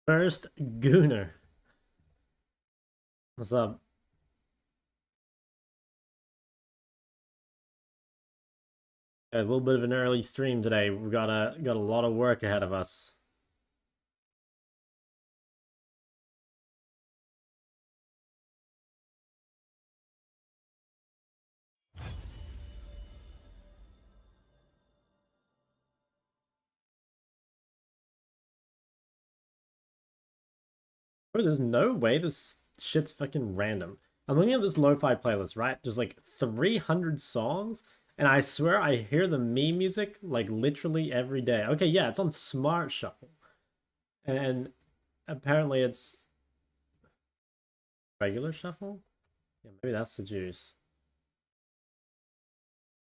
First Gooner. What's up? A little bit of an early stream today. We've got a lot of work ahead of us. Bro, there's no way this shit's fucking random. I'm looking at this lo-fi playlist, right? There's like 300 songs, and I swear I hear the meme music like literally every day. Okay, yeah, it's on Smart Shuffle. And apparently it's regular shuffle? Yeah, maybe that's the juice.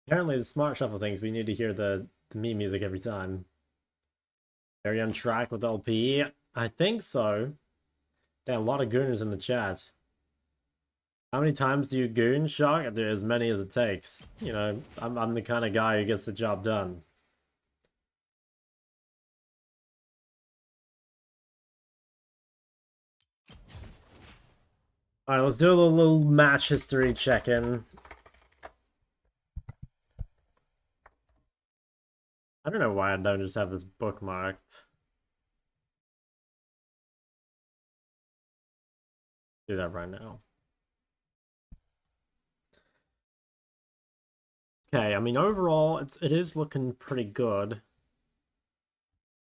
Apparently the Smart Shuffle things, we need to hear the meme music every time. Very on track with LP. I think so. Damn, a lot of gooners in the chat. How many times do you goon, Shark? I do as many as it takes. You know, I'm the kind of guy who gets the job done. Alright, let's do a little match history check-in. I don't know why I don't just have this bookmarked. Do that right now. Okay, I mean, overall, it is looking pretty good.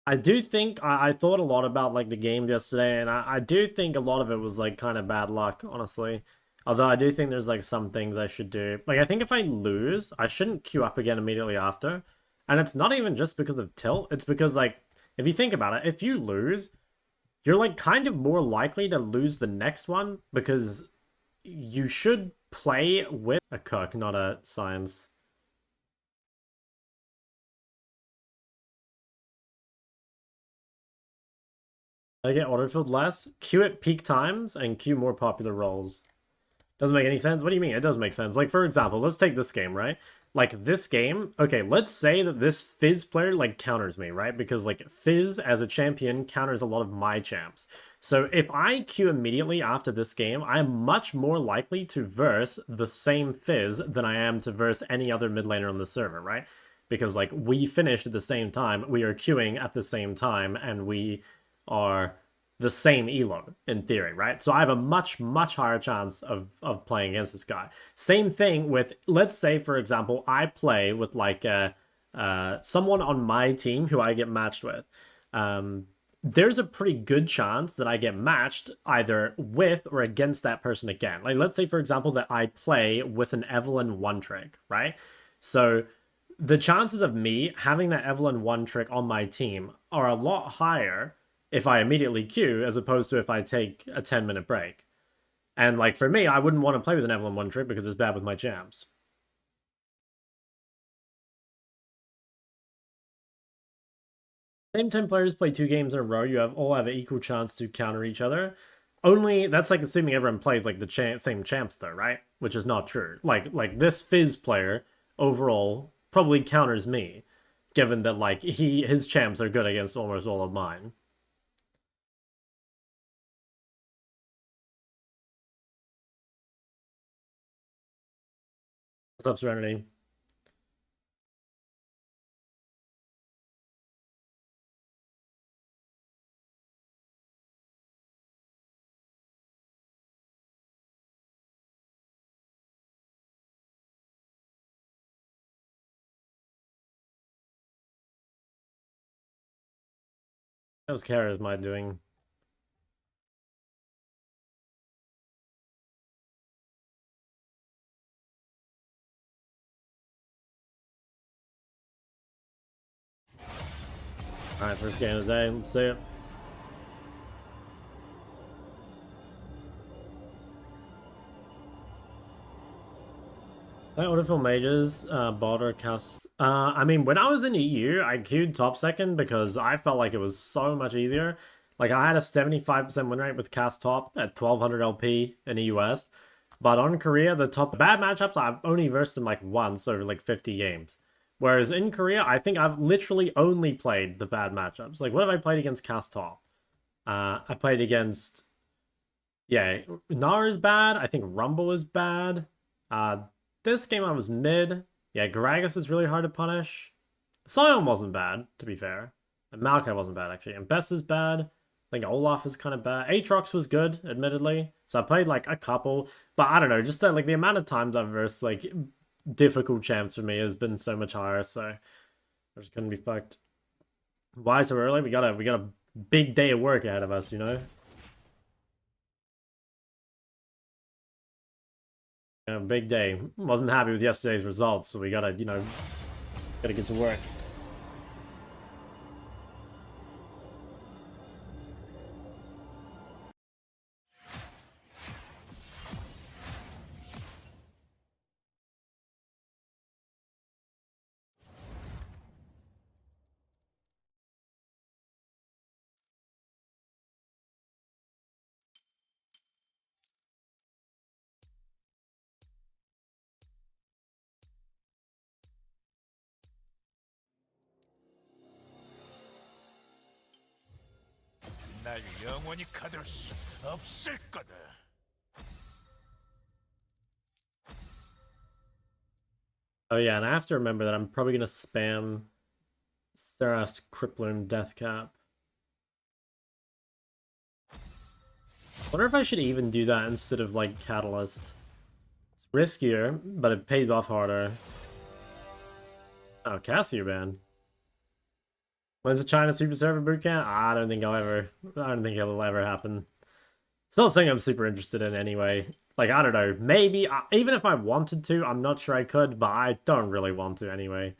I do think, I thought a lot about, like, the game yesterday, and I do think a lot of it was, like, kind of bad luck, honestly. Although I do think there's, like, some things I should do. Like, I think if I lose, I shouldn't queue up again immediately after. And it's not even just because of tilt, it's because, like, if you think about it, if you lose, you're, like, kind of more likely to lose the next one, because you should play with a cook, not a science. I get autofilled less, queue at peak times, and queue more popular roles. Doesn't make any sense? What do you mean? It does make sense. Like, for example, let's take this game, right? Like, this game, okay, let's say that this Fizz player, like, counters me, right? Because, like, Fizz, as a champion, counters a lot of my champs. So if I queue immediately after this game, I am much more likely to verse the same Fizz than I am to verse any other mid laner on the server, right? Because, like, we finished at the same time, we are queuing at the same time, and we are the same elo in theory, right? So I have a much, much higher chance of playing against this guy. Same thing with, let's say, for example, I play with like someone on my team who I get matched with. There's a pretty good chance that I get matched either with or against that person again. Like, let's say, for example, that I play with an Evelyn one trick, right? So the chances of me having that Evelyn one trick on my team are a lot higher if I immediately queue as opposed to if I take a 10-minute break. And like for me, I wouldn't want to play with an Evelyn one trick because it's bad with my champs. Same 10 players play 2 games in a row, you all have an equal chance to counter each other. Only that's like assuming everyone plays like the same champs though, right? Which is not true. Like this Fizz player overall probably counters me, given that like his champs are good against almost all of mine. What's up, Serenity? How's Charisma doing? Alright, first game of the day. Let's see it. I autofill mages, border cast. I mean, when I was in EU, I queued top second because I felt like it was so much easier. Like, I had a 75% win rate with cast top at 1200 LP in the US. But on Korea, the top bad matchups, I've only versed them like once over like 50 games. Whereas in Korea, I think I've literally only played the bad matchups. Like, what have I played against cast top? I played against, yeah, Gnar is bad. I think Rumble is bad. This game I was mid. Yeah, Gragas is really hard to punish. Sion wasn't bad, to be fair. And Maokai wasn't bad, actually. And Bess is bad. I think Olaf is kind of bad. Aatrox was good, admittedly. So I played, like, a couple. But I don't know, just, like, the amount of times I've versed, like, difficult champs for me has been so much higher, so I just couldn't be fucked. Why so early? We got a big day of work ahead of us, you know? Yeah, big day. Wasn't happy with yesterday's results, so we gotta, you know, gotta get to work. 날 영원히 가둘 수 없을 거다. Oh yeah, and I have to remember that I'm probably gonna spam Sarah's Crippling Death Cap. I wonder if I should even do that instead of, like, Catalyst. It's riskier, but it pays off harder. Oh, Cassio ban. When's the China Super Server Bootcamp? I don't think it'll ever happen. Still something I'm super interested in anyway. Like, I don't know, maybe, even if I wanted to, I'm not sure I could, but I don't really want to anyway.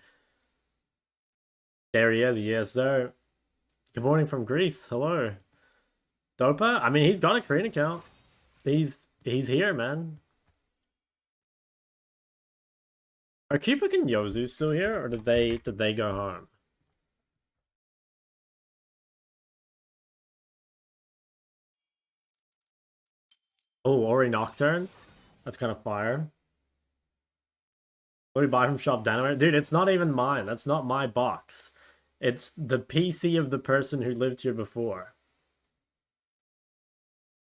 There he is, yes sir. Good morning from Greece, hello. Dopa? I mean, he's got a Korean account. He's here, man. Are Cupid and Yozu still here, or did they go home? Oh, Ori Nocturne? That's kind of fire. What do we buy from Shop Dynamite? Dude, it's not even mine. That's not my box. It's the PC of the person who lived here before.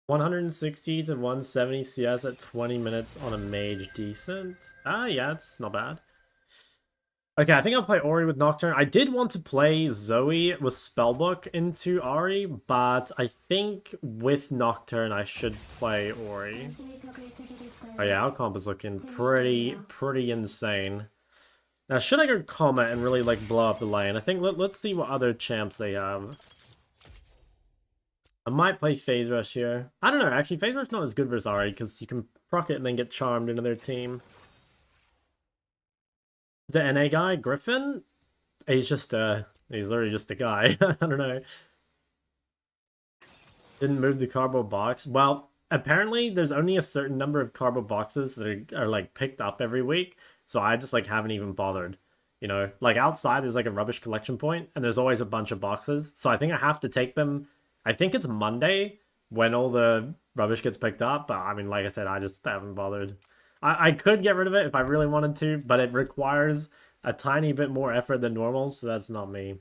160 to 170 CS at 20 minutes on a mage. Decent. Ah, yeah, it's not bad. Okay, I think I'll play Ori with Nocturne. I did want to play Zoe with Spellbook into Ahri, but I think with Nocturne I should play Ori. Oh yeah, our comp is looking pretty insane. Now, should I go Comet and really, like, blow up the lane? I think let's see what other champs they have. I might play Phase Rush here. I don't know, actually, Phase Rush not as good versus Ahri, because you can proc it and then get charmed into their team. The NA guy, Griffin? He's literally just a guy. I don't know. Didn't move the carbo box. Well, apparently there's only a certain number of carbo boxes that are like picked up every week. So I just like haven't even bothered. You know, like outside there's like a rubbish collection point and there's always a bunch of boxes. So I think I have to take them. I think it's Monday when all the rubbish gets picked up. But I mean, like I said, I just haven't bothered. I could get rid of it if I really wanted to, but it requires a tiny bit more effort than normal, so that's not me.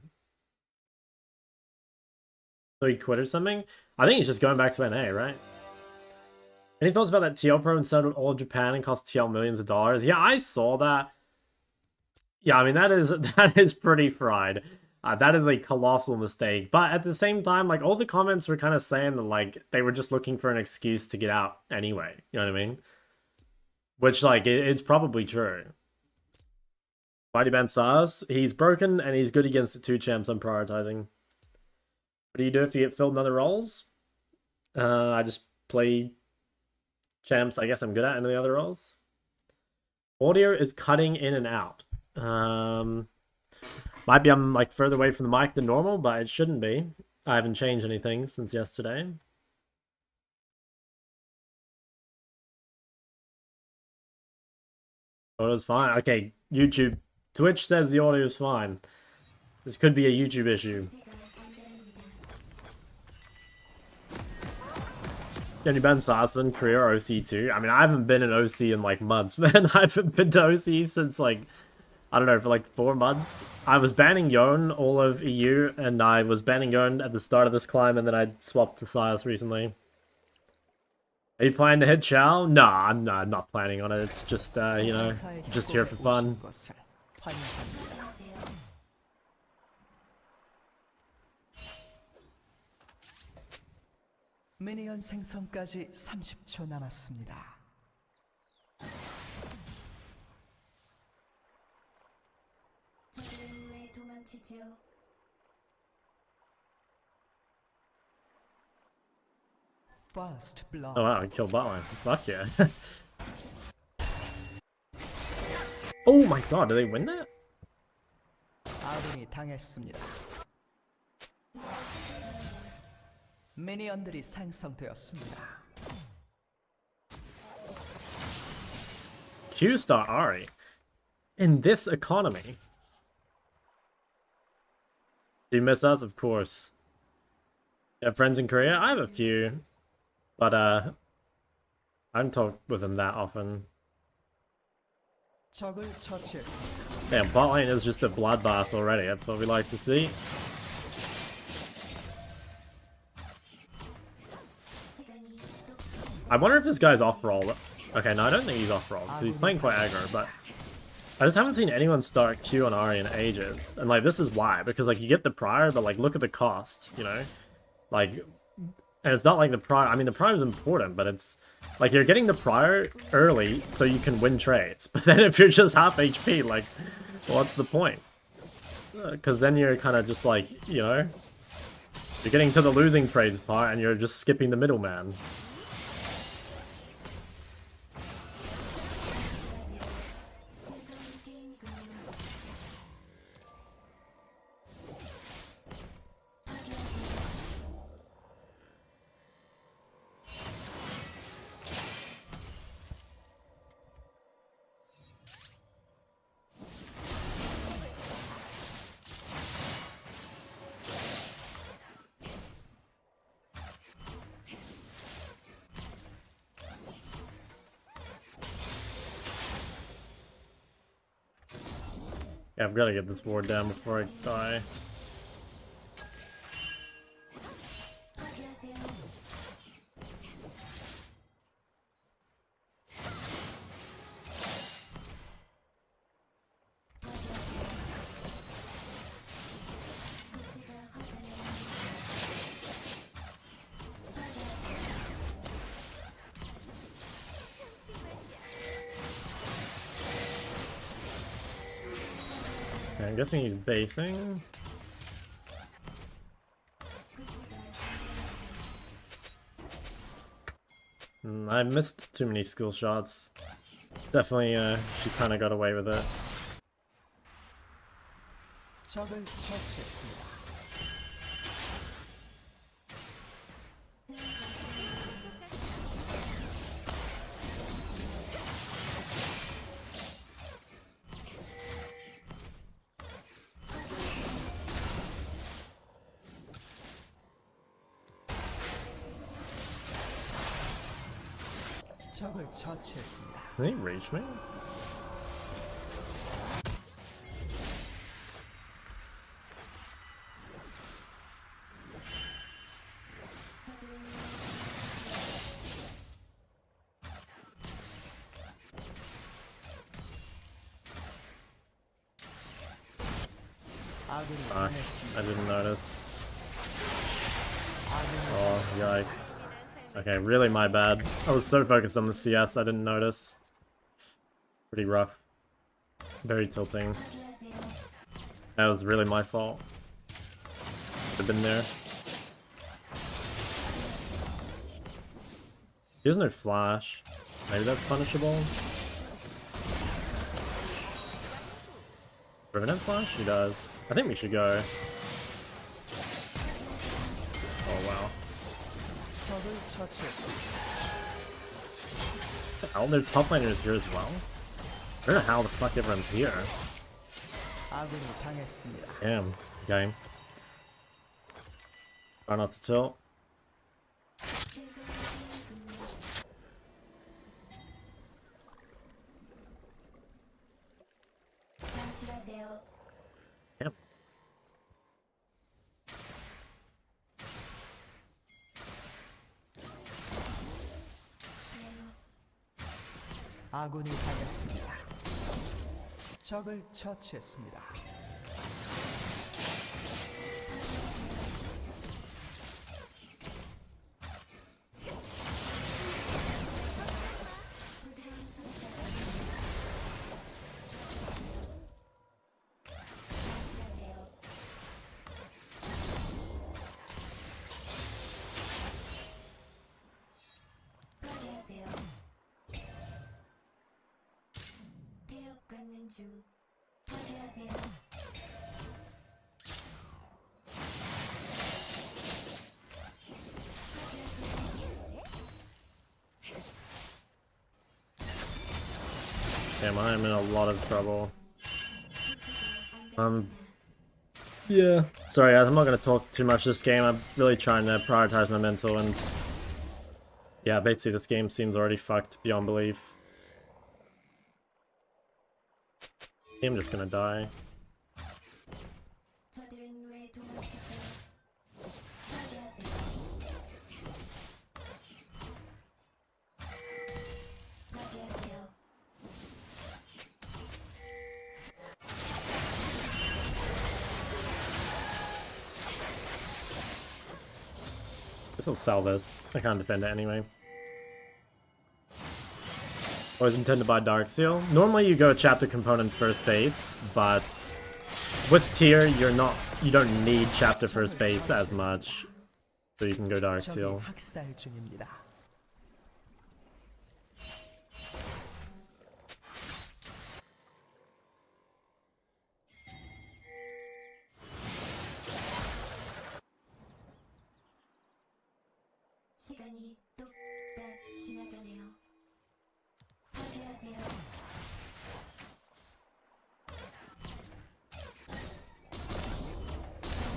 So he quit or something? I think he's just going back to NA, right? Any thoughts about that TL Pro instead of all of Japan and cost TL millions of dollars? Yeah, I saw that. Yeah, I mean, that is pretty fried. That is a colossal mistake. But at the same time, like, all the comments were kind of saying that, like, they were just looking for an excuse to get out anyway. You know what I mean? Which, like, is probably true. Mighty Ben Sars, he's broken and he's good against the two champs I'm prioritizing. What do you do if you get filled in other roles? I just play champs I guess I'm good at in the other roles. Audio is cutting in and out. Might be I'm like further away from the mic than normal, but it shouldn't be. I haven't changed anything since yesterday. Audio's fine. Okay, YouTube. Twitch says the audio is fine. This could be a YouTube issue. Jenny Ben Sasson, career OC2. I mean, I haven't been in OC in like months, man. I haven't been to OC since like I don't know, for like 4 months. I was banning Yone all of EU, and I was banning Yone at the start of this climb, and then I swapped to Silas recently. Are you planning to hit Chow? Nah, I'm not planning on it. It's just, you know, just here for fun. 미니언 생성까지 30초 남았습니다. 왜 도망치죠? First blood. Oh wow, I killed that one. Fuck yeah. Oh my god, did they win that? 아군이 당했습니다. 미니언들이 생성되었습니다. Q-Star Ari. In this economy. Do you miss us? Of course. You have friends in Korea? I have a few. But, I don't talk with them that often. 적을 처치했습니다. Damn, bot lane is just a bloodbath already. That's what we like to see. I wonder if this guy's off-roll. Okay, no, I don't think he's off-roll, because he's playing quite aggro, but I just haven't seen anyone start Q on Ari in ages. And, like, this is why, because, like, you get the prior, but, like, look at the cost, you know? Like, and it's not like the prior, I mean, the prior is important, but it's, like, you're getting the prior early so you can win trades. But then if you're just half HP, like, well, what's the point? Because then you're kind of just, like, you know? You're getting to the losing trades part, and you're just skipping the middleman. Yeah, I've got to get this ward down before I die. Okay, I'm guessing he's basing. I missed too many skill shots. Definitely, she kind of got away with it. 적을 처치했습니다. 적을 처치했습니다. Can he reach me? 아군이 I 당했습니다. didn't notice. 아군이 Oh, yikes. Okay, really my bad. I was so focused on the CS, I didn't notice. Pretty rough. Very tilting. That was really my fault. Should have been there. He has no flash. Maybe that's punishable. Revenant flash? He does. I think we should go. Oh wow. 적을 처치했습니다. Hell, their top laner is here as well? I don't know how the fuck everyone's here. 아군이 당했습니다. Damn, game. Try not to tilt. Yep. 아군이 당했습니다. 적을 처치했습니다. Damn, I am in a lot of trouble. Yeah. Sorry guys, I'm not gonna talk too much this game. I'm really trying to prioritize my mental, and yeah, basically this game seems already fucked beyond belief. I'm just gonna die. This'll sell this. I can't defend it anyway. Always intended by Dark Seal. Normally you go chapter component first base, but with tier you don't need chapter first base as much. So you can go Dark 적이 Seal. 학살 중입니다. 시간이 뚝딱 지나가네요. 파괴하세요.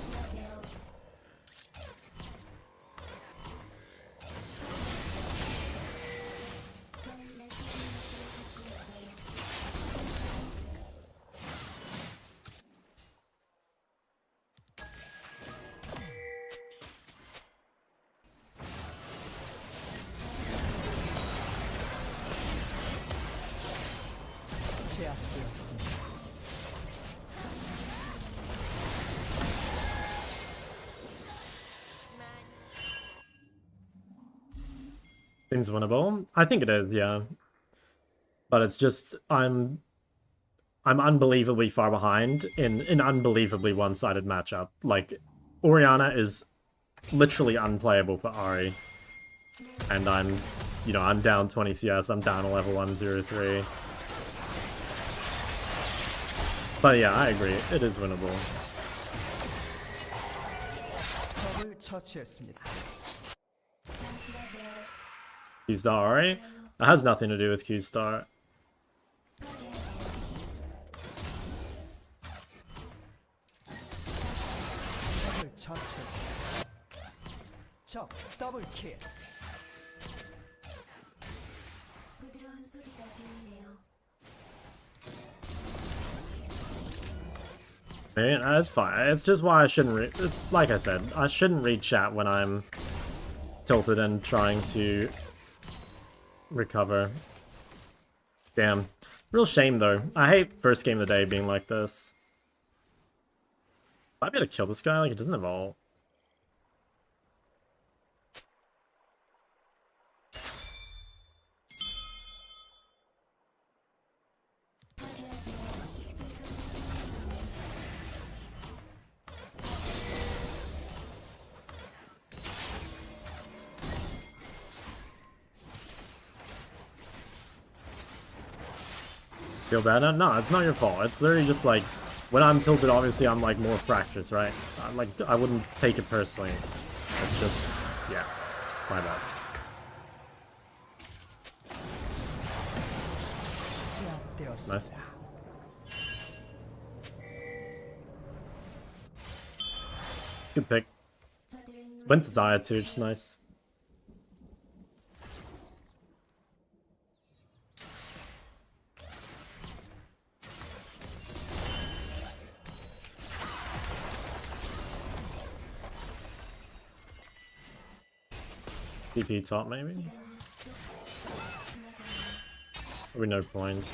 파괴하세요. 저는 내 소리를 듣고 있어요. 제압되었습니다. Seems winnable. I think it is, yeah. But it's just I'm unbelievably far behind in an unbelievably one-sided matchup. Like, Orianna is literally unplayable for Ahri. And I'm down 20 CS, I'm down a level, I'm 0-3. But yeah, I agree, it is winnable. 적을 처치했습니다. Q-Star Ahri? That has nothing to do with Q-Star. 적을 처치했습니다. 적 더블킬. 부드러운 소리가 들리네요. That's fine. It's just why I shouldn't read. It's like I said, I shouldn't read chat when I'm tilted and trying to recover. Damn. Real shame though. I hate first game of the day being like this. Might be able to kill this guy, like it doesn't have ult. Feel bad? No, it's not your fault. It's literally just like, when I'm tilted, obviously I'm like more fractious, right? I wouldn't take it personally. It's just, yeah, my bad. Nice. 제압되었습니다. Good pick. Went to Zaya too, just nice. DP top maybe? Probably no point.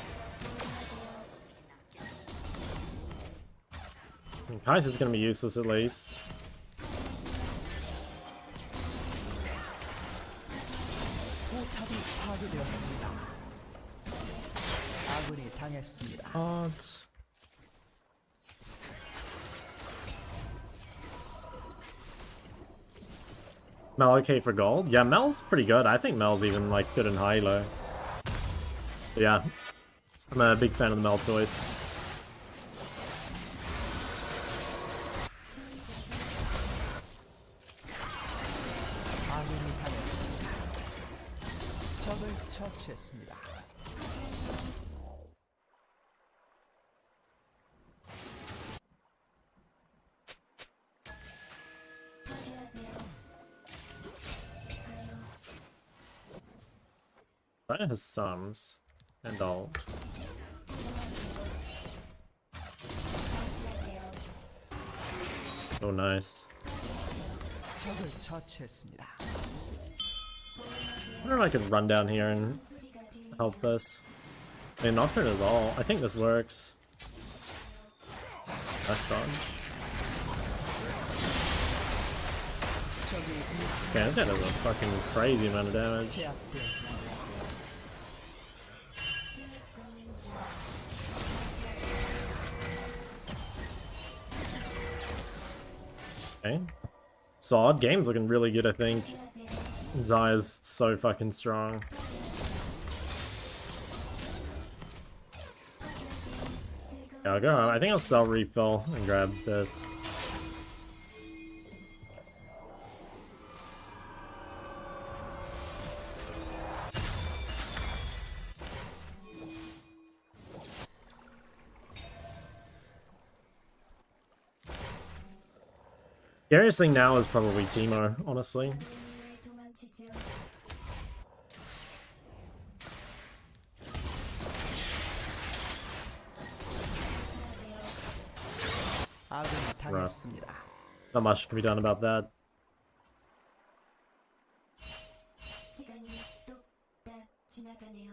Kais is gonna be useless at least. 포탑이 파괴되었습니다. 아군이 당했습니다. What? Mel okay for gold? Yeah, Mel's pretty good. I think Mel's even like good in high elo. But yeah, I'm a big fan of the Mel choice. 아군이 당했습니다. 적을 처치했습니다. That has sums and alt. Oh, nice. 적을 처치했습니다. I wonder if I could run down here and help this. I mean, not hurt at all. I think this works. Nice dodge. 적이 Okay, this guy does a fucking crazy amount of damage. 제압되었습니다. Okay. Solid. Game's looking really good, I think. Zaya's so fucking strong. Yeah, I'll go. I think I'll sell refill and grab this. Scariest thing now is probably Teemo, honestly. 도망치죠. 아군이 당했습니다. Not much can be done about that. 시간이 뚝딱 지나가네요.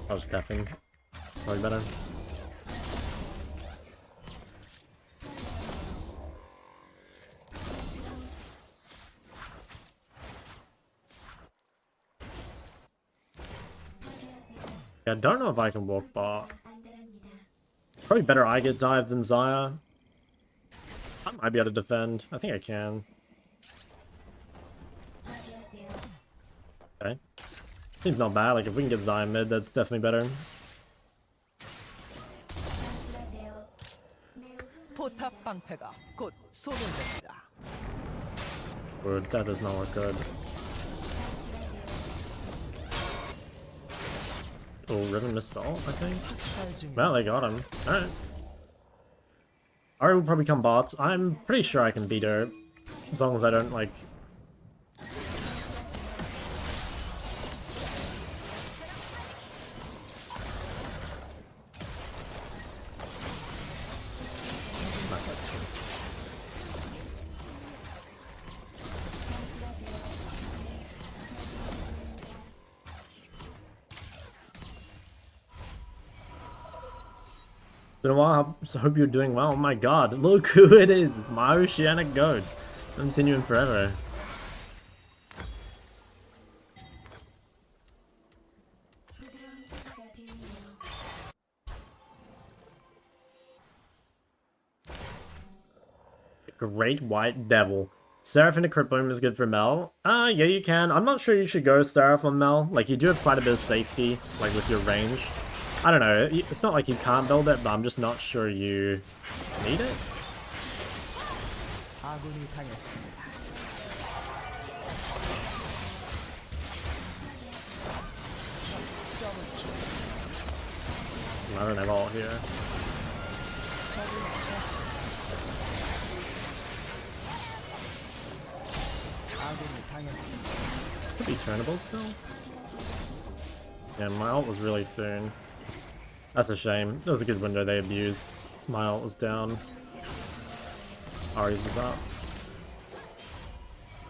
I'll just caffeine. Probably better. Yeah, I don't know if I can walk bot. 안달합니다. Probably better I get dive than Zaya. I might be able to defend. I think I can. 파괴하세요. Okay. Seems not bad. Like, if we can get Zaya mid, that's definitely better. 단술하세요. 매우 포탑 방패가 곧 소멸됩니다. Good. That does not look good. Oh, Riven missed all, I think. 학살 중 Well, they got him. Alright. Ari will probably come bot. I'm pretty sure I can beat her. As long as I don't, like... Been a while, so hope you're doing well. Oh my god, look who it is! My oceanic goat. Haven't seen you in forever. 부드러운 소리가 들리네요. Great White Devil. Seraph into Crit Boom is good for Mel. Yeah, you can. I'm not sure you should go Seraph on Mel. Like, you do have quite a bit of safety, like, with your range. I don't know. It's not like you can't build it, but I'm just not sure you need it. 아군이 당했습니다. I don't have all here. 아군이 당했습니다. Could be turnable still. Yeah, my ult was really soon. That's a shame. That was a good window they abused. My ult was down. Ari's was up.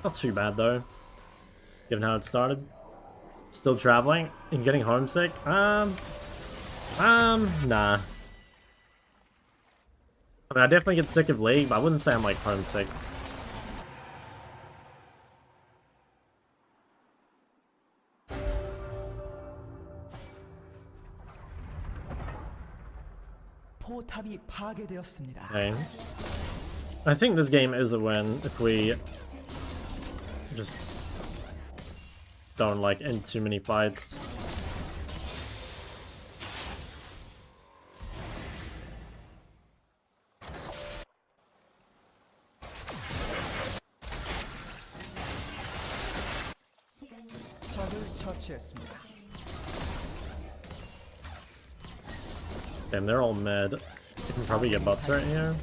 Not too bad though. given how it started. Still traveling and getting homesick? Nah. I mean, I definitely get sick of League, but I wouldn't say I'm like homesick. 포탑이 파괴되었습니다. Okay. I think this game is a win if we just don't like end too many fights. 적을 처치했습니다. Damn, they're all mid. You can probably get bots right here.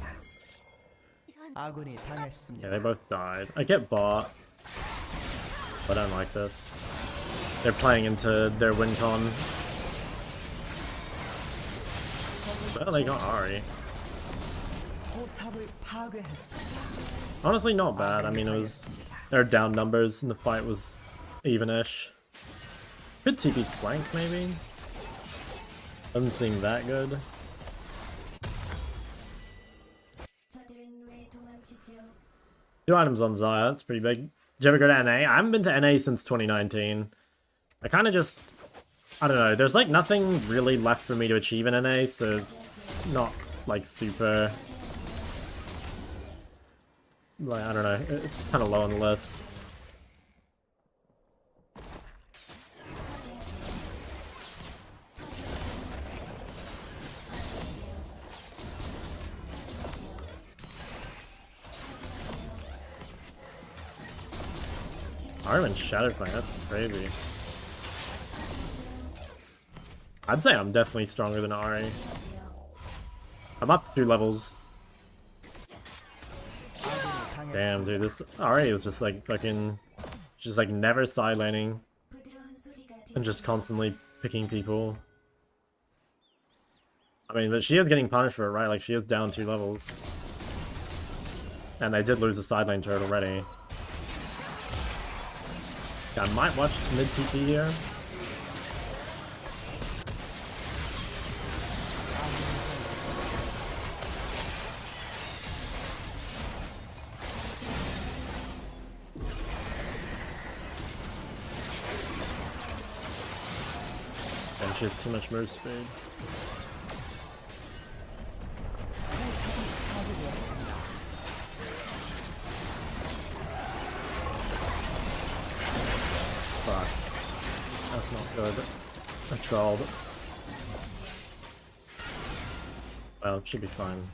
아군이 Yeah, 당했습니다. they both died. I get bot, but I don't like this. They're playing into their win con. Well, they got Ari. 포탑을 파괴했습니다. Honestly, not bad. I mean, it was their down numbers and the fight was even-ish. Could TP flank maybe. Doesn't seem that good. 저들은 왜 도망치죠? 2 items on Zaya, that's pretty big. Did you ever go to NA? I haven't been to NA since 2019. I kind of just... I don't know, there's like nothing really left for me to achieve in NA, so it's not like super... Like, I don't know, it's kind of low on the list. Armin Shadow Flank, that's crazy. I'd say I'm definitely stronger than Ari. I'm up 2 levels. 아군이 Damn, 당했습니다. dude, this Ari is just like fucking... Just like never side laning 부드러운 소리가 and just constantly picking people. I mean, but she is getting punished for it, right? Like, she is down 2 levels. And they did lose a side lane turret already. I might watch mid TP here. And she has too much move speed. Fuck. That's not good. I trolled. Well, it should be fine.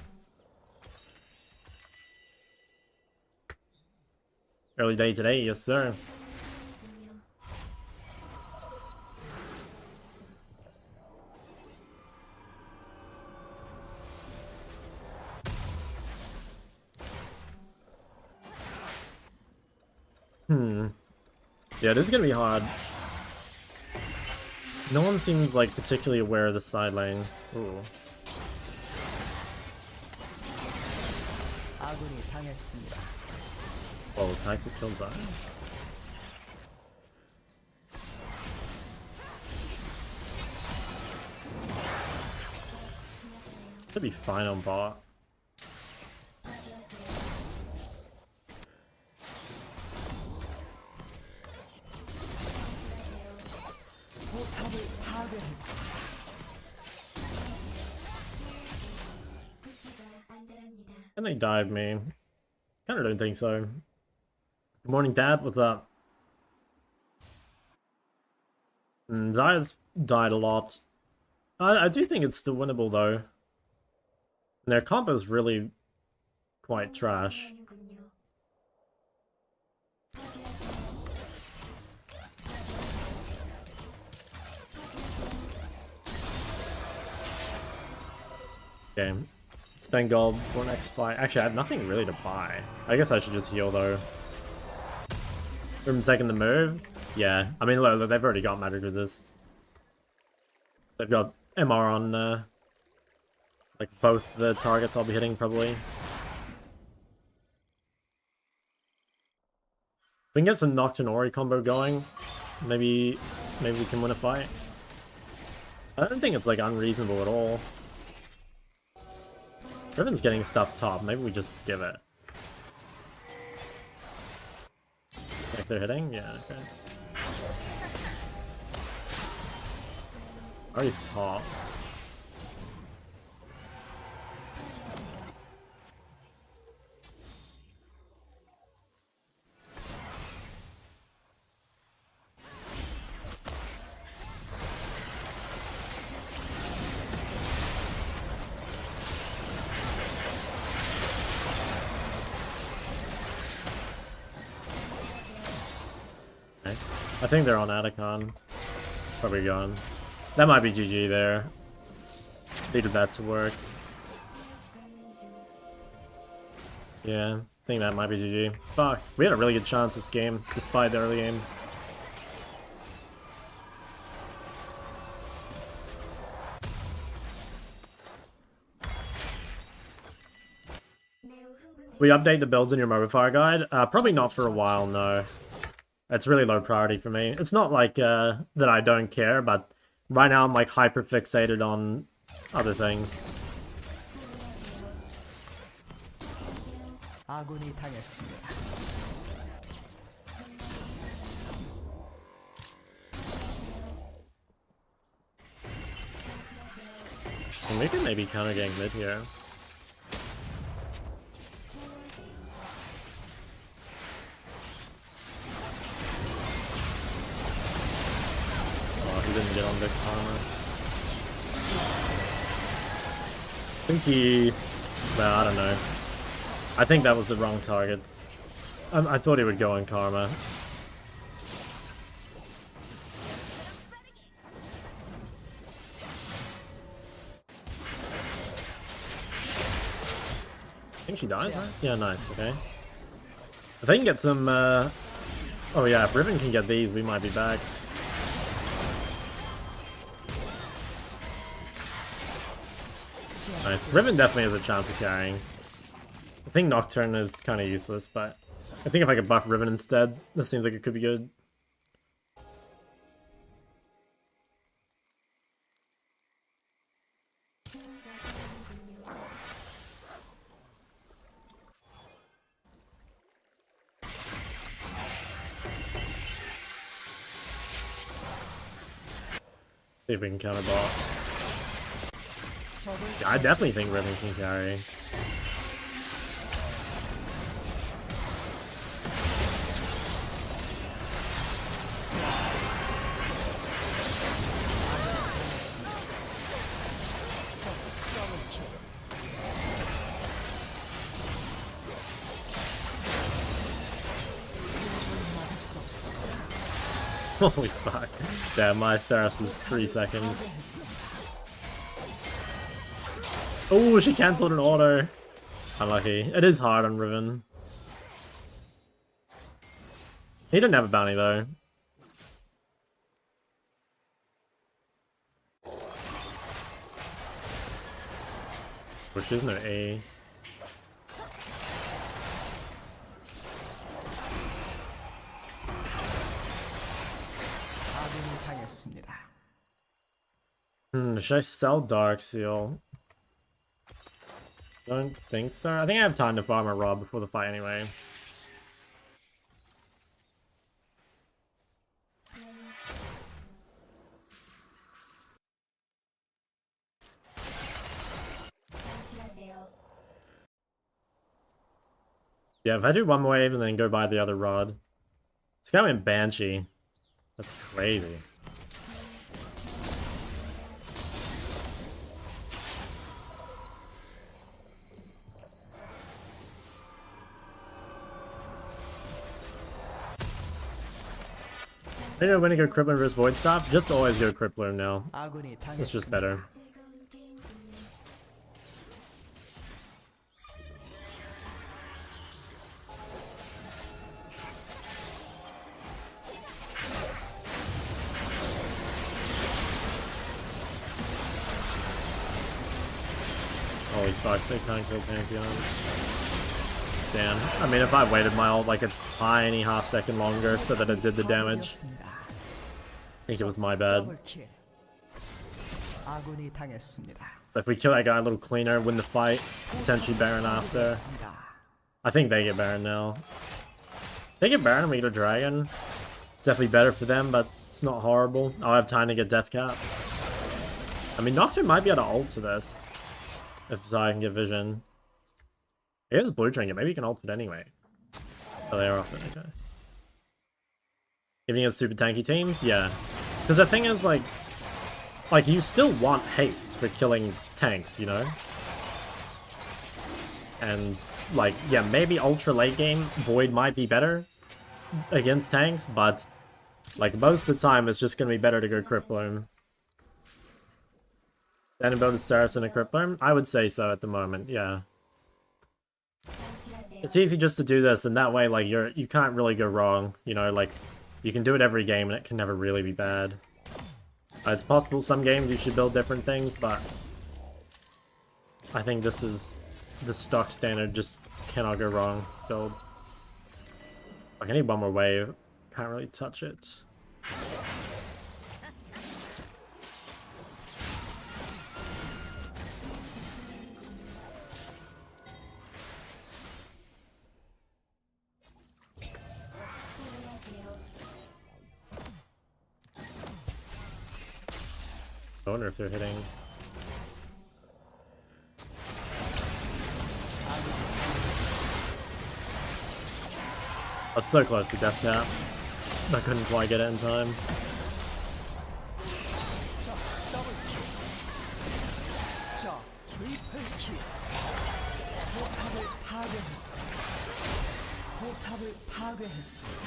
Early day today, yes sir. Yeah, this is gonna be hard. No one seems like particularly aware of the side lane. Ooh. 아군이 당했습니다. Oh, Knights have killed Zion. Should be fine on bot. 포탑을 파괴했습니다. 부지가 안달합니다. Can they dive me? Kinda don't think so. Good morning, Dad. What's up? Zaya's died a lot. I do think it's still winnable, though. And their combo's really quite trash. 하는군요. Okay. Spend gold for next fight. Actually, I have nothing really to buy. I guess I should just heal, though. From second the move? Yeah. I mean, look, they've already got magic resist. They've got MR on, like, both the targets I'll be hitting, probably. We can get some Nocturne Ori combo going. Maybe we can win a fight. I don't think it's like unreasonable at all. Riven's getting stuff top. Maybe we just give it. If they're hitting? Yeah, okay. Ori's top. I think they're on Atacon. Probably gone. That might be GG there. Needed that to work. Yeah, I think that might be GG. Fuck, we had a really good chance this game, despite the early game. We update the builds in your modifier guide? Probably not for a while, no. It's really low priority for me. It's not like that I don't care, but right now I'm like hyper fixated on other things. 아군이 당했습니다. And we can maybe counter gang mid here. He didn't get on the armor. I think he... Well, I don't know. I think that was the wrong target. I thought he would go on Karma. I think she died, right? Yeah, nice, okay. If they can get some... Oh yeah, if Riven can get these, we might be back. Nice. Riven definitely has a chance of carrying. I think Nocturne is kind of useless, but I think if I could buff Riven instead, this seems like it could be good. See if we can counter bot. Yeah, I definitely think Riven can carry. Holy fuck. Damn, my Saras was 3 seconds. Oh, she cancelled an auto. Unlucky. It is hard on Riven. He didn't have a bounty though. Which isn't an A. Should I sell Dark Seal? Don't think so. I think I have time to farm a Rob before the fight anyway. Yeah, if I do one wave and then go buy the other rod. This guy went Banshee. That's crazy. I think when you go Crippler versus Void Staff, just always go Crippler now. It's just better. Holy fuck, they can't kill Pantheon. understand. I mean, if I waited my ult like a tiny half-second longer so that it did the damage, 파괴되었습니다. I think it was my bad. 더블킬. 아군이 당했습니다. If we kill that guy a little cleaner, win the fight, potentially Baron after. I think they get Baron now. They get Baron and we get a Dragon. It's definitely better for them, but it's not horrible. I'll have time to get Death Cap. I mean, Nocturne might be able to ult to this. If Zai can get vision. Here's Blue Trinket. Maybe you can ult it anyway. Oh, they are off it. Okay. Giving us super tanky teams? Yeah. Because the thing is, like, you still want haste for killing tanks, you know? And, like, yeah, maybe ultra late game, Void might be better against tanks, but, like, most of the time it's just going to be better to go Crypt Bloom. Then build a Staris and a Crypt Bloom? I would say so at the moment, yeah. It's easy just to do this, and that way, like, you can't really go wrong, you know, like, you can do it every game and it can never really be bad. It's possible some games you should build different things, but I think this is the stock standard, just cannot go wrong build. Like, I need one more wave, can't really touch it. I wonder if they're hitting. I was so close to death cap. I couldn't quite get it in time. 자, 트리플킬. 포탑을 파괴했습니다. 포탑을 파괴했습니다.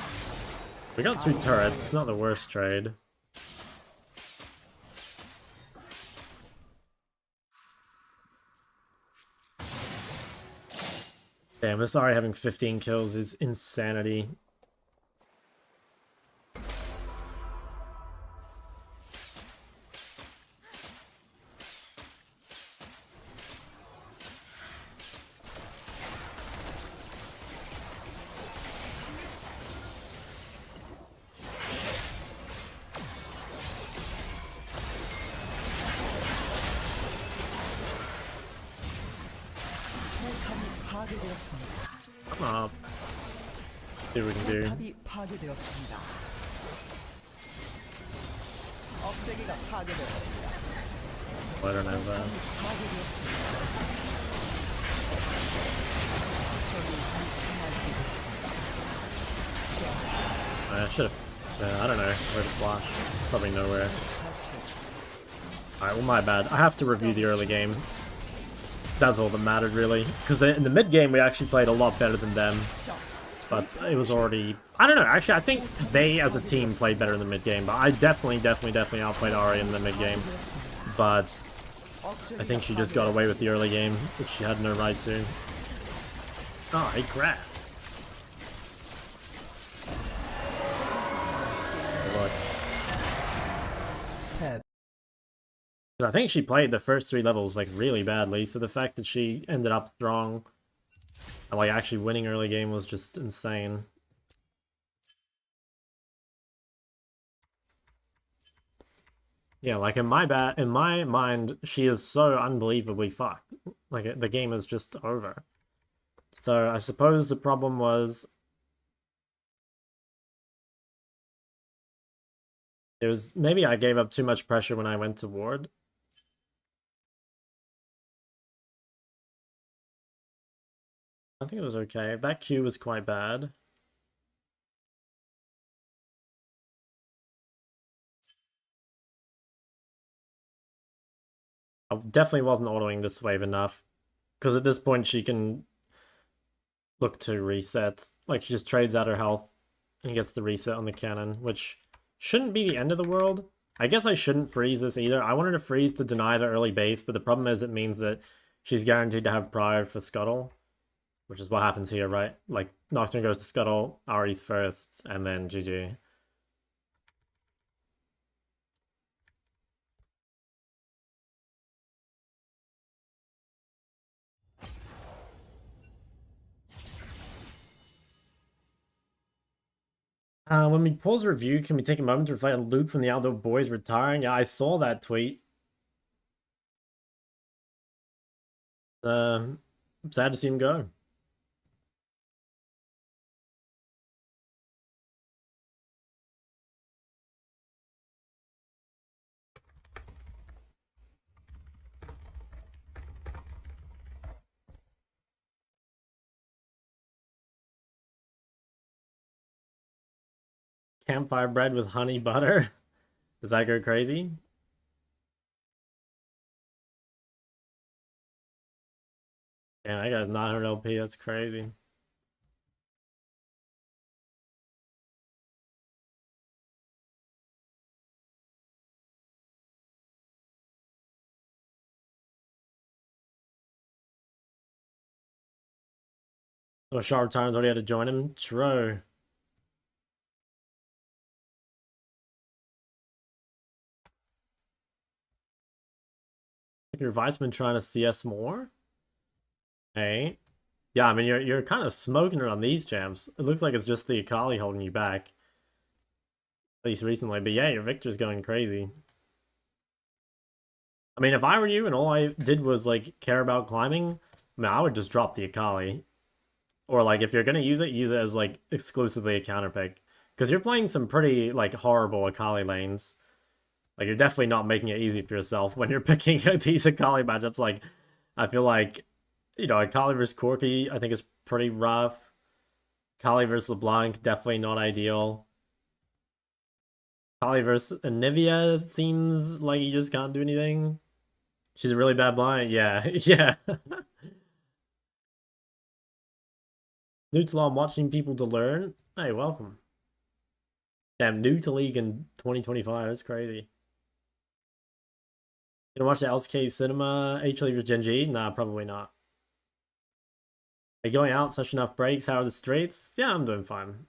We got 2 turrets, it's not the worst trade. Damn, this already having 15 kills is insanity. 파괴되었습니다. Come on. See what we can do. 포탑이 파괴되었습니다. 억제기가 파괴되었습니다. I don't have that. 파괴되었습니다. 적이 위치할 I should have. I don't know where to flash. Probably nowhere. Alright, well, my bad. I have to review the early game. That's all that mattered, really. Because in the mid game, we actually played a lot better than them. But it was already... I don't know, actually, I think they, as a team, played better in the mid game. But I definitely outplayed Ari in the mid game. But I think she just got away with the early game, which she had no right to. Oh, hey, crap. Look. 탭. I think she played the first 3 levels, like, really badly, so the fact that she ended up strong and, like, actually winning early game was just insane. Yeah, like, in my mind, she is so unbelievably fucked. Like, the game is just over. So, I suppose the problem was... It was... Maybe I gave up too much pressure when I went to ward. I think it was okay. That Q was quite bad. I definitely wasn't autoing this wave enough. Because at this point she can look to reset. Like, she just trades out her health and gets the reset on the cannon, which shouldn't be the end of the world. I guess I shouldn't freeze this either. I wanted to freeze to deny the early base, but the problem is it means that she's guaranteed to have prior for Scuttle. Which is what happens here, right? Like, Nocturne goes to Scuttle, Ari's first, and then GG. When we pause review, can we take a moment to reflect on Luke from the Outdoor Boys retiring? Yeah, I saw that tweet. I'm sad to see him go. Campfire bread with honey butter. Does that go crazy? Yeah, I got 900 LP. That's crazy. So Sharp Times already had to join him. True. Your advice been trying to CS more? Hey. Yeah, I mean you're kind of smoking it on these jams. It looks like it's just the Akali holding you back. At least recently. But yeah, your Victor's going crazy. I mean, if I were you and all I did was like care about climbing, I mean I would just drop the Akali. Or like if you're gonna use it as like exclusively a counter pick. Because you're playing some pretty like horrible Akali lanes. Like you're definitely not making it easy for yourself when you're picking these Akali matchups. Like I feel like, you know, Akali versus Corki I think is pretty rough. Akali versus LeBlanc, definitely not ideal. Akali versus Anivia seems like you just can't do anything. She's a really bad blind. Yeah, yeah. New to law, I'm watching people to learn. Hey, welcome. Damn, new to league in 2025. That's crazy. Gonna watch the LCK Cinema H League Gen G? Nah, probably not. Are you going out? Such enough breaks? How are the streets? Yeah, I'm doing fine.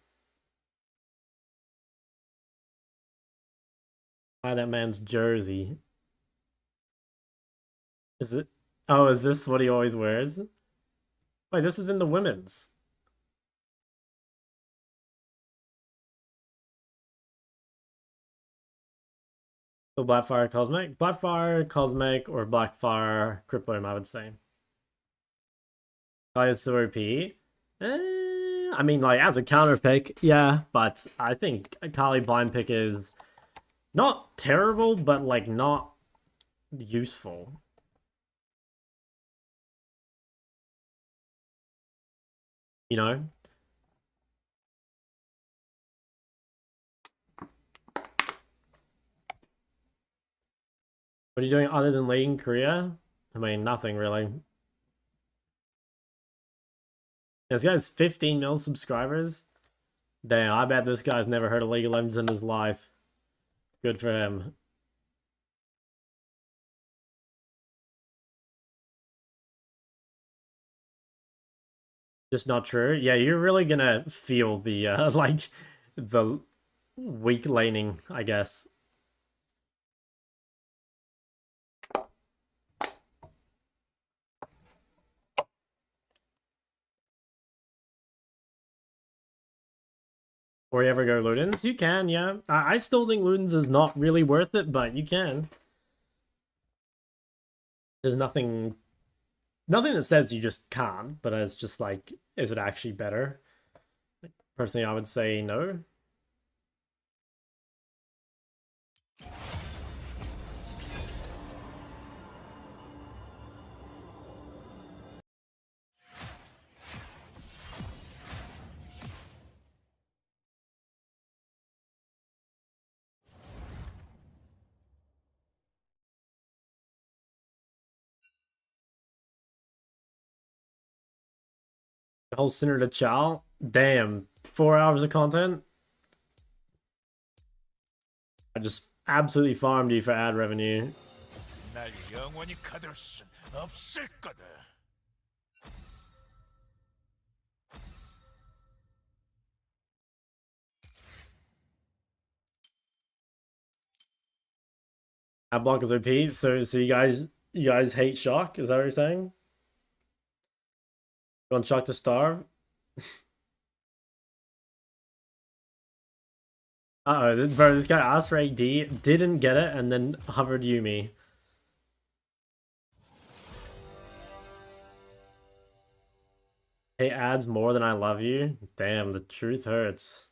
Buy that man's jersey. Is it? Oh, is this what he always wears? Wait, this is in the women's. So Blackfire Cosmic? Blackfire Cosmic or Blackfire Cryptome, I would say. It's so OP. I mean, like, as a counter pick, yeah, but I think Kali blind pick is not terrible, but, like, not useful. You know? What are you doing other than leading Korea? I mean, nothing really. This guy's 15 mil subscribers. Damn, I bet this guy's never heard of League of Legends in his life. Good for him. Just not true. Yeah, you're really gonna feel the like the weak laning, I guess. Or you ever go Ludens? You can, yeah. I still think Ludens is not really worth it, but you can. There's nothing that says you just can't, but it's just like, is it actually better? Personally, I would say no. Whole Sinner to Chow. Damn, 4 hours of content. I just absolutely farmed you for ad revenue. 날 영원히 가둘 순 없을 거다. Ad block is OP. So you guys hate Shock? Is that what you're saying? You want Shock to starve? Uh-oh, bro, this guy asked for AD, didn't get it, and then hovered Yumi. Hey, adds more than I love you? Damn, the truth hurts.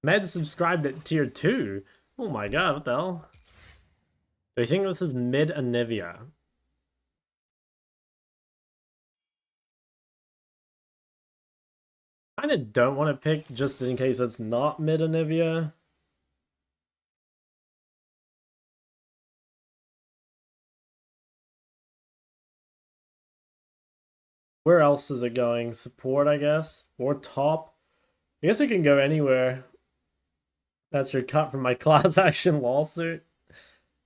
Med subscribed at tier 2? Oh my god, what the hell? Do you think this is mid Anivia? I kinda don't want to pick just in case it's not mid Anivia. Where else is it going? Support, I guess? Or top? I guess it can go anywhere. That's your cut from my class action lawsuit.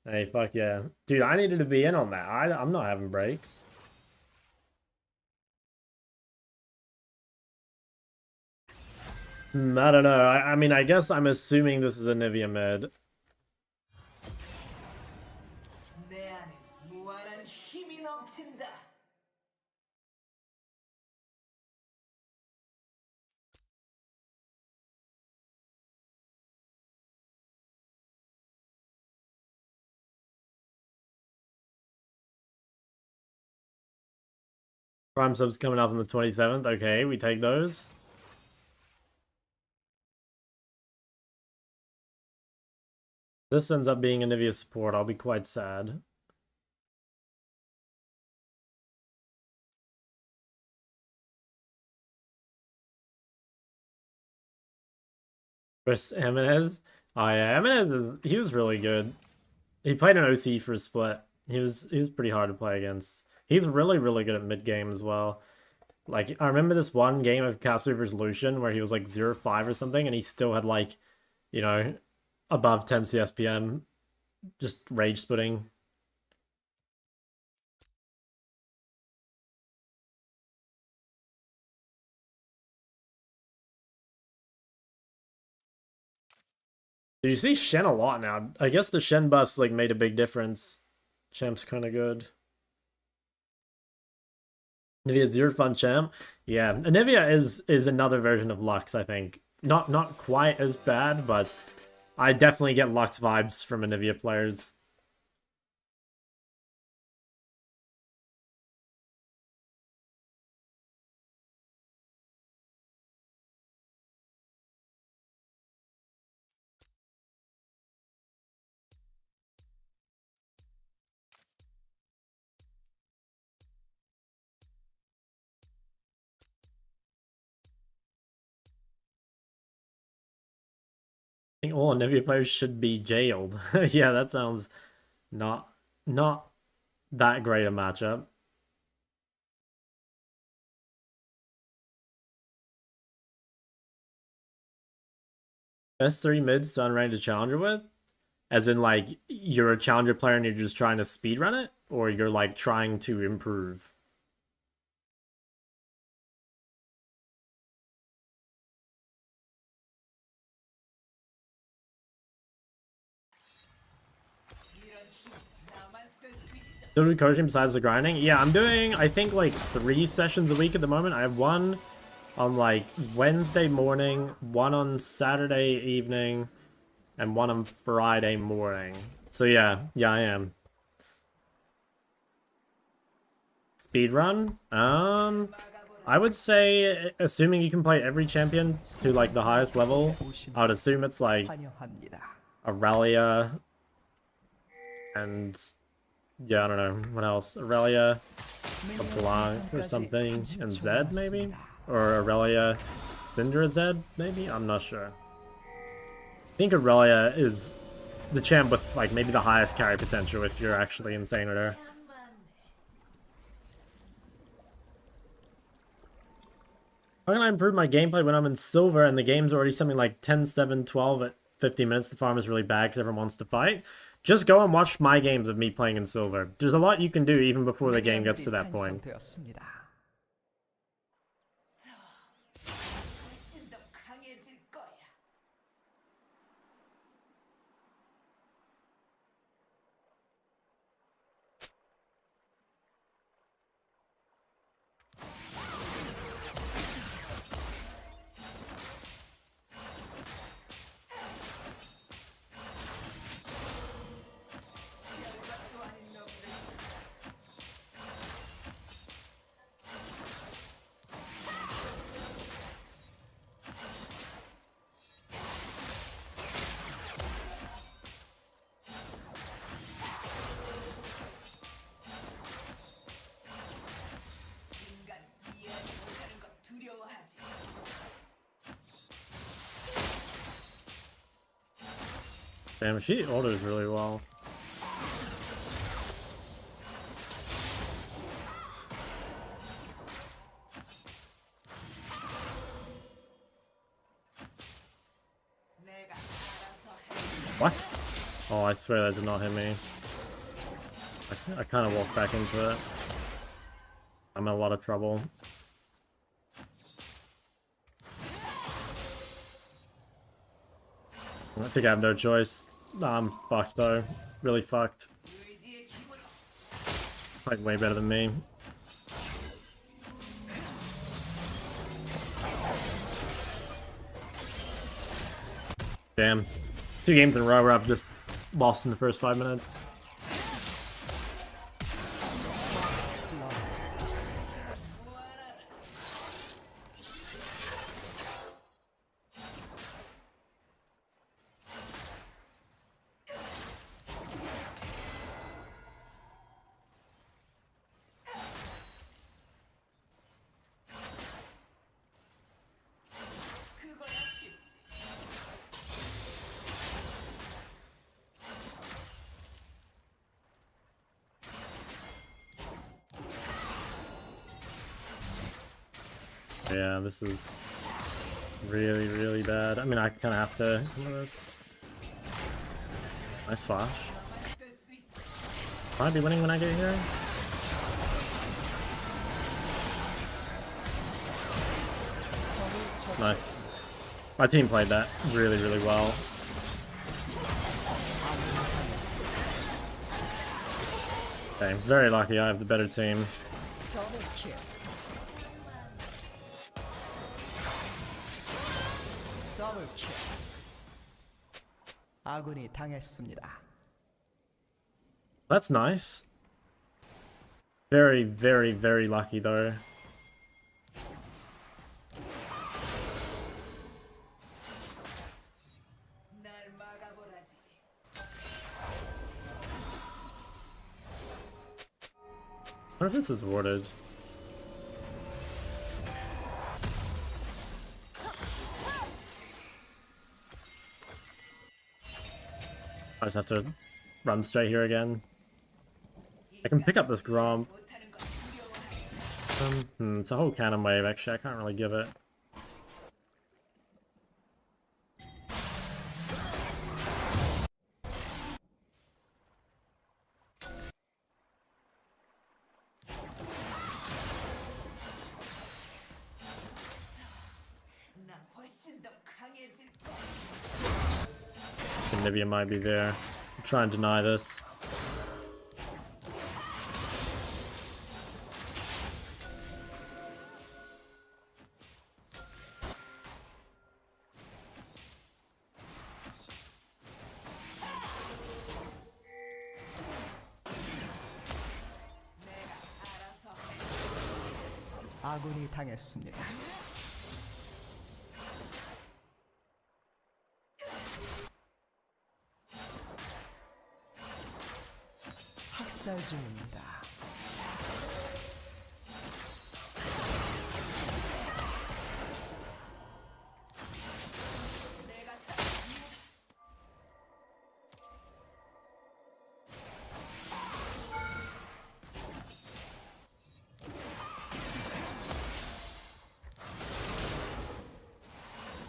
Hey, fuck yeah. Dude, I needed to be in on that. I'm not having breaks. I don't know. I mean, I guess I'm assuming this is a Nivea mid. Prime subs coming up on the 27th. Okay, we take those. This ends up being a Nivea support. I'll be quite sad. Chris Jimenez. Oh yeah, Jimenez, he was really good. He played an OC for a split. He was pretty hard to play against. He's really good at mid game as well. Like, I remember this one game of Castle vs. Lucian where he was like 0-5 or something, and he still had like, you know, above 10 CSPM, just rage splitting. Did you see Shen a lot now? I guess the Shen buffs like made a big difference. Champ's kind of good. Nivea's zero fun champ. Yeah, Nivea is another version of Lux, I think. Not quite as bad, but I definitely get Lux vibes from Nivea players. I think all Nivea players should be jailed. Yeah, that sounds not not that great a matchup. Best three mids to unranked a challenger with? As in, like, you're a challenger player and you're just trying to speedrun it? Or you're, like, trying to improve? Doing coaching besides the grinding? Yeah, I'm doing, I think, like, 3 sessions a week at the moment. I have one on, like, Wednesday morning, one on Saturday evening, and one on Friday morning. So, yeah, I am. Speedrun? I would say, assuming you can play every champion to, like, the highest level, I would assume it's, like, 환영합니다. Aurelia, and yeah, I don't know what else. Aurelia, LeBlanc or something, and Zed maybe, or Aurelia, Syndra Zed maybe. I'm not sure. I think Aurelia is the champ with like maybe the highest carry potential if you're actually insane with her. How can I improve my gameplay when I'm in silver and the game's already something like 10, 7, 12 at 50 minutes? The farm is really bad because everyone wants to fight. Just go and watch my games of me playing in silver. There's a lot you can do even before the game gets to that point. 생성되었습니다. Damn, she orders really well. What? Oh, I swear that did not hit me. I kind of walked back into it. I'm in a lot of trouble. I think I have no choice. Nah, I'm fucked though. Really fucked. Like way better than me. Damn. 2 games in a row where I've just lost in the first 5 minutes. Yeah, this is really, really bad. I mean, I kind of have to do this. Nice flash. Might be winning when I get here. Nice. My team played that really, really well. Okay, very lucky I have the better team. Double kill. 더블 킬. 아군이 당했습니다. That's nice. Very, very, very lucky though. I wonder if this is warded. I just have to run straight here again. I can pick up this Gromp. It's a whole cannon wave actually, I can't really give it. Nivea might be there. I'll try and deny this. 아군이 당했습니다. 학살 중입니다.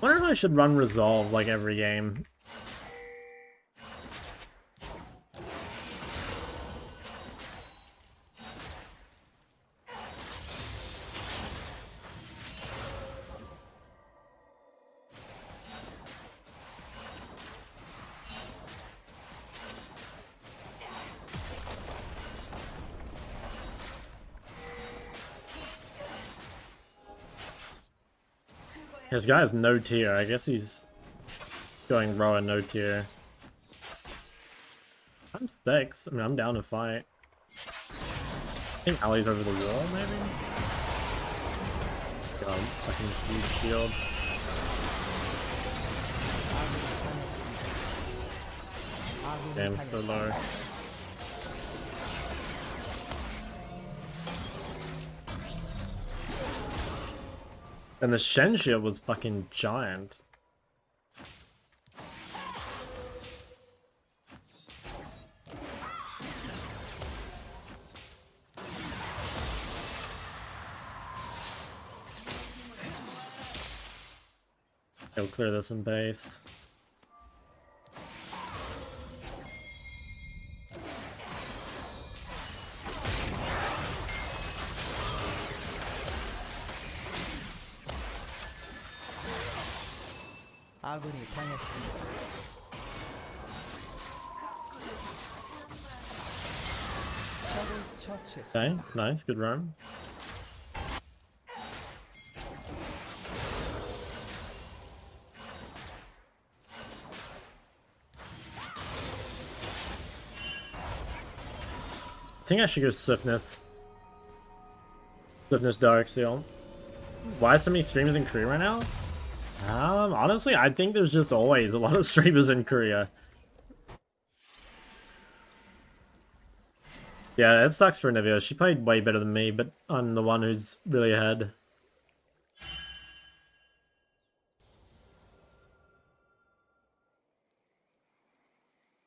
I wonder if I should run Resolve like every game. This guy has no tier. I guess he's going Roa no tier. I'm 6. I mean, I'm down to fight. I think Ali's over the wall, maybe? God, fucking huge shield. Damn, so low. And the Shen shield was fucking giant. Go clear this in base. 아군이 당했습니다. 적을 처치했습니다. Okay, nice, good run. I think I should go Swiftness. Swiftness Dark Seal. Why so many streamers in Korea right now? Honestly, I think there's just always a lot of streamers in Korea. Yeah, it sucks for Nivea. She played way better than me, but I'm the one who's really ahead.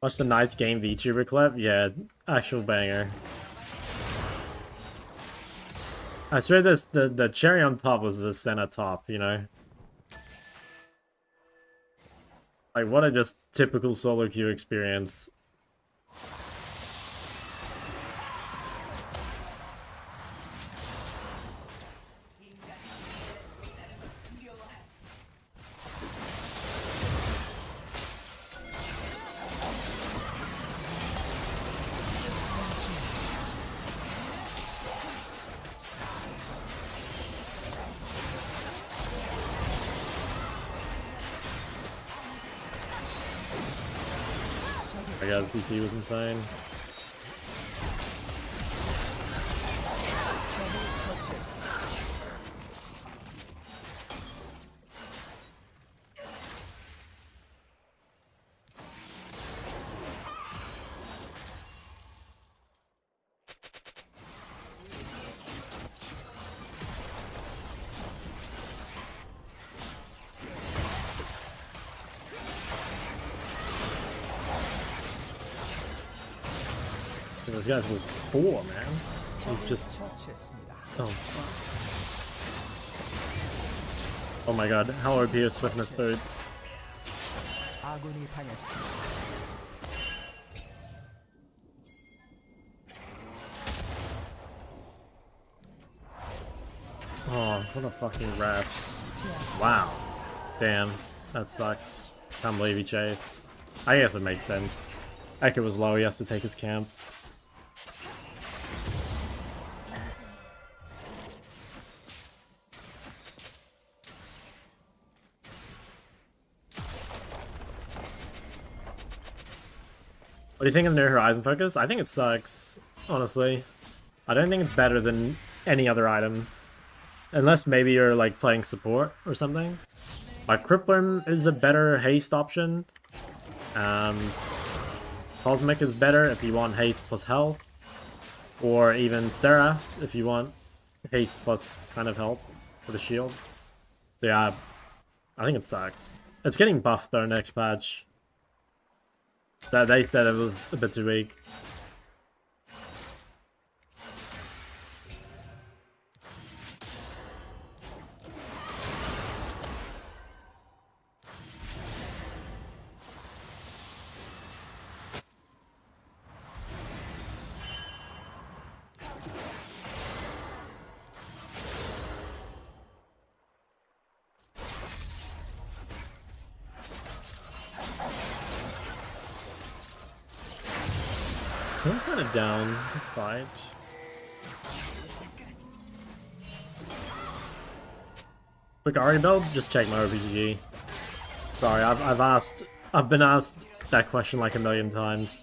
Watch the nice game VTuber clip? Yeah, actual banger. I swear this the cherry on top was the Senna top, you know? Like, what a just typical solo queue experience. My god, CT was insane. Those guys were poor, man. He's just... 처치했습니다. Oh, fuck. Oh my god, how OP are Swiftness boots? 아군이 당했습니다. Oh, what a fucking rat. Wow. Damn, that sucks. Can't believe he chased. I guess it makes sense. Echo was low, he has to take his camps. What do you think of New Horizon Focus? I think it sucks, honestly. I don't think it's better than any other item. Unless maybe you're like playing support or something. Like Crippler is a better haste option. Cosmic is better if you want haste plus health. Or even Seraphs if you want haste plus kind of health for the shield. So yeah, I think it sucks. It's getting buffed though next patch. That they said it was a bit too weak. I'm kind of down to fight. Quick Ari build? Just check my RPG. Sorry, I've been asked that question like a million times.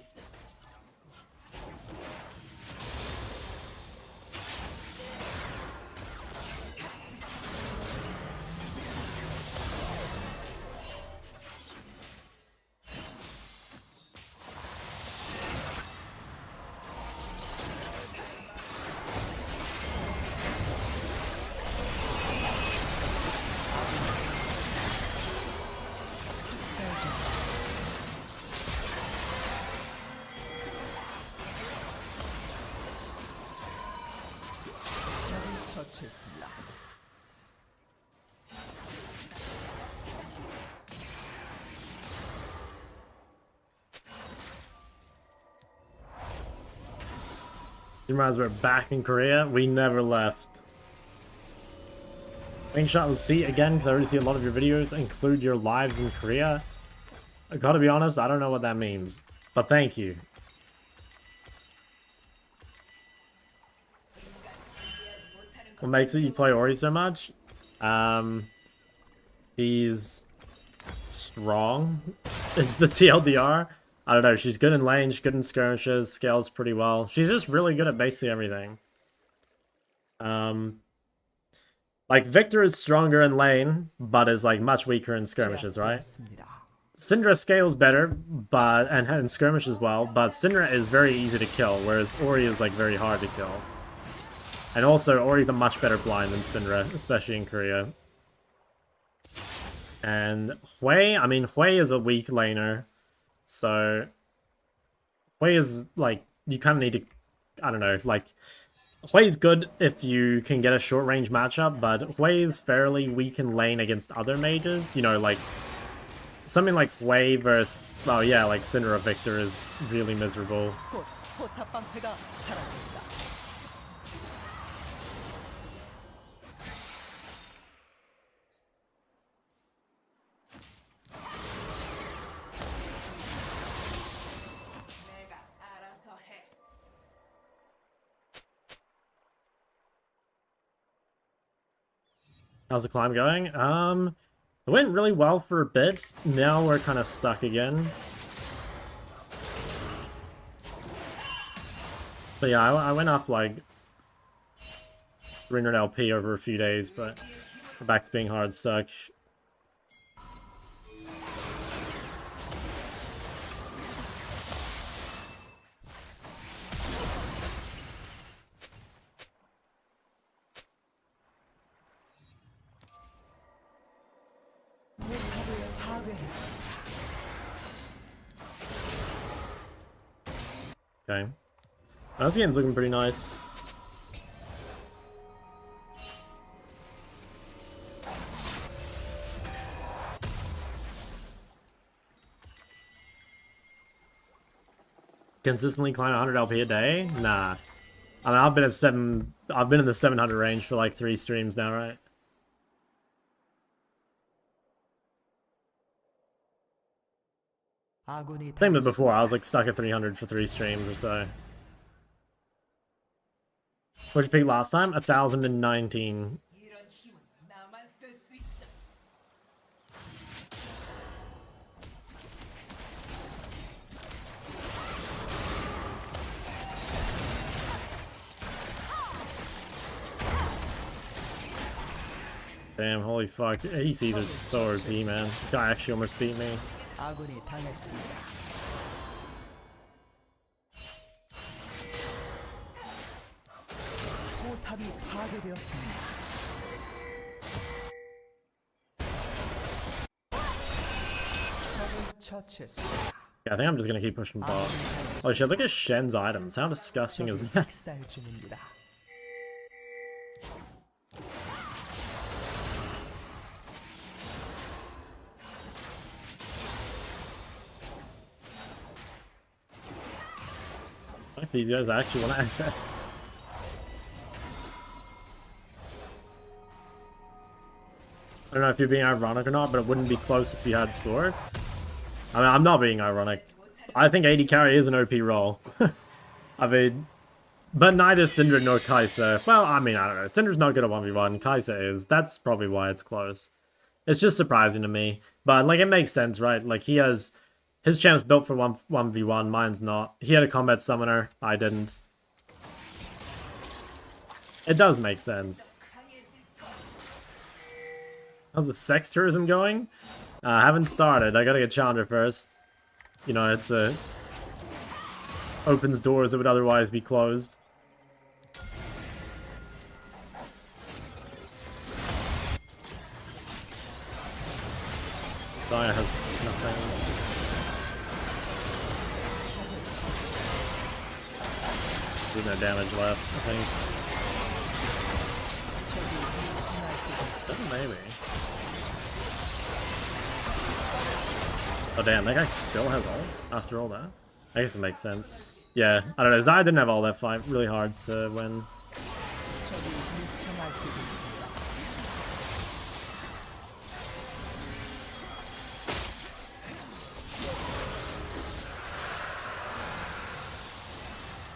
처치했습니다. You realize we're back in Korea? We never left. Screenshot will see again because I already see a lot of your videos include your lives in Korea. I gotta be honest, I don't know what that means, but thank you. What makes it you play Ori so much? He's strong. Is the TLDR? I don't know. She's good in lane. She's good in skirmishes. Scales pretty well. She's just really good at basically everything. Like Victor is stronger in lane, but is like much weaker in skirmishes, right? 제압되었습니다. Syndra scales better, but and skirmish as well. But Syndra is very easy to kill, whereas Ori is like very hard to kill. And also, Ori's a much better blind than Syndra, especially in Korea. And Hui, I mean, Hui is a weak laner. So, Hui is, like, you kind of need to, I don't know, like, Hui is good if you can get a short-range matchup, but Hui is fairly weak in lane against other mages. You know, like, something like Hui versus, well, yeah, like Syndra or Victor is really miserable. 곧 포탑 방패가 사라집니다. How's the climb going? It went really well for a bit. Now we're kind of stuck again. But yeah, I went up like 300 LP over a few days, but we're back to being hard stuck. 포탑을 파괴했습니다. Okay. This game's looking pretty nice. Consistently climb 100 LP a day? Nah. I mean, I've been in the 700 range for like 3 streams now, right? 아군이 Same as before, I was 당했습니다. like stuck at 300 for 3 streams or so. What'd you pick last time? 1019. Damn, holy fuck. ADCs are so OP, man. Guy actually almost beat me. 아군이 당했습니다. 포탑이 파괴되었습니다. 적을 처치했습니다. Yeah, I think I'm just gonna keep pushing bot. Oh shit, look at Shen's items. How disgusting is 적이 that? 학살 중입니다. Like these guys actually want to access. I don't know if you're being ironic or not, but it wouldn't be close if you had swords. I mean, I'm not being ironic. I think AD carry is an OP role. I mean, but neither Syndra nor Kai'Sa. Well, I mean, I don't know. Syndra's not good at 1v1. Kai'Sa is. That's probably why it's close. It's just surprising to me. But, like, it makes sense, right? Like, he has... His champ's built for 1v1. Mine's not. He had a combat summoner. I didn't. It does make sense. How's the sex tourism going? I haven't started. I gotta get Challenger first. You know, it's a... opens doors that would otherwise be closed. Zaya has nothing. There's no damage left, I think. Maybe. Oh damn, that guy still has ult after all that? I guess it makes sense. Yeah, I don't know. Zaya didn't have all that fight. Really hard to win. 적이 미쳐 날뛰고 있습니다.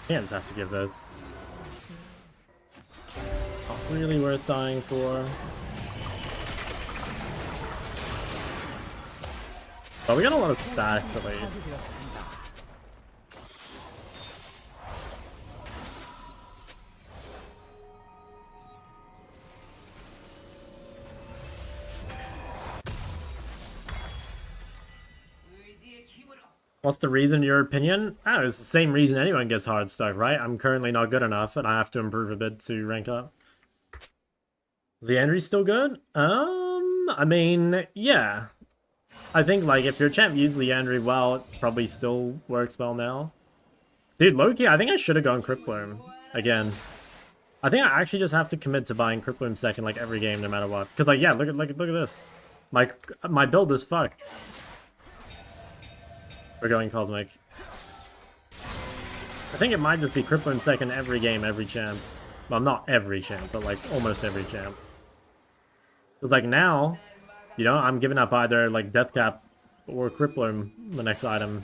Yeah, just have to give this. Not really worth dying for. But we got a lot of stacks at least. 파괴되었습니다. What's the reason, in your opinion? Oh, it's the same reason anyone gets hard stuck, right? I'm currently not good enough, and I have to improve a bit to rank up. Leandry's still good? I mean, yeah. I think, like, if your champ used Leandry well, it probably still works well now. Dude, Loki, I think I should have gone Crypt Bloom again. I think I actually just have to commit to buying Crypt Bloom second, like, every game, no matter what. Because, like, yeah, look at this. My build is fucked. We're going Cosmic. I think it might just be Crypt Bloom second every game, every champ. Well, not every champ, but, like, almost every champ. Because, like, now, you know, I'm giving up either, like, Death Cap or Crypt Bloom, the next item.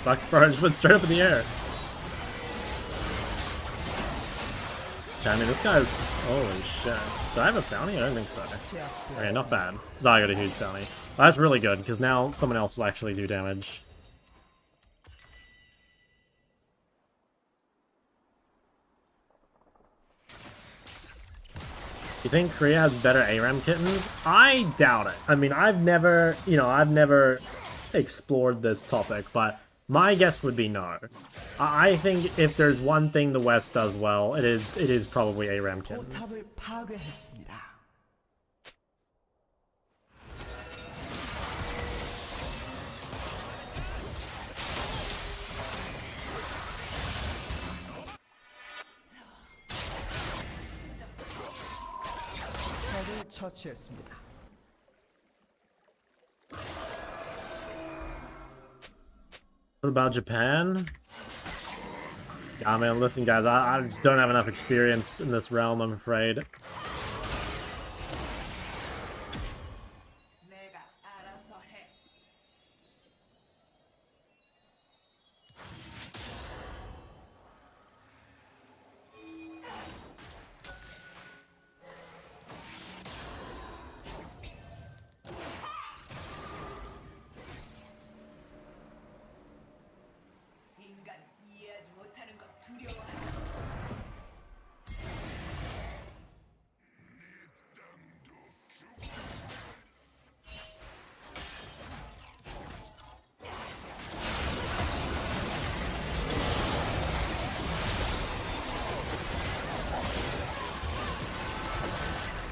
Fuck, bro, I just went straight up in the air. Okay, I mean, this guy's... Holy shit. Do I have a bounty? I don't think so. Okay, not bad. Zaya got a huge bounty. Well, that's really good, because now someone else will actually do damage. You think Korea has better ARAM kittens? I doubt it. I mean, I've never explored this topic, but my guess would be no. I think if there's one thing the West does well, it is probably ARAM kittens. 포탑을 파괴했습니다. 적을 처치했습니다. What about Japan? Yeah, man, listen, guys, I just don't have enough experience in this realm, I'm afraid.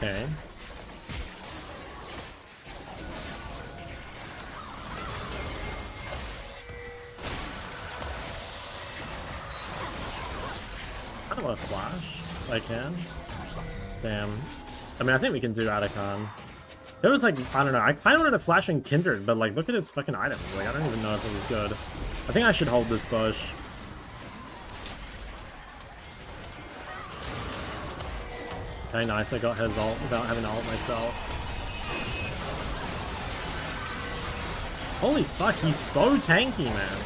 Okay. I don't want to flash if I can. Damn. I mean, I think we can do Atacon. It was like, I don't know, I kind of wanted to flash in Kindred, but like, look at its fucking items. Like, I don't even know if it was good. I think I should hold this bush. Okay, nice, I got his ult without having to ult myself. Holy fuck, he's so tanky, man.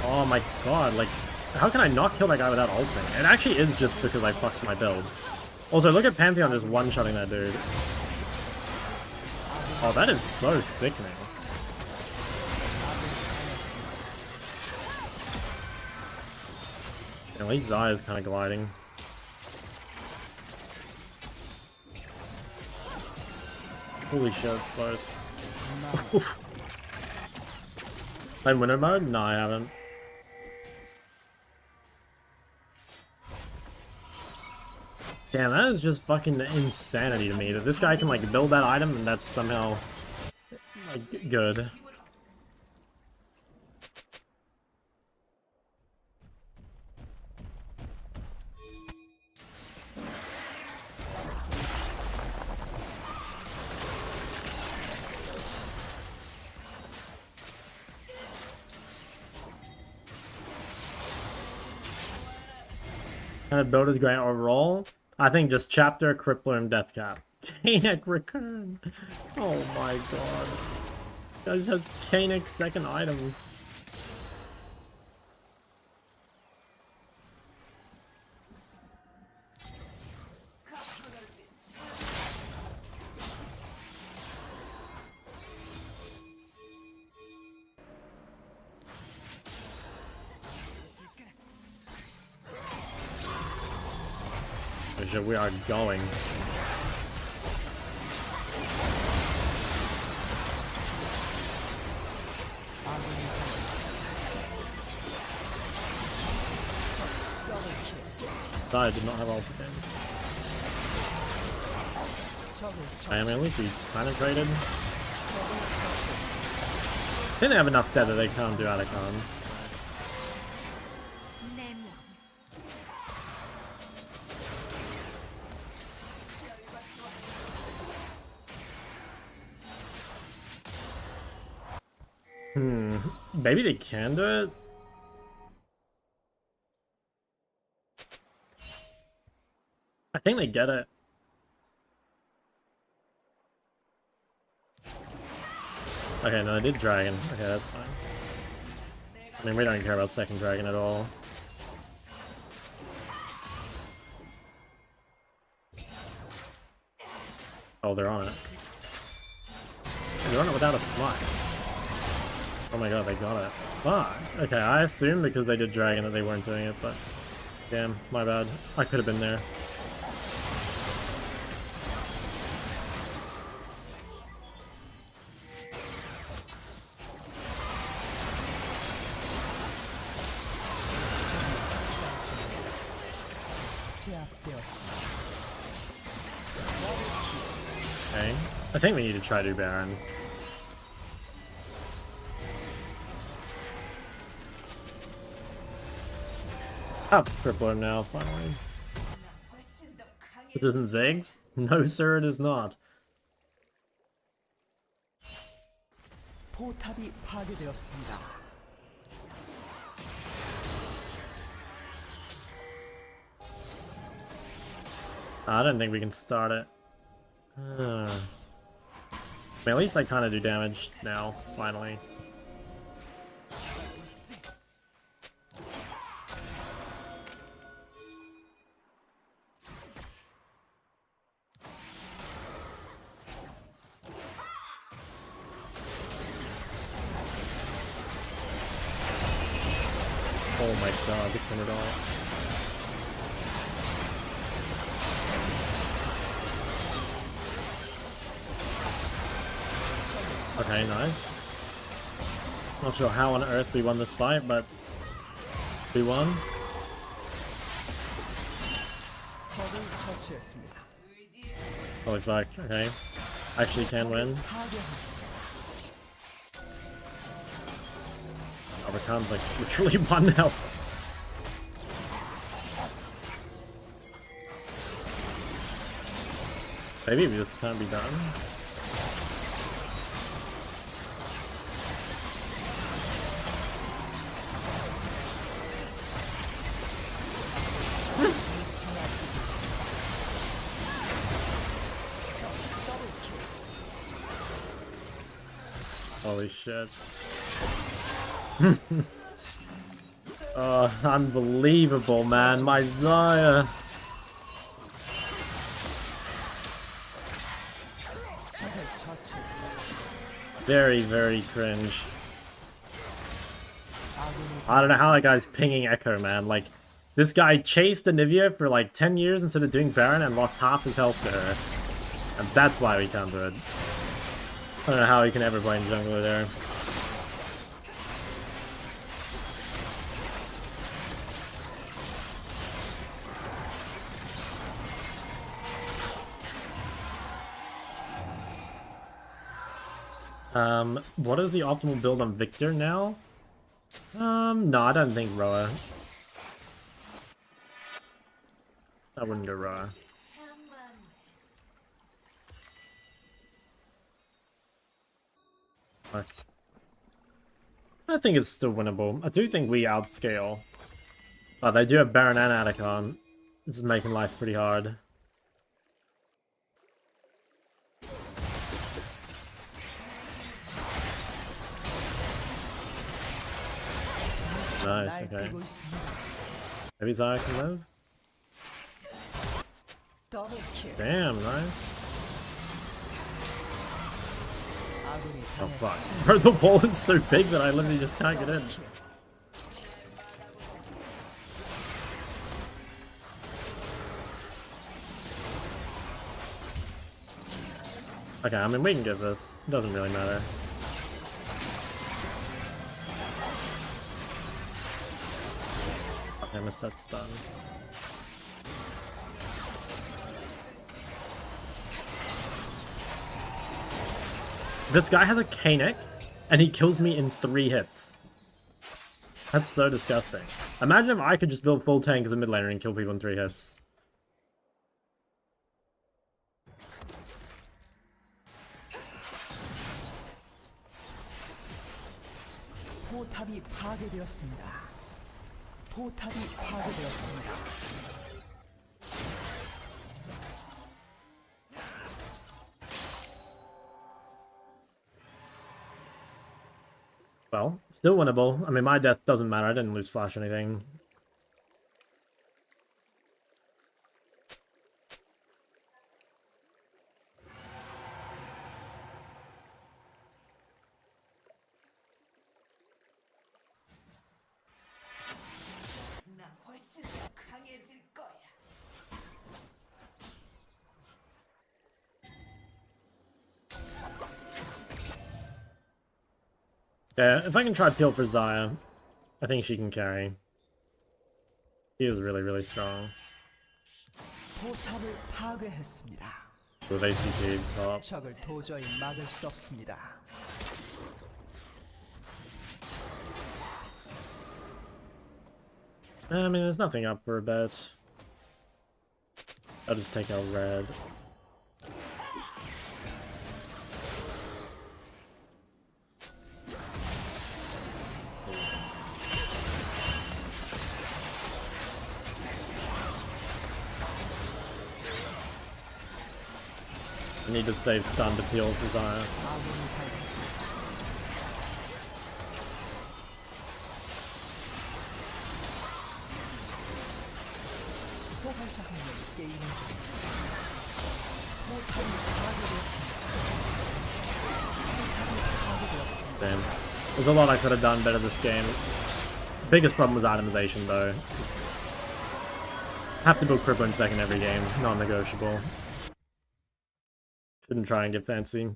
Oh my god, like, how can I not kill that guy without ulting? It actually is just because I fucked my build. Also, look at Pantheon just one-shotting that dude. Oh, that is so sickening. At least Zaya is kind of gliding. Holy shit, it's close. Played winner mode? No, I haven't. Damn, that is just fucking insanity to me that this guy can like build that item and that's somehow like good. And the build is great overall. I think just chapter, crippler, and death cap. Kanek recurn. Oh my god. Guys has Kanek's second item. We are going. I did not have ulti damage. I mean, at least we kind of traded. I think they have enough dead that they can't do Atacon. Maybe they can do it? I think they get it. Okay, no, they did dragon. Okay, that's fine. I mean, we don't care about second dragon at all. Oh, they're on it. They're on it without a smite. Oh my god, they got it. Fuck. Okay, I assumed because they did dragon that they weren't doing it, but... Damn, my bad. I could have been there. Okay. I think we need to try to do Baron. I'll cripple him now, finally. It isn't Ziggs? No sir, it is not. 포탑이 파괴되었습니다. I don't think we can start it. I mean, at least I kind of do damage now, finally. Oh my god, the Kindred ult. Okay, nice. Not sure how on earth we won this fight, but we won. 적을 처치했습니다. Holy fuck, okay. Actually can win. Overcome's like literally 1 health. Maybe this can't be done. Holy shit. Oh, unbelievable, man. My Zaya. Very, very cringe. I don't know how that guy's pinging Echo, man. Like, this guy chased Anivia for like 10 years instead of doing Baron and lost half his health to her. And that's why we can't do it. I don't know how he can ever play in jungler there. What is the optimal build on Victor now? No, I don't think Roa. I wouldn't go Roa. I think it's still winnable. I do think we outscale. But they do have Baron and Atacon. This is making life pretty hard. Nice, okay. 날뛰고 있습니다. Maybe Zaya can live? 더블킬. Damn, nice. 아군이 Oh 당했습니다. fuck. Bro, the wall is so big that I literally just can't get in. Okay, I mean, we can get this. It doesn't really matter. I missed that stun. This guy has a K-neck, and he kills me in 3 hits. That's so disgusting. Imagine if I could just build full tank as a mid laner and kill people in 3 hits. 포탑이 파괴되었습니다. 포탑이 파괴되었습니다. Well, still winnable. I mean, my death doesn't matter. I didn't lose flash or anything. Yeah, if I can try peel for Zaya, I think she can carry. She is really, really strong. 포탑을 파괴했습니다. With ATP top. 적을 도저히 막을 수 없습니다. I mean, there's nothing up for a bit. I'll just take out red. I need to save stun to peel for Zaya. 아군이 당했습니다. 소환사 한 명이 게임 중입니다. 포탑이 파괴되었습니다. 포탑이 파괴되었습니다. Damn. There's a lot I could have done better this game. Biggest problem was itemization though. Have to build cripple in second every game, non-negotiable. Shouldn't try and get fancy.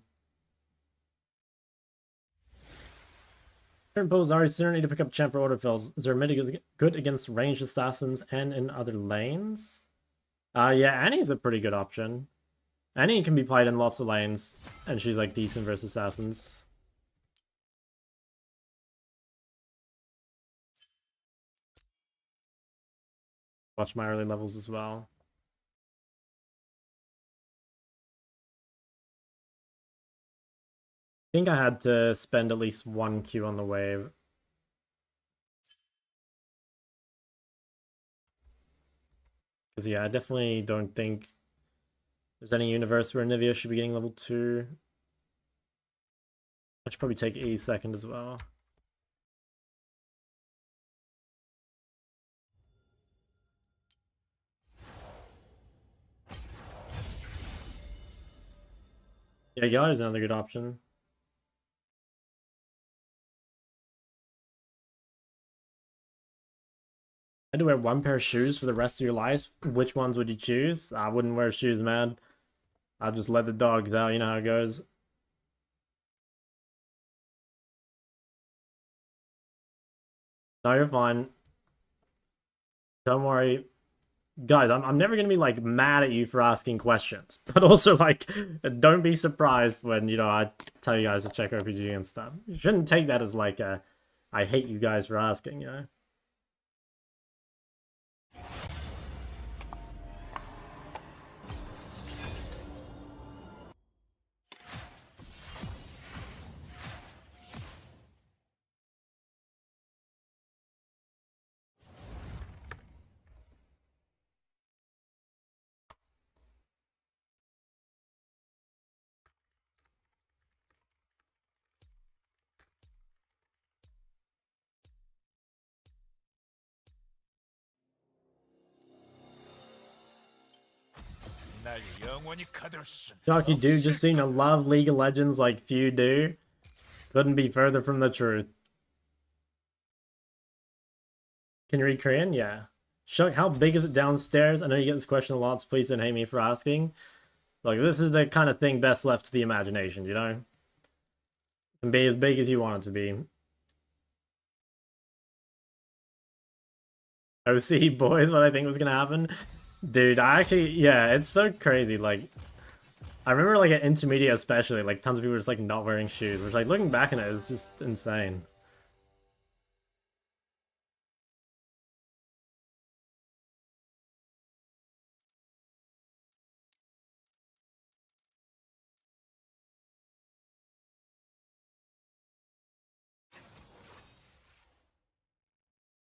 Current pose are you need to pick up champ for order fills. Is there mid good against ranged assassins and in other lanes? Yeah, Annie's a pretty good option. Annie can be played in lots of lanes, and she's like decent versus assassins. Watch my early levels as well. I think I had to spend at least 1 Q on the wave. Because yeah, I definitely don't think there's any universe where Nivea should be getting level 2. I should probably take E second as well. Yeah, Yara is another good option. I had to wear 1 pair of shoes for the rest of your life. Which ones would you choose? I wouldn't wear shoes, man. I'd just let the dogs out, you know how it goes. No, you're fine. Don't worry. Guys, I'm never gonna be like mad at you for asking questions. But also like don't be surprised when, you know, I tell you guys to check RPG and stuff. You shouldn't take that as like a I hate you guys for asking, you know. 날 영원히 가둘 순 Shock, you do 없을 just seem to love League of Legends like few do. Couldn't be further from the truth. Can you read Korean? Yeah. Shuck, how big is it downstairs? I know you get this question a lot, so please don't hate me for asking. Like, this is the kind of thing best left to the imagination, you know? It can be as big as you want it to be. OC, boys, what I think was gonna happen? Dude, I actually, yeah, it's so crazy, like... I remember, like, at intermediate especially, like, tons of people were just, like, not wearing shoes, which, like, looking back on it is just insane.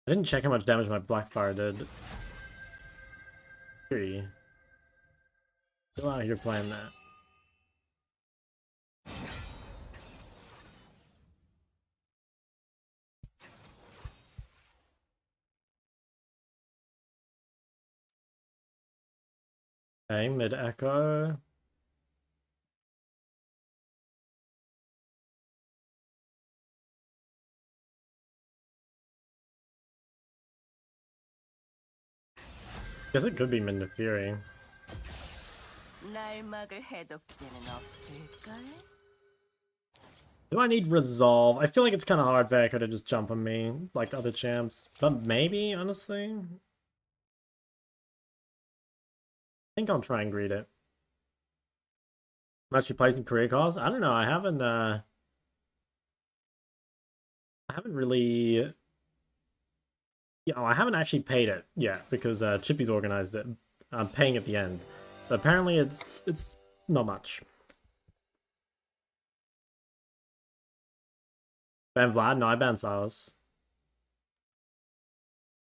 I didn't check how much damage my Blackfire did. 3. Still out here playing that. Okay, mid echo. Guess it could be mid Fury. 날 막을 해독제는 없을걸? Do I need resolve? I feel like it's kind of hard for Echo to just jump on me like other champs, but maybe honestly. I think I'll try and greet it. I'm actually placing career calls. I don't know. I haven't really. Yeah, I haven't actually paid it yet because Chippy's organized it. I'm paying at the end, but apparently it's not much. Ban Vlad? No, I banned Silas.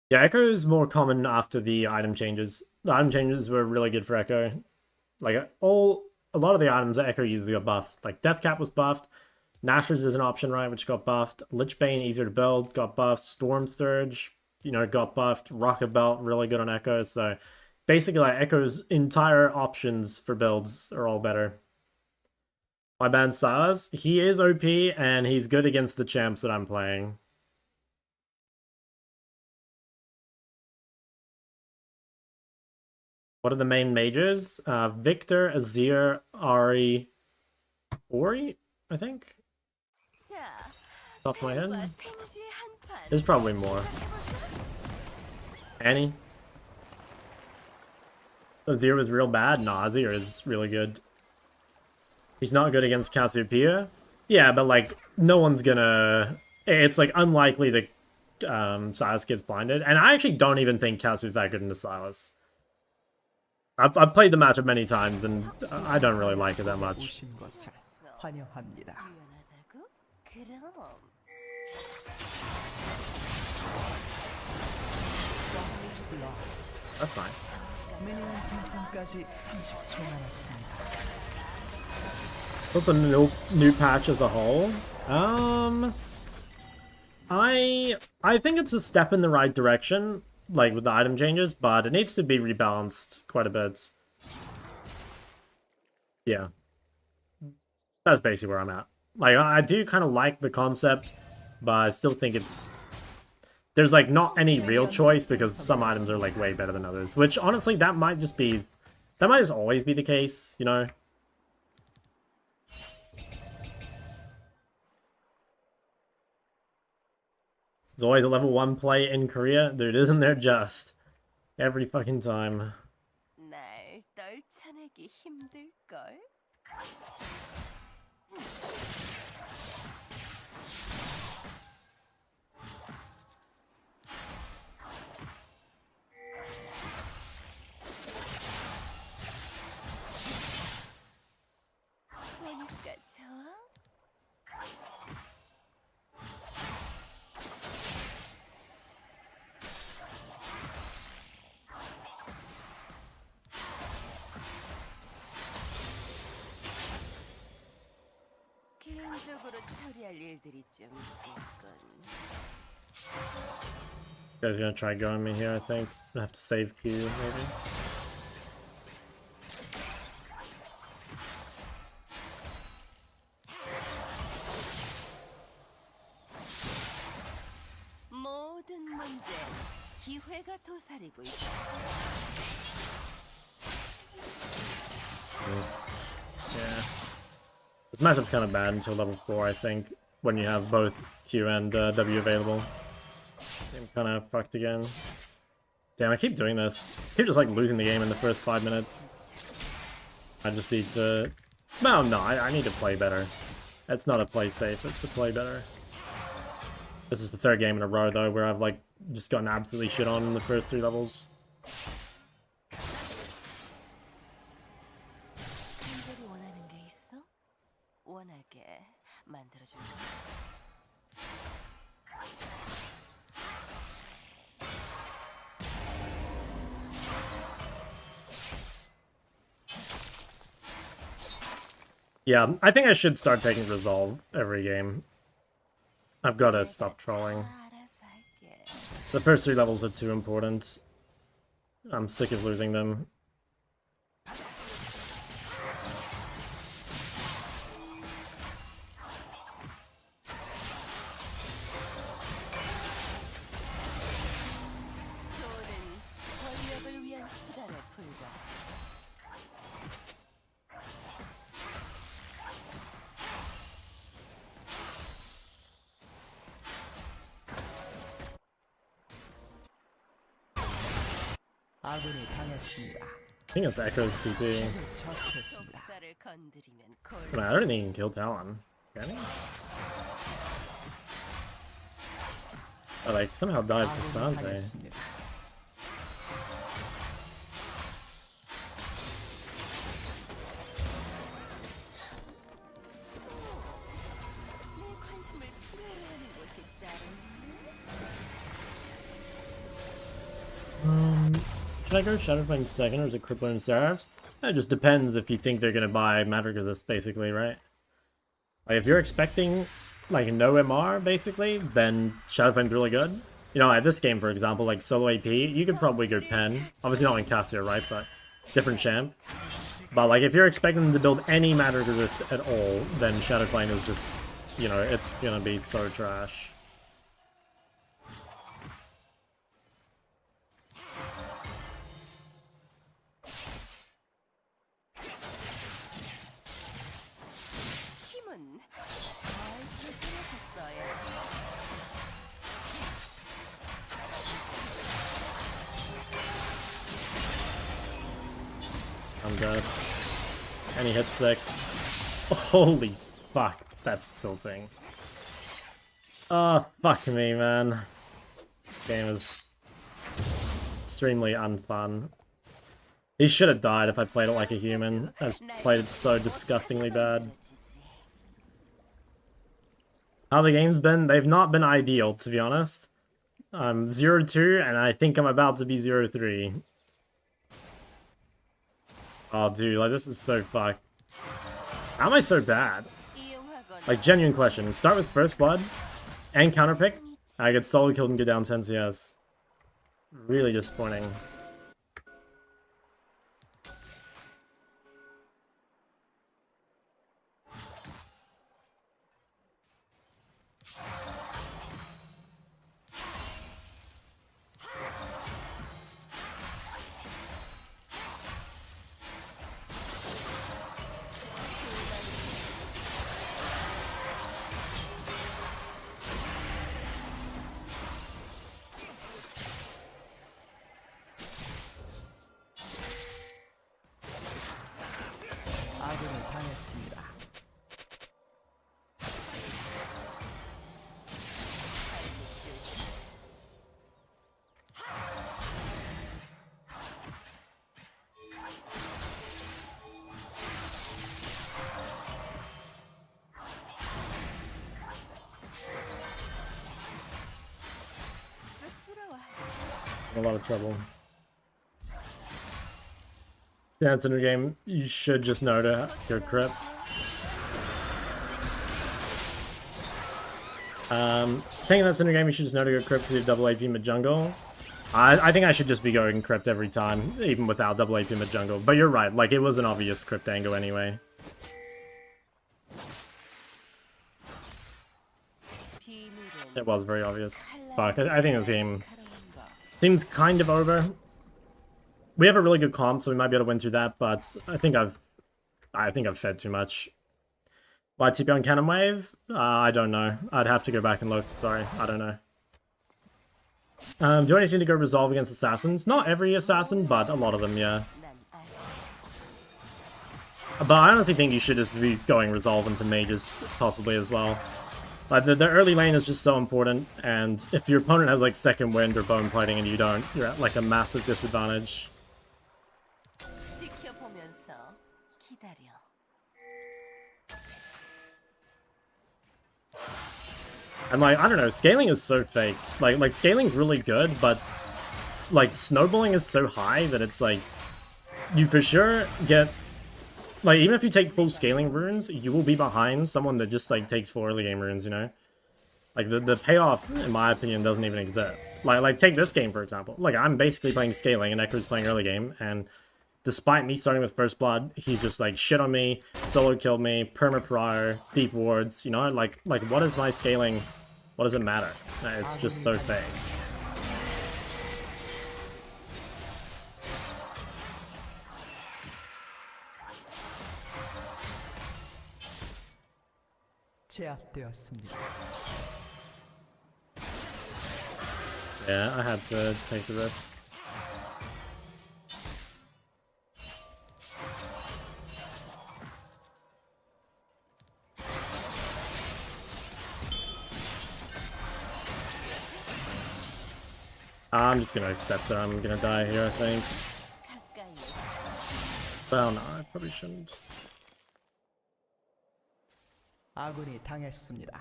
Yeah, Echo is more common after the item changes. The item changes were really good for Echo. Like a lot of the items that Echo uses got buffed. Like Deathcap was buffed. Nashor's is an option, right, which got buffed. Lichbane, easier to build, got buffed. Storm Surge, you know, got buffed. Rocket Belt, really good on Echo. So basically, like, Echo's entire options for builds are all better. My band Saz, he is OP, and he's good against the champs that I'm playing. What are the main majors? Victor, Azir, Ari, Ori, I think? Top of my head. There's probably more. Annie? Azir was real bad? No, Azir is really good. He's not good against Cassiopeia. Yeah, but like, no one's gonna... It's like unlikely that Silas gets blinded. And I actually don't even think Cassie's that good into Silas. I've played the matchup many times, and I don't really like it that much. 환영합니다. That's nice. 미니언 생성까지 30초 남았습니다. What's a new patch as a whole? I think it's a step in the right direction, like with the item changes, but it needs to be rebalanced quite a bit. Yeah. That's basically where I'm at. Like, I do kind of like the concept, but I still think it's... There's, like, not any real choice because some items are, like, way better than others. Which, honestly, that might just be... That might just always be the case, you know? There's always a level 1 play in Korea. Dude, isn't there just? Every fucking time. 날 떨쳐내기 힘들걸? 보니까 좋아? 개인적으로 처리할 일들이 좀 있겠군. You guys gonna try going me here, I think. I have to save Q, maybe. 기회가 도사리고 있어. Yeah. This matchup's kind of bad until level 4, I think, when you have both Q and W available. I'm kind of fucked again. Damn, I keep doing this. I keep just like losing the game in the first 5 minutes. I just need to... Well, no, I need to play better. It's not a play safe, it's a play better. This is the third game in a row, though, where I've like just gotten absolutely shit on in the first 3 levels. 특별히 원하는 게 있어? 원하게 만들어줄까? Yeah, I think I should start taking Resolve every game. I've got to stop trolling. 알아서 할게. The first 3 levels are too important. I'm sick of losing them. 교훈은 권력을 위한 수단에 불과. 아군이 당했습니다. I think it's Echo's TP. 처치했습니다. 속살을 건드리면 I mean, I don't think he can kill Talon. Can he? Oh, like, somehow died to 아군이 Sante. 당했습니다. 내 관심을 풀어하는 곳이 따로. Should I go Shadowfang second or is it Crippler and Seraphs? It just depends if you think they're gonna buy Matter Resist, basically, right? Like, if you're expecting, like, no MR, basically, then Shadowfang's really good. You know, at this game, for example, like, solo AP, you could probably go Pen. Obviously not in Cassia, right? But different champ. But, like, if you're expecting them to build any Matter Resist at all, then Shadowfang is just, you know, it's gonna be so trash. 힘은 잘 조절해서 I'm dead. And he hit 6. Holy fuck, that's tilting. Oh, fuck me, man. This game is extremely unfun. He should have died if I played it like a human. I just played it so disgustingly bad. How the game's been? They've not been ideal, to be honest. I'm 0-2, and I think I'm about to be 0-3. Oh, dude, like, this is so fucked. How am I so bad? Like, genuine question. Start with first blood and counterpick. I get solo killed and get down 10 CS. Really disappointing. 아군이 당했습니다. In a lot of trouble. Yeah, it's a new game. You should just know to go crypt. Thinking that's a new game, you should just know to go crypt to do double AP mid jungle. I think I should just be going crypt every time, even without double AP mid jungle. But you're right, like, it was an obvious crypt angle anyway. It was very obvious. Fuck, I think this game Seems kind of over. We have a really good comp, so we might be able to win through that, but I think I've fed too much. Why TP on Cannon Wave? I don't know. I'd have to go back and look. Sorry, I don't know. Do I need to go resolve against assassins? Not every assassin, but a lot of them, yeah. But I honestly think you should just be going resolve into mages, possibly as well. Like, the early lane is just so important, and if your opponent has, like, second wind or bone plating and you don't, you're at, like, a massive disadvantage. 지켜보면서 기다려. And, like, I don't know, scaling is so fake. Like scaling's really good, but, like, snowballing is so high that it's, like, you for sure get... Like, even if you take full scaling runes, you will be behind someone that just, like, takes full early game runes, you know? Like, the payoff, in my opinion, doesn't even exist. Like, take this game, for example. Like, I'm basically playing scaling, and Echo's playing early game, and despite me starting with first blood, he's just, like, shit on me, solo killed me, perma prior, deep wards, you know? Like, what is my scaling? What does it matter? It's just so fake. 제압되었습니다. Yeah, I had to take the risk. I'm just gonna accept that I'm gonna die here, I think. Well, no, I probably shouldn't. 아군이 당했습니다.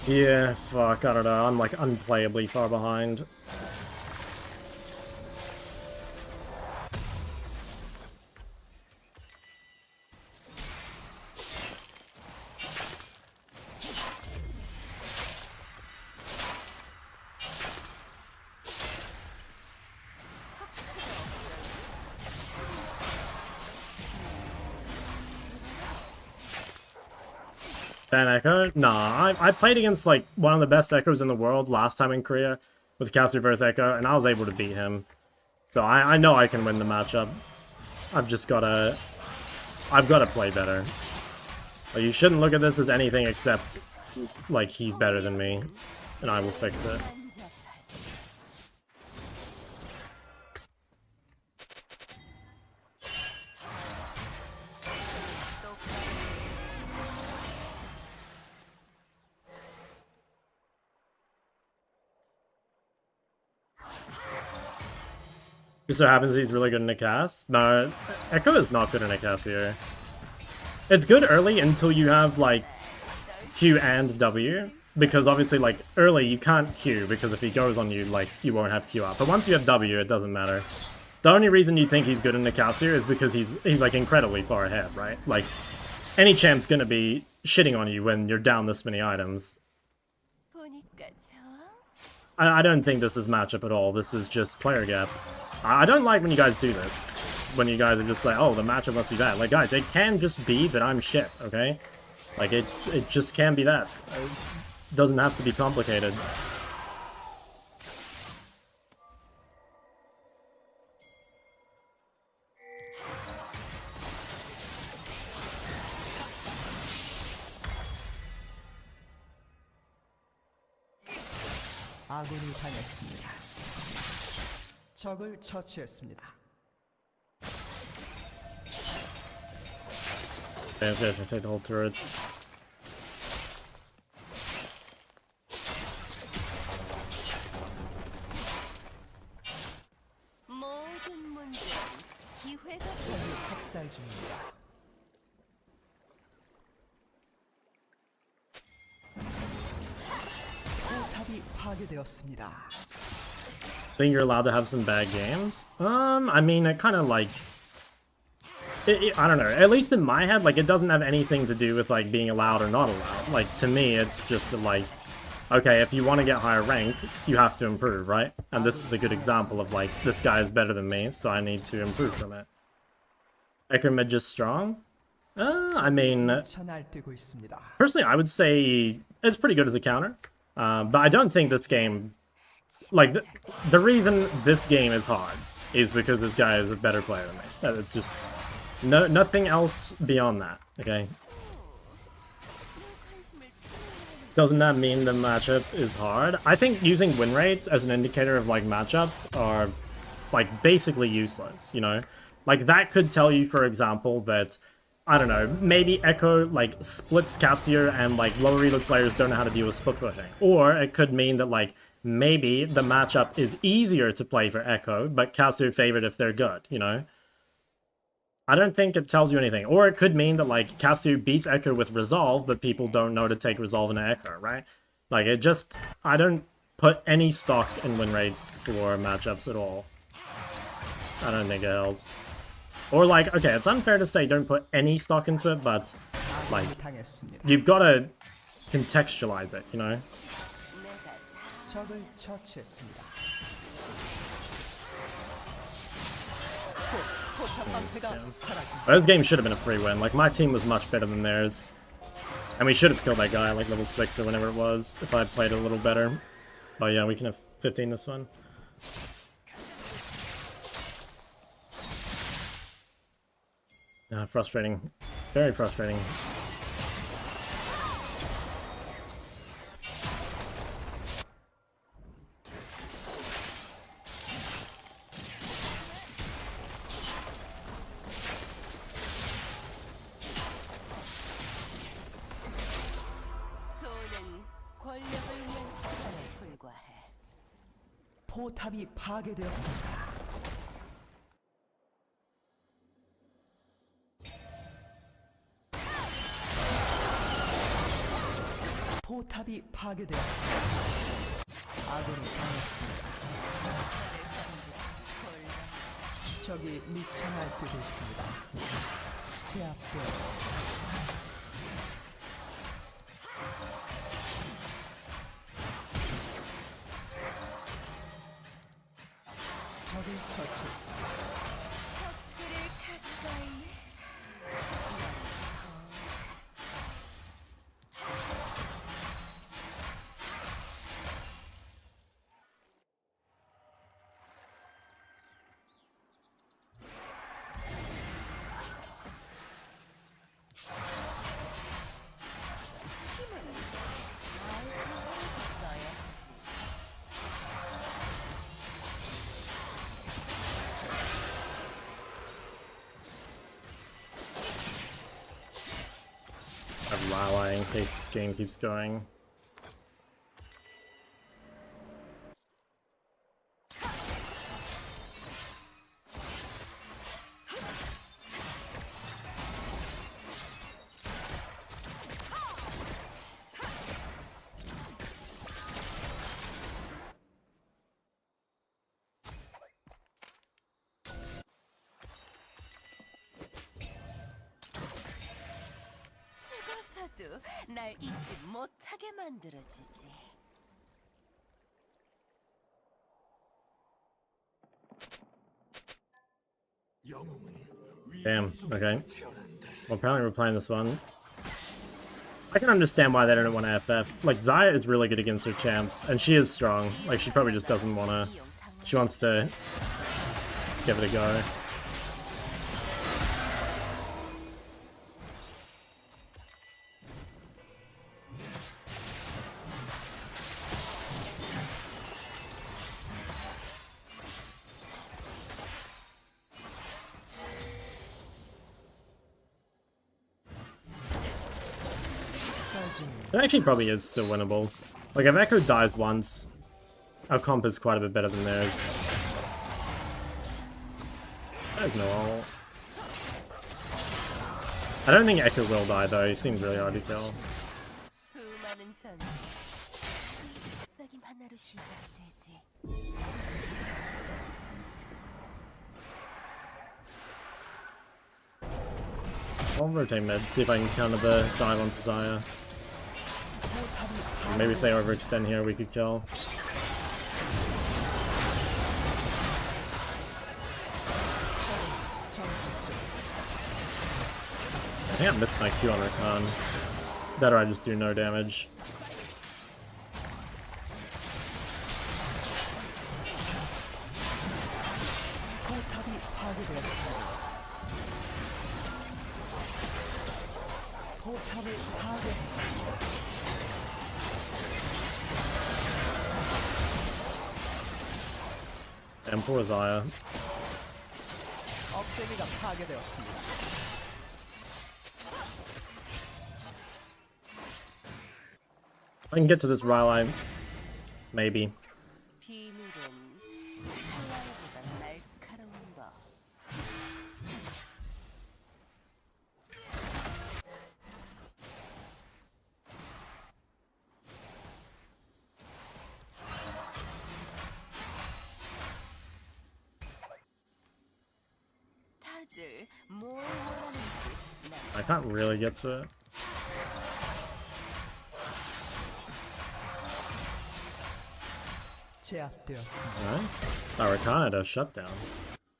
Yeah, fuck, I don't know, I'm like unplayably far behind. Ban Echo? Nah, I played against like one of the best Echoes in the world last time in Korea with Cassidy vs Echo, and I was able to beat him. So I know I can win the matchup. I've gotta play better. Like, you shouldn't look at this as anything except like he's better than me, and I will fix it. Just so happens he's really good in a cast. No, Echo is not good in a cast here. It's good early until you have, like, Q and W. Because obviously, like, early you can't Q, because if he goes on you, like, you won't have Q up. But once you have W, it doesn't matter. The only reason you think he's good in the cast here is because he's like, incredibly far ahead, right? Like, any champ's gonna be shitting on you when you're down this many items. I don't think this is matchup at all. This is just player gap. I don't like when you guys do this. When you guys are just like, oh, the matchup must be bad. Like, guys, it can just be that I'm shit, okay? Like, it just can be that. It doesn't have to be complicated. 아군이 당했습니다. 적을 처치했습니다. Yeah, it's good. I take the whole turret. 모든 문제는 기회가 학살 중입니다. 포탑이 파괴되었습니다. Think you're allowed to have some bad games? I mean, it kind of like... I don't know. At least in my head, like, it doesn't have anything to do with, like, being allowed or not allowed. Like, to me, it's just that, like, okay, if you want to get higher rank, you have to improve, right? And this is a good example of, like, this guy is better than me, so I need to improve from it. Echo mid just strong? I mean, 미쳐 날뛰고 있습니다. personally, I would say it's pretty good as a counter. But I don't think this game, like, the reason this game is hard is because this guy is a better player than me. It's just nothing else beyond that, okay? Doesn't that mean the matchup is hard? I think using win rates as an indicator of, like, matchup are, like, basically useless, you know? Like, that could tell you, for example, that, I don't know, maybe Echo, like, splits Cassier and, like, lower elo players don't know how to deal with split pushing. Or it could mean that, like, maybe the matchup is easier to play for Echo, but Cassier favored if they're good, you know? I don't think it tells you anything. Or it could mean that, like, Cassier beats Echo with Resolve, but people don't know to take Resolve into Echo, right? Like, it just... I don't put any stock in win rates for matchups at all. I don't think it helps. Or, like, okay, it's unfair to say don't put any stock into it, but, like, 당했습니다. you've got to contextualize it, you know? 적을 처치했습니다. 포탑방패가 사라집니다. Those games should have been a free win. Like, my team was much better than theirs. And we should have killed that guy, like, level 6 or whenever it was, if I had played a little better. But yeah, we can have 15 this one. Frustrating. Very frustrating. 돈은 권력을 위한 수단에 불과해. 포탑이 파괴되었습니다. 포탑이 파괴되었습니다. 아군이 당했습니다. 적이 미쳐 날뛰고 있습니다. 제압되었습니다. 적을 처치했습니다. 그를 가까이 I'm rallying in case this game keeps going. 죽어서도 날 잊지 못하게 만들어주지. Damn, okay. Well, apparently we're playing this one. I can understand why they don't want to FF. Like, Xayah is really good against her champs, and she is strong. Like, she probably just doesn't want to... She wants to give it a go. It actually probably is still winnable. Like, if Echo dies once, our comp is quite a bit better than theirs. There's no ult. I don't think Echo will die though, he seems really hard to kill. 수많은 전 싹임 하나로 시작되지. I'll rotate mid, see if I can counter the dive onto Xayah. Maybe if they overextend here, we could kill. think I missed my Q on Rakan. That or I just do no damage. 포탑이 파괴되었습니다. 포탑을 파괴했습니다. And poor Zaya. 억제기가 파괴되었습니다. I can get to this Rylai. Maybe. 비밀은 칼날보다 날카로운 법. 다들 뭘 원하는지 난 I can't really get to it. 제압되었습니다. Nice. Oh, Rakan had a shutdown.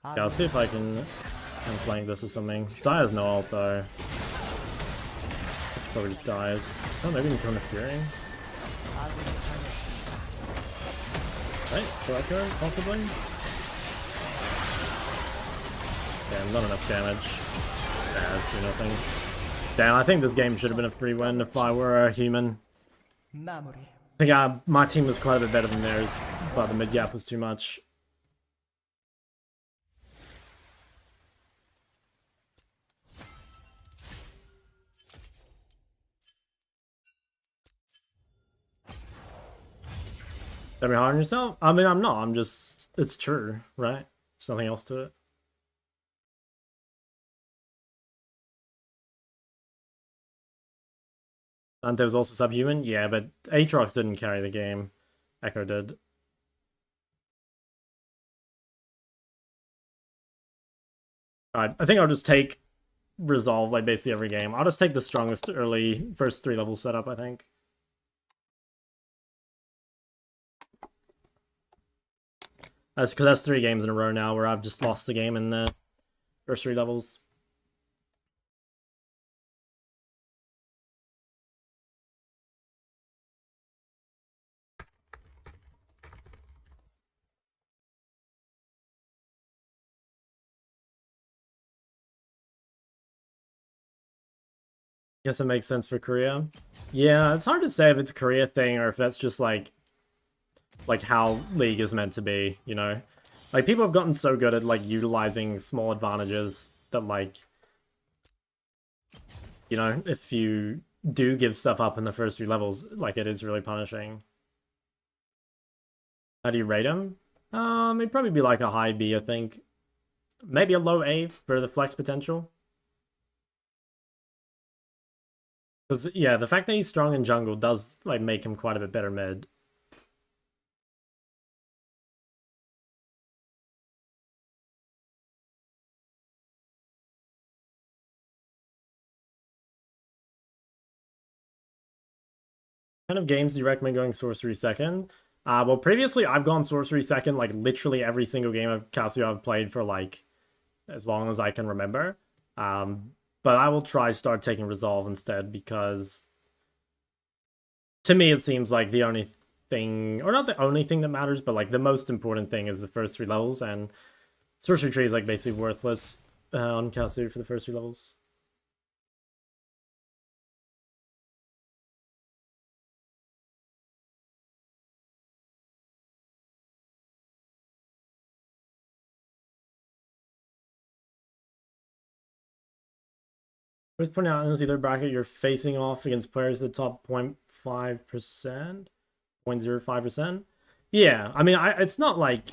Yeah, I'll see if I can flank this or something. Zaya's no ult though. She probably just dies. Oh, maybe we can come to Fury. 아군이 당했습니다. Right? Should I go? Possibly? Damn, not enough damage. Nah, let's do nothing. Damn, I think this game should have been a free win if I were a human. 마무리. I think my team was quite a bit better than theirs, but the mid gap was too much. Don't be hard on yourself? I mean, I'm not. I'm just... It's true, right? There's nothing else to it. Dante was also subhuman? Yeah, but Aatrox didn't carry the game. Echo did. Alright, I think I'll just take Resolve, like, basically every game. I'll just take the strongest early first 3 level setup, I think. That's because that's 3 games in a row now where I've just lost the game in the first 3 levels. Guess it makes sense for Korea. Yeah, it's hard to say if it's a Korea thing or if that's just like how League is meant to be, you know? Like, people have gotten so good at, like, utilizing small advantages that, like, you know, if you do give stuff up in the first 3 levels, like, it is really punishing. How do you rate him? It'd probably be like a high B, I think. Maybe a low A for the flex potential. Because, yeah, the fact that he's strong in jungle does, like, make him quite a bit better mid. What kind of games do you recommend going sorcery second? Well, previously I've gone sorcery second, like, literally every single game of Casio I've played for, like, as long as I can remember. But I will try start taking Resolve instead, because to me it seems like the only thing, or not the only thing that matters, but like the most important thing is the first 3 levels, and Sorcery Tree is like basically worthless on Kasu for the first 3 levels. Worth pointing out in this either bracket, you're facing off against players at the top 0.5%, 0.05%. Yeah, I mean, it's not like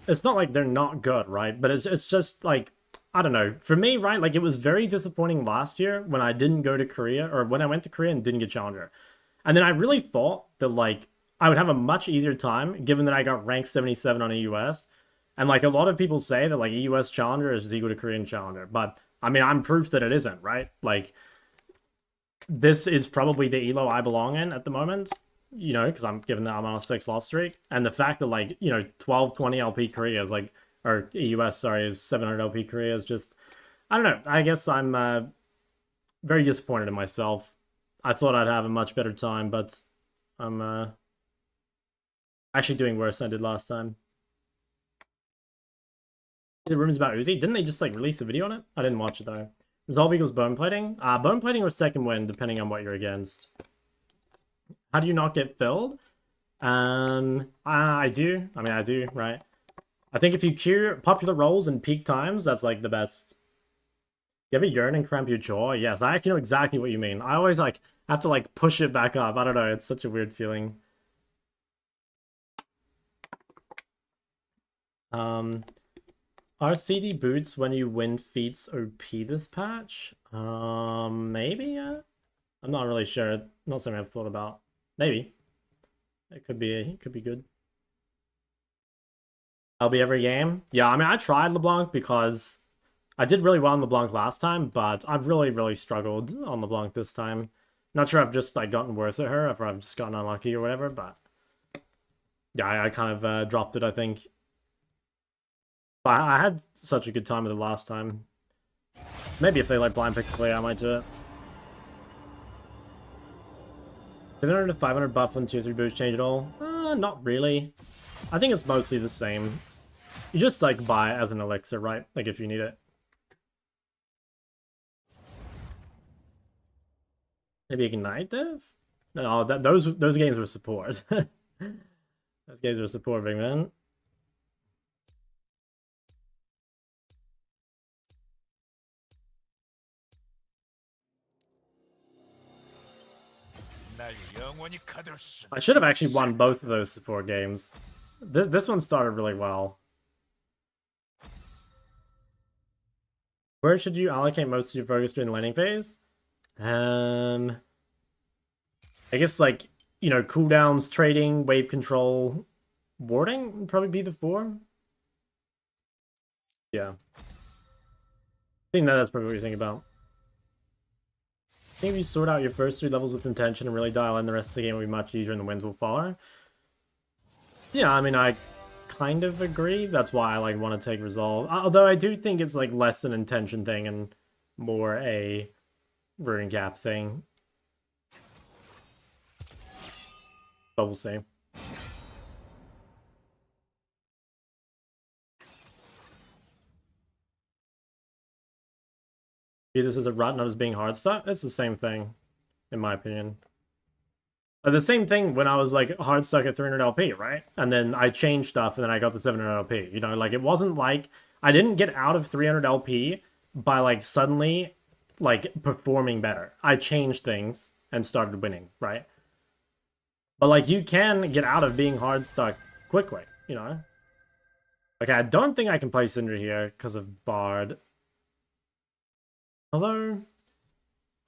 they're not good, right? But it's just like, I don't know. For me, right, like, it was very disappointing last year when I didn't go to Korea, or when I went to Korea and didn't get Challenger. And then I really thought that, like, I would have a much easier time given that I got ranked 77 on EUS. And, like, a lot of people say that, like, EUS Challenger is equal to Korean Challenger, but I mean, I'm proof that it isn't, right? Like, this is probably the elo I belong in at the moment, you know, because I'm given that I'm on a 6 loss streak. And the fact that, like, you know, 1220 LP Korea is like, or EUS, sorry, is 700 LP Korea is just, I don't know. I guess I'm very disappointed in myself. I thought I'd have a much better time, but I'm actually doing worse than I did last time. The rumors about Uzi, didn't they just like release a video on it? I didn't watch it though. Resolve equals bone plating. Bone plating or second win, depending on what you're against. How do you not get filled? I do. I mean, I do, right? I think if you queue popular roles and peak times, that's like the best. You ever yearn and cramp your jaw? Yes, I actually know exactly what you mean. I always like have to like push it back up. I don't know, it's such a weird feeling. Are CD boots when you win feats OP this patch? Maybe, yeah. I'm not really sure. Not something I've thought about. Maybe. It could be good. I'll be every game. Yeah, I mean, I tried LeBlanc because I did really well on LeBlanc last time, but I've really struggled on LeBlanc this time. Not sure I've just like gotten worse at her, or I've just gotten unlucky or whatever, but yeah, I kind of dropped it, I think. But I had such a good time with it last time. Maybe if they like blind pick Talia, I might do it. 700 to 500 buff on tier 3 boost change at all? Not really. I think it's mostly the same. You just like buy it as an elixir, right? Like if you need it. Maybe Ignite Dev? No, those games were support. Those games were support, big man. 날 영원히 가둘 수. I should have actually won both of those support games. This one started really well. Where should you allocate most of your focus during the landing phase? I guess like, you know, cooldowns, trading, wave control, warding would probably be the 4. Yeah. I think that's probably what you're thinking about. I think if you sort out your first 3 levels with intention and really dial in, the rest of the game will be much easier and the wins will follow. Yeah, I mean, I kind of agree. That's why I like want to take Resolve. Although I do think it's like less an intention thing and more a rune gap thing. But we'll see. View this as a rut, not as being hard stuff. It's the same thing, in my opinion. The same thing when I was like hard stuck at 300 LP, right? And then I changed stuff and then I got to 700 LP. You know, like it wasn't like I didn't get out of 300 LP by like suddenly like performing better. I changed things and started winning, right? But like you can get out of being hard stuck quickly, you know? Okay, I don't think I can play Cinder here because of Bard. Although,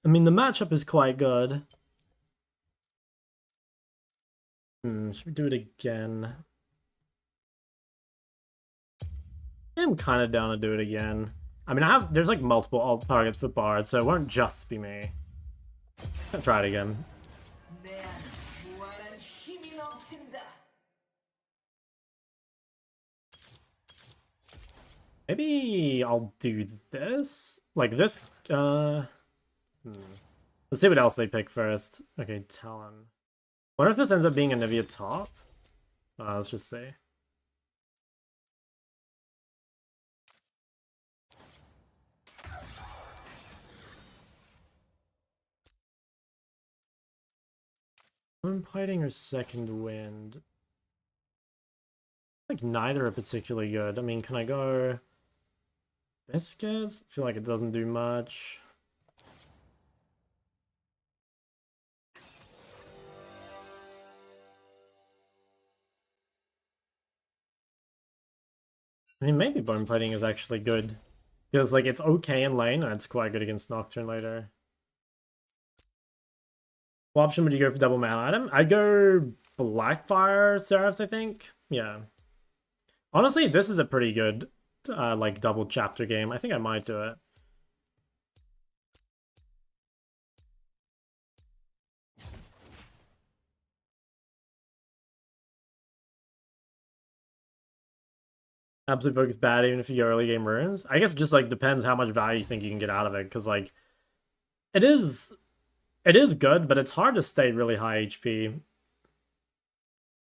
I mean, the matchup is quite good. Should we do it again? I'm kind of down to do it again. I mean, there's like multiple alt targets for Bard, so it won't just be me. I'll try it again. Maybe I'll do this? Like this, Let's see what else they pick first. Okay, Talon. What if this ends up being a Nivea top? Let's just see. Fighting or second wind? Like neither are particularly good. I mean, can I go biscuits? I feel like it doesn't do much. I mean, maybe bone fighting is actually good. Because, like, it's okay in lane, and it's quite good against Nocturne later. What option would you go for double mana item? I'd go Blackfire Seraphs, I think. Yeah. Honestly, this is a pretty good, like, double chapter game. I think I might do it. Absolute focus bad even if you go early game runes. I guess it just like depends how much value you think you can get out of it. Because like It is good, but it's hard to stay really high HP.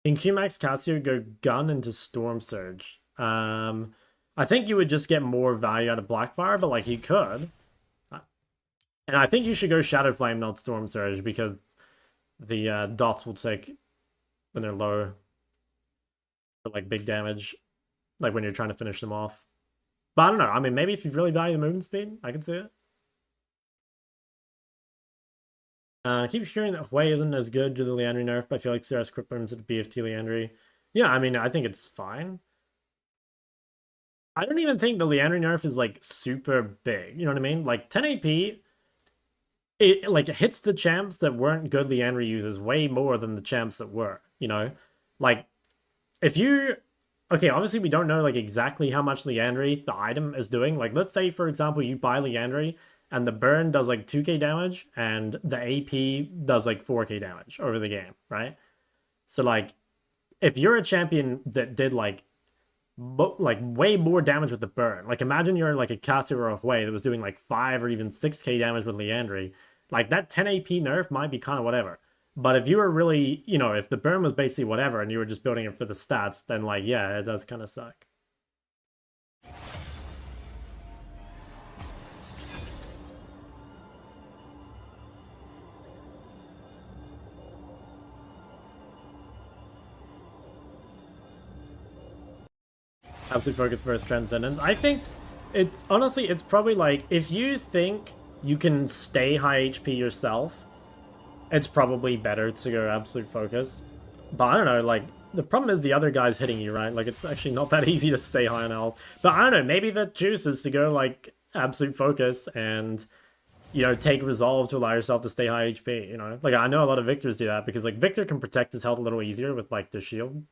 In Qmax Cassio, go gun into Storm Surge. I think you would just get more value out of Blackfire, but like you could. And I think you should go Shadow Flame, not Storm Surge, because the dots will take when they're low for like big damage, like when you're trying to finish them off. But I don't know. I mean, maybe if you really value the movement speed, I can see it. I keep hearing that Hui isn't as good to the Liandry nerf, but I feel like Sarah's Crypt Rooms at BFT Liandry. Yeah, I mean, I think it's fine. I don't even think the Liandry nerf is like super big. You know what I mean? Like 10 AP, it like hits the champs that weren't good Liandry users way more than the champs that were. You know, like if you okay, obviously we don't know like exactly how much Liandry the item is doing. Like let's say for example you buy Liandry and the burn does like 2k damage and the AP does like 4k damage over the game, right? So like if you're a champion that did like way more damage with the burn, like imagine you're like a Cassio or a Hui that was doing like 5 or even 6k damage with Liandry, like that 10 AP nerf might be kind of whatever. But if you were really, you know, if the burn was basically whatever and you were just building it for the stats, then like, yeah, it does kind of suck. Absolute focus versus transcendence. I think it's honestly, it's probably like if you think you can stay high HP yourself, it's probably better to go absolute focus. But I don't know, like the problem is the other guy's hitting you, right? Like it's actually not that easy to stay high on health. But I don't know, maybe the juice is to go like absolute focus and you know take resolve to allow yourself to stay high HP. You know, like I know a lot of Victors do that because like Victor can protect his health a little easier with like the shield.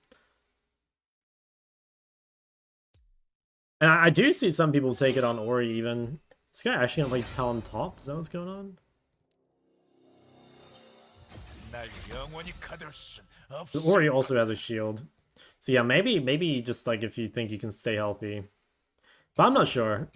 And I do see some people take it on Ori even. This guy actually gonna play Talon top? Is that what's going on? 날 영원히 가둘 순 Ori 없을까? also has a shield. So yeah, maybe just like if you think you can stay healthy. But I'm not sure.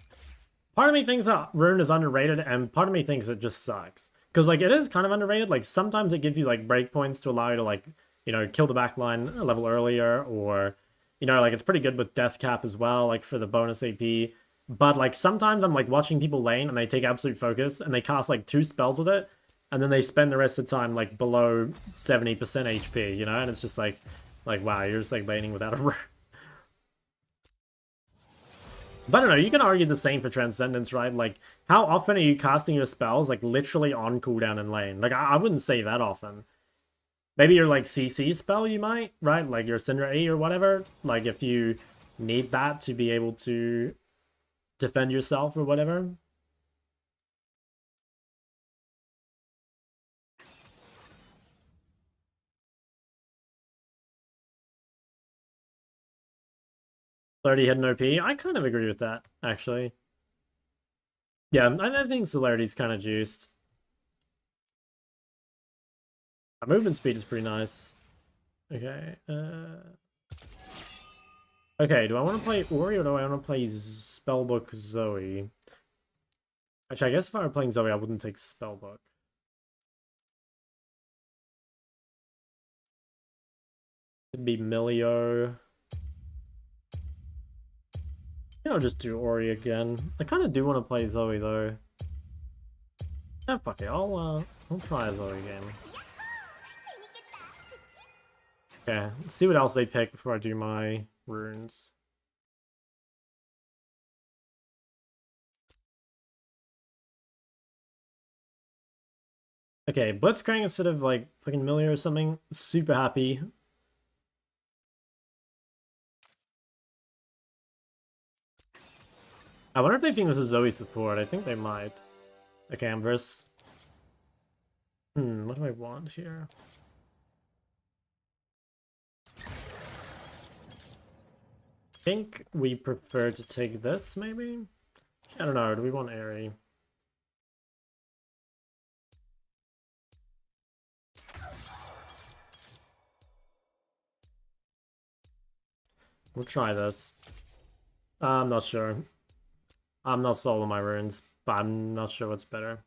Part of me thinks that Rune is underrated, and part of me thinks it just sucks. Because like it is kind of underrated. Like sometimes it gives you like breakpoints to allow you to like, you know, kill the backline a level earlier, or you know, like it's pretty good with death cap as well, like for the bonus AP. But like sometimes I'm like watching people lane and they take absolute focus and they cast like 2 spells with it, and then they spend the rest of the time like below 70% HP, you know, and it's just like wow, you're just like laning without a rune. But I don't know, you can argue the same for Transcendence, right? Like, how often are you casting your spells, like, literally on cooldown in lane? Like, I wouldn't say that often. Maybe your, like, CC spell you might, right? Like, your Syndra E or whatever. Like, if you need that to be able to defend yourself or whatever. Celerity hidden OP. I kind of agree with that, actually. Yeah, I think Celerity's kind of juiced. Movement speed is pretty nice. Okay, okay, do I want to play Ori or do I want to play Spellbook Zoe? Actually, I guess if I were playing Zoe, I wouldn't take Spellbook. It'd be Milio. Yeah, I'll just do Ori again. I kind of do want to play Zoe though. Yeah, fuck it. I'll try a Zoe game. Okay, let's see what else they pick before I do my runes. Okay, Blitzcrank instead of like fucking Millia or something. Super happy. I wonder if they think this is Zoe support. I think they might. Okay, Amverse. What do I want here? I think we prefer to take this, maybe? I don't know, do we want Airy? We'll try this. I'm not sure. I'm not sold on my runes, but I'm not sure what's better.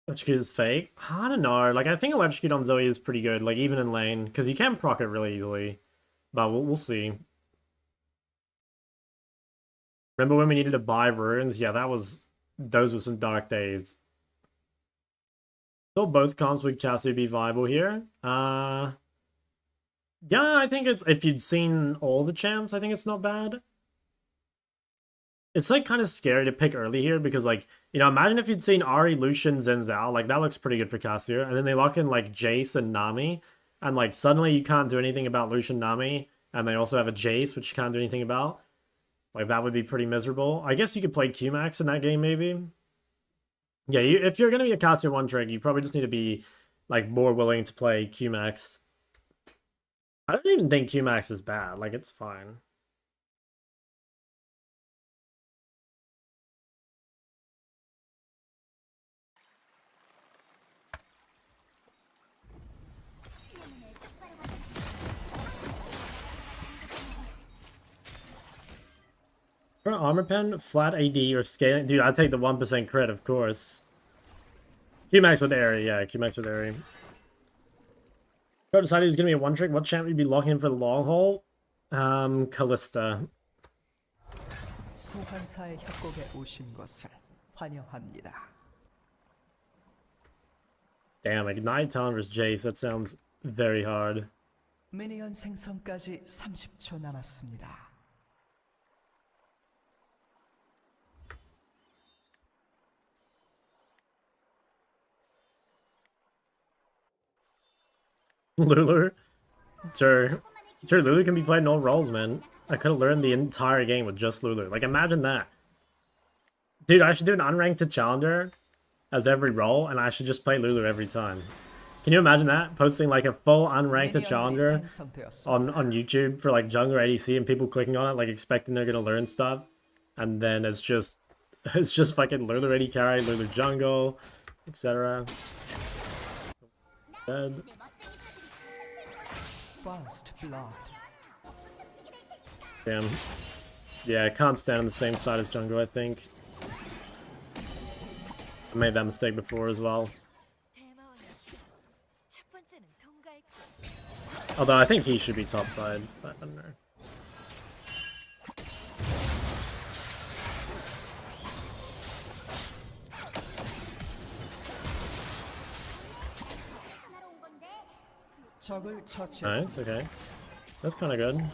Electrocute is fake. I don't know. Like, I think Electrocute on Zoe is pretty good, like, even in lane, because you can proc it really easily. But we'll see. Remember when we needed to buy runes? Yeah, those were some dark days. Still both comps with Chassis would be viable here. Yeah, I think if you'd seen all the champs, I think it's not bad. It's like kind of scary to pick early here because like, imagine if you'd seen Ahri, Lucian, Xin Zhao, like that looks pretty good for Cassier. And then they lock in like Jace and Nami, and like suddenly you can't do anything about Lucian Nami, and they also have a Jace, which you can't do anything about. Like that would be pretty miserable. I guess you could play Q-Max in that game maybe. Yeah, if you're gonna be a Cassier one trick, you probably just need to be like more willing to play Q-Max. I don't even think Q-Max is bad, like it's fine. For an armor pen, flat AD or scaling, dude, I'd take the 1% crit, of course. Q-Max with Airy, yeah, Q-Max with Airy. Pro decided he was gonna be a one trick. What champ would you be locking in for the long haul? Callista. 소환사의 협곡에 오신 것을 환영합니다. Damn, Ignite Talon vs Jace, that sounds very hard. 미니언 생성까지 30초 남았습니다. Lulu? Sure, Lulu can be played in all roles, man. I could have learned the entire game with just Lulu. Like, imagine that. Dude, I should do an unranked to challenger as every role, and I should just play Lulu every time. Can you imagine that? Posting like a full unranked to challenger on YouTube for like jungler ADC and people clicking on it, like expecting they're gonna learn stuff. And then it's just fucking Lulu AD carry, Lulu jungle, etc. Dead. First blood. Damn. Yeah, I can't stand on the same side as jungle, I think. I made that mistake before as well. Although I think he should be topside, but I don't know. 적을 처치했습니다. Nice, okay. That's kind of good.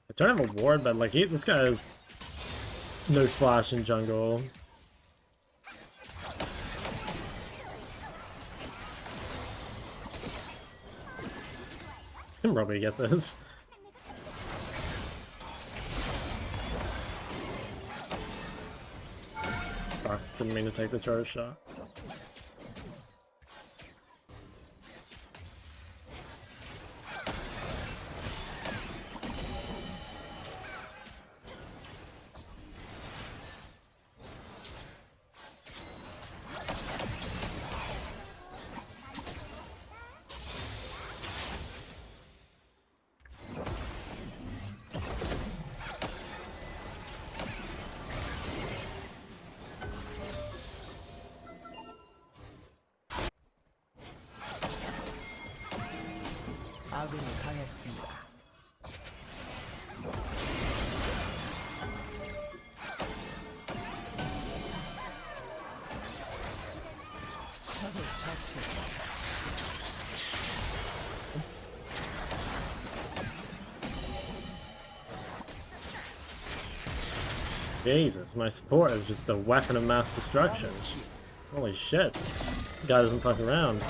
I don't have a ward, but like this guy has no flash in jungle. I can probably get this. Fuck, didn't mean to take the charge shot. 아군이 당했습니다. 적을 처치했습니다. Jesus, my support is just a weapon of mass destruction. Holy shit. The guy doesn't fuck around.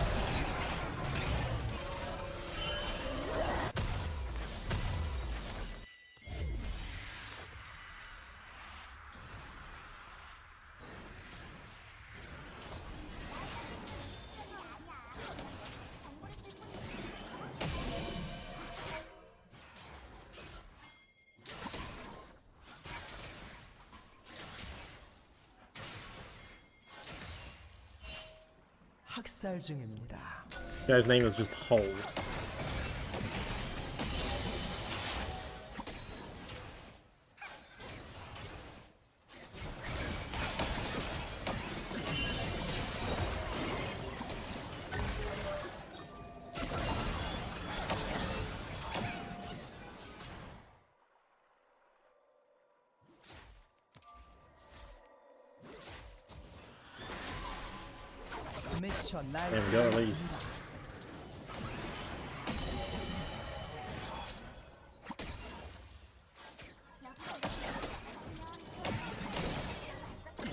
학살 중입니다. The guy's name was just Hole. 미쳐 There we go, at least.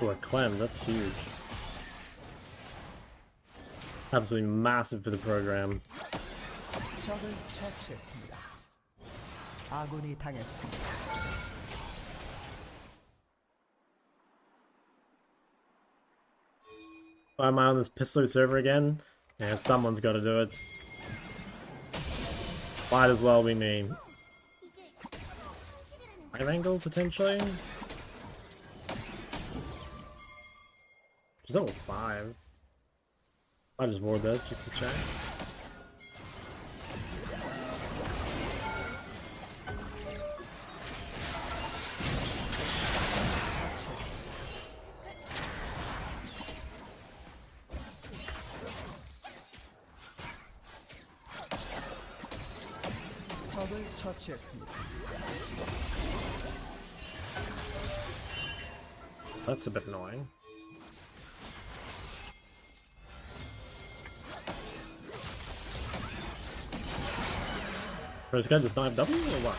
Oh, a cleanse, that's huge. Absolutely massive for the program. 적을 처치했습니다. 아군이 당했습니다. Why am I on this pistol server again? Yeah, someone's got to do it. Might as well be me. Live angle, potentially? She's level 5. I just ward this just to check. 적을 처치했습니다. That's a bit annoying. Or is this guy just not have W or what?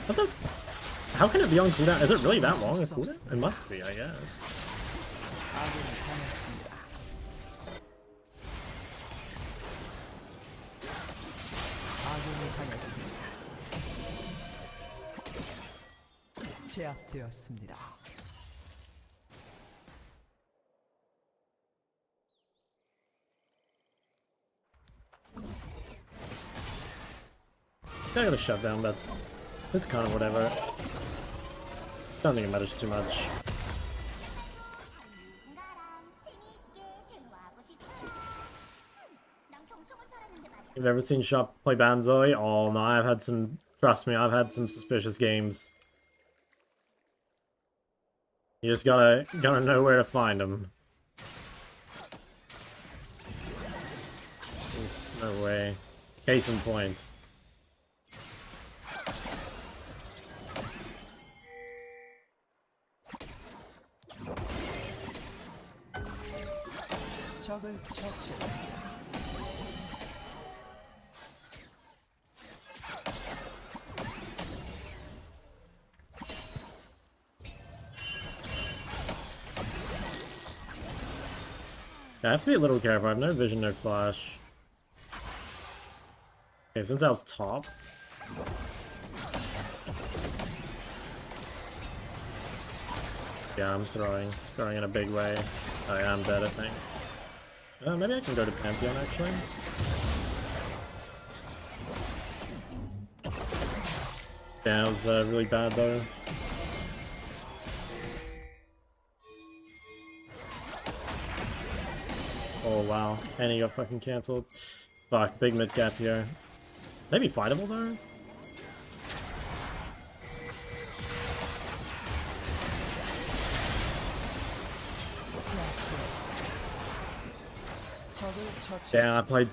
What the? How can it be on cooldown? Is it really that long a cooldown? It must be, I guess. 아군이 당했습니다. 아군이 당했습니다. 제압되었습니다. I got a shutdown, but it's kind of whatever. Don't think it matters too much. You've ever seen Shop play Banzoi? Oh no, I've had some. Trust me, I've had some suspicious games. You just gotta know where to find them. No way. Case in point. 적을 처치했습니다. Yeah, I have to be a little careful. I have no vision, no flash. Okay, since I was top. Yeah, I'm throwing in a big way. Oh yeah, I'm dead, I think. Maybe I can go to Pantheon, actually. Yeah, it was really bad, though. Oh, wow. And he got fucking cancelled. Fuck, big mid gap here. Maybe fightable, though? Yeah, I played...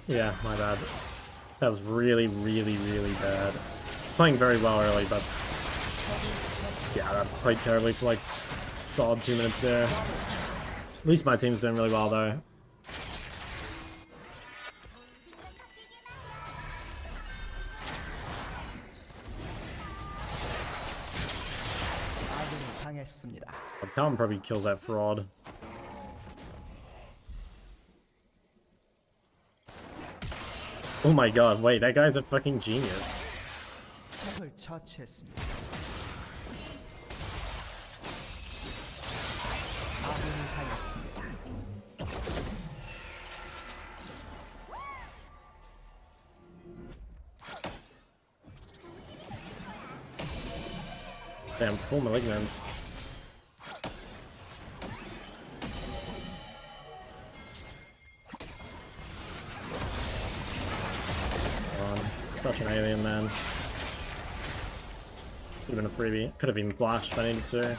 yeah, my bad. That was really, really, really bad. It's playing very well early, but... yeah, I played terribly for like solid 2 minutes there. At least my team's doing really well, though. Calm probably kills that fraud. Oh my god, wait, that guy's a fucking genius. 적을 처치했습니다. 아군이 당했습니다. Damn, full malignance. Such an alien, man. Could have been a freebie. Could have even flashed if I needed to.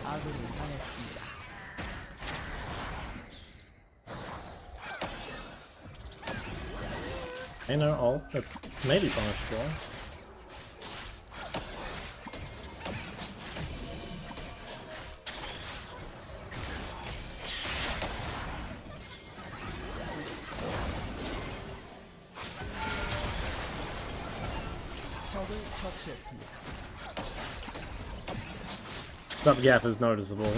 아군이 당했습니다. Ain't no ult that's maybe punishable. 적을 처치했습니다. That gap is noticeable.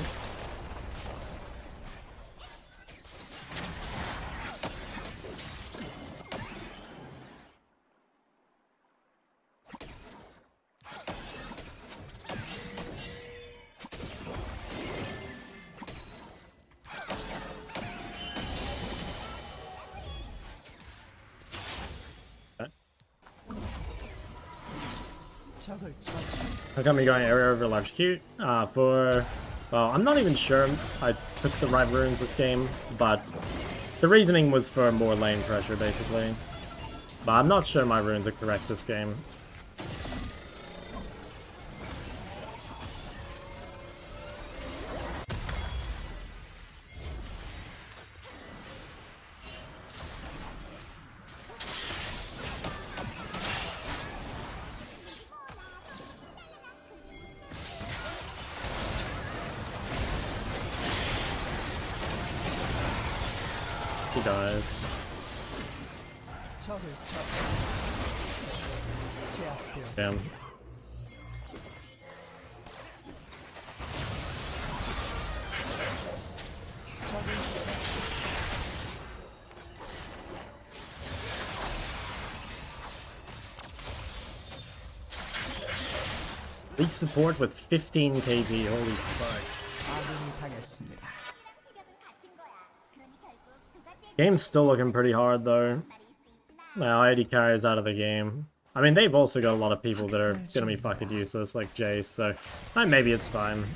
적을 처치했습니다. How come you going area over electrocute? Well, I'm not even sure I took the right runes this game, but the reasoning was for more lane pressure, basically. But I'm not sure my runes are correct this game. He dies. 적을 제압되었습니다. Damn. Lead support with 15 KG, holy fuck. 아군이 당했습니다. Game's still looking pretty hard though. Now 80 carries out of the game. I mean, they've also got a lot of people that are gonna be fucking useless, like Jace, so maybe it's fine.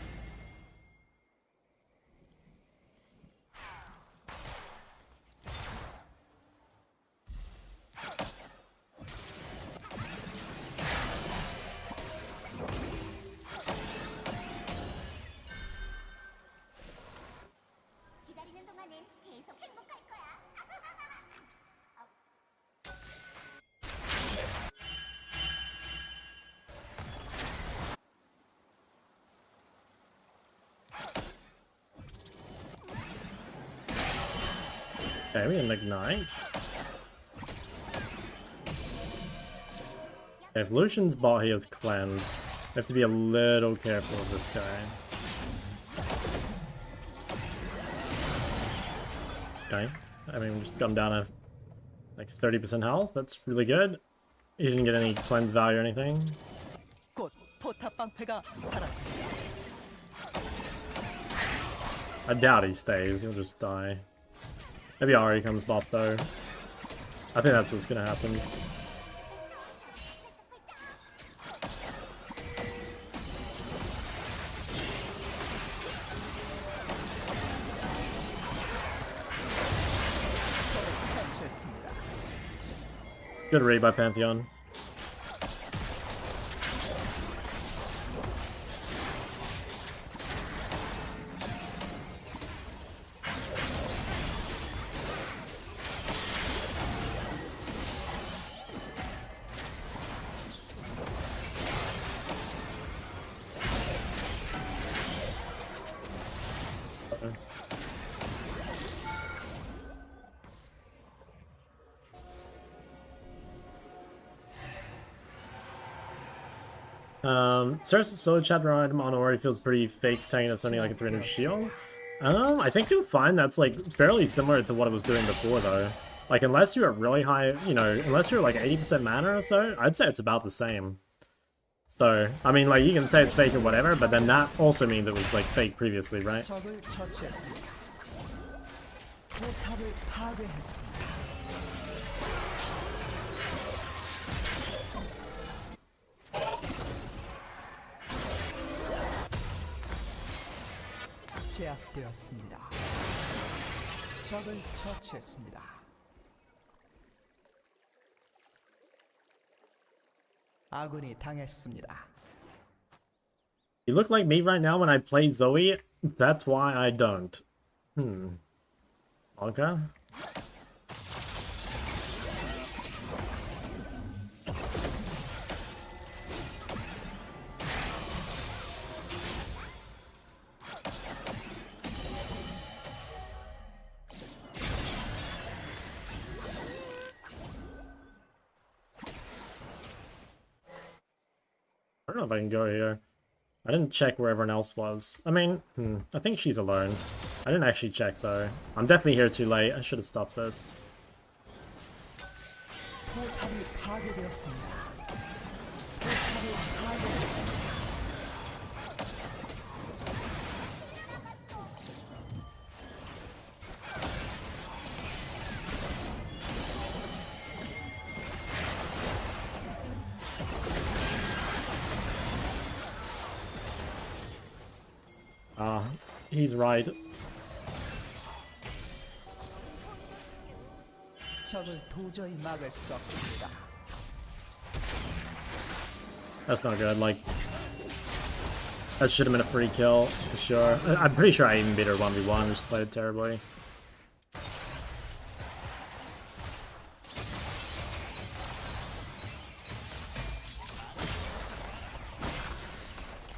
기다리는 동안은 계속 행복할 거야. Okay, we can ignite. Okay, if Lucian's bot, he has cleanse. We have to be a little careful of this guy. Okay, I mean, we just got him down to like 30% health. That's really good. He didn't get any cleanse value or anything. 곧 포탑 방패가 사라집니다. I doubt he stays. He'll just die. Maybe Ari comes bot though. I think that's what's gonna happen. 처치했습니다. Good read by Pantheon. Cersei's solo chapter item on Ori feels pretty fake, tanking us only like a 300 shield. I think you'll find that's like fairly similar to what it was doing before though. Like unless you're at really high, you know, unless you're like 80% mana or so, I'd say it's about the same. So, I mean, like, you can say it's fake or whatever, but then that also means it was, like, fake previously, right? 적을 처치했습니다. 포탑을 파괴했습니다. 제압되었습니다. 적을 처치했습니다. 아군이 당했습니다. You look like me right now when I play Zoe? That's why I don't. Okay. I don't know if I can go here. I didn't check where everyone else was. I mean, I think she's alone. I didn't actually check though. I'm definitely here too late. I should have stopped this. 포탑이 파괴되었습니다. 포탑이 파괴되었습니다. He's right. 적을 도저히 막을 수 없습니다. That's not good. Like, that should have been a free kill for sure. I'm pretty sure I even beat her 1v1. Just played it terribly.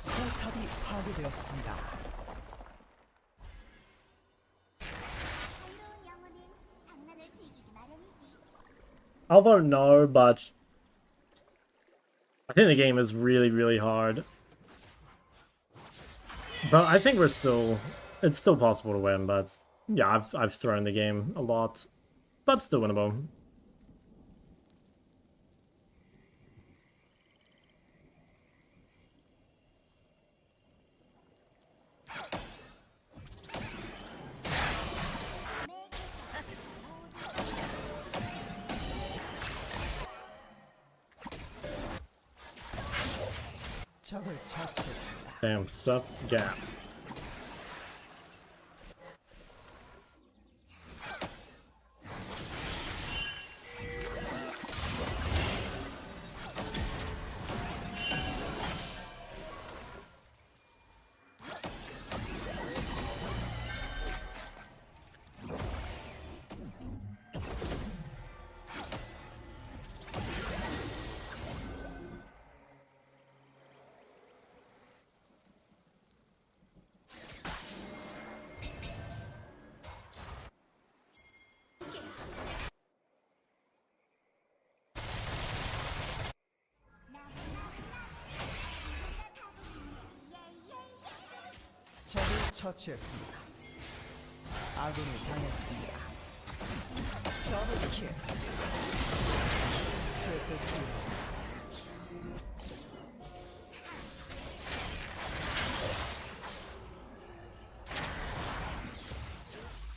포탑이 파괴되었습니다. 자유로운 영혼은 장난을 즐기기 마련이지. Although no, but I think the game is really, really hard. But I think it's still possible to win, but yeah, I've thrown the game a lot. But still winnable. 적을 처치했습니다. Damn, suck gap. 적을 처치했습니다. 아군이 당했습니다. 더블킬. 트리플킬.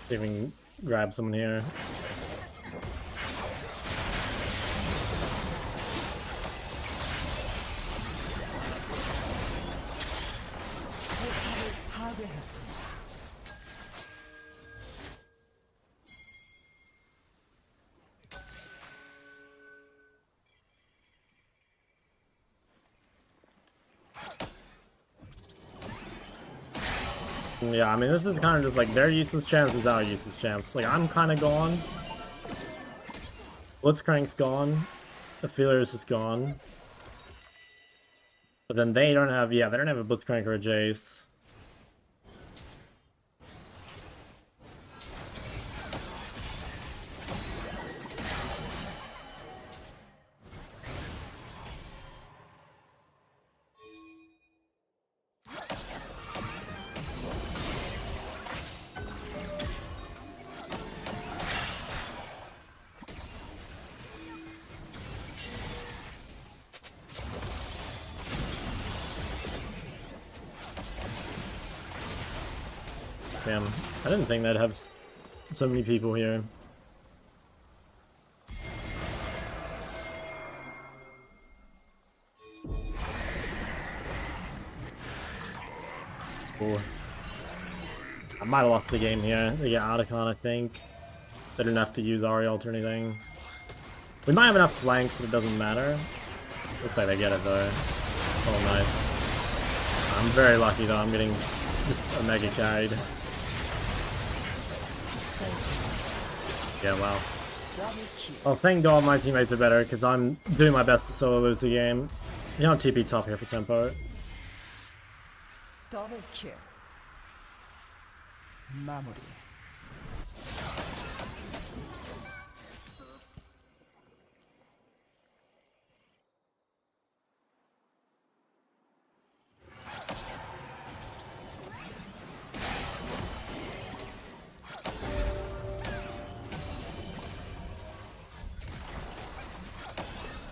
See if we can grab someone here. 포탑을 파괴했습니다. Yeah, I mean, this is kind of just like their useless champs is our useless champs. Like, I'm kind of gone. Blitzcrank's gone. The Feelers is gone. But then they don't have, yeah, they don't have a Blitzcrank or a Jace. Damn, I didn't think they'd have so many people here. Cool. I might have lost the game here. They get Otacon, I think. They didn't have to use Arialt or anything. We might have enough flanks that it doesn't matter. Looks like they get it though. Oh, nice. I'm very lucky though. I'm getting just a mega carried. Yeah, wow. Well, thank God my teammates are better because I'm doing my best to solo lose the game. You know, TP top here for tempo. 더블 킬. 마무리.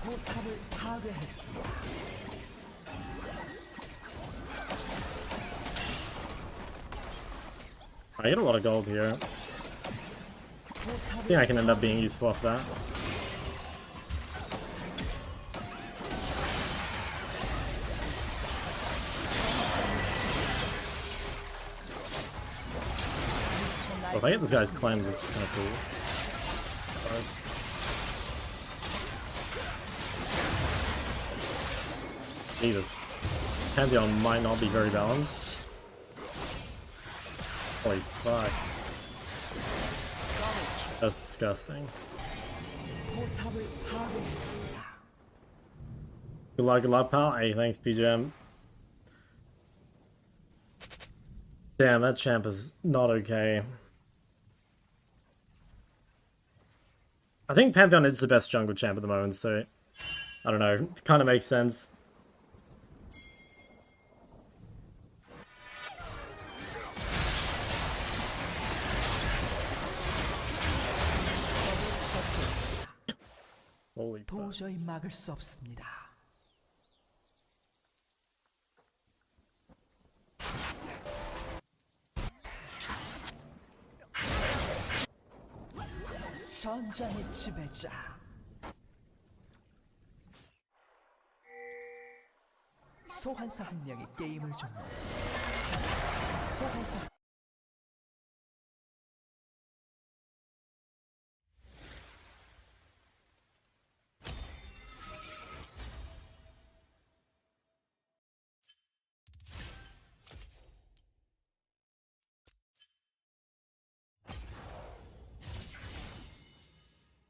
포탑을 파괴했습니다. I get a lot of gold here. I think I can end up being useful off that. Well, if I get this guy's cleanse, it's kind of cool. Jesus. Pantheon might not be very balanced. Holy fuck. That's disgusting. 포탑을 파괴했습니다. Good luck, pal. Hey, thanks, PGM. Damn, that champ is not okay. I think Pantheon is the best jungle champ at the moment, so I don't know. It kind of makes sense. Holy fuck. 도저히 막을 수 없습니다. 전장의 지배자. 소환사 한 명이 게임을 종료했습니다. 소환사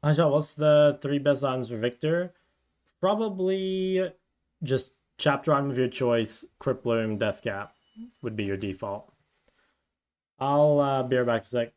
Aisha, what's the 3 best items for Victor? Probably just chapter item of your choice, Crypt Bloom, Death Cap would be your default. I'll be right back a sec.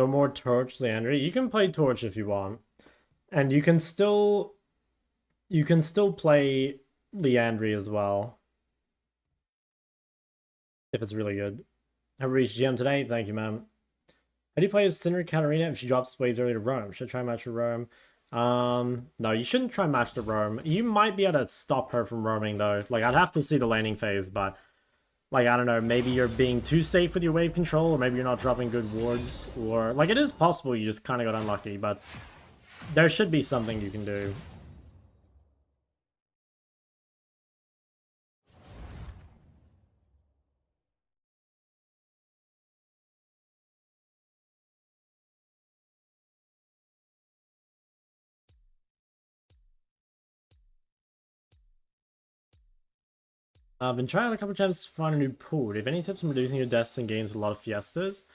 No more Torch, Leandry. You can play Torch if you want. And you can still play Leandry as well. If it's really good. Have reached GM today? Thank you, man. How do you play as Cinder Katarina if she drops waves early to roam? Should I try match her roam? No, you shouldn't try match the roam. You might be able to stop her from roaming though. Like, I'd have to see the laning phase, but like, I don't know, maybe you're being too safe with your wave control, or maybe you're not dropping good wards, or like, it is possible you just kind of got unlucky, but there should be something you can do. I've been trying a couple times to find a new pool. Do you have any tips on reducing your deaths in games with a lot of fiestas?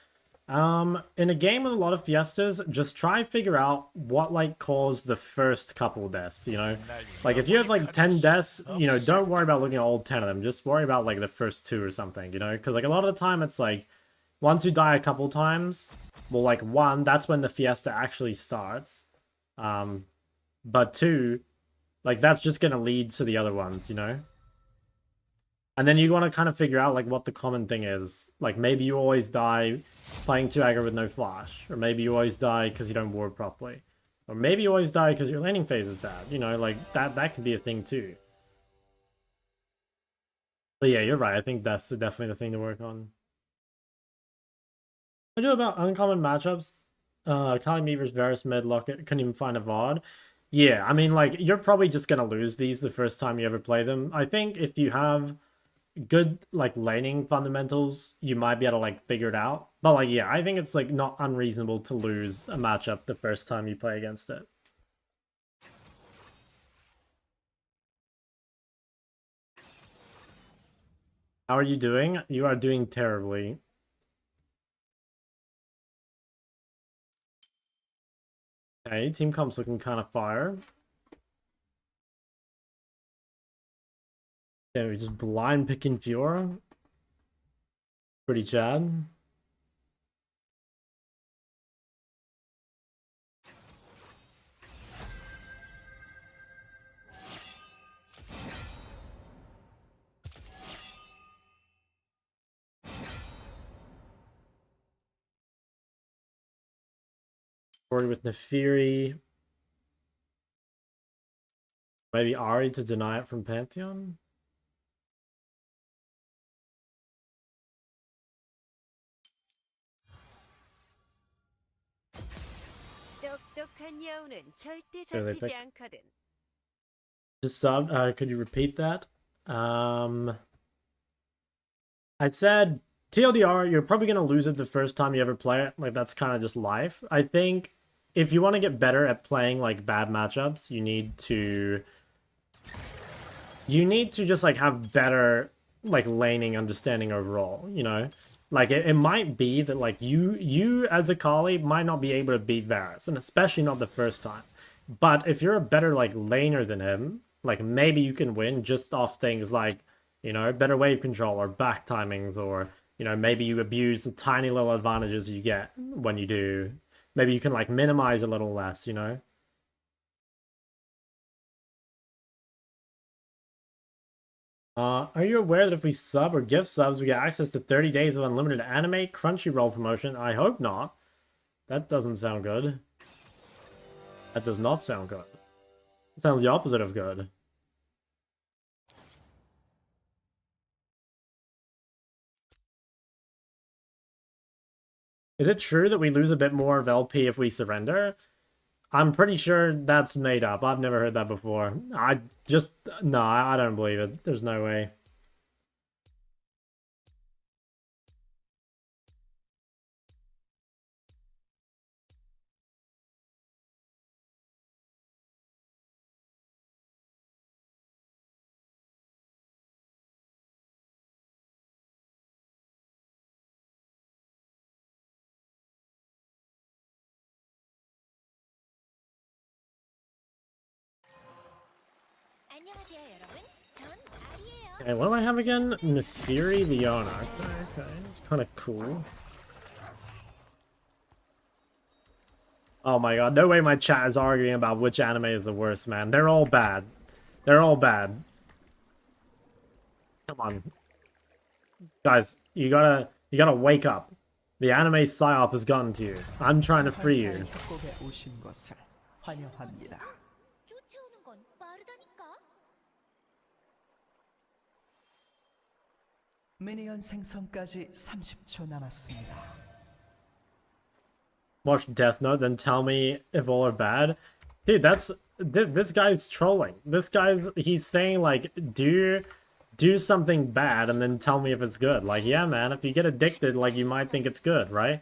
In a game with a lot of fiestas, just try figure out what like caused the first couple deaths, you know? Like if you have like 10 deaths, you know, don't worry about looking at all 10 of them. Just worry about like the first 2 or something, you know? Because like a lot of the time it's like, once you die a couple times, well like 1, that's when the fiesta actually starts. But 2, like that's just gonna lead to the other ones, you know? And then you want to kind of figure out like what the common thing is. Like maybe you always die playing 2 aggro with no flash. Or maybe you always die because you don't ward properly. Or maybe you always die because your laning phase is bad. You know, like that could be a thing too. But yeah, you're right. I think that's definitely the thing to work on. I do about uncommon matchups. Kali me versus Varus mid Locket. Couldn't even find a VOD. Yeah, I mean like you're probably just gonna lose these the first time you ever play them. I think if you have good like laning fundamentals, you might be able to like figure it out. But like yeah, I think it's like not unreasonable to lose a matchup the first time you play against it. How are you doing? You are doing terribly. Okay, team comp's looking kind of fire. Yeah, we just blind picking Fiora. Pretty Chad. Story with Nefiri. Maybe Ari to deny it from Pantheon? 똑똑한 여우는 절대 Yeah, they 잡히지 pick. 않거든. Just sub. Could you repeat that? I said TLDR, you're probably gonna lose it the first time you ever play it. Like that's kind of just life. I think if you want to get better at playing like bad matchups, you need to just like have better like laning understanding overall, you know? Like it might be that like you as a Kali might not be able to beat Varus, and especially not the first time. But if you're a better like laner than him, like maybe you can win just off things like, you know, better wave control or back timings, or you know, maybe you abuse the tiny little advantages you get when you do. Maybe you can like minimize a little less, you know? Are you aware that if we sub or gift subs, we get access to 30 days of unlimited anime Crunchyroll promotion? I hope not. That doesn't sound good. That does not sound good. It sounds the opposite of good. Is it true that we lose a bit more of LP if we surrender? I'm pretty sure that's made up. I've never heard that before. No, I don't believe it. There's no way. 안녕하세요, 여러분. 전 아리예요. Okay, what do I have again? Nefiri Leona. Okay, it's kind of cool. Oh my god, no way my chat is arguing about which anime is the worst, man. They're all bad. They're all bad. Come on. Guys, you gotta wake up. The anime psyop has gotten to you. I'm trying to free 소환사의 you. 협곡에 오신 것을 환영합니다. 쫓아오는 건 빠르다니까. 미니언 생성까지 30초 남았습니다. Watch Death Note, then tell me if all are bad. Dude, this guy's trolling. He's saying like, do something bad and then tell me if it's good. Like, yeah, man, if you get addicted, like, you might think it's good, right?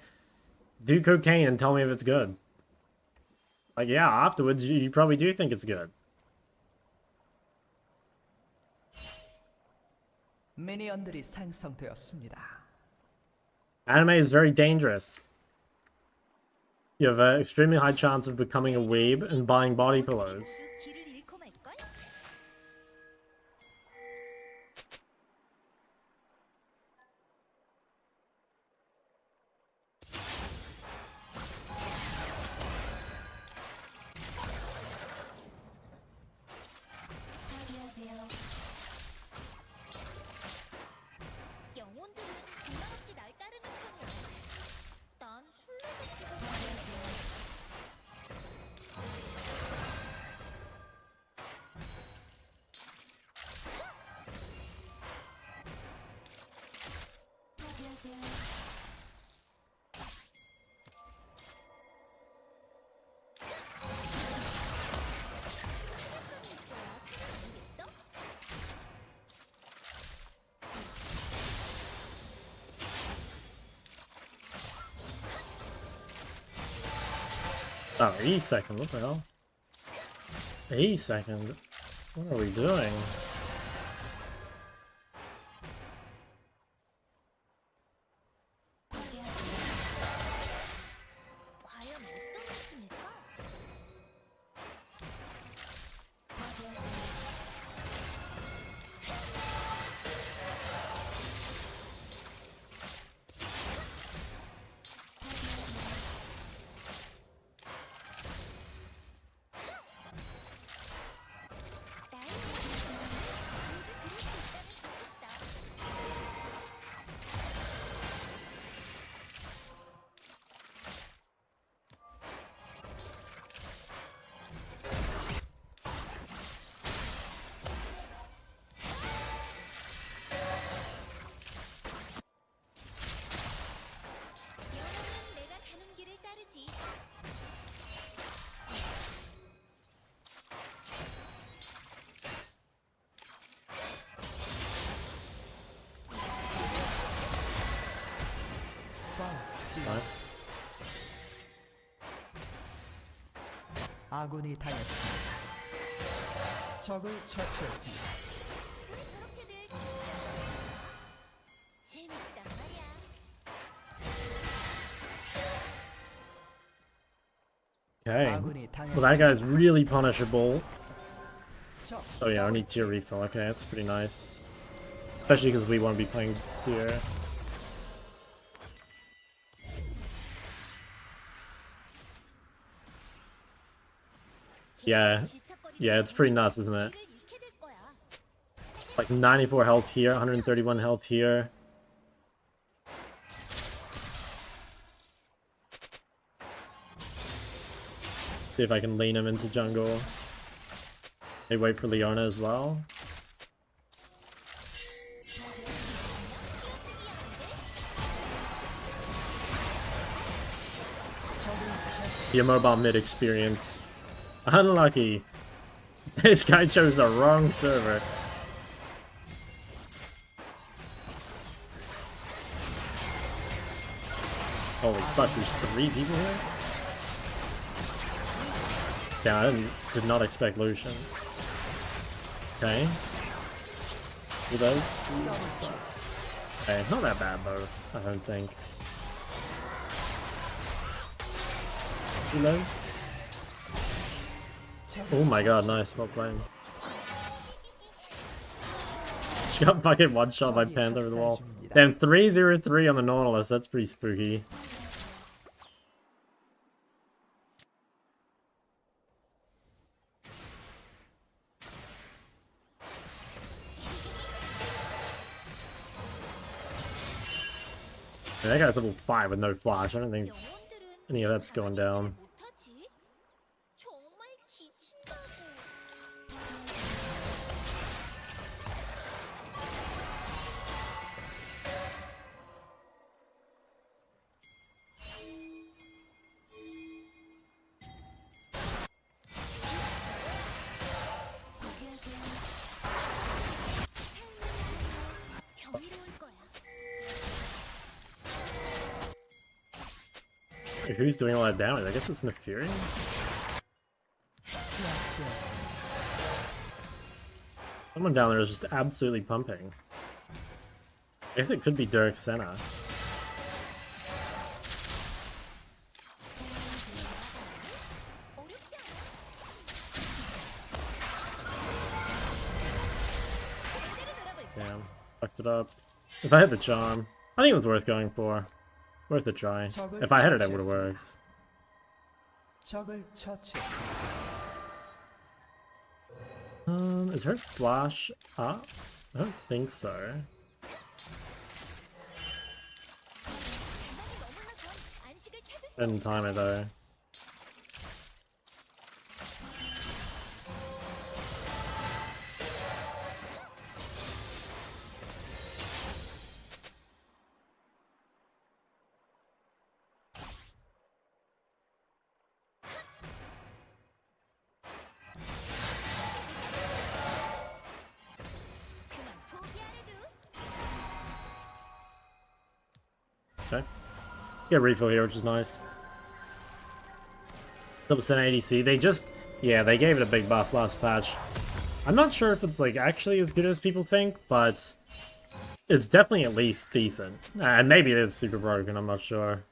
Do cocaine and tell me if it's good. Like, yeah, afterwards, you probably do think it's good. 미니언들이 생성되었습니다. Anime is very dangerous. You have an extremely high chance of becoming a weeb and buying body pillows. 길을 잃고 말걸? 영혼들은 비난 없이 날 따르는 편이야. 난 술래잡기가 Oh, E-second, what the hell? E-second? What are we doing? 과연 어떤 느낌일까? 영혼은 내가 가는 길을 따르지. Nice. 아군이 당했습니다. 적을 처치했습니다. 우리 저렇게들 재밌단 말이야. Okay. 아군이 Well, that 당했습니다. guy's really punishable. 적 Oh yeah, I need tier refill. Okay, that's pretty nice. Especially because we want to be playing tier. Yeah. Yeah, it's pretty nuts, isn't it? 길을 잃게 될 거야. Like 94 health here, 131 health here. See if I can lean him into jungle. They wait for Leona as well. The mobile mid experience. Unlucky. This guy chose the wrong server. Holy fuck, there's 3 people here? Yeah, did not expect Lucian. Okay. Reload. Okay, not that bad though, I don't think. Reload. Oh my god, nice, well played. She got fucking one shot by Panther over the wall. Damn, 303 on the Nautilus, that's pretty spooky. That guy's level 5 with no flash. I don't think 영혼들은 any of that's going down. 못하지? 정말 지친다고. 경이로울 거야. Who's doing all that damage? I guess it's Neferi? 제압되었습니다. Someone down there is just absolutely pumping. I guess it could be Derek Senna. 어렵지 않아? 제대로 놀아볼까? Damn. Fucked it up. If I had the charm, I think it was worth going for. Worth a try. If I had it, it would have worked. 적을 처치했습니다. Is her flash up? I don't think so. 가만히 머물러선 안식을 찾을 수 Didn't time it though. 그만 포기하래도. Okay. Get a refill here, which is nice. Double percent ADC. They just, yeah, they gave it a big buff last patch. I'm not sure if it's like actually as good as people think, but it's definitely at least decent. And maybe it is super broken, I'm not sure.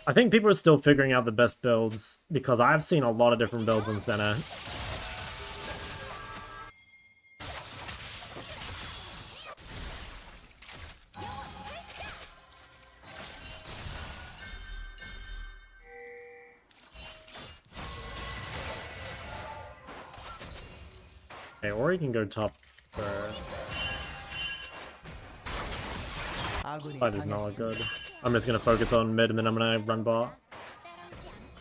I think people are still figuring out the best builds because I've seen a lot of different builds in Senna. Okay, or you can go top first. 아군이 Fight is not 당했습니다. good. I'm just gonna focus on mid and then I'm gonna run bot. 따라오지 않고.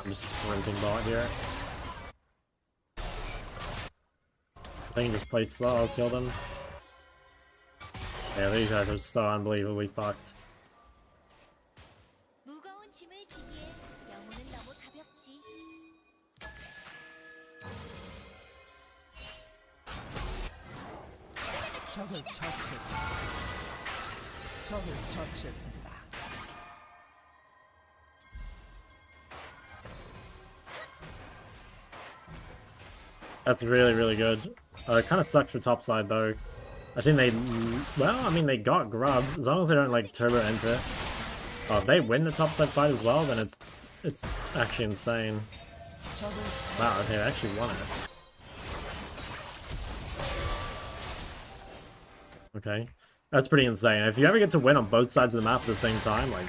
I'm just sprinting bot here. I think just play slow, I'll kill them. Yeah, these guys are so unbelievably fucked. 무거운 짐을 지기에 영혼은 너무 가볍지. 적을 처치했습니다. 적을 처치했습니다. That's really, really good. It kind of sucks for top side though. I think they, well, I mean they got grubs as long as they don't like turbo enter. Oh, if they win the top side fight as well, then it's actually insane. 적을 Wow, okay, they actually won it. Okay, that's pretty insane. If you ever get to win on both sides of the map at the same time, like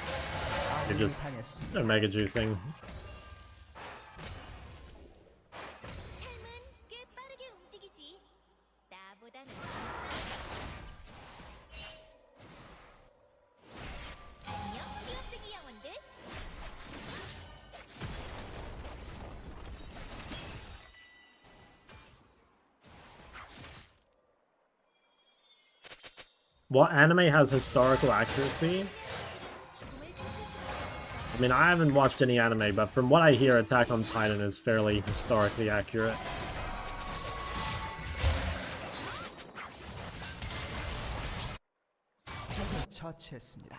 you're 아군이 just 당했습니다. mega juicing. 삶은 꽤 빠르게 움직이지. 나보다는 안녕, 끼어쓰기 영혼들. What anime has historical accuracy? 죽음을 쫓을 수 I mean, I haven't watched any anime, but from what I hear, Attack on Titan is fairly historically accurate. 적을 처치했습니다.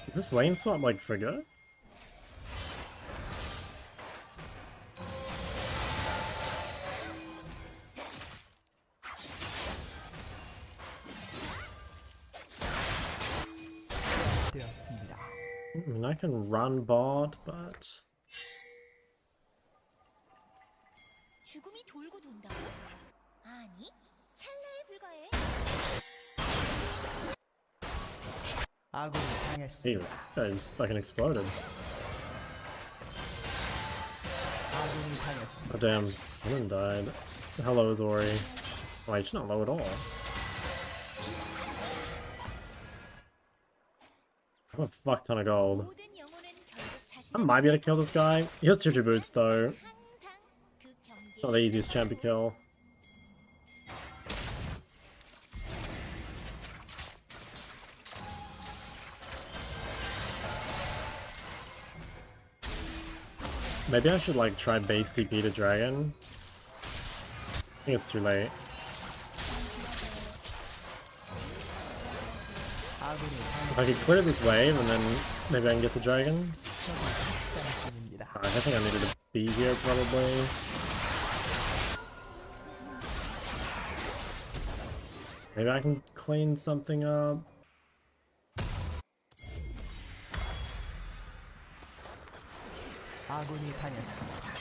Is this lane swap like for good? 되었습니다. I mean, I can run bot, but 죽음이 돌고 돈다고? 아니, 아군이 He 당했습니다. just fucking exploded. 아군이 당했습니다. Oh damn, Kennen died. Hello, Zori. Wait, she's not low at all. I have a fuck ton of gold. 모든 영혼은 결국 I 자신을 might be able to kill this guy. He has tier 2 boots though. 항상 그 경계에 Not the easiest champ to kill. Maybe I should like try base TP to dragon. I think it's too late. 아군이 If I could clear this wave and then maybe I can get to dragon. 적이 학살 중입니다. Alright, I think I needed to be here probably. Maybe I can clean something up. 아군이 당했습니다.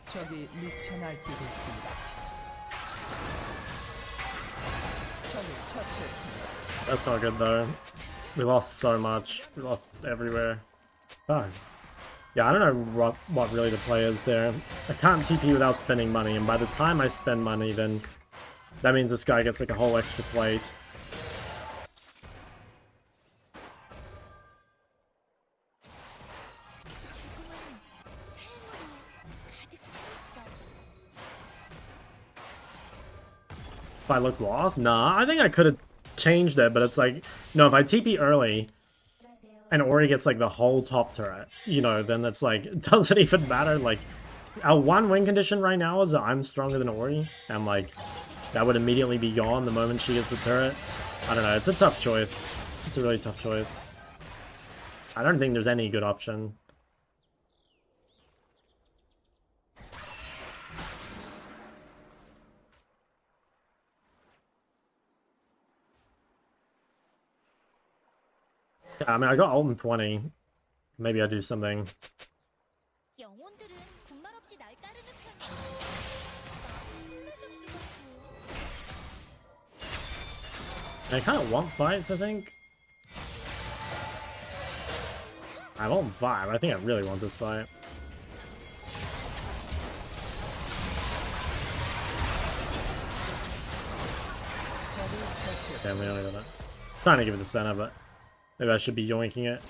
적이 미쳐 날뛰고 있습니다. 적을 처치했습니다. That's not good though. We lost so much. We lost everywhere. Oh. Yeah, I don't know what really the play is there. I can't TP without spending money, and by the time I spend money, then that means this guy gets like a whole extra plate. If I look lost? Nah, I think I could have changed it, but it's like, no, if I TP early and Ori gets like the whole top turret, you know, then that's like, it doesn't even matter. Like, our one win condition right now is that I'm stronger than Ori, and like, that would immediately be gone the moment she gets the turret. I don't know, it's a tough choice. It's a really tough choice. I don't think there's any good option. Yeah, I mean, I got ult in 20. Maybe I do something. 영혼들은 군말 없이 날 따르는 편이야. I kind of want fights, I think. I want 5. I think I really want this fight. 적을 처치했습니다. Damn, we only got it. Trying to give it to Senna, but maybe I should be yoinking it.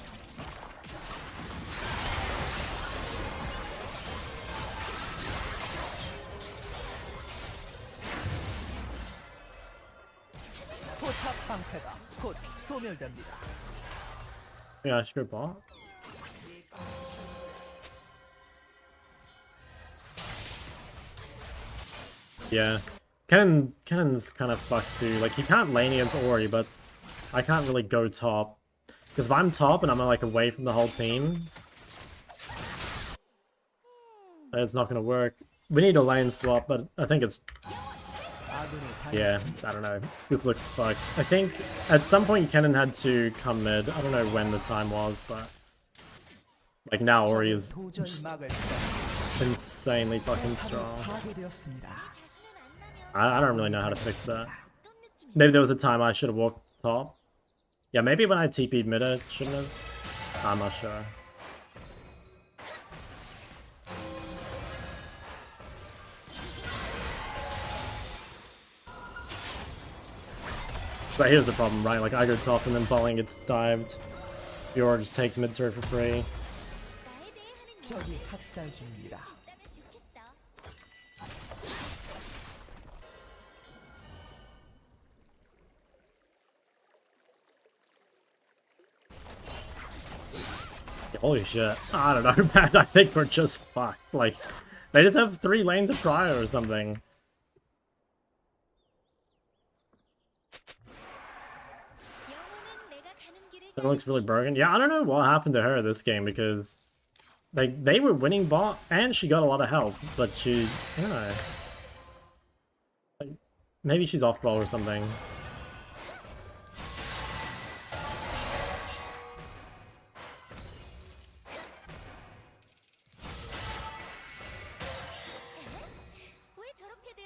포탑 방패가 곧 소멸됩니다. Yeah, I should go bot. Yeah. Kennen's kind of fucked too. Like, he can't lane against Ori, but I can't really go top. Because if I'm top and I'm like away from the whole team, it's not gonna work. We need a lane swap, but I think it's... 아군이 Yeah, 당했습니다. I don't know. This looks fucked. I think at some point Kennen had to come mid. I don't know when the time was, but... Like, now Ori is 도저히 just 막을 수 없습니다. insanely fucking 포탑이 strong. 파괴되었습니다. I don't really know how to fix that. Maybe there was a time I should have walked top. Yeah, maybe when I TP'd mid, I shouldn't have. I'm not sure. But here's the problem, right? Like, I go top and then falling gets dived. Fiora just takes mid turret for free. 나에 대해 하는 적이 학살 중입니다. 있다면 좋겠어. Holy shit. I don't know, man. I think we're just fucked. Like, they just have 3 lanes of cryo or something. 영혼은 내가 가는 길을 That looks really broken. Yeah, I don't know what happened to her this game because they were winning bot and she got a lot of health, but she, I don't know. Like, maybe she's off ball or something. 왜 저렇게들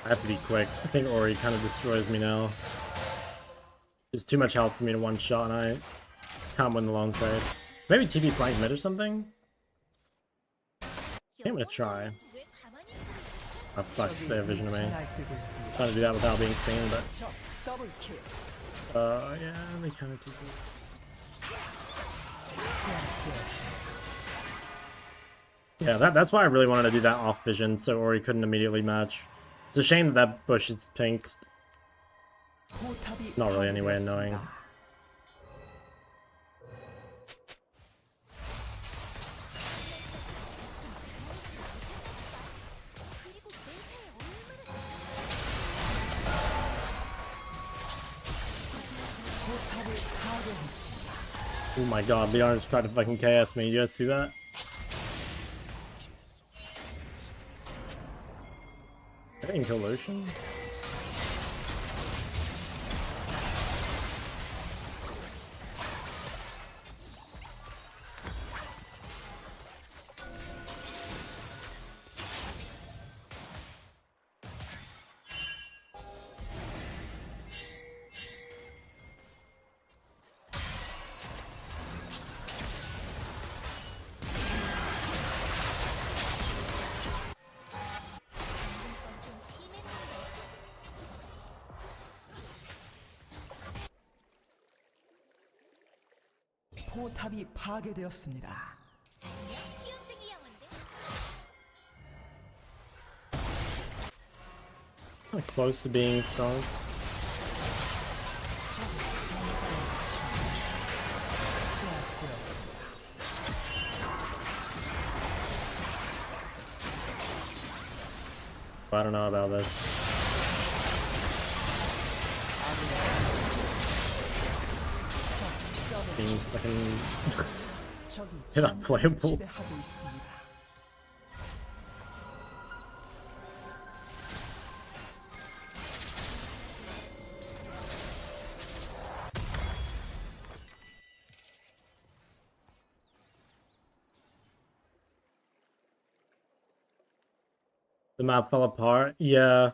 I have to be quick. I think Ori kind of destroys me now. There's too much health for me to one shot, and I can't win the long trade. Maybe TB flank mid or something? I'm gonna try. 왜 가만히 있지? Oh fuck, they have vision of me. 날뛰고 있습니다. Trying to do that without being seen, but 적 더블 킬. yeah, they kind of do. 제압되었습니다. Yeah, that's why I really wanted to do that off vision, so Ori couldn't immediately match. It's a shame that that bush is pink. 포탑이 Not really anyway 파괴되었습니다. annoying. 그리고 내세에 얼마나 포탑을 파괴했습니다. Oh my god, Leon just tried to fucking KS me. You guys see that? I didn't kill Lucian. 좀 심했는데. 포탑이 파괴되었습니다. 귀염둥이 영혼데. Kinda close to being strong. 제압되었습니다. I don't know about this. Being fucking 적이 Hit unplayable. 지배하고 있습니다. the map fell apart. Yeah.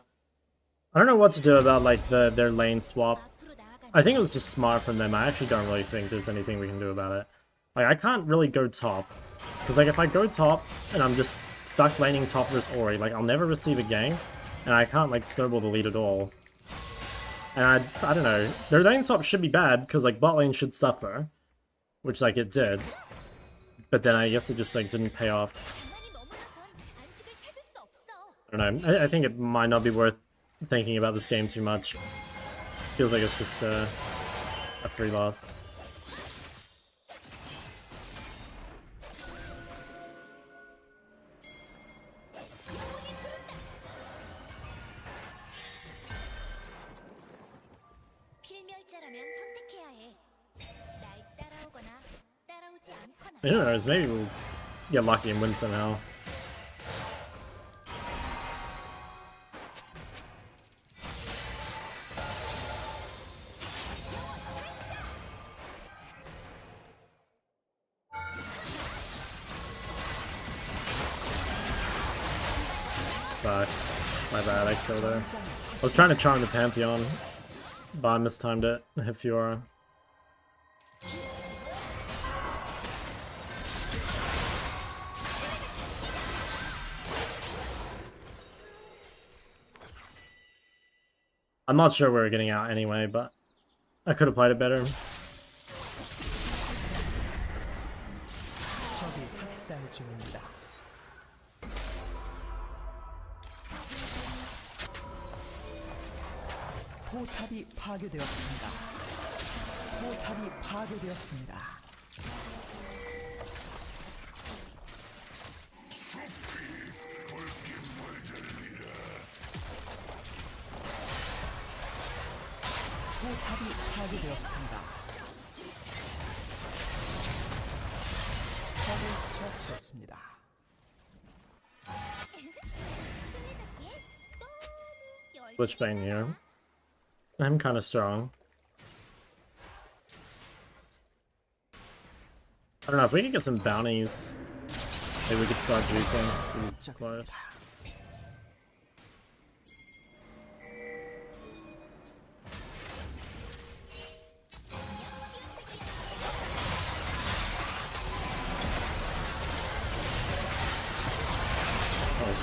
I don't know what to do about like their lane swap. 앞으로 나아가는 I think it was just smart from them. I actually don't really think there's anything we can do about it. Like, I can't really go top. Because, like, if I go top and I'm just stuck laning top versus Ori, like, I'll never receive a gank. And I can't, like, snowball the lead at all. And I don't know. Their lane swap should be bad, because, like, bot lane should suffer. Which, like, it did. But then I guess it just, like, didn't pay off. 가만히 머물러선 안식을 찾을 수 없어. I don't know. I think it might not be worth thinking about this game too much. Feels like it's just a free loss. 필멸자라면 선택해야 해. 날 따라오거나 따라오지 않거나. Who knows? Maybe we'll get lucky and win somehow. Fuck. My bad, I killed her. I was trying to charm the Pantheon, but I mistimed it. I hit Fiora. I'm not sure we were getting out anyway, but I could have played it better. 적이 학살 중입니다. 포탑이 파괴되었습니다. 포탑이 파괴되었습니다. 포탑이 파괴되었습니다. 적을 처치했습니다. 술래잡기에 너무 Glitch bane here. I'm kind of strong. I don't know, if we could get some bounties, maybe we could start juicing. Ooh, close.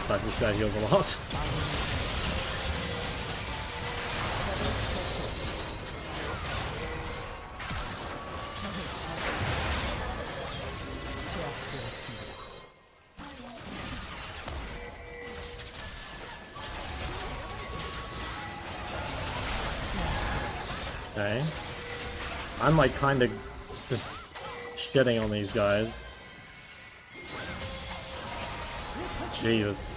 fact this guy heals a lot. Okay. I'm like kind of just shitting on these guys. Jesus.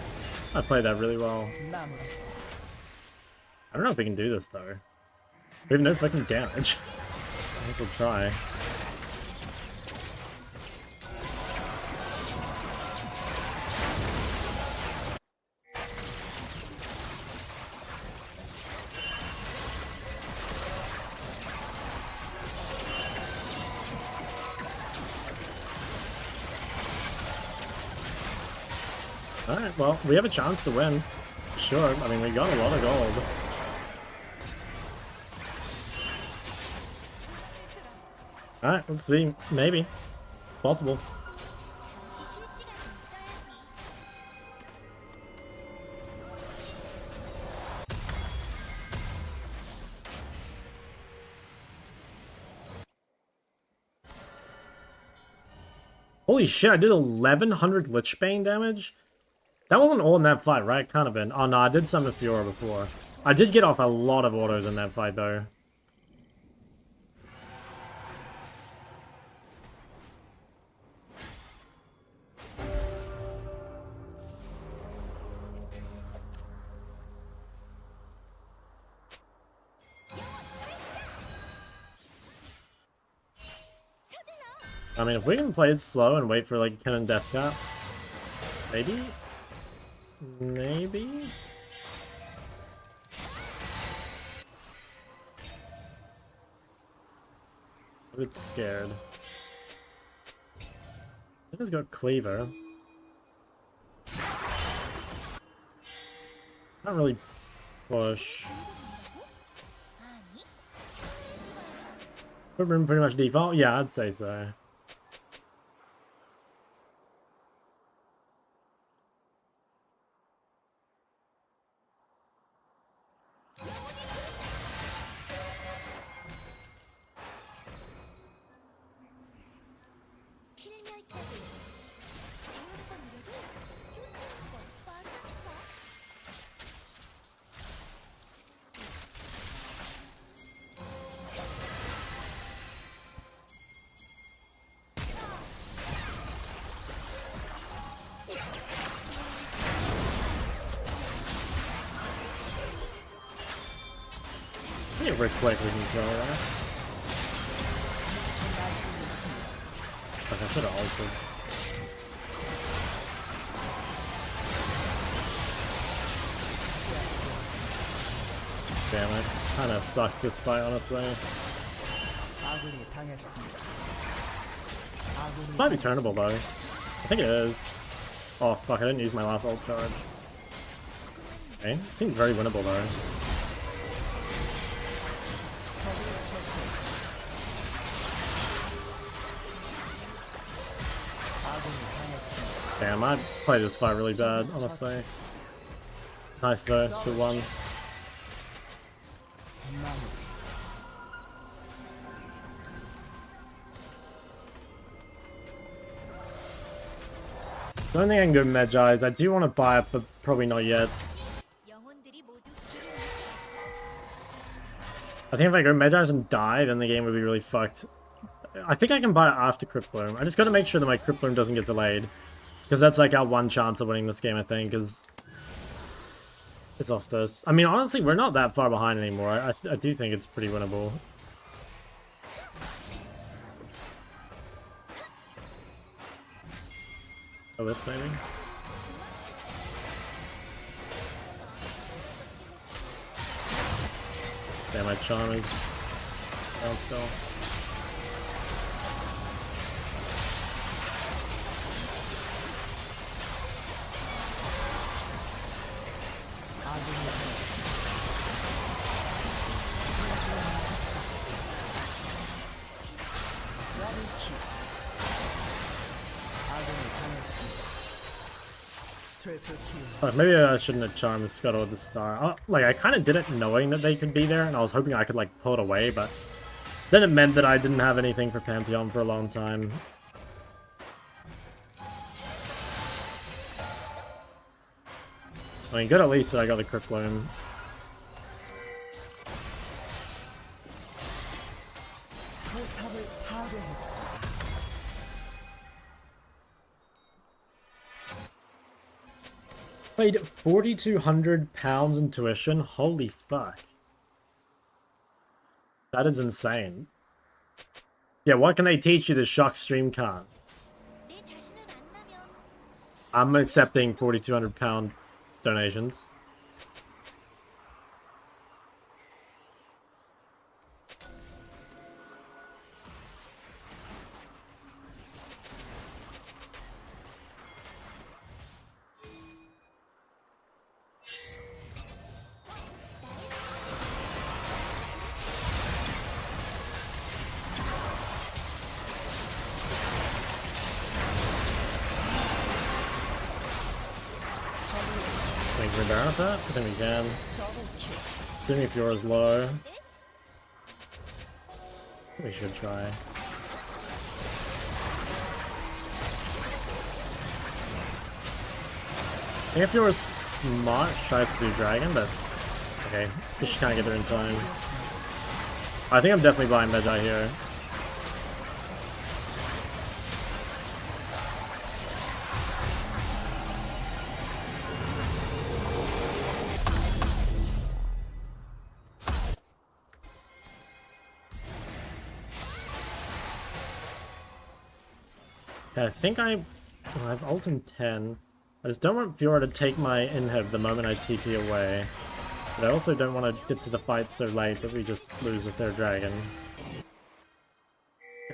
I played that really well. I don't know if we can do this though. We have no fucking damage. I guess we'll try. Alright, well, we have a chance to win. Sure, I mean, we got a lot of gold. Alright, let's see. Maybe. It's possible. 잠시 쉴 시간이 있어야지. Holy shit, I did 1100 Lichbane damage? That wasn't all in that fight, right? Kind of been. Oh no, I did summon Fiora before. I did get off a lot of autos in that fight though. I mean, if we can play it slow and wait for like Ken and Death Cap, maybe? Maybe? I'm a bit scared. I think it's got Cleaver. Not really push. 아니, Put room pretty much default? Yeah, I'd say so. 필멸자들. 배우는 건 느려도 쫓아오는 건 빠르다니까. I think real quick we can kill that. Fuck, I should have altered. Damn it. Kinda sucked this fight, honestly. 아군이 당했습니다. 아군이 Might be turnable 당했습니다. though. I think it is. Oh fuck, I didn't use my last ult charge. Okay, seems very winnable though. 아군이 당했습니다. Damn, I played this fight really bad, honestly. Nice though, still won. 마무리. Don't think I can go Magi's. I do want to buy it, but probably not yet. 영혼들이 모두 I think if I go Magi's and die, then the game would be really fucked. I think I can buy it after Crypt Bloom. I just gotta make sure that my Crypt Bloom doesn't get delayed. Because that's like our one chance of winning this game, I think, is it's off this. I mean, honestly, we're not that far behind anymore. I do think it's pretty winnable. Oh, this maybe? Yeah, my charm is down still. 아군이 당했습니다. 더블킬. 아군이 당했습니다. 트리플 킬. Maybe I shouldn't have charmed Scuttle at the start. Like, I kind of did it knowing that they could be there, and I was hoping I could, like, pull it away, but then it meant that I didn't have anything for Pantheon for a long time. I mean, good at least that I got the Crypt Loom. 포탑을 파괴했습니다. Paid £4,200 in tuition? Holy fuck. That is insane. Yeah, what can they teach you the Shock stream can't? 내 자신을 만나면 I'm accepting £4,200 donations. Think we're down with that? I think we can. Assuming if yours low. We should try. I think if yours smart, tries to do dragon, but okay, we just can't get there in time. I think I'm definitely buying Magi here. Okay, I think I've ult in 10. I just don't want Fiora to take my inhib the moment I TP away. But I also don't want to get to the fight so late that we just lose with their dragon.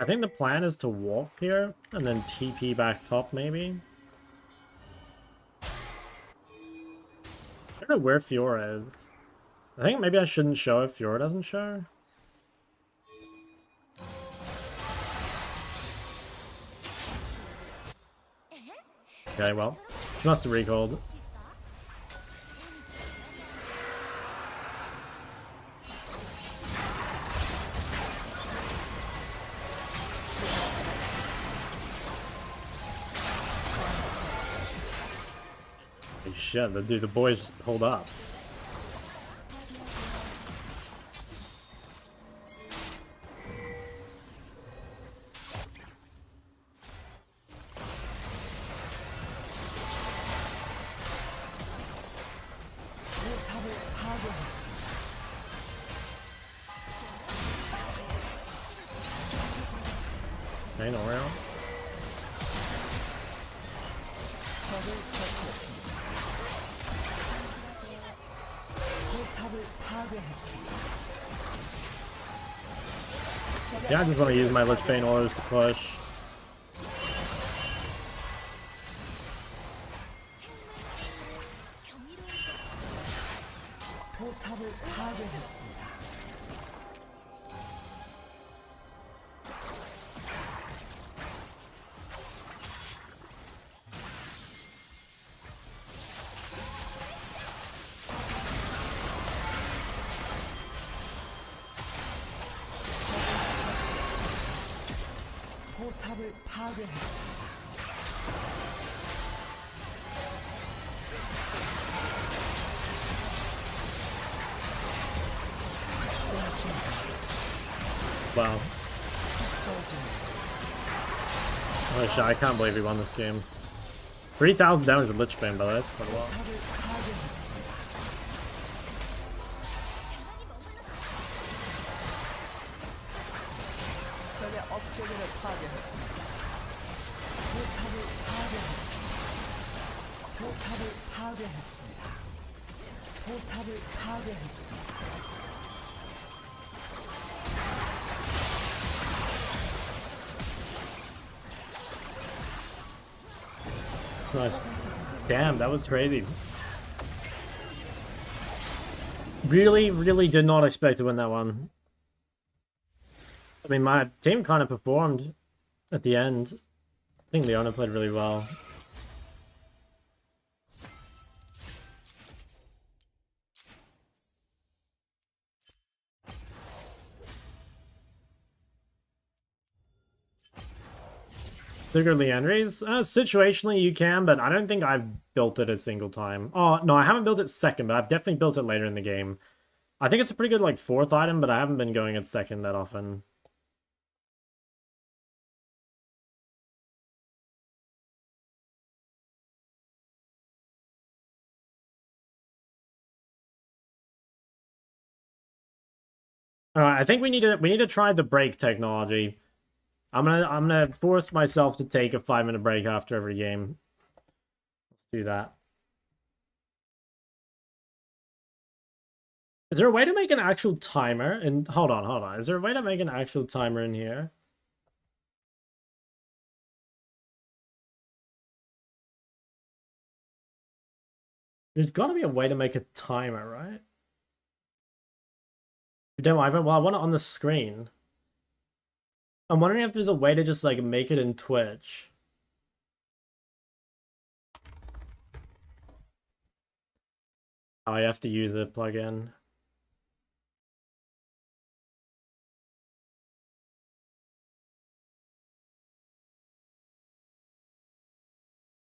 I think the plan is to walk here, and then TP back top maybe? I don't know where Fiora is. I think maybe I shouldn't show if Fiora doesn't show. Okay, well, she must have recalled. Holy shit, the boys just pulled up. 포탑을 파괴했습니다. Okay, no real. 적을 처치했습니다. 포탑을 파괴했습니다. Yeah, I just want to use my Lich Bane orders to push. 포탑을 파괴했습니다. 포탑을 파괴했습니다. Wow. Holy shit, I can't believe we won this game. 3,000 damage with Lich Bane, by the way, that's quite a lot. 포탑을 파괴했습니다. 적의 업체계를 파괴했습니다. 포탑을 파괴했습니다. 포탑을 파괴했습니다. 포탑을 파괴했습니다. Nice. Damn, that was crazy. Really, really did not expect to win that one. I mean, my team kind of performed at the end. I think Leona played really well. Sugar Leandries? Situationally you can, but I don't think I've built it a single time. Oh, no, I haven't built it second, but I've definitely built it later in the game. I think it's a pretty good, like, fourth item, but I haven't been going at second that often. Alright, I think we need to try the break technology. I'm gonna force myself to take a 5-minute break after every game. Let's do that. Is there a way to make an actual timer? And hold on. Is there a way to make an actual timer in here? There's got to be a way to make a timer, right? Demo Ivan, well, I want it on the screen. I'm wondering if there's a way to just like make it in Twitch. Oh, I have to use a plugin.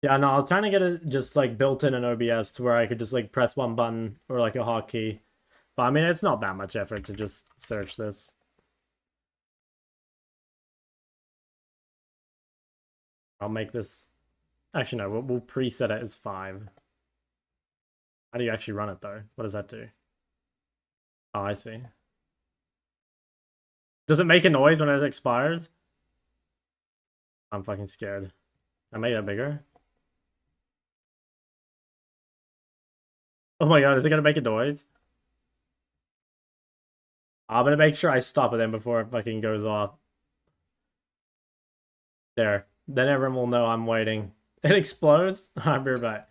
Yeah, no, I was trying to get it just like built in OBS to where I could just like press one button or like a hotkey. But I mean, it's not that much effort to just search this. I'll make this. Actually, no, we'll preset it as 5. How do you actually run it though? What does that do? Oh, I see. Does it make a noise when it expires? I'm fucking scared. I made that bigger. Oh my god, is it gonna make a noise? I'm gonna make sure I stop it then before it fucking goes off. There. Then everyone will know I'm waiting. It explodes? I'll be right back.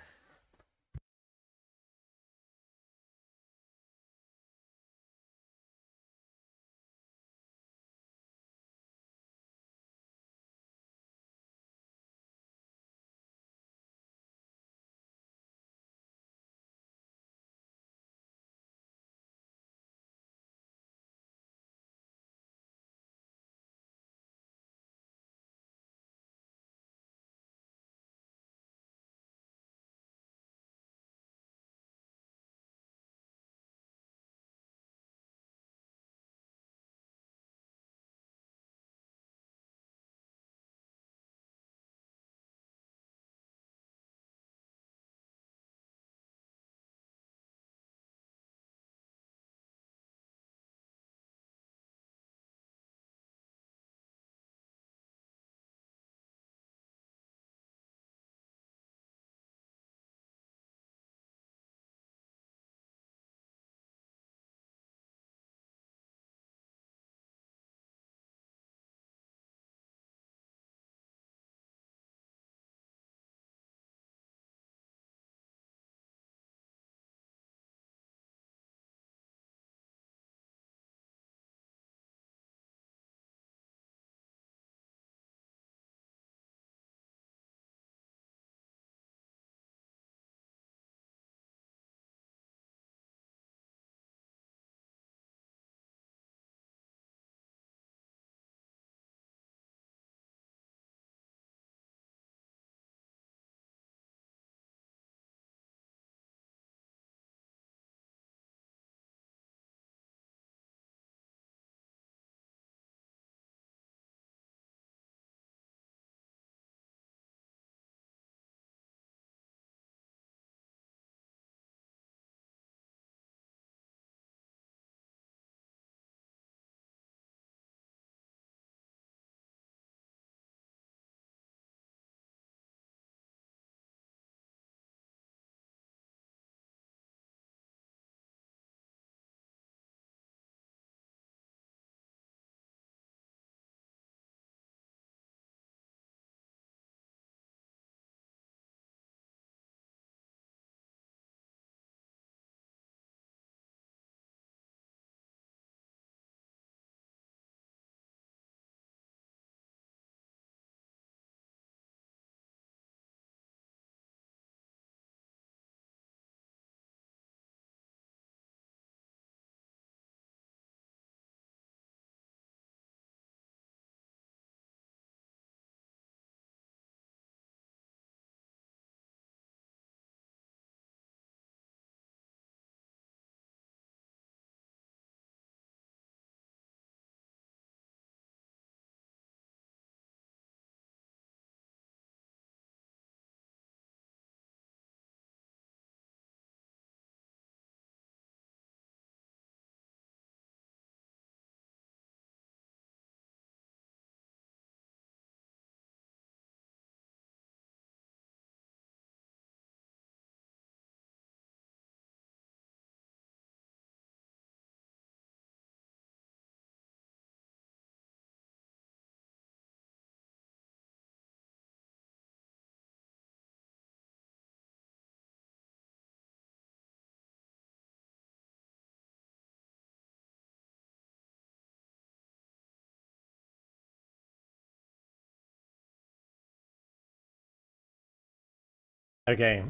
Okay,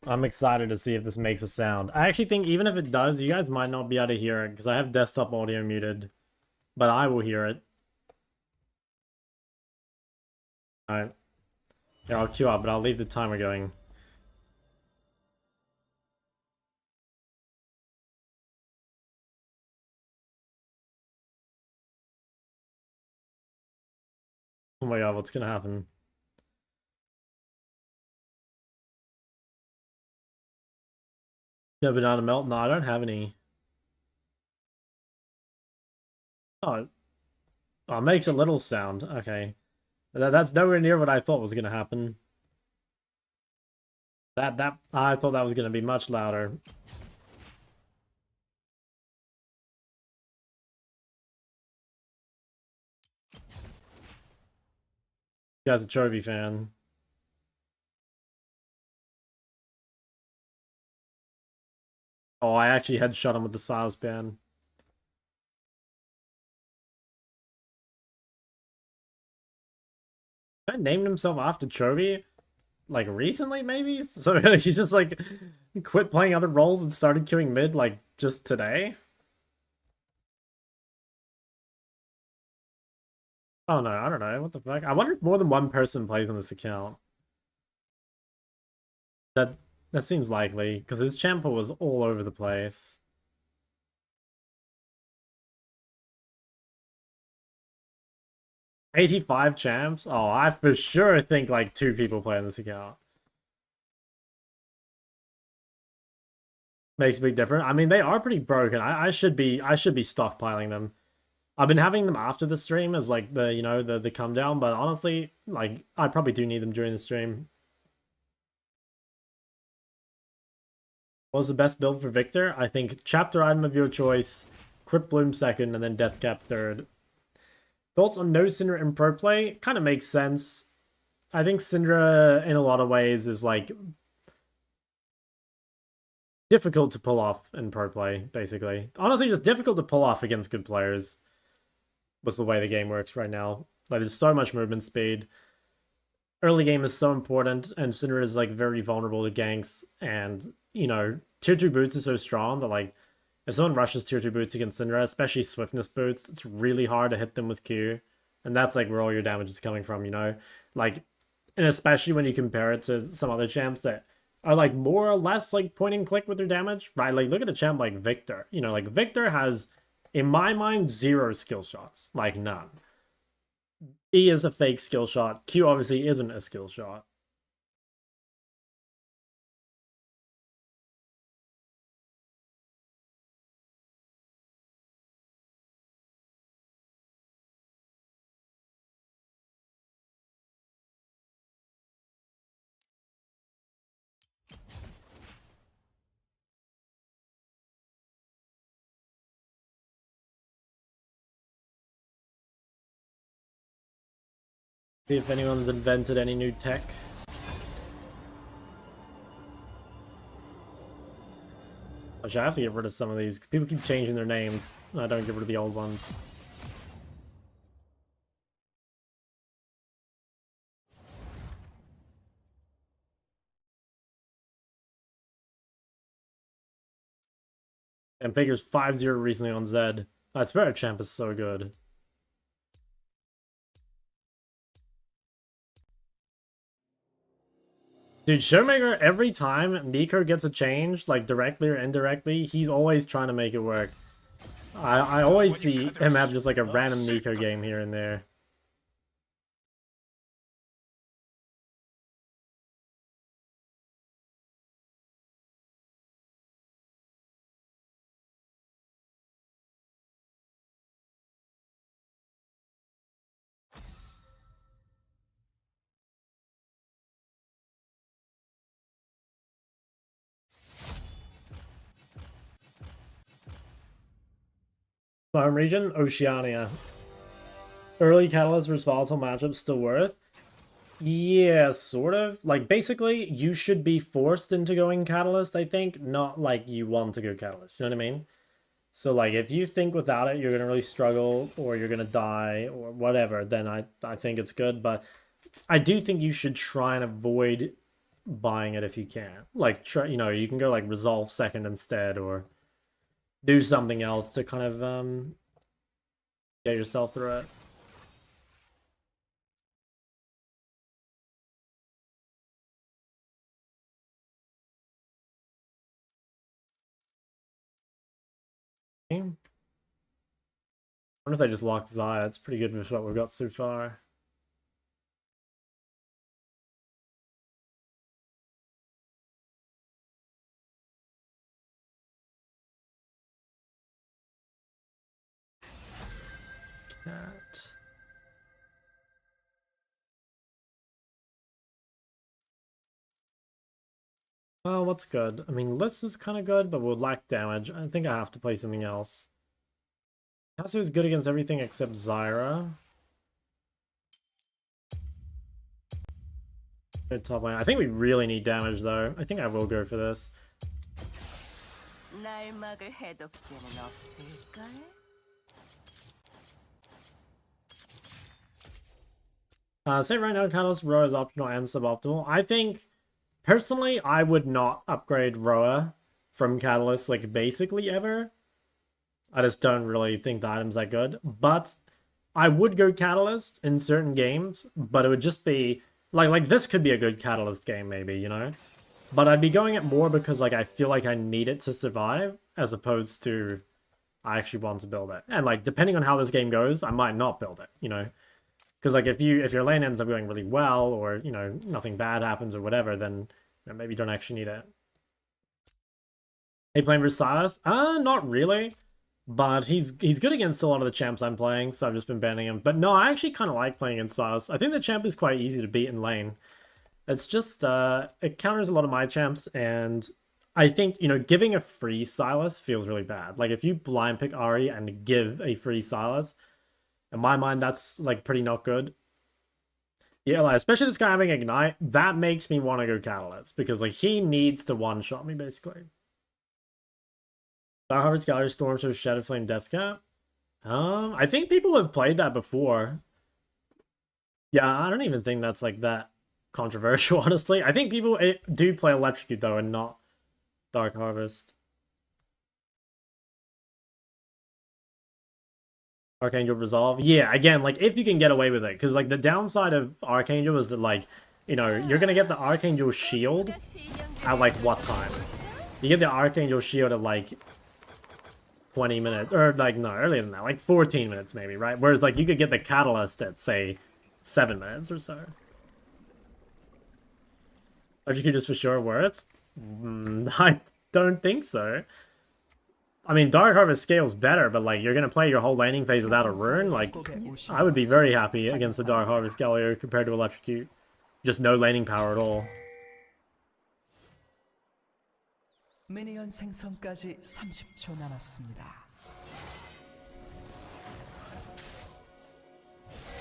I'm excited to see if this makes a sound. I actually think even if it does, you guys might not be able to hear it because I have desktop audio muted, but I will hear it. Alright. Yeah, I'll queue up, but I'll leave the timer going. Oh my god, what's gonna happen? Yeah, banana melt? No, I don't have any. Oh, oh, it makes a little sound. Okay. That's nowhere near what I thought was gonna happen. I thought that was gonna be much louder. You guys a Chovy fan. Oh, I actually headshot him with the Silas ban. I named himself after Chovy, like recently, maybe? So he just like quit playing other roles and started queuing mid like just today? Oh no, I don't know. What the fuck? I wonder if more than one person plays on this account. That that seems likely, because his champa was all over the place. $85 champs? Oh, I for sure think like 2 people play on this account. Makes a big difference. I mean, they are pretty broken. I should be stockpiling them. I've been having them after the stream as like the, you know, the come down, but honestly, like I probably do need them during the stream. What was the best build for Victor? I think chapter item of your choice, Crypt Bloom second, and then Deathcap third. Thoughts on no Syndra in pro play? Kind of makes sense. I think Syndra in a lot of ways is like difficult to pull off in pro play, basically. Honestly, just difficult to pull off against good players with the way the game works right now. Like, there's so much movement speed. Early game is so important, and Syndra is, like, very vulnerable to ganks, and, you know, tier 2 boots is so strong that, like, if someone rushes tier 2 boots against Syndra, especially swiftness boots, it's really hard to hit them with Q, and that's, like, where all your damage is coming from, you know? Like, and especially when you compare it to some other champs that are like more or less like point and click with their damage, right? Like look at a champ like Victor. You know, like Victor has, in my mind, 0 skill shots, like none. E is a fake skill shot. Q obviously isn't a skill shot. See if anyone's invented any new tech. Actually, I have to get rid of some of these. People keep changing their names. I don't get rid of the old ones. And figures 5-0 recently on Zed. I swear champ is so good. Dude, Showmaker, every time Nico gets a change, like directly or indirectly, he's always trying to make it work. I always see him have just like a random Nico game here and there. My home region, Oceania. Early Catalyst versus Volatile matchup still worth? Yeah, sort of. Like, basically, you should be forced into going Catalyst, I think, not like you want to go Catalyst. You know what I mean? So, like, if you think without it you're going to really struggle, or you're going to die, or whatever, then I think it's good. But I do think you should try and avoid buying it if you can. Like, you know, you can go like resolve second instead, or do something else to kind of get yourself through it. I wonder if they just locked Zaya. It's pretty good with what we've got so far. Cat. Well, what's good? I mean, List is kind of good, but we'll lack damage. I think I have to play something else. Cassio is good against everything except Zyra. Good top lane. I think we really need damage, though. I think I will go for this. 날 막을 해독제는 없을까? Say right now, Catalyst Roa is optional and suboptimal. I think, personally, I would not upgrade Roa from Catalyst, like, basically ever. I just don't really think the item's that good. But I would go Catalyst in certain games, but it would just be... Like this could be a good Catalyst game, maybe, you know? But I'd be going it more because, like, I feel like I need it to survive, as opposed to I actually want to build it. And, like, depending on how this game goes, I might not build it, you know? Because, like, if your lane ends up going really well, or, you know, nothing bad happens or whatever, then you know, maybe you don't actually need it. Are you playing Versailles? Not really. But he's good against a lot of the champs I'm playing, so I've just been banning him. But no, I actually kind of like playing against Silas. I think the champ is quite easy to beat in lane. It's just, it counters a lot of my champs, and I think, you know, giving a free Silas feels really bad. Like, if you blind pick Ari and give a free Silas, in my mind, that's, like, pretty not good. Yeah, like, especially this guy having Ignite, that makes me want to go Catalyst, because, like, he needs to one-shot me, basically. Star Harvest Gallery Storm shows Shadow Flame Deathcap. I think people have played that before. Yeah, I don't even think that's, like, that controversial, honestly. I think people do play Electrocute, though, and not Dark Harvest. Archangel Resolve. Yeah, again, like, if you can get away with it. Because, like, the downside of Archangel is that, like, you know, you're going to get the Archangel Shield at, like, what time? You get the Archangel Shield at, like, 20 minutes. Or, like, no, earlier than that. Like, 14 minutes, maybe, right? Whereas, like, you could get the Catalyst at, say, 7 minutes or so. Electrocute is for sure worse? I don't think so. I mean, Dark Harvest scales better, but, like, you're going to play your whole laning phase without a rune? Like, I would be very happy against the Dark Harvest Gallier compared to Electrocute. Just no laning power at all. 미니언 생성까지 30초 남았습니다.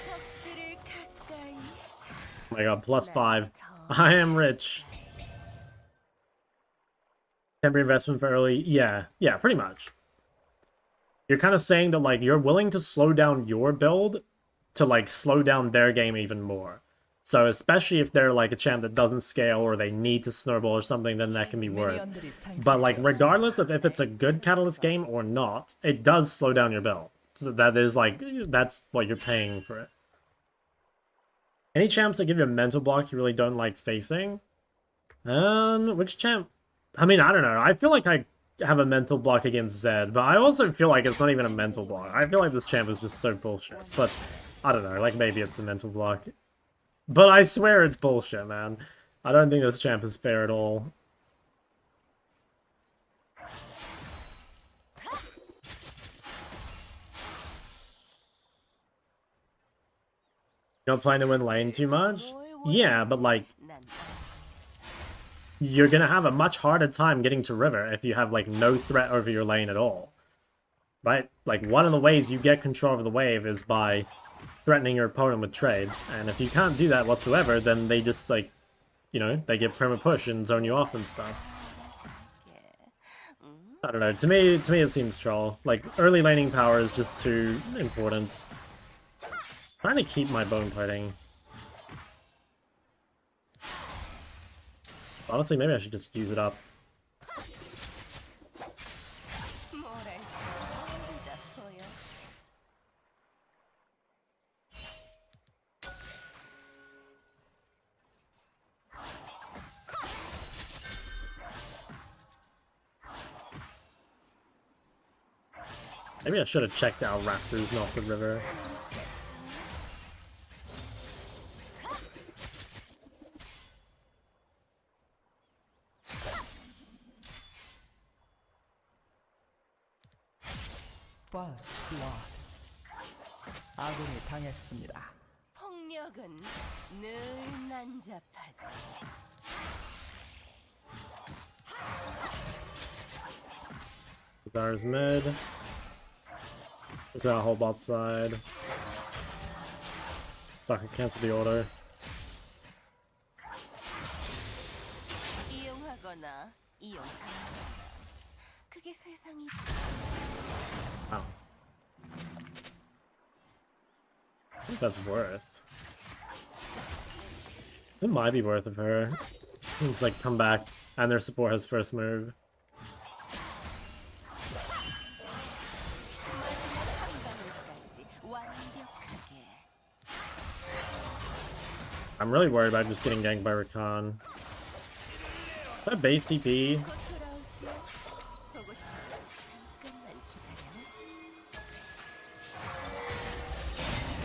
적들을 가까이. Oh my god, +5. I am rich. Temporary investment for early... Yeah, pretty much. You're kind of saying that, like, you're willing to slow down your build to, like, slow down their game even more. So, especially if they're, like, a champ that doesn't scale or they need to snowball or something, then that can be worth. But, like, regardless of if it's a good Catalyst game or not, it does slow down your build. So that is, like, that's what you're paying for it. Any champs that give you a mental block you really don't like facing? Which champ? I mean, I don't know. I feel like I have a mental block against Zed, but I also feel like it's not even a mental block. I feel like this champ is just so bullshit. But, I don't know. Like, maybe it's a mental block. But I swear it's bullshit, man. I don't think this champ is fair at all. You're not planning to win lane too much? Yeah, but, like, you're gonna have a much harder time getting to river if you have, like, no threat over your lane at all. Right? Like, one of the ways you get control of the wave is by threatening your opponent with trades, and if you can't do that whatsoever, then they just, like, you know, they get perma push and zone you off and stuff. I don't know, to me it seems troll. Like, early laning power is just too important. I'm trying to keep my bone fighting. Honestly, maybe I should just use it up. 뭐랄까 다 보여. Maybe I should have checked out raptors, not the river. First blood. 아군이 당했습니다. 폭력은 늘 난잡하지. Zara's mid. Look at that whole bot side. I can cancel the order. 이용하거나 이용당하거나 그게 세상이. Wow. I think that's worth. It might be worth of her. Just like come back and their support has first move. 완벽하게. I'm really worried about just getting ganked by Rakan. Is that base TP? 곧 돌아올게. 보고 싶어. 잠깐만 기다려.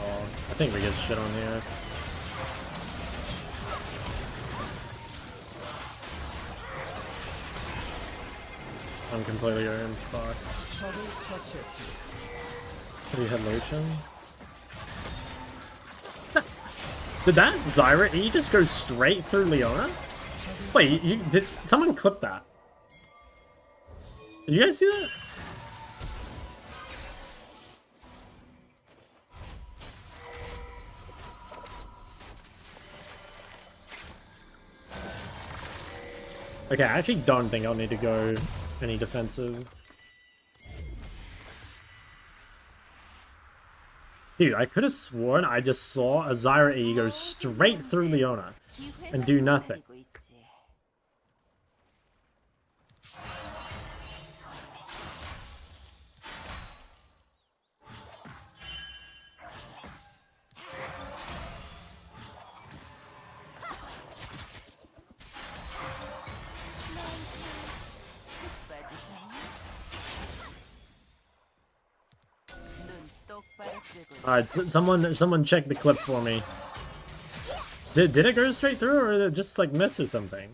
Oh, I think we get shit on here. I'm completely in. Fuck. 적을 처치했습니다. Do you have lotion? Did that Zyra E just go straight through Leona? Wait, did someone clip that? Did you guys see that? Okay, I actually don't think I'll need to go any defensive. Dude, I could have sworn I just saw a Zyra E go straight through Leona and do nothing. 기다리고 있지. Alright, someone check the clip for me. Did it go straight through or did it just like miss or something?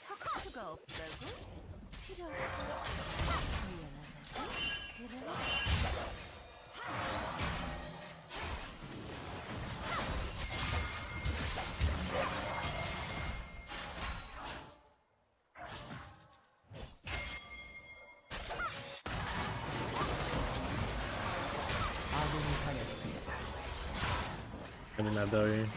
척수가 없다고? 필요 없어. 미안하다고? 그래? 아군이 당했습니다. I didn't have W.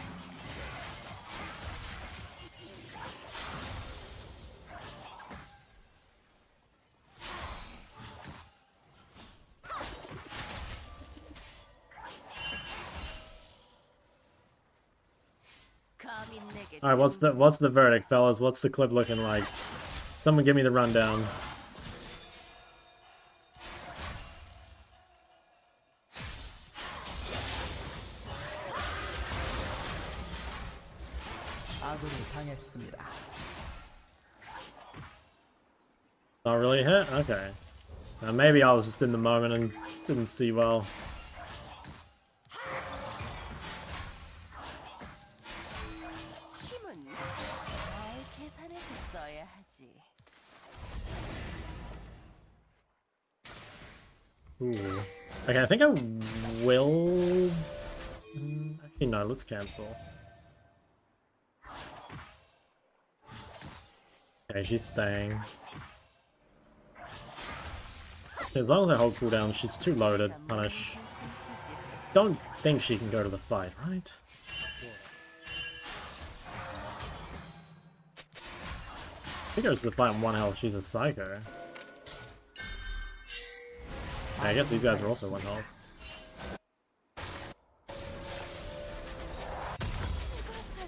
Alright, what's the verdict, fellas? What's the clip looking like? Someone give me the rundown. 아군이 당했습니다. Not really hit? Okay. Maybe I was just in the moment and didn't see well. 힘은 잘 계산해서 써야 하지. Ooh. Okay, I think I will... Actually, no, let's cancel. Okay, she's staying. As long as I hold cooldown, she's too low to punish. Don't think she can go to the fight, right? She goes to the fight on 1 health, she's a psycho. I guess these guys are also 1 health.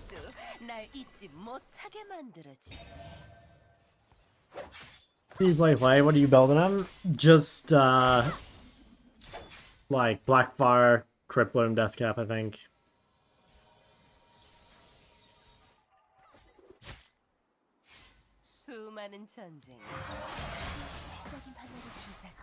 죽어서도 날 잊지 못하게 만들어주지. Play. What are you building on? Just, like, Blackfire, Crippler, and Deathcap, I think. 수많은 전쟁. 썩은 하늘을 시작하지.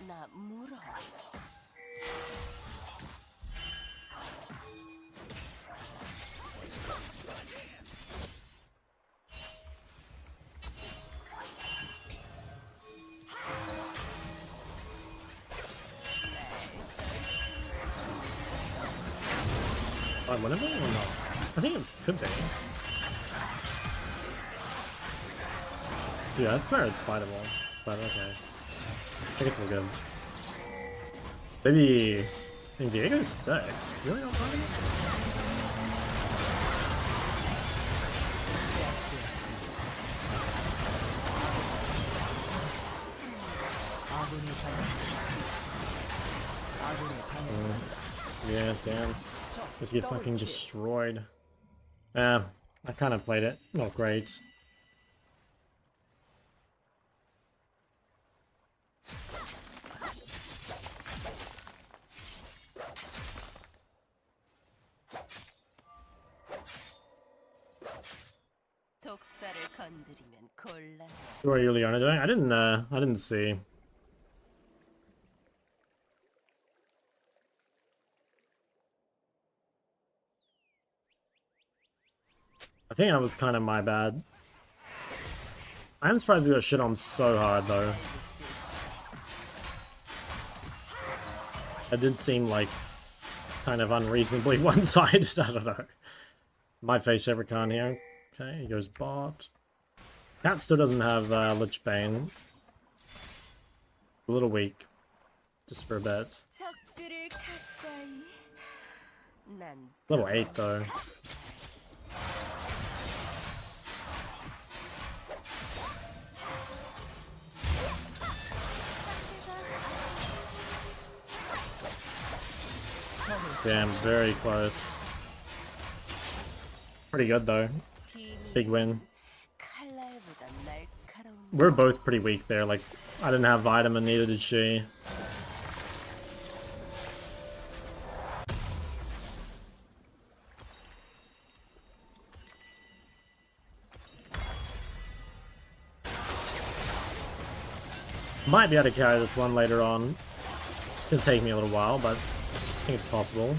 나 물어. Winnable or not? I think it could be. Yeah, I swear it's fightable, but okay. I guess we're good. Maybe... I think Diego's 6. Really not fightable? 아군이 당했습니다. 아군이 당했습니다. Yeah, damn. Just get fucking destroyed. Yeah, I kind of played it. Not great. 독사를 건드리면 곤란. What are you, Leona, doing? I didn't see. I think that was kind of my bad. I am surprised we got shit on so hard, though. It did seem like kind of unreasonably one-sided, I don't know. My face Evercon here. Okay, he goes bot. Cat still doesn't have Lich Bane. A little weak. Just for a bit. 적들을 가까이. 난 Level 8, though. Damn, very close. Pretty good though. Big win. 칼날보다 날카로운. We're both pretty weak there. Like, I didn't have vitamin, neither did she. Might be able to carry this one later on. It's gonna take me a little while, but I think it's possible.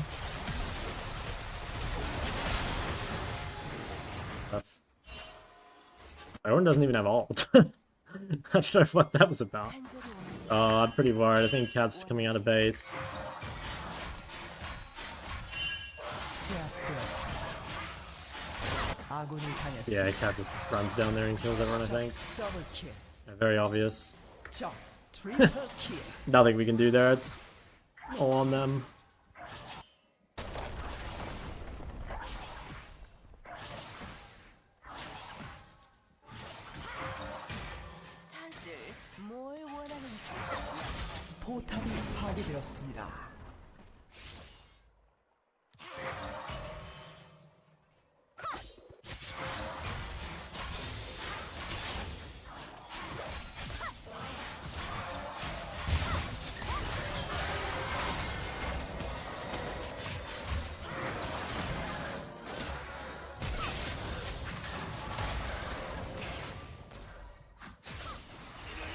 Owen doesn't even have ult. I don't know what that was about. Oh, I'm pretty worried. I think Cat's coming out of base. Yeah, Cat just runs down there and kills everyone, I think. Yeah, very obvious. Nothing we can do there. It's all on them. 다들 뭘 원하는지. 포탑이 파괴되었습니다.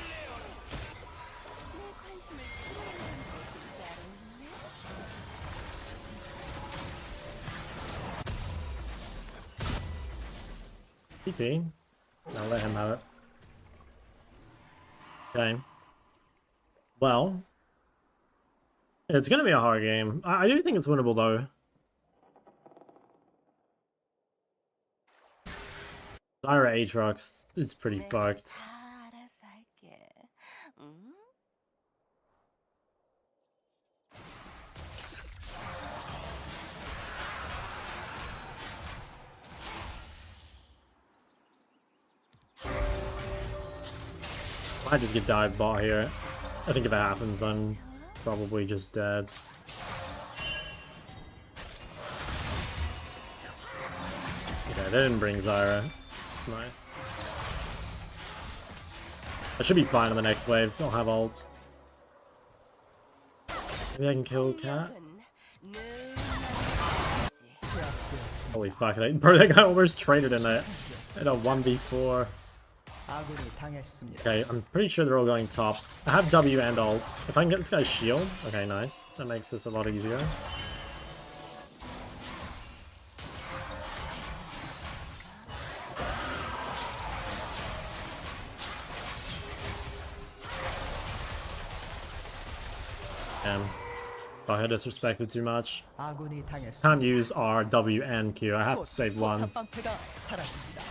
내 관심을 끌어오는 것이 따로 있네. TP. I'll let him have it. Okay. Well, it's gonna be a hard game. I do think it's winnable though. Zyra Aatrox is pretty 내가 fucked. 다 알아서 할게. 응? Might just get dive bot here. I think if it happens, I'm probably just dead. Okay, they didn't bring Zyra. It's nice. I should be fine on the next wave. I'll have ult. Maybe I can kill Cat. 늘 나지. Holy fuck! Bro, that guy almost traded in a 1v4. 아군이 당했습니다. Okay, I'm pretty sure they're all going top. I have W and ult. If I can get this guy's shield, okay, nice. That makes this a lot easier. Damn. Oh, I disrespected too much. 아군이 당했습니다. Can't use R, W, and Q. I have to save one. 방패가 사라집니다.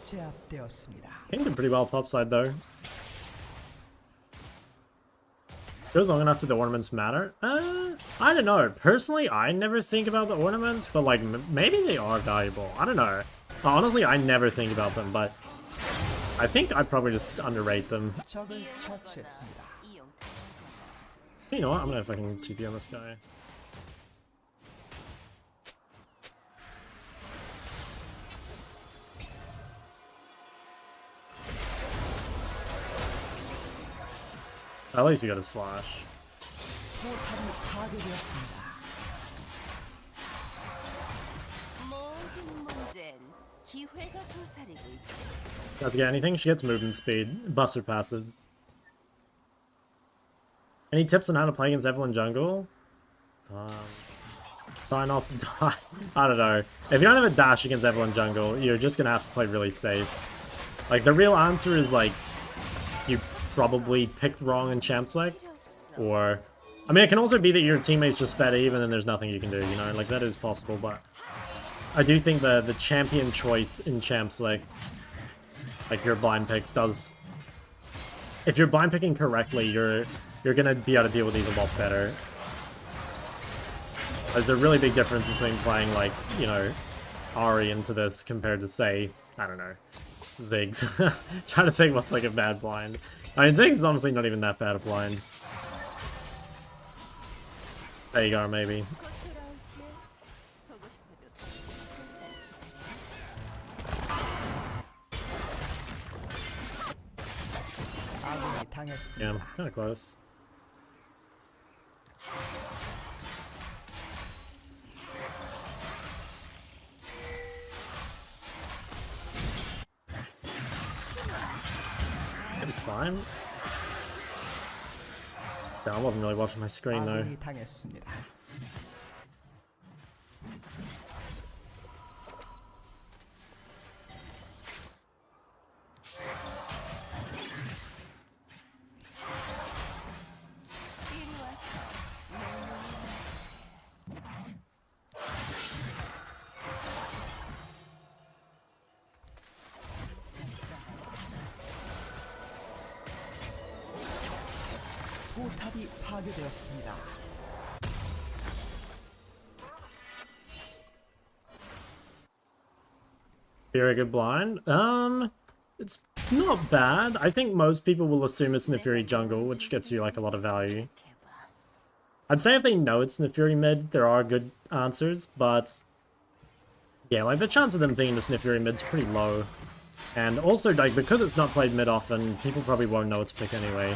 제압되었습니다. He did pretty well topside though. Goes long enough, do the ornaments matter? I don't know. Personally, I never think about the ornaments, but like maybe they are valuable. I don't know. Honestly, I never think about them, but I think I probably just underrate them. 적을 처치했습니다. 이용. You know what? I'm gonna fucking TP on this guy. At least we got a slash. 포탑이 파괴되었습니다. 모든 문제는 기회가 도사리고 있지. Does get anything? She gets movement speed. Buffs her passive. Any tips on how to play against Evelyn jungle? Try not to die. I don't know. If you don't have a dash against Evelyn jungle, you're just gonna have to play really safe. Like, the real answer is, like, you probably picked wrong in champ select, or... I mean, it can also be that your teammates just fed even and there's nothing you can do, you know? Like, that is possible, but... I do think the champion choice in champ select, like your blind pick, does... If you're blind picking correctly, you're gonna be able to deal with these a lot better. There's a really big difference between playing, like, you know, Ari into this compared to, say, I don't know, Ziggs. Trying to think what's like a bad blind. I mean, Ziggs is honestly not even that bad a blind. Agar, maybe. 아군이 당했습니다. Yeah, kind of close. It's fine. Yeah, I wasn't really watching my screen though. 아군이 당했습니다. 이리 와서 포탑이 파괴되었습니다. Very good blind. It's not bad. I think most people will assume it's Nefuri jungle, which gets you like a lot of value. I'd say if they know it's Nefuri mid, there are good answers, but yeah, like the chance of them thinking it's Nefuri mid's pretty low. And also, like, because it's not played mid often, people probably won't know its pick anyway.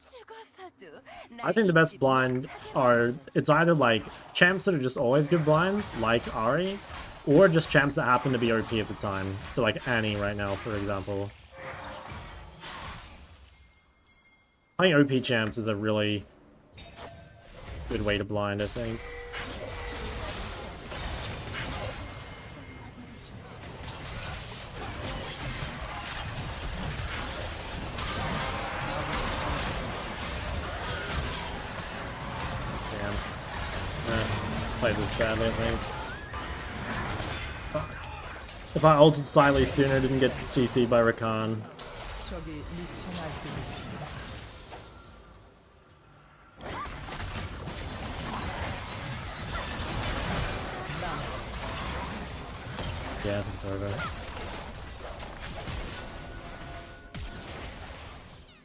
죽어서도 I think the best blind are, it's either like champs that are just always good blinds, like Ari, or just champs that happen to be OP at the time. So like Annie right now, for example. Playing OP champs is a really good way to blind, I think. Damn. Played this badly, I think. Fuck. If I ulted slightly sooner, didn't get CC'd by Rakan. 적이 미쳐 날뛰고 있습니다. Yeah, it's over.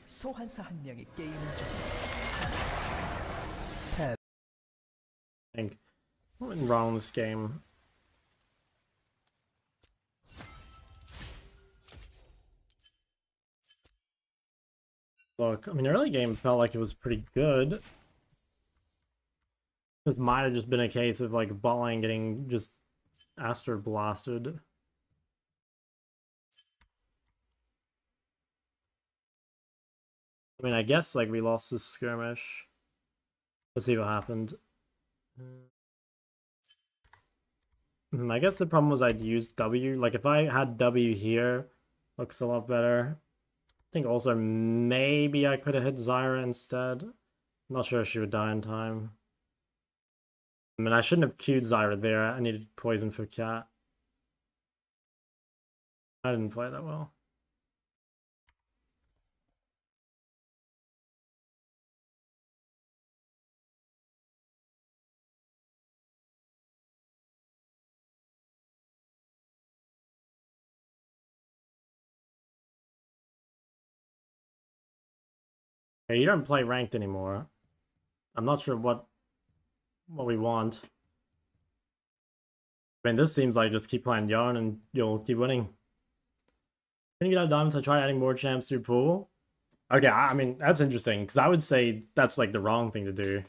소환사 한 명이 게임을 종료했습니다. I think what went wrong this game. Look, I mean, early game felt like it was pretty good. This might have just been a case of like bot lane getting just Aster blasted. I mean, I guess like we lost this skirmish. Let's see what happened. I guess the problem was I'd used W. Like if I had W here, looks a lot better. I think also maybe I could have hit Zyra instead. Not sure if she would die in time. I mean, I shouldn't have queued Zyra there. I needed poison for Cat. I didn't play that well. Okay, you don't play ranked anymore. I'm not sure what we want. I mean, this seems like just keep playing Yarn and you'll keep winning. Can you get out of diamonds? I try adding more champs through pool. Okay, I mean, that's interesting, because I would say that's like the wrong thing to do.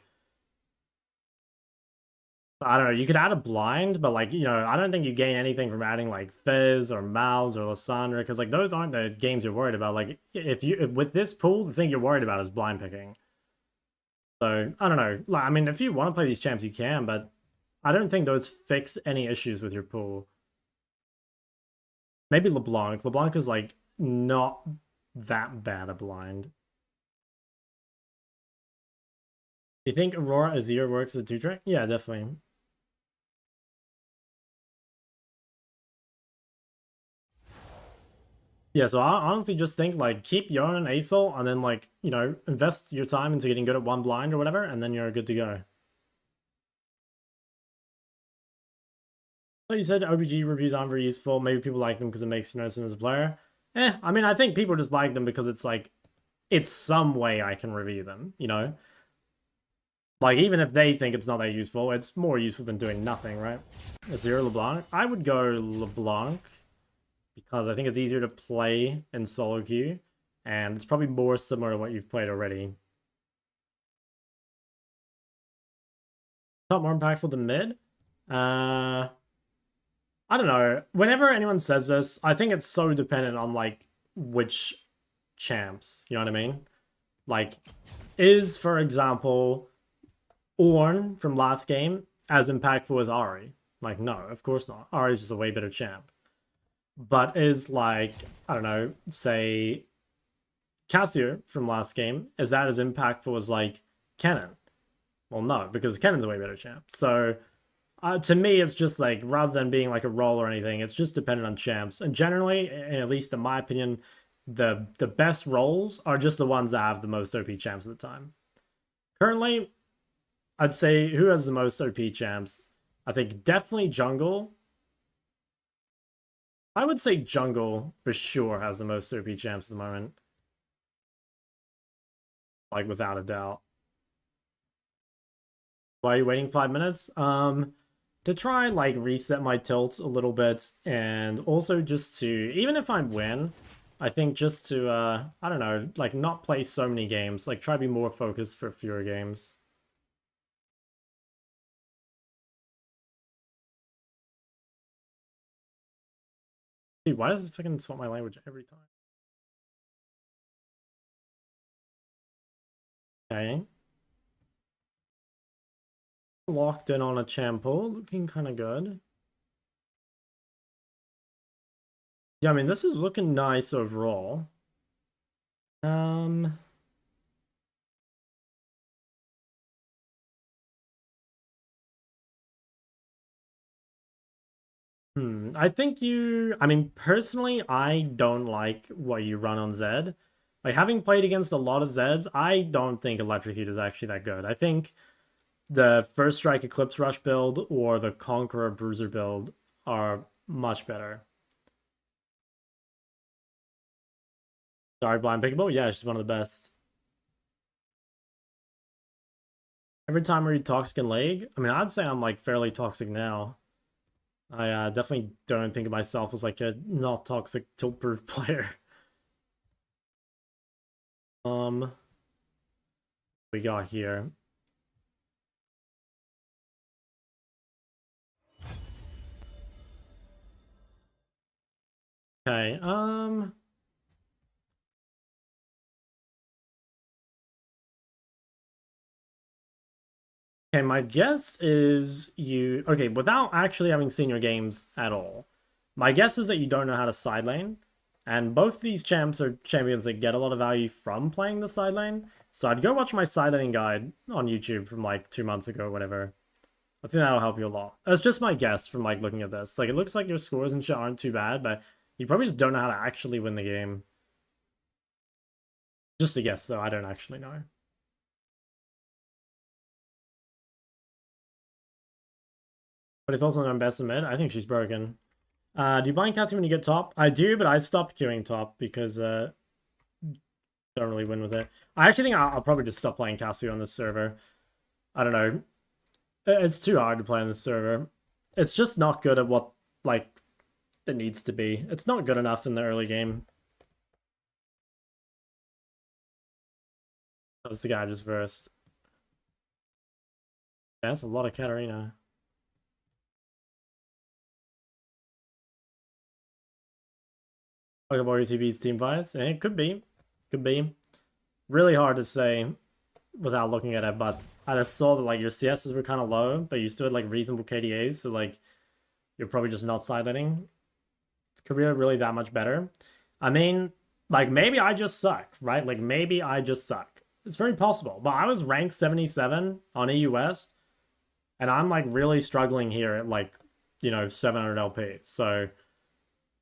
I don't know, you could add a blind, but like, you know, I don't think you gain anything from adding like Fizz or Mouse or Lysandra, because like those aren't the games you're worried about. Like if with this pool, the thing you're worried about is blind picking. So I don't know. Like, I mean, if you want to play these champs, you can, but I don't think those fix any issues with your pool. Maybe LeBlanc. LeBlanc is like not that bad a blind. You think Aurora Azir works as a 2-track? Yeah, definitely. Yeah, so I honestly just think like keep Yarn and Asol and then like, you know, invest your time into getting good at one blind or whatever, and then you're good to go. Like you said, OBG reviews aren't very useful. Maybe people like them because it makes you know them as a player. I mean, I think people just like them because it's like, it's some way I can review them, you know? Like, even if they think it's not that useful, it's more useful than doing nothing, right? Azir LeBlanc? I would go LeBlanc because I think it's easier to play in solo queue, and it's probably more similar to what you've played already. Top more impactful than mid? I don't know. Whenever anyone says this, I think it's so dependent on like which champs. You know what I mean? Like, is, for example, Ornn from last game as impactful as Ahri? Like, no, of course not. Ahri's just a way better champ. But is like, I don't know, say Cassio from last game, is that as impactful as like Kennen? Well, no, because Kennen's a way better champ. So to me, it's just like, rather than being like a role or anything, it's just dependent on champs. And generally, at least in my opinion, the best roles are just the ones that have the most OP champs at the time. Currently, I'd say who has the most OP champs? I think definitely jungle. I would say jungle for sure has the most OP champs at the moment. Like, without a doubt. Why are you waiting 5 minutes? To try and like reset my tilt a little bit, and also just to, even if I win, I think just to I don't know, like not play so many games, like try to be more focused for fewer games. Dude, why does this fucking swap my language every time? Okay. Locked in on a Champo, looking kind of good. Yeah, I mean, this is looking nice overall. I think I mean, personally, I don't like what you run on Zed. Like, having played against a lot of Zeds, I don't think Electrocute is actually that good. I think the First Strike Eclipse Rush build or the Conqueror Bruiser build are much better. Sorry, Blind Pickable? Yeah, she's one of the best. Every time I read Toxic and Leg, I mean, I'd say I'm like fairly toxic now. I definitely don't think of myself as like a not toxic tilt-proof player. We got here. Okay, okay, my guess is okay, without actually having seen your games at all, my guess is that you don't know how to side lane, and both these champs are champions that get a lot of value from playing the side lane, so I'd go watch my side laning guide on YouTube from like 2 months ago or whatever. I think that'll help you a lot. That's just my guess from like looking at this. Like, it looks like your scores and shit aren't too bad, but you probably just don't know how to actually win the game. Just a guess, though. I don't actually know. But if also on best in mid, I think she's broken. Do you blind Cassie when you get top? I do, but I stopped queuing top because don't really win with it. I actually think I'll probably just stop playing Cassie on this server. I don't know. It's too hard to play on this server. It's just not good at what like it needs to be. It's not good enough in the early game. That's the guy I just versed. Yeah, that's a lot of Katarina. Pokeball UTV's Teamfights. And it could be. Could be. Really hard to say without looking at it, but I just saw that like your CSs were kind of low, but you still had like reasonable KDAs, so like you're probably just not sideletting. Korea really that much better? I mean, like maybe I just suck, right? Like maybe I just suck. It's very possible. But I was ranked 77 on EU West, and I'm like really struggling here at like, 700 LP. So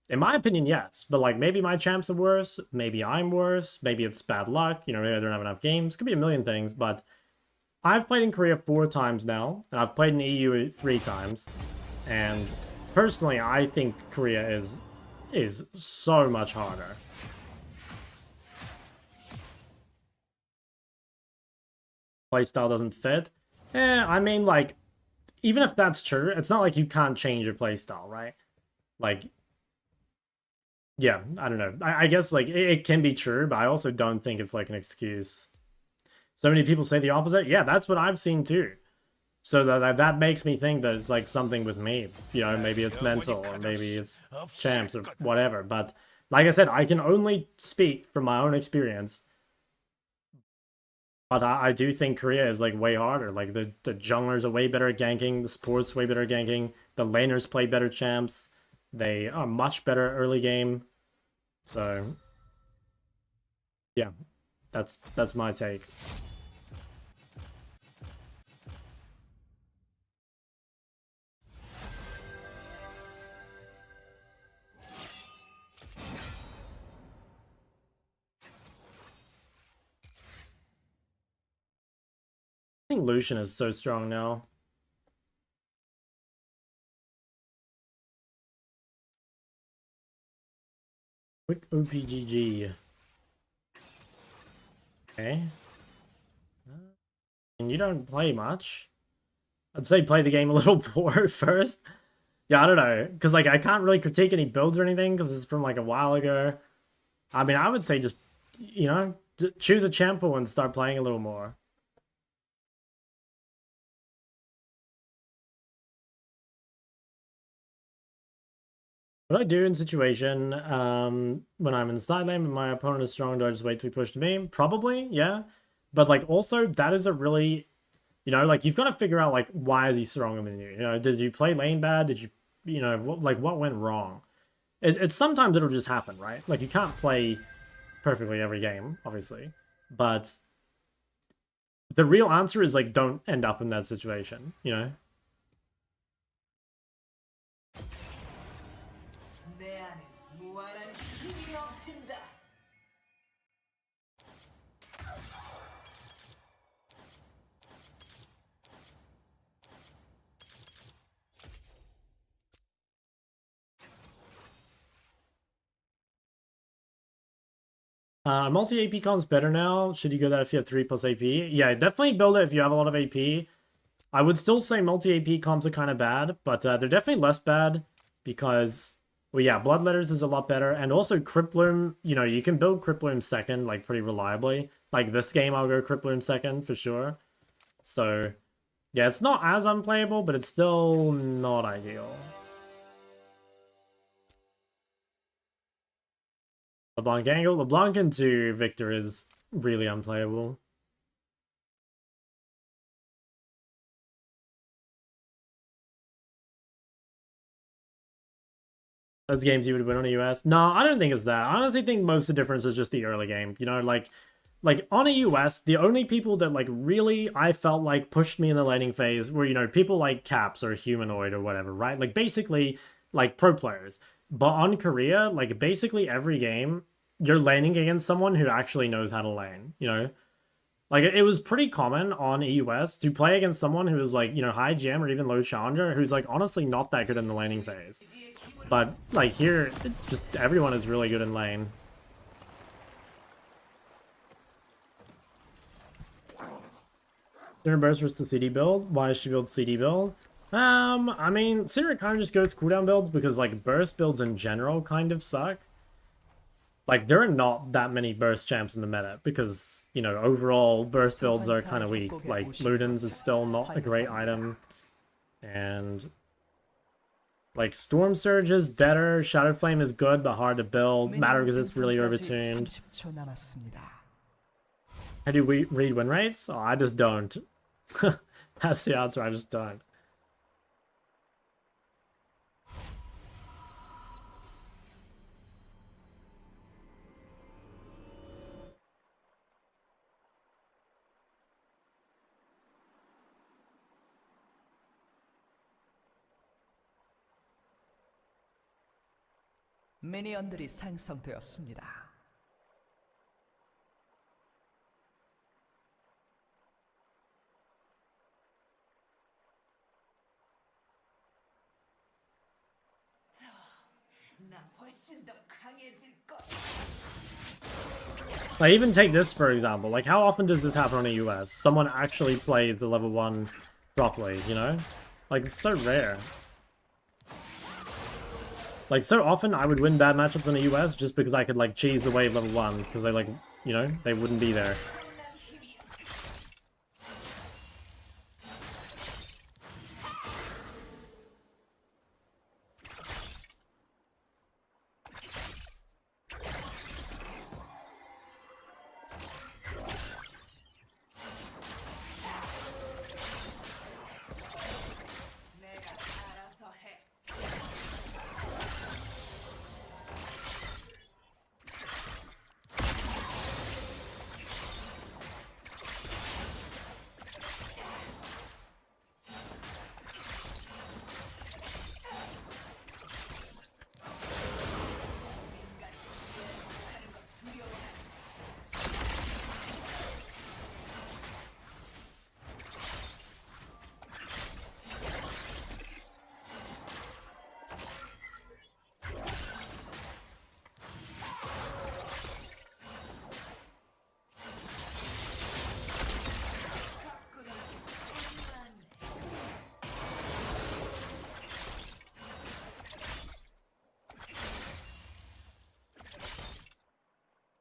in my opinion, yes. But like maybe my champs are worse, maybe I'm worse, maybe it's bad luck, maybe I don't have enough games. Could be a million things, but I've played in Korea 4 times now, and I've played in EU 3 times. And personally, I think Korea is so much harder. Playstyle doesn't fit. I mean, like, even if that's true, it's not like you can't change your playstyle, right? Like, yeah, I don't know. I guess, like, it can be true, but I also don't think it's, like, an excuse. So many people say the opposite. Yeah, that's what I've seen, too. So that makes me think that it's, like, something with me. Maybe it's mental, or maybe it's champs, or whatever. But, like I said, I can only speak from my own experience. But I do think Korea is like way harder. Like the junglers are way better at ganking, the support's way better at ganking, the laners play better champs, they are much better early game. So yeah, that's my take. I think Lucian is so strong now. Quick OPGG. Okay. And you don't play much. I'd say play the game a little more first. Yeah, I don't know. Because, like, I can't really critique any builds or anything because it's from, like, a while ago. I mean, I would say just, choose a champ pool and start playing a little more. What I do in situation when I'm in side lane and my opponent is strong, do I just wait till he pushes me? Probably, yeah. But like also that is a really, like you've got to figure out like why is he stronger than you? Did you play lane bad? Did you, what went wrong? It's sometimes it'll just happen, right? Like you can't play perfectly every game, obviously, but the real answer is like don't end up in that situation, Multi-AP com's better now. Should you go that if you have 3 plus AP? Yeah, definitely build it if you have a lot of AP. I would still say multi-AP comps are kind of bad, but they're definitely less bad because, well, yeah, Bloodletters is a lot better. And also Cryptloom, you know, you can build Cryptloom second, like, pretty reliably. Like, this game, I'll go Cryptloom second for sure. So, yeah, it's not as unplayable, but it's still not ideal. LeBlanc Angle. LeBlanc into Victor is really unplayable. Those games you would win on a US. No, I don't think it's that. I honestly think most of the difference is just the early game. You know, like on a US, the only people that like really I felt like pushed me in the laning phase were, you know, people like Caps or Humanoid or whatever, right? Like basically like pro players. But on Korea, like basically every game, you're laning against someone who actually knows how to lane, you know? Like, it was pretty common on EUS to play against someone who was, like, you know, high gem or even low challenger, who's, like, honestly not that good in the laning phase. But, like, here, just everyone is really good in lane. Sinner burst versus the CD build? Why does she build CD build? I mean, Sinner kind of just goes cooldown builds because, like, burst builds in general kind of suck. Like, there are not that many burst champs in the meta because, you know, overall burst builds are kind of weak. Like, Ludens is still not a great item. And, like, Storm Surge is better. Shadow Flame is good but hard to build. Matter because it's really overtuned. How do we read win rates? Oh, I just don't. That's the answer, I just don't. 미니언들이 생성되었습니다. Like, even take this for example. Like, how often does this happen on a US? Someone actually plays the level 1 properly, you know? Like, it's so rare. Like, so often I would win bad matchups on a US just because I could, like, cheese away level 1. Because they, like, you know, they wouldn't be there.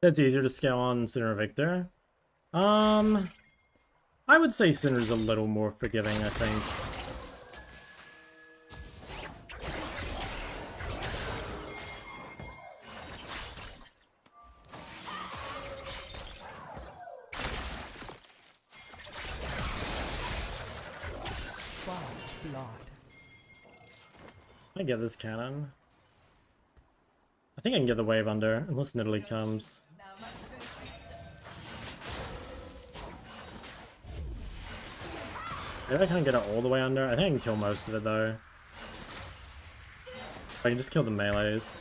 It's easier to scale on Sinner Victor. I would say Sinner's a little more forgiving, I think. I get this cannon. I think I can get the wave under, unless Nidalee comes. Maybe I can't get it all the way under. I think I can kill most of it though. I can just kill the melees.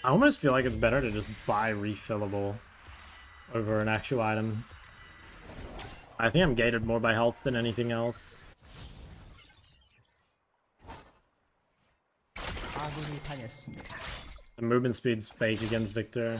I almost feel like it's better to just buy refillable over an actual item. I think I'm gated more by health than anything else. 아군이 당했습니다. The movement speed's fake against Victor.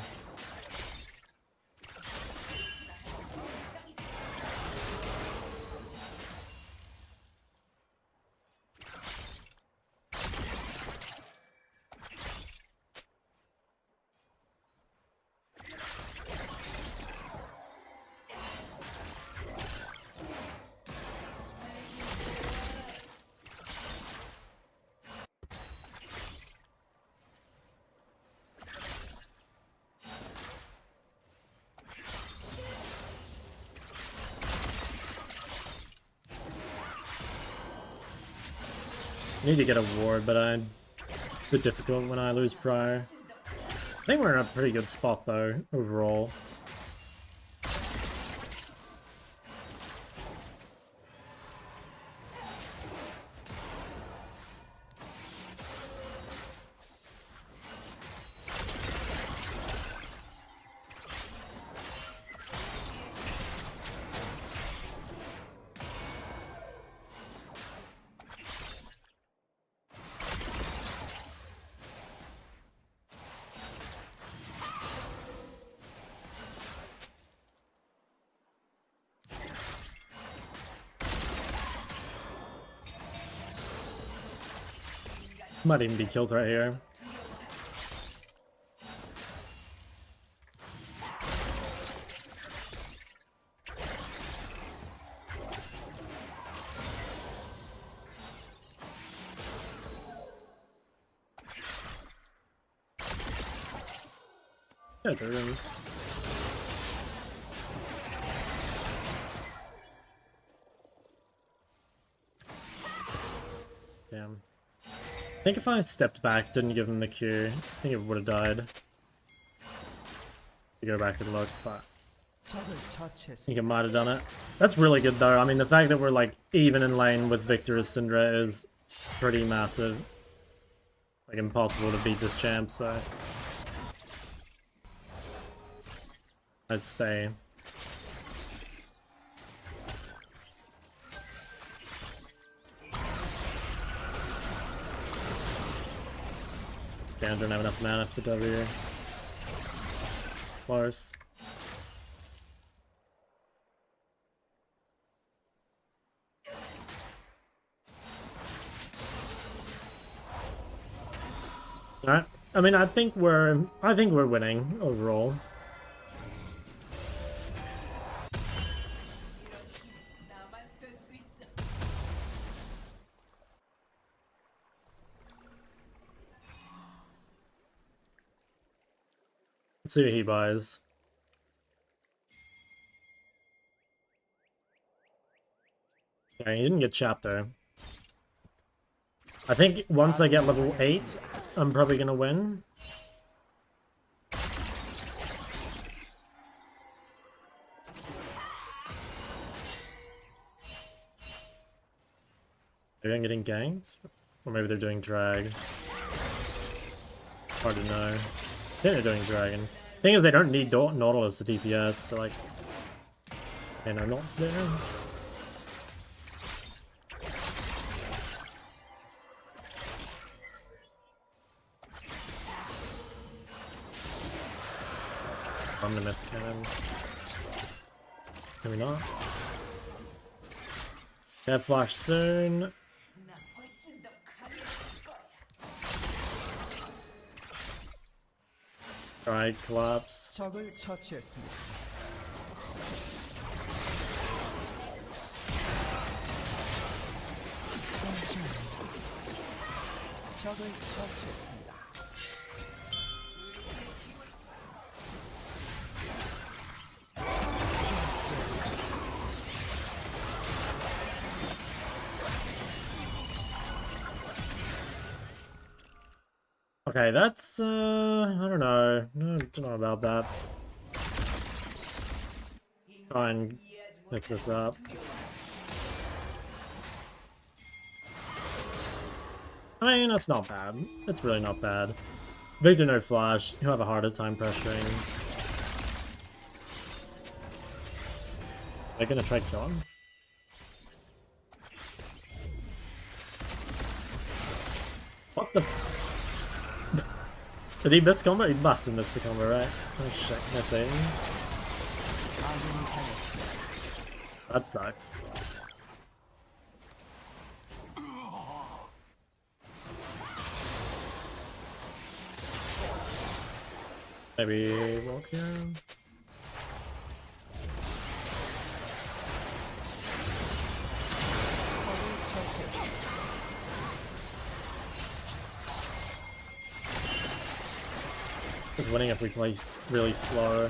Need to get a ward, but it's a bit difficult when I lose prior. I think we're in a pretty good spot though, overall. Might even be killed right here. Yeah, it's a rune. Damn. I think if I stepped back, didn't give him the Q, I think it would have died. To go back and look, but 적을 I 처치했습니다. think it might have done it. That's really good though. I mean, the fact that we're like even in lane with Victor as Syndra is pretty massive. It's like impossible to beat this champ, so let's stay. Damn, don't have enough mana for W. Close. Alright. I mean, I think we're winning overall. Let's see what he buys. Okay, he didn't get chapter. I think once I get level 8, I'm probably gonna win. Maybe I'm getting ganked? Or maybe they're doing drag. Hard to know. I think they're doing dragon. Thing is, they don't need Nautilus to DPS, so like... Okay, no, Naut's there. I'm gonna miss cannon. Maybe not. Get flash soon. Alright, collapse. 적을 처치했습니다. 적을 처치했습니다. Okay, that's, I don't know. I don't know about that. Try and pick this up. I mean, that's not bad. It's really not bad. Victor no flash. He'll have a harder time pressuring. They're gonna try kill him. What the? Did he miss combo? He must have missed the combo, right? Oh shit, missing. 아군이 당했습니다. That sucks. Maybe walk here. Just winning if we play really slow.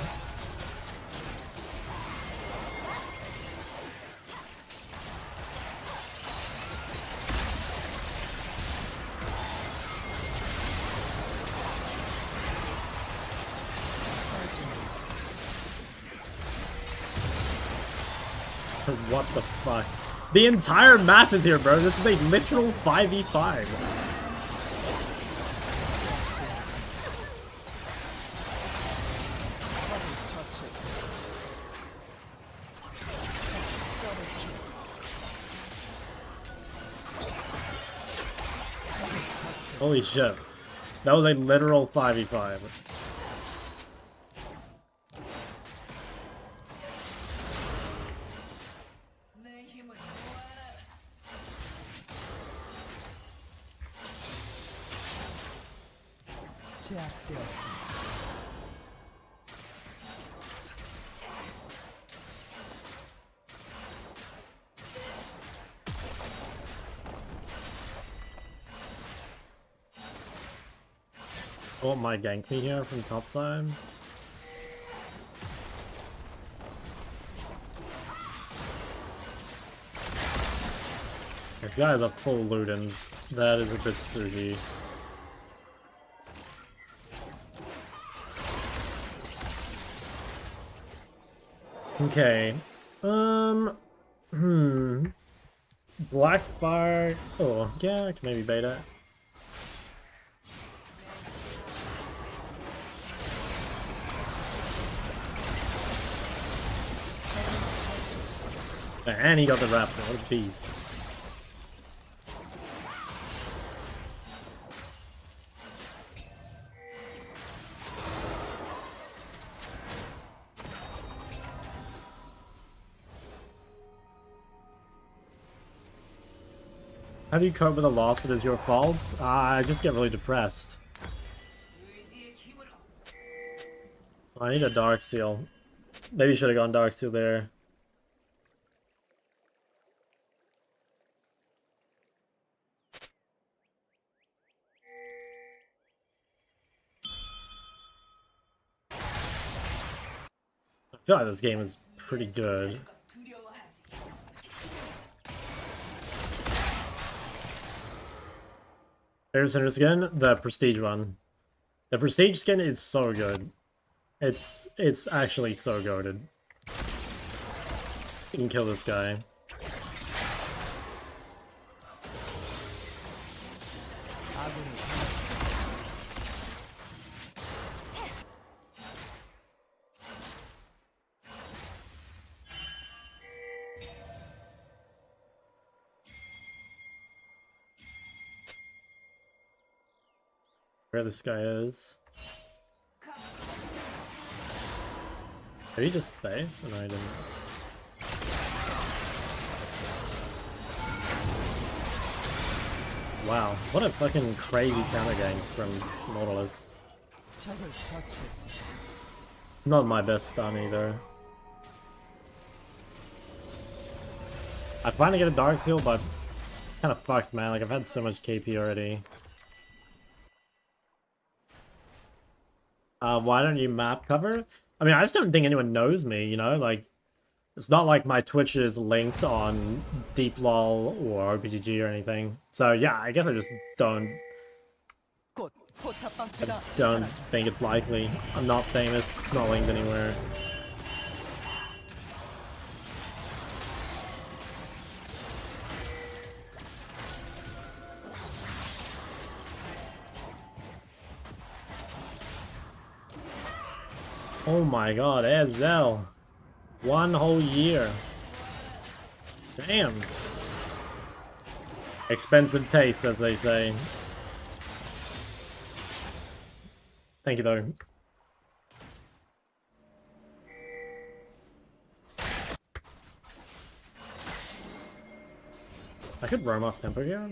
What the fuck? The entire map is here, bro. This is a literal 5v5. Holy shit. That was a literal 5v5. 제압되었습니다. Oh, my gank me here from top side. This guy has a full Ludens. That is a bit spooky. Okay. Blackfire. Oh, yeah, I can maybe bait it. And he got the raptor. What a beast. How do you cope with a loss that is your fault? I just get really depressed. I need a Dark Seal. Maybe should have gone Dark Seal there. I feel like this game is pretty good. Favorite center skin? The Prestige one. The Prestige skin is so good. It's actually so goated. You can kill this guy. 아군이 당했습니다. Where this guy is. Did he just base? No, I didn't. Wow, what a fucking crazy counter gang from Nautilus. 적을 처치했습니다. Not my best stun either. I finally get a Dark Seal, but kind of fucked, man. Like, I've had so much KP already. Why don't you map cover? I mean, I just don't think anyone knows me, you know? Like, it's not like my Twitch is linked on DeepLol or RPGG or anything. So, yeah, I guess I just don't 곧 포탑 방패가 don't think it's likely. I'm not famous. It's not linked anywhere. Oh my god, Ezel. 1 whole year. Damn. Expensive taste, as they say. Thank you, though. I could roam off tempo here.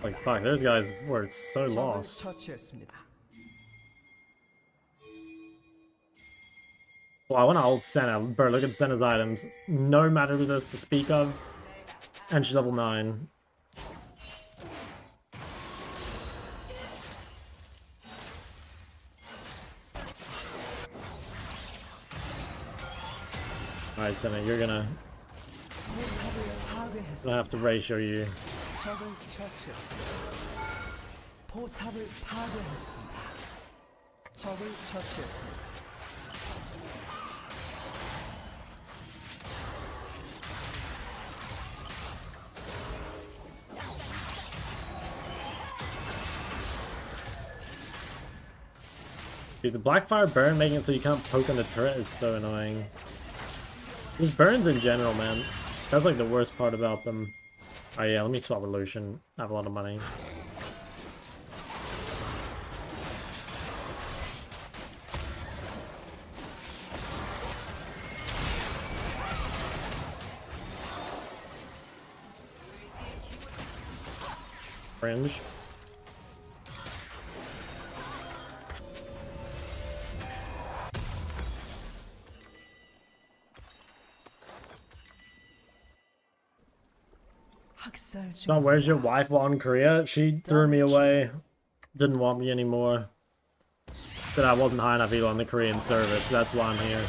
Like, fuck, those guys were so lost. 처치했습니다. Well, I want to ult Senna. Bro, look at Senna's items. No matters to speak of. And she's level 9. Alright, Senna, you're gonna have to ratio you. 적을 처치했습니다. 포탑을 파괴했습니다. 적을 처치했습니다. Dude, the Blackfire burn making it so you can't poke on the turret is so annoying. These burns in general, man. That's like the worst part about them. Oh yeah, let me swap with Lucian. I have a lot of money. Fringe. 학살 중. No, where's your wife while in Korea? She threw me away. Didn't want me anymore. Said I wasn't high enough either on the Korean service, so that's why I'm here.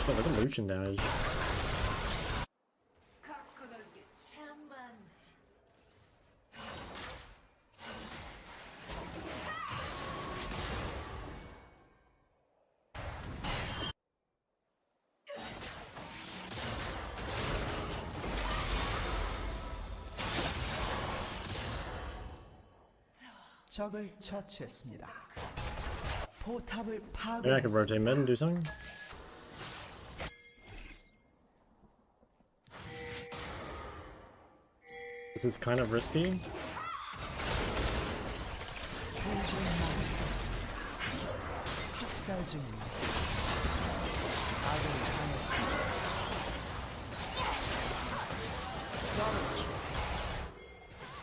Oh, look at Lucian damage. 적을 처치했습니다. 포탑을 Maybe I could rotate 파괴했습니다. mid and do something. This is kind of risky. 도저히 막을 수 없습니다. 학살 중입니다. 아군이 당했습니다.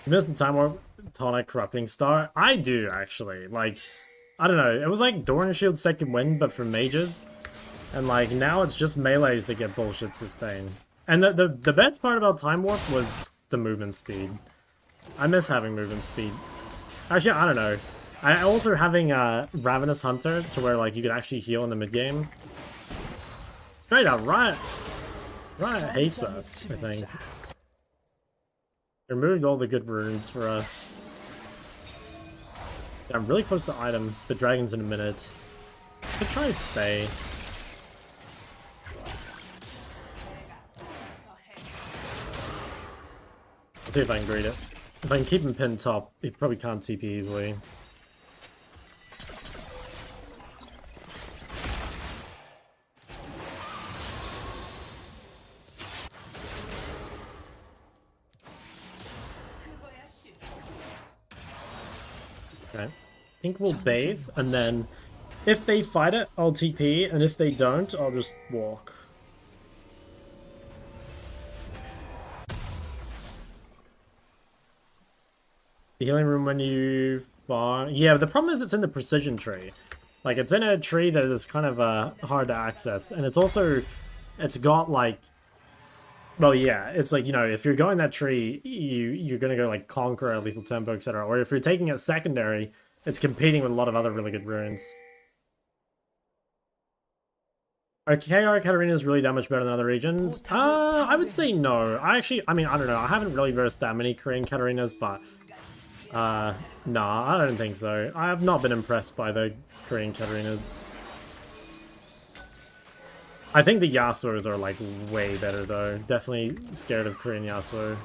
You missed the time warp tonic corrupting star. I do actually. Like, I don't know. It was like Doran Shield's second win, but for mages. And like now it's just melees that get bullshit sustained. And the best part about time warp was the movement speed. I miss having movement speed. Actually, I don't know. I also having Ravenous Hunter to where like you could actually heal in the mid game. Straight up, Riot hates us, I think. They removed all the good runes for us. Yeah, I'm really close to item. The dragon's in a minute. Could try to stay. Let's see if I can greet it. If I can keep him pinned top, he probably can't TP easily. Okay. I think we'll base, and then if they fight it, I'll TP, and if they don't, I'll just walk. The healing room when you farm... Yeah, the problem is it's in the precision tree. Like, it's in a tree that is kind of hard to access, and it's also... It's got, like... Well, yeah, it's like, you know, if you're going that tree, you're gonna go, like, Conqueror, Lethal Tempo, etc. Or if you're taking it secondary, it's competing with a lot of other really good runes. Are KR Katarinas really that much better than other regions? I would say no. I mean, I don't know. I haven't really versed that many Korean Katarinas, but Nah, I don't think so. I have not been impressed by the Korean Katarinas. I think the Yasuos are, like, way better, though. Definitely scared of Korean Yasuo.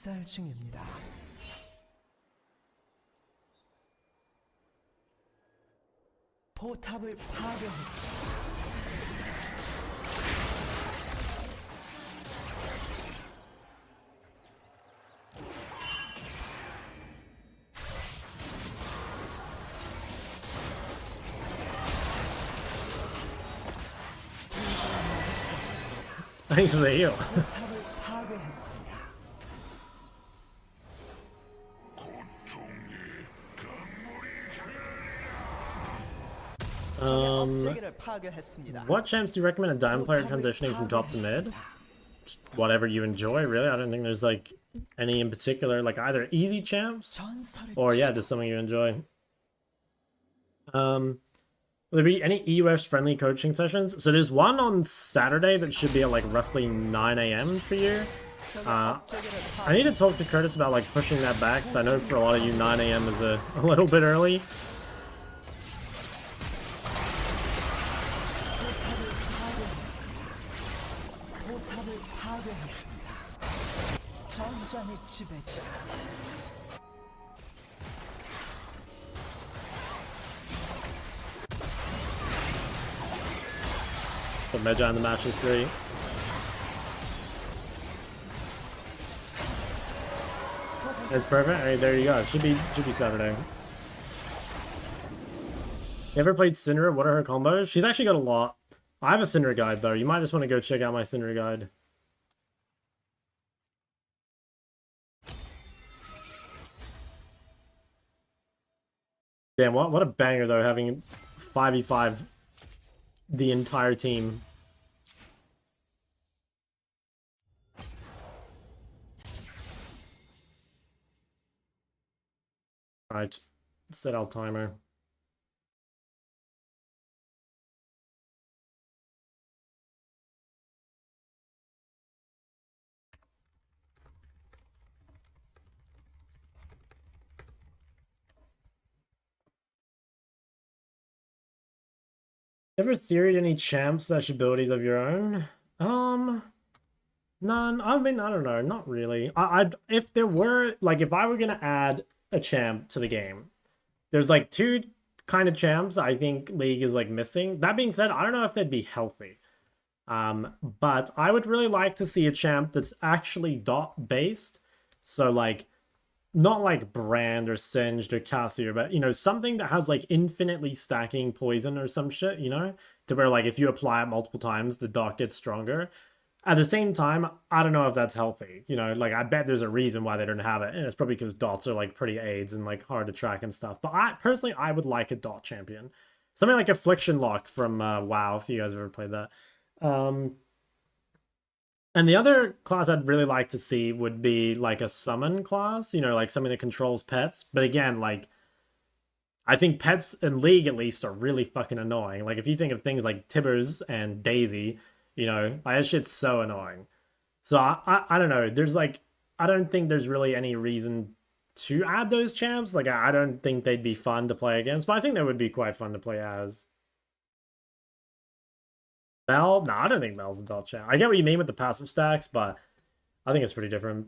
쌀 중입니다. 포탑을 파괴했습니다. Thanks for the heal. 포탑을 파괴했습니다. 업체계를 파괴했습니다. What champs do you recommend a diamond player transitioning from top to mid? Just whatever you enjoy, really. I don't think there's, like, any in particular, like, either easy champs or, yeah, just something you enjoy. Will there be any EUS friendly coaching sessions? So there's one on Saturday that should be at, like, roughly 9 a.m. for you. I need to talk to Curtis about, like, pushing that back, because I know for a lot of you 9 a.m. is a little bit early. 포탑을 파괴했습니다. 전장의 지배자. Put Medja in the match history. That's perfect. Alright, there you go. Should be Saturday. You ever played Syndra? What are her combos? She's actually got a lot. I have a Syndra guide though. You might just want to go check out my Syndra guide. Damn, what a banger though, having 5v5 the entire team. Alright, set our timer. Ever theoried any champs slash abilities of your own? None. I mean, I don't know. Not really. If there were, like, if I were gonna add a champ to the game, there's, like, two kind of champs I think League is, like, missing. That being said, I don't know if they'd be healthy. But I would really like to see a champ that's actually dot based. So, like, not like Brand or Singed or Cassier, but, you know, something that has, like, infinitely stacking poison or some shit, you know? To where, like, if you apply it multiple times, the dot gets stronger. At the same time, I don't know if that's healthy. You know, like, I bet there's a reason why they don't have it. And it's probably because dots are, like, pretty AIDS and, like, hard to track and stuff. But personally, I would like a dot champion. Something like Affliction Lock from WoW, if you guys have ever played that. And the other class I'd really like to see would be, like, a summon class. You know, like, something that controls pets. But again, like, I think pets in League, at least, are really fucking annoying. Like, if you think of things like Tibbers and Daisy, you know, like, that shit's so annoying. So, I don't know. There's, like, I don't think there's really any reason to add those champs. Like, I don't think they'd be fun to play against. But I think they would be quite fun to play as. Mel? No, I don't think Mel's a dot champ. I get what you mean with the passive stacks, but I think it's pretty different.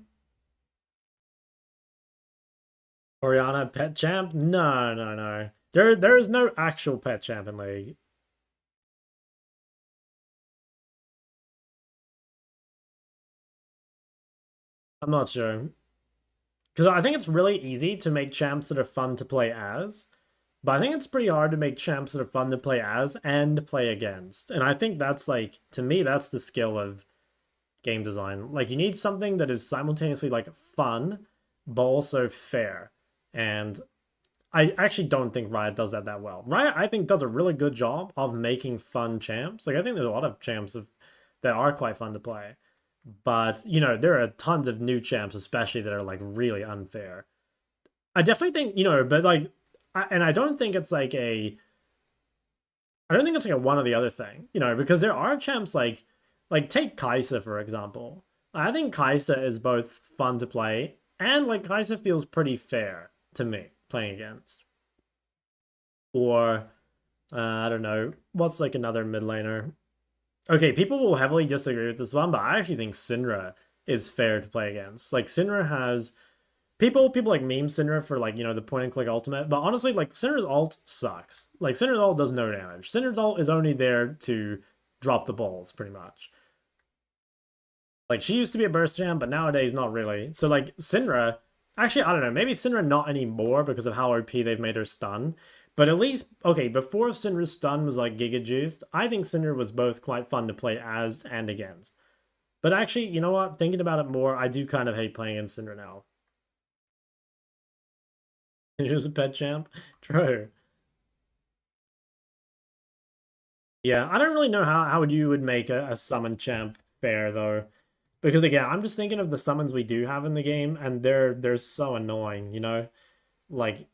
Oriana, pet champ? No, no, no. There is no actual pet champ in League. I'm not sure. Because I think it's really easy to make champs that are fun to play as. But I think it's pretty hard to make champs that are fun to play as and play against. And I think that's, like, to me, that's the skill of game design. Like, you need something that is simultaneously, like, fun, but also fair. And I actually don't think Riot does that well. Riot, I think, does a really good job of making fun champs. Like, I think there's a lot of champs that are quite fun to play. But, you know, there are tons of new champs, especially that are, like, really unfair. I definitely think, you know, but, like, and I don't think it's like I don't think it's like a one or the other thing, you know, because there are champs like take Kai'Sa, for example. I think Kai'Sa is both fun to play and like Kai'Sa feels pretty fair to me playing against. Or I don't know, what's like another mid laner? Okay, people will heavily disagree with this one, but I actually think Syndra is fair to play against. Like Syndra has people like meme Syndra for like, you know, the point and click ultimate, but honestly, like Syndra's ult sucks. Like Syndra's ult does no damage. Syndra's ult is only there to drop the balls, pretty much. Like she used to be a burst jam, but nowadays not really. So like Syndra, actually I don't know, maybe Syndra not anymore because of how OP they've made her stun. But at least, okay, before Syndra's stun was like giga juiced, I think Syndra was both quite fun to play as and against. But actually, you know what? Thinking about it more, I do kind of hate playing against Syndra now. He was a pet champ. True. Yeah, I don't really know how you would make a summon champ fair though. Because again, I'm just thinking of the summons we do have in the game, and they're so annoying, you know? Like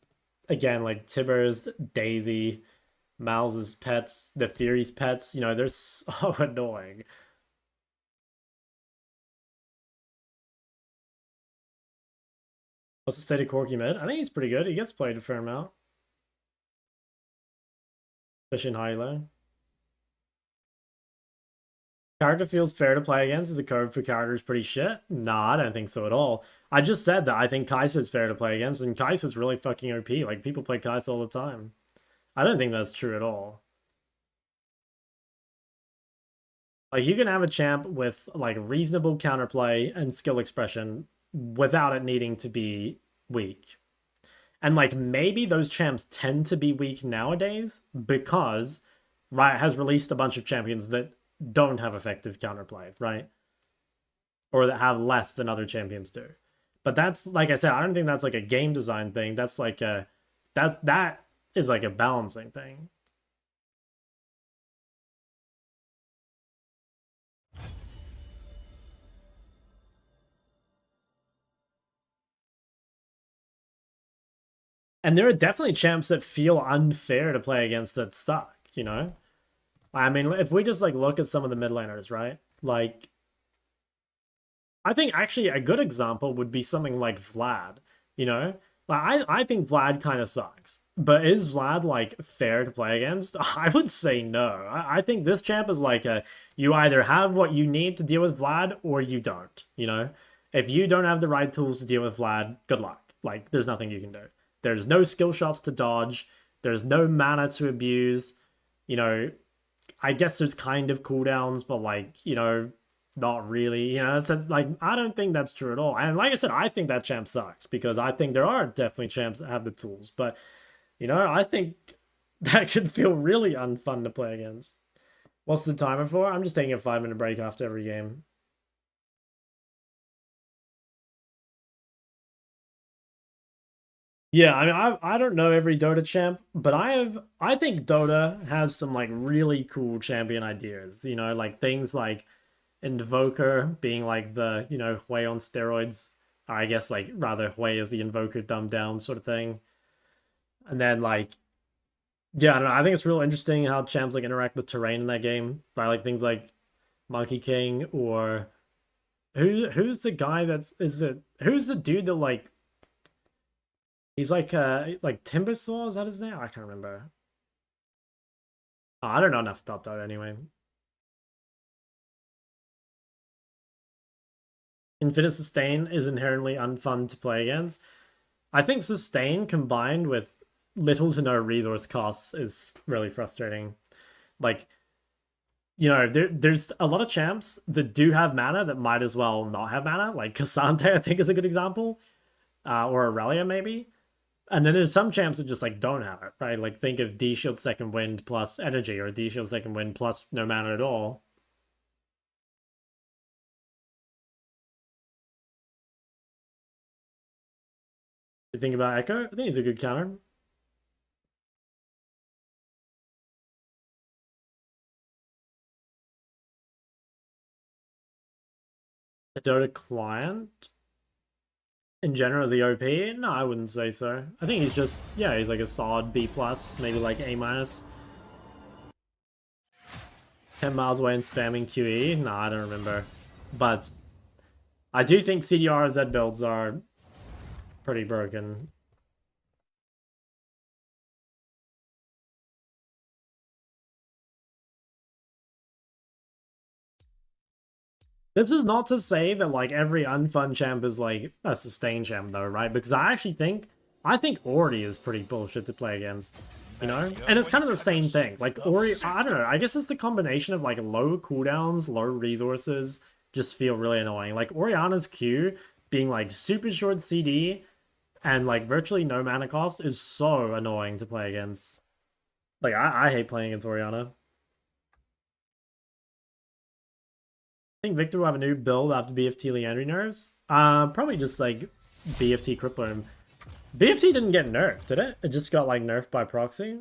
again, like Tibbers, Daisy, Miles's pets, the Theory's pets, you know, they're so annoying. What's the state of Corky mid? I think he's pretty good. He gets played a fair amount. Especially in high low. Character feels fair to play against. Is a code for characters pretty shit? Nah, I don't think so at all. I just said that I think Kai'Sa is fair to play against, and Kai'Sa is really fucking OP. Like, people play Kai'Sa all the time. I don't think that's true at all. Like, you can have a champ with, like, reasonable counterplay and skill expression without it needing to be weak. And, like, maybe those champs tend to be weak nowadays because Riot has released a bunch of champions that don't have effective counterplay, right? Or that have less than other champions do. But that's, like I said, I don't think that's like a game design thing. That's like that is like a balancing thing. And there are definitely champs that feel unfair to play against that suck, you know? I mean, if we just like look at some of the mid laners, right? Like I think actually a good example would be something like Vlad, you know? Like I think Vlad kind of sucks. But is Vlad like fair to play against? I would say no. I think this champ is like you either have what you need to deal with Vlad or you don't, you know? If you don't have the right tools to deal with Vlad, good luck. Like there's nothing you can do. There's no skill shots to dodge. There's no mana to abuse. You know, I guess there's kind of cooldowns, but like, you know, not really. You know, so like I don't think that's true at all. And like I said, I think that champ sucks because I think there are definitely champs that have the tools, but you know, I think that could feel really unfun to play against. What's the timer for? I'm just taking a 5-minute break after every game. Yeah, I mean, I don't know every Dota champ, but I think Dota has some like really cool champion ideas. You know, like things like Invoker being like the, you know, Hui on steroids. Or I guess like rather Hui is the Invoker dumbed down sort of thing. And then like yeah, I don't know. I think it's real interesting how champs like interact with terrain in that game by like things like Monkey King or who's the guy that's is it who's the dude that like he's like Timbersaw, is that his name? I can't remember. Oh, I don't know enough about that anyway. Infinite Sustain is inherently unfun to play against. I think Sustain combined with little to no resource costs is really frustrating. Like, you know, there's a lot of champs that do have mana that might as well not have mana. Like Cassante, I think, is a good example. Or Aurelia, maybe. And then there's some champs that just like don't have it, right? Like think of D Shield Second Wind plus energy or D Shield Second Wind plus no mana at all. You think about Echo? I think he's a good counter. Dota client in general is he OP? No, I wouldn't say so. I think he's just, yeah, he's like a solid B+, maybe like A-. 10 miles away and spamming QE? No, I don't remember. But I do think CDRZ builds are pretty broken. This is not to say that like every unfun champ is like a sustained champ though, right? Because I think Ori is pretty bullshit to play against, you know? And it's kind of the same thing. Like Ori, I don't know, I guess it's the combination of like low cooldowns, low resources, just feel really annoying. Like Orianna's Q being like super short CD and like virtually no mana cost is so annoying to play against. Like I hate playing against Orianna. I think Victor will have a new build after BFT Leandry nerfs. Probably just like BFT Crippler. BFT didn't get nerfed, did it? It just got like nerfed by proxy.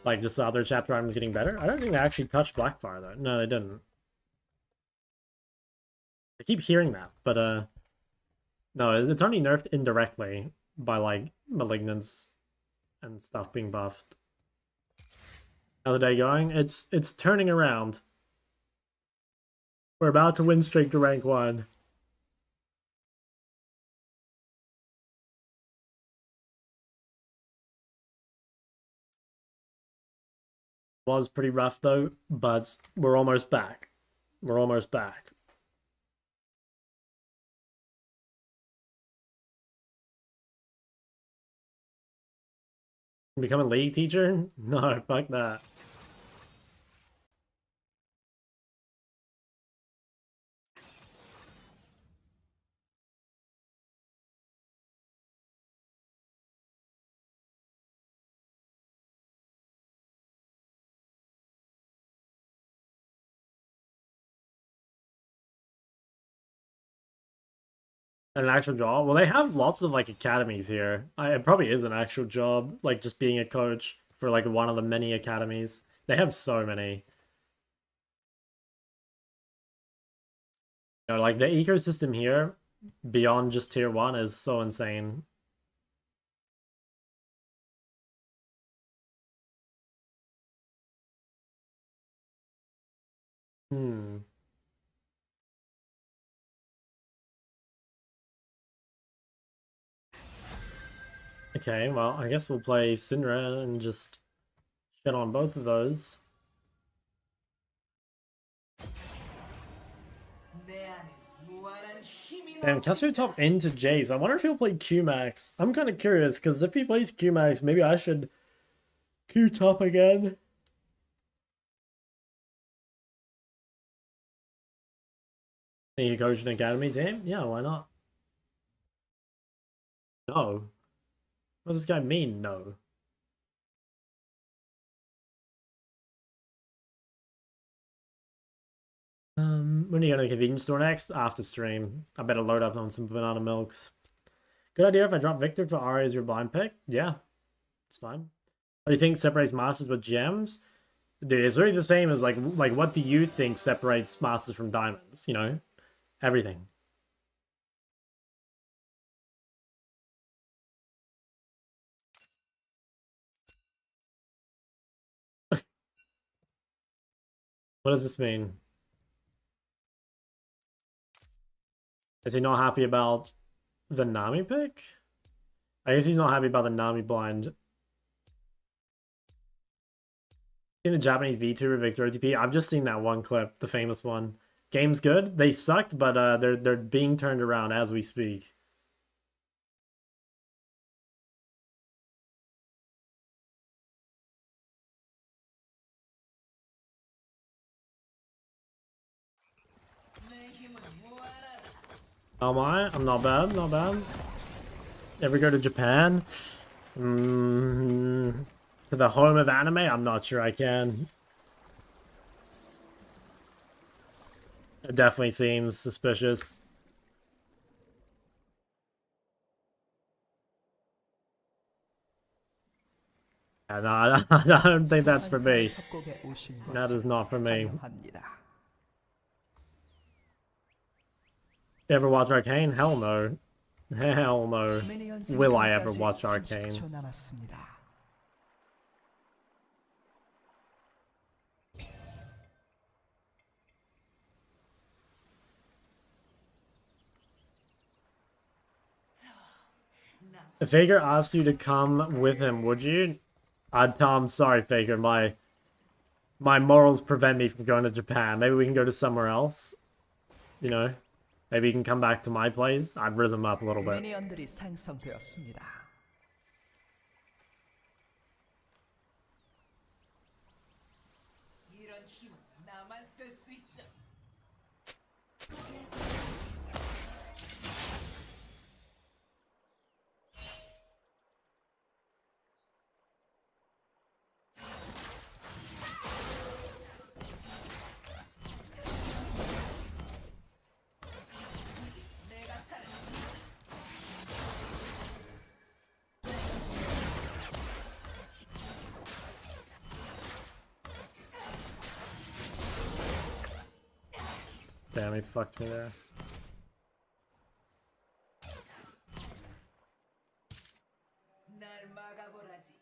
Like just the other chapter items getting better. I don't think they actually touched Blackfire though. No, they didn't. I keep hearing that, but no, it's only nerfed indirectly by like Malignance and stuff being buffed. How's the day going? It's turning around. We're about to win streak to rank 1. Was pretty rough though, but we're almost back. We're almost back. Become a league teacher? No, fuck that. An actual job? Well, they have lots of like academies here. It probably is an actual job, like just being a coach for like one of the many academies. They have so many. You know, like the ecosystem here beyond just tier 1 is so insane. Hmm. Okay, well, I guess we'll play Syndra and just shit on both of those. Damn, Castro top into Jace. I wonder if he'll play Q-Max. I'm kind of curious, because if he plays Q-Max, maybe I should Q-top again. Think you coach an academy team? Yeah, why not? No. What does this guy mean, no? When are you going to the convenience store next? After stream. I better load up on some banana milks. Good idea if I drop Victor for Ari as your blind pick? Yeah. It's fine. What do you think separates masters with gems? Dude, it's really the same as like what do you think separates masters from diamonds? You know? Everything. What does this mean? Is he not happy about the Nami pick? I guess he's not happy about the Nami blind. Seen the Japanese VTuber Victor OTP? I've just seen that one clip, the famous one. Game's good. They sucked, but they're being turned around as we speak. How am I? I'm not bad, not bad. Ever go to Japan? To the home of anime? I'm not sure I can. It definitely seems suspicious. Yeah, no, I don't think that's for me. 협곡에 오신 That 것을 is not for me. 환영합니다. You ever watch Arcane? Hell no. Hell no. 미니언 Will I ever 생성까지 watch Arcane? 30초 남았습니다. If Faker asked you to come with him, would you? I'd tell him, sorry, Faker, my morals prevent me from going to Japan. Maybe we can go to somewhere else. You know? Maybe you can come back to my place. I'd rizz him up a little bit. 미니언들이 생성되었습니다. 이런 힘은 나만 쓸 수 있어. Damn, he fucked me there. 날 막아보라지.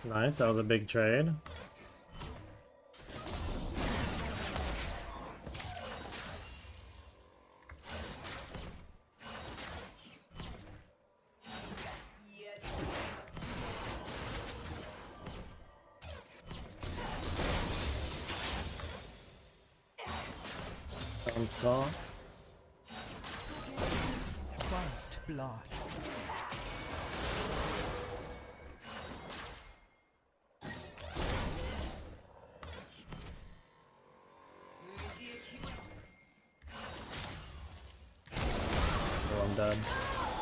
Nice, that was a big trade. Sounds tall. First blood. Oh, I'm dead.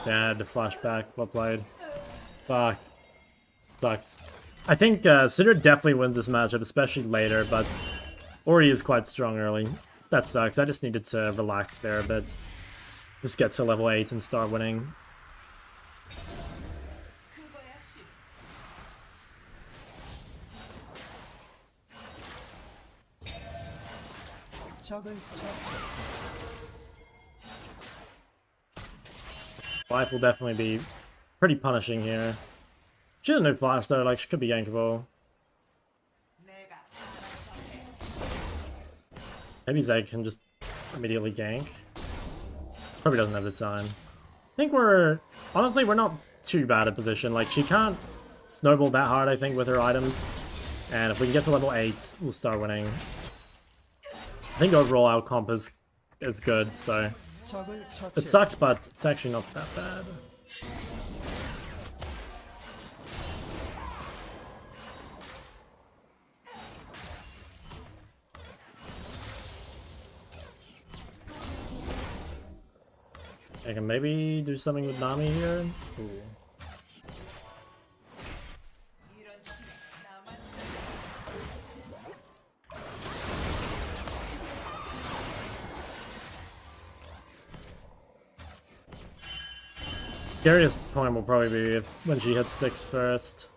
Yeah, I had to flash back. Well played. Fuck. Sucks. I think Sidra definitely wins this matchup, especially later, but Ori is quite strong early. That sucks. I just needed to relax there a bit. Just get to level 8 and start winning. 적을 처치했습니다. Life will definitely be pretty punishing here. She doesn't know flash though, like she could be gankable. 내가 Maybe Zeg can just immediately gank. Probably doesn't have the time. I think honestly, we're not too bad at position. Like, she can't snowball that hard, I think, with her items. And if we can get to level 8, we'll start winning. I think overall our comp is good, so... 적을 It 처치했습니다. sucks, but it's actually not that bad. I can maybe do something with Nami here. Ooh. 이런 힘은 나만 Scariest point will probably be when she hits 6 first.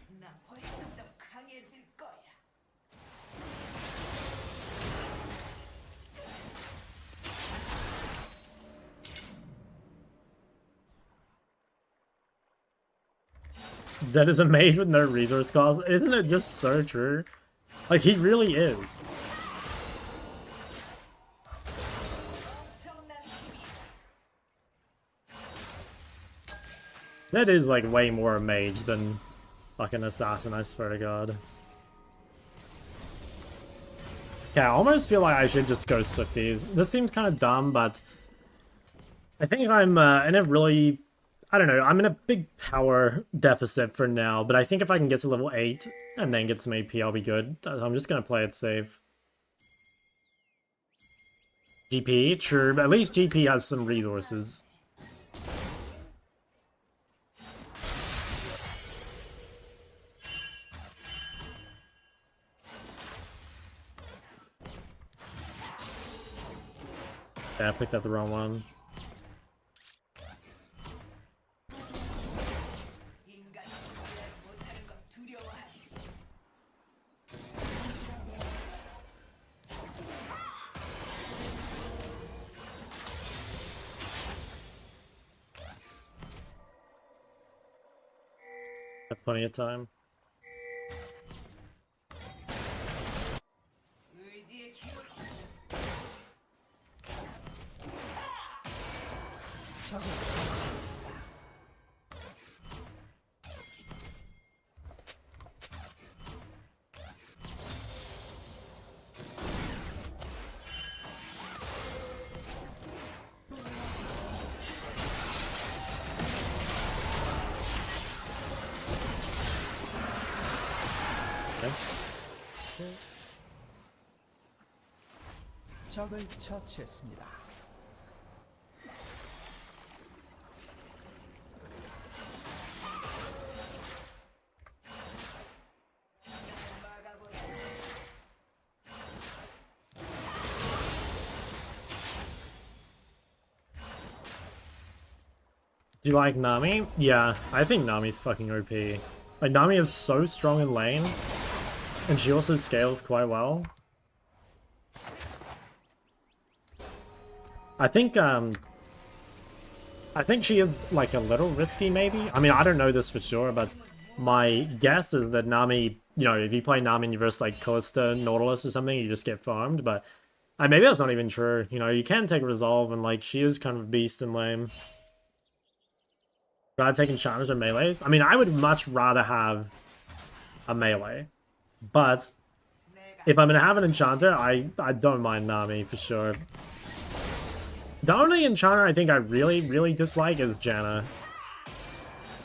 나 훨씬 더 강해질 거야. Zed is a mage with no resource cost. Isn't it just so true? Like, he really is. That is, like, way more a mage than fucking assassin, I swear to god. Okay, I almost feel like I should just go Swifties. This seems kind of dumb, but... I think I'm in a really... I don't know, I'm in a big power deficit for now, but I think if I can get to level 8 and then get some AP, I'll be good. I'm just gonna play it safe. GP, true, but at least GP has some resources. Yeah, I picked up the wrong one. Have plenty of time. 적을 처치했습니다. 적을 처치했습니다. Do you like Nami? Yeah, I think Nami's fucking OP. Like, Nami is so strong in lane, and she also scales quite well. I think she is, like, a little risky, maybe? I mean, I don't know this for sure, but my guess is that Nami, you know, if you play Nami and you verse, like, Callista, Nautilus or something, you just get farmed, but maybe that's not even true. You know, you can take Resolve, and, like, she is kind of a beast in lane. Rather taking enchanters or melees? I mean, I would much rather have a melee. But if I'm going to have an enchanter, I don't mind Nami for sure. The only enchanter I think I really, really dislike is Janna.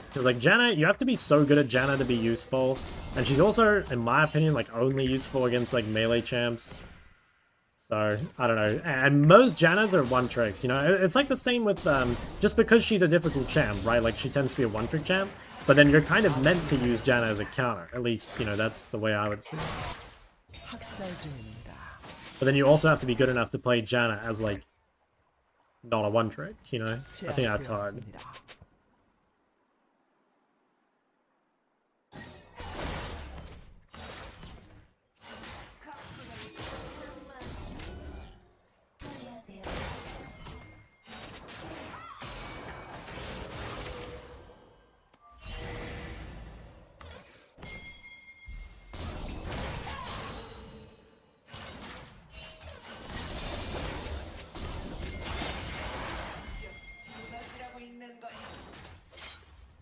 Because, like, Janna, you have to be so good at Janna to be useful. And she's also, in my opinion, like, only useful against, like, melee champs. So, I don't know. And most Jannas are one-tricks, you know? It's like the same with, just because she's a difficult champ, right? Like, she tends to be a one-trick champ. But then you're kind of meant to use Janna as a counter. At least, you know, that's the way I would see it. But then you also have to be good enough to play Janna as, like, not a one-trick, you know? I think that's hard.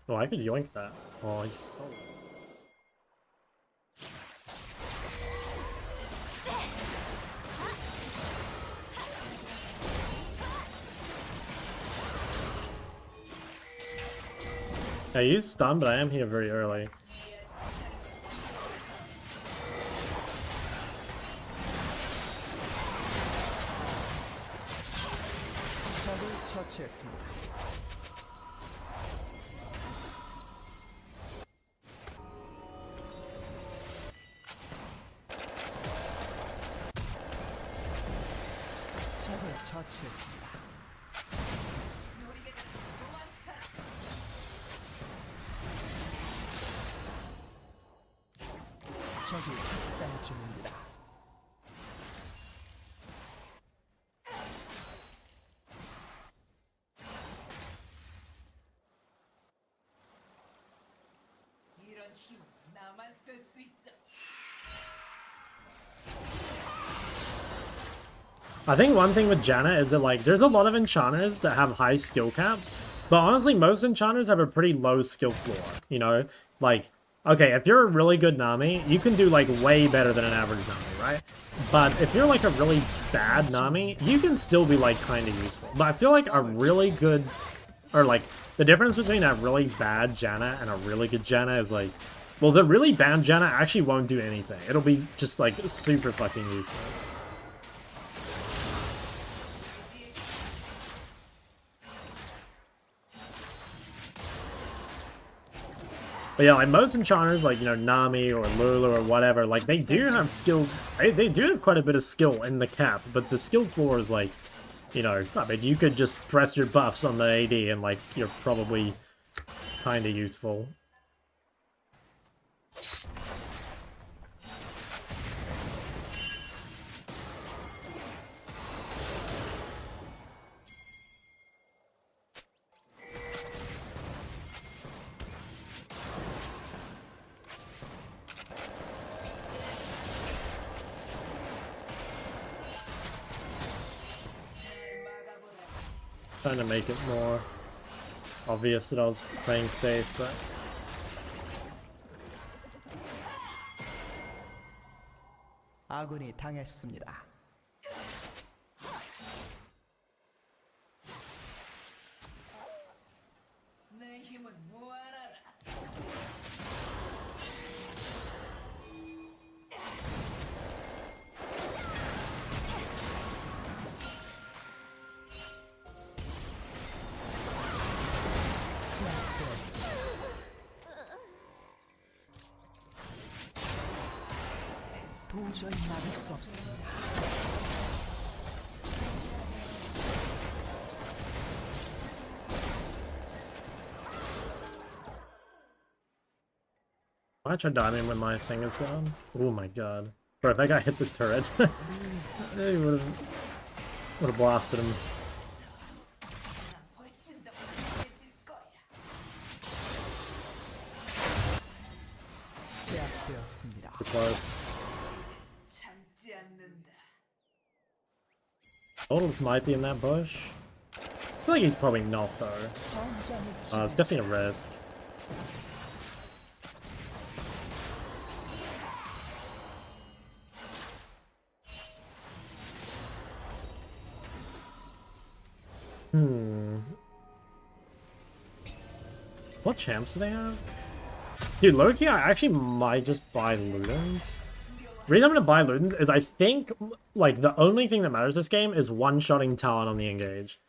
Oh, I could yoink that. Oh, he stole it. I used stun, but I am here very early. 적을 처치했습니다. 적을 처치했습니다. 적이 학살 중입니다. 이런 힘 나만 쓸 수 있어. I think one thing with Janna is that, like, there's a lot of enchanters that have high skill caps, but honestly, most enchanters have a pretty low skill floor, you know? Like, okay, if you're a really good Nami, you can do, like, way better than an average Nami, right? But if you're, like, a really bad Nami, you can still be, like, kind of useful. But I feel like a really good, or, like, the difference between a really bad Janna and a really good Janna is, like, well, the really bad Janna actually won't do anything. It'll be just, like, super fucking useless. But yeah, like most enchanters, like, you know, Nami or Lulu or whatever, like, they do have skill, they do have quite a bit of skill in the cap, but the skill floor is like, you know, I mean, you could just press your buffs on the AD and, like, you're probably kind of useful. Trying to make it more obvious that I was playing safe, but... 아군이 당했습니다. 내 힘은 무한하다. 도저히 막을 수 없습니다. Why try diving when my thing is down? Oh my god. Bro, if that guy hit the turret, he would have blasted him. 훨씬 더 강해질 거야. 제압되었습니다. Too close. 참지 않는다. Odal's might be in that bush. I feel like he's probably not though. It's definitely a risk. What champs do they have? Dude, low-key, I actually might just buy Ludens. The reason I'm gonna buy Ludens is I think, like, the only thing that matters this game is one-shotting Talon on the engage.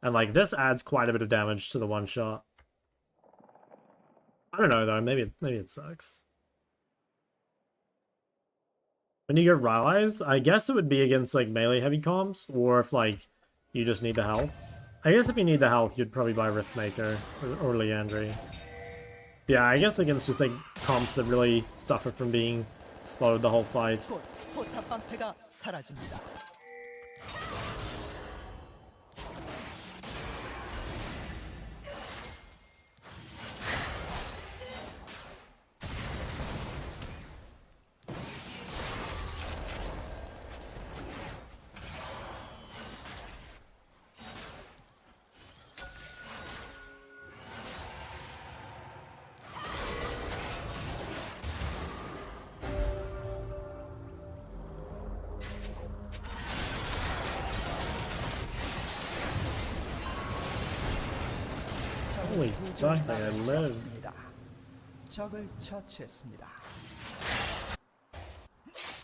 And, like, this adds quite a bit of damage to the one-shot. I don't know, though. Maybe it sucks. When you get Rylai's, I guess it would be against, like, melee-heavy comps, or if, like, you just need the health. I guess if you need the health, you'd probably buy Riftmaker or Leandry. Yeah, I guess against just like comps that really suffer from being slowed the whole fight. 곧 포탑 방패가 사라집니다. Holy fuck, I lived. 적을 처치했습니다.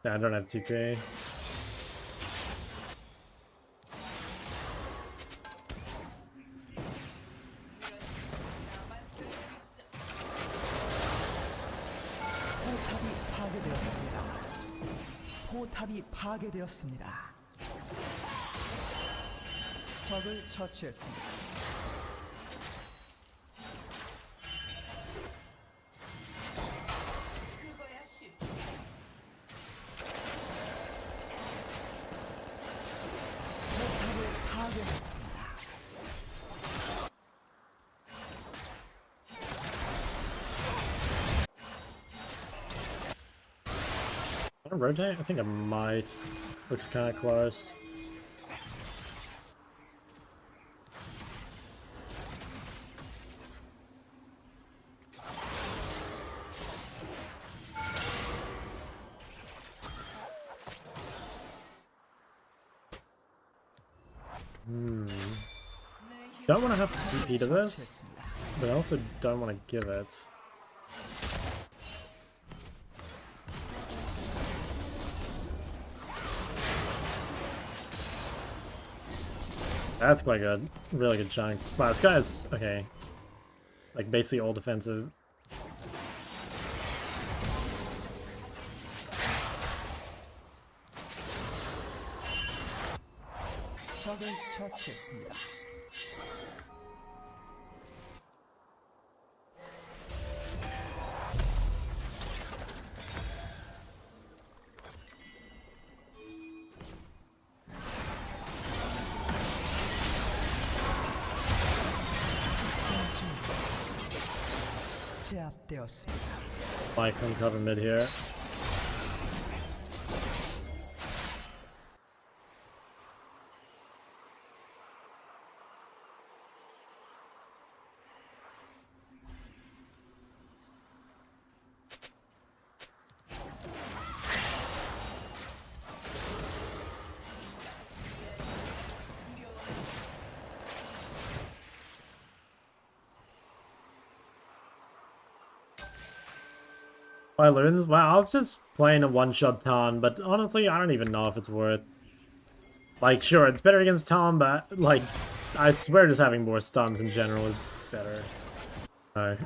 Yeah, I don't have TP. 포탑이 파괴되었습니다. 포탑이 파괴되었습니다. 적을 처치했습니다. 그거야 쉽지. 포탑을 파괴했습니다. Want to rotate? I think I might. Looks kind of close. Don't want to have to TP to this, but I also don't want to give it. That's quite good. Really good chunk. Wow, this guy's okay. Like basically all defensive. 처치했습니다. 제압되었습니다. Mike can cover mid here. My loons? Wow, I was just playing a one-shot Talon, but honestly, I don't even know if it's worth. Like, sure, it's better against Talon, but, like, I swear just having more stuns in general is better. Alright.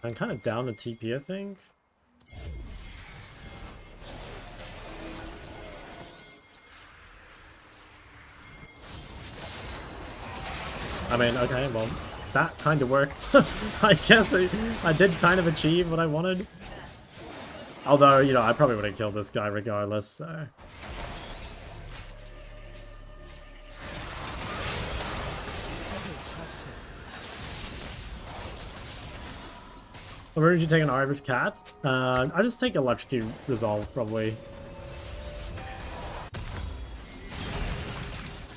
I'm kind of down to TP, I think. I mean, okay, well, that kind of worked. I guess I did kind of achieve what I wanted. Although, you know, I probably would have killed this guy regardless, so... Where did you take an Irish cat? I just take Electrocute Resolve, probably.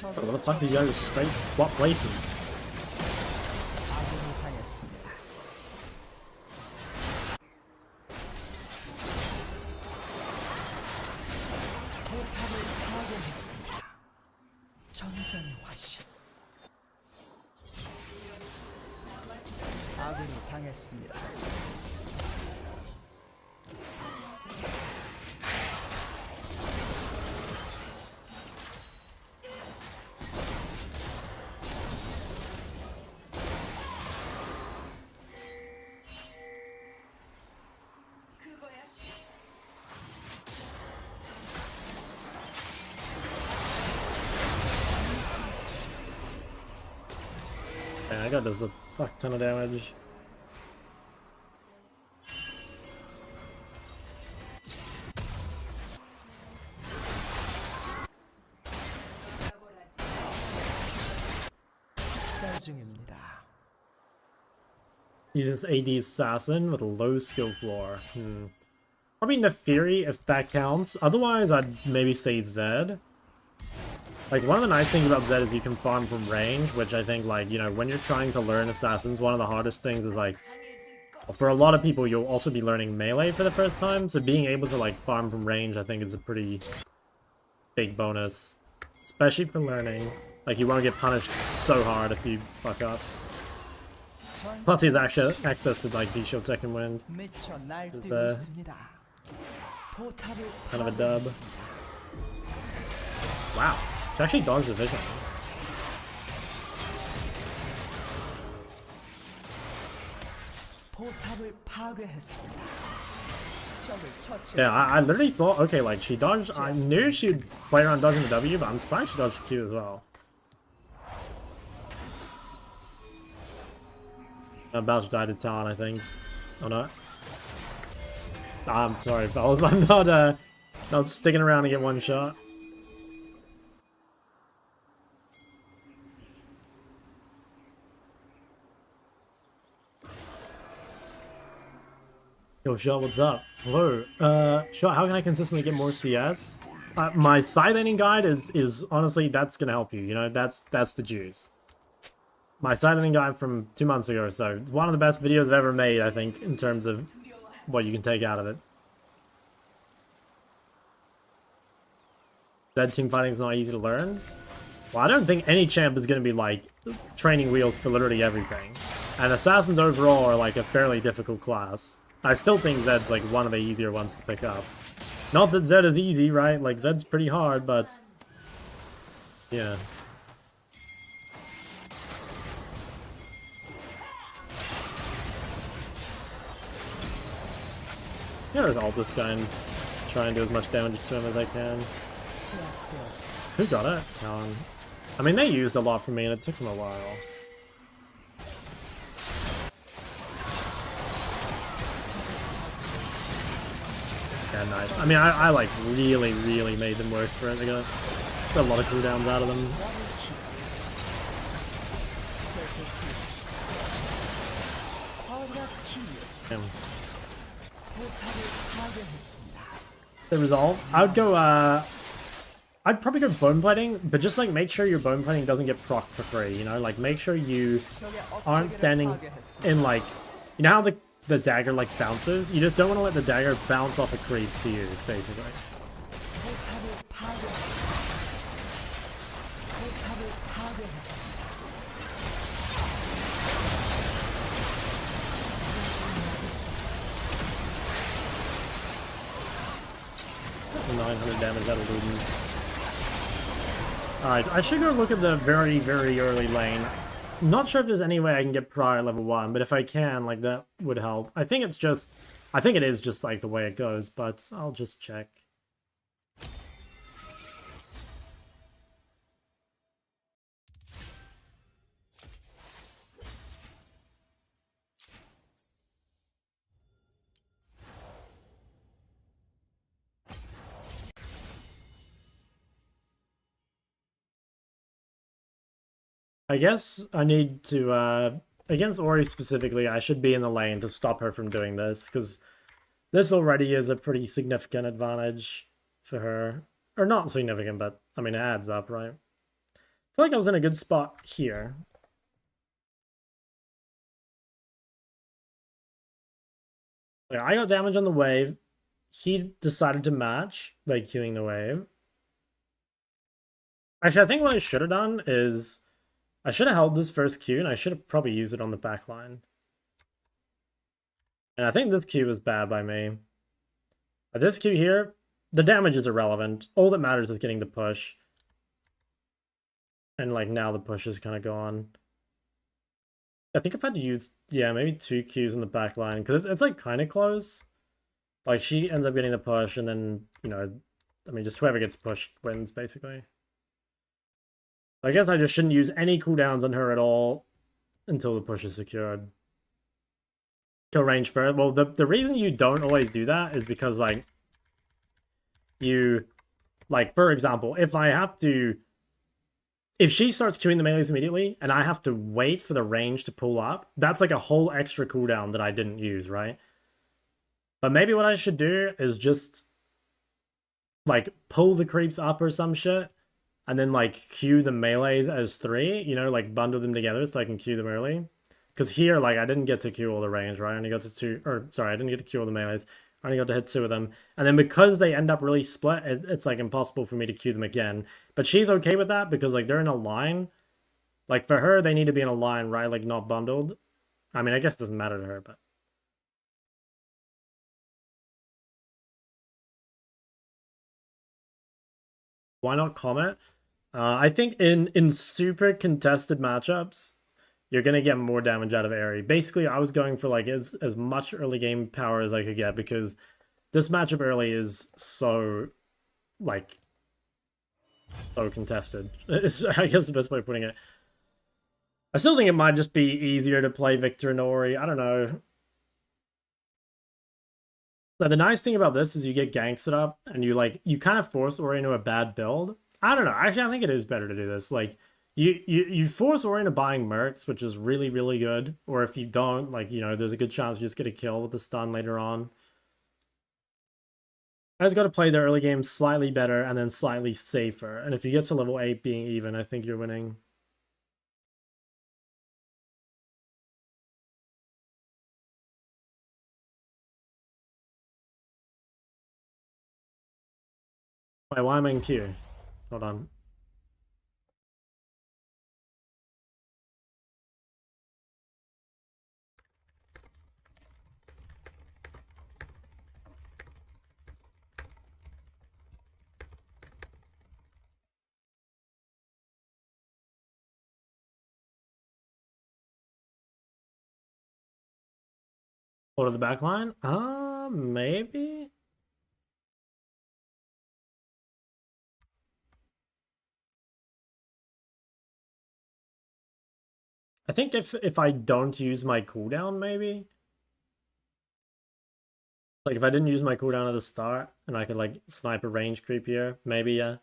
Oh, what the fuck, these guys just straight swap places. 전장의 화신. 아군이 당했습니다. Yeah, I got does a fuck ton of damage. 쌀 중입니다. He's AD assassin with a low skill floor. Probably Neferi if that counts. Otherwise, I'd maybe say Zed. Like, one of the nice things about Zed is you can farm from range, which I think, like, you know, when you're trying to learn assassins, one of the hardest things is, like, for a lot of people, you'll also be learning melee for the first time, so being able to, like, farm from range, I think is a pretty big bonus. Especially for learning. Like, you won't get punished so hard if you fuck up. Plus, he has access to, like, D-Shield Second Wind. 미쳐 Is, 날뛰고 있습니다. 포탑을 kind of a dub. Wow. She actually dodged the vision. 포탑을 파괴했습니다. 적을 처치했습니다. Yeah, I literally thought, okay, like, she dodged. I knew she'd play around dodging the W, but I'm surprised she dodged Q as well. I'm about to die to Talon, I think. Oh no. I'm sorry, fellas. I'm not sticking around to get one shot. Yo, Shot, what's up? Hello. Shot, how can I consistently get more CS? My side laning guide is honestly, that's gonna help you. You know, that's the juice. My side laning guide from 2 months ago or so. It's one of the best videos I've ever made, I think, in terms of what you can take out of it. That team fighting is not easy to learn. Well, I don't think any champ is gonna be like training wheels for literally everything. And assassins overall are like a fairly difficult class. I still think Zed's like one of the easier ones to pick up. Not that Zed is easy, right? Like, Zed's pretty hard, but... yeah. Yeah, I'll ult this guy and try and do as much damage to him as I can. Who got it? Talon. I mean, they used a lot from me and it took them a while. Yeah, nice. I mean, I like really made them work for it. They got a lot of cooldowns out of them. Damn. The resolve, I would go, I'd probably go bone plating, but just like make sure your bone plating doesn't get proc for free, you know? Like make sure you aren't standing in like, you know how the dagger like bounces? You just don't want to let the dagger bounce off a creep to you, basically. The 900 damage out of Ludens. Alright, I should go look at the very early lane. I'm not sure if there's any way I can get prior level 1, but if I can, like, that would help. I think it is just, like, the way it goes, but I'll just check. I guess I need to, against Ori specifically, I should be in the lane to stop her from doing this, because this already is a pretty significant advantage for her. Or not significant, but, I mean, it adds up, right? I feel like I was in a good spot here. Like, I got damage on the wave. He decided to match by queuing the wave. Actually, I think what I should have done is I should have held this first Q, and I should have probably used it on the back line. And I think this Q was bad by me. But this Q here, the damage is irrelevant. All that matters is getting the push. And, like, now the push is kind of gone. I think if I had to use, yeah, maybe 2 Qs in the back line, because it's like, kind of close. Like, she ends up getting the push, and then, you know, I mean, just whoever gets pushed wins, basically. I guess I just shouldn't use any cooldowns on her at all until the push is secured. Kill range first. Well, the reason you don't always do that is because, like, you, like, for example, if she starts queuing the melees immediately and I have to wait for the range to pull up, that's like a whole extra cooldown that I didn't use, right? But maybe what I should do is just, like, pull the creeps up or some shit, and then, like, queue the melees as 3, you know, like, bundle them together so I can queue them early. Because here, like, I didn't get to queue all the range, right? I only got to 2, or, sorry, I didn't get to queue all the melees. I only got to hit 2 of them. And then because they end up really split, it's, like, impossible for me to queue them again. But she's okay with that because, like, they're in a line. Like, for her, they need to be in a line, right? Like, not bundled. I mean, I guess it doesn't matter to her, but... Why not Comet? I think in super contested matchups, you're going to get more damage out of Aerie. Basically, I was going for like as much early game power as I could get because this matchup early is so, like, so contested. It's, I guess, the best way of putting it. I still think it might just be easier to play Victor and Ori. I don't know. Now, the nice thing about this is you get ganked up and you kind of force Ori into a bad build. I don't know. Actually, I think it is better to do this. Like, you force Ori into buying mercs, which is really good. Or if you don't, like, you know, there's a good chance you just get a kill with the stun later on. I just got to play the early game slightly better and then slightly safer. And if you get to level 8 being even, I think you're winning. Wait, why am I in queue? Hold on. Go to the back line? Maybe? I think if I don't use my cooldown, maybe. Like, if I didn't use my cooldown at the start, and I could, like, snipe a range creep here, maybe, yeah.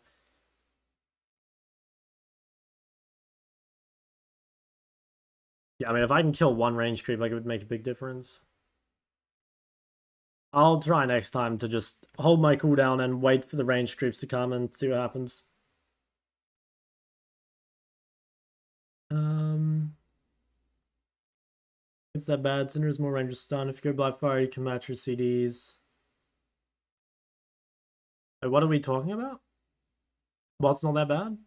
Yeah, I mean, if I can kill one range creep, like, it would make a big difference. I'll try next time to just hold my cooldown and wait for the range creeps to come and see what happens. It's that bad. Cinder's more range of stun. If you go Black Fire, you can match your CDs. Wait, what are we talking about? What's not that bad?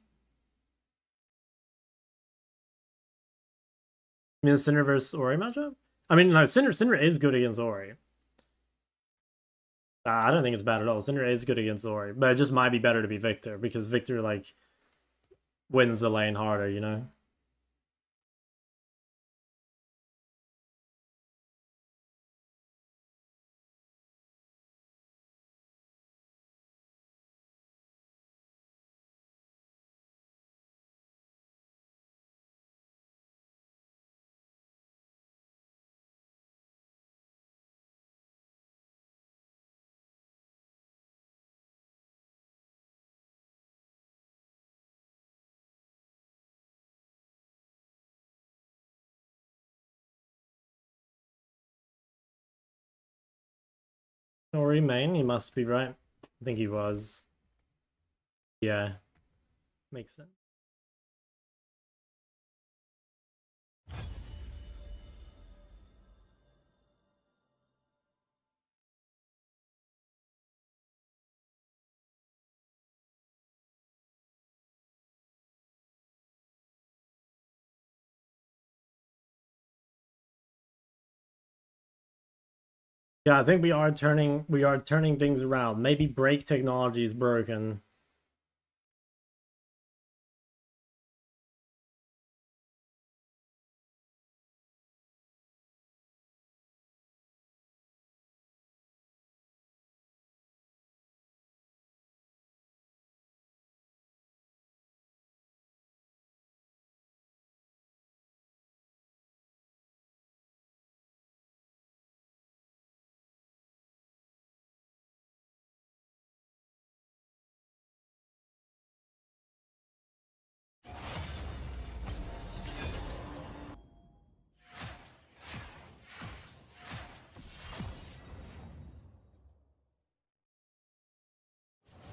You mean the Cinder versus Ori matchup? I mean, no, Cinder is good against Ori. I don't think it's bad at all. Cinder is good against Ori, but it just might be better to be Victor because Victor, like, wins the lane harder, you know? Ori main, he must be right. I think he was. Yeah. Makes sense. Yeah, I think we are turning things around. Maybe break technology is broken.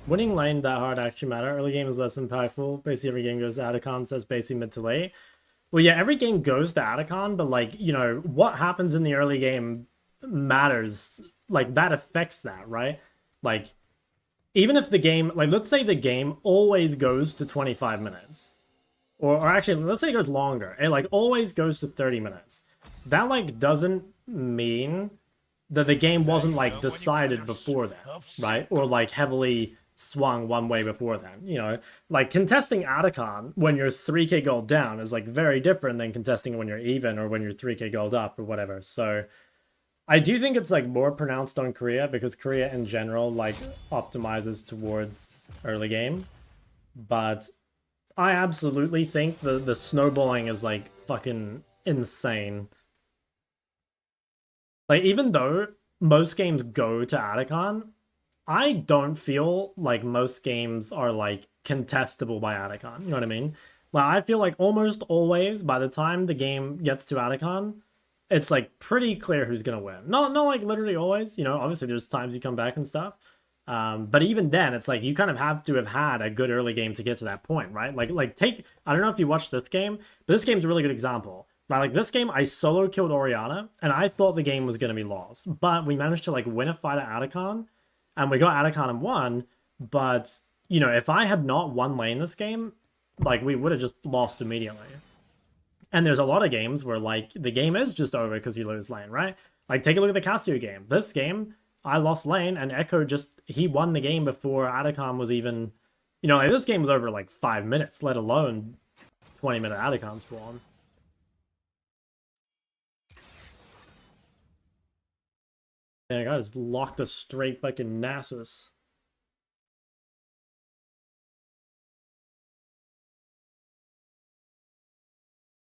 Winning lane that hard actually matter. Early game is less impactful. Basically, every game goes to Atacon, says basically mid to late. Well, yeah, every game goes to Atacon, but, like, you know, what happens in the early game matters. Like, that affects that, right? Like, even if the game, like, let's say the game always goes to 25 minutes. Or actually, let's say it goes longer. It, like, always goes to 30 minutes. That, like, doesn't mean that the game wasn't, like, decided before that, right? Or, like, heavily swung one way before then. You know, like, contesting Atacon when you're 3k gold down is, like, very different than contesting when you're even or when you're 3k gold up or whatever. So I do think it's, like, more pronounced on Korea because Korea in general, like, optimizes towards early game. But I absolutely think the snowballing is, like, fucking insane. Like, even though most games go to Atacon, I don't feel like most games are, like, contestable by Atacon. You know what I mean? Like, I feel like almost always, by the time the game gets to Atacon, it's, like, pretty clear who's gonna win. Not like, literally always. You know, obviously there's times you come back and stuff. But even then, it's like you kind of have to have had a good early game to get to that point, right? Like take, I don't know if you watched this game, but this game's a really good example. Right? Like, this game, I solo killed Orianna, and I thought the game was going to be lost. But we managed to, like, win a fight at Atacon, and we got Atacon and won. But, you know, if I had not won lane this game, like, we would have just lost immediately. And there's a lot of games where, like, the game is just over because you lose lane, right? Like, take a look at the Cassio game. This game, I lost lane, and Echo just, he won the game before Atacon was even, you know, like, this game was over, like, 5 minutes, let alone 20-minute Atacon spawn. Dang, I just locked a straight fucking Nasus.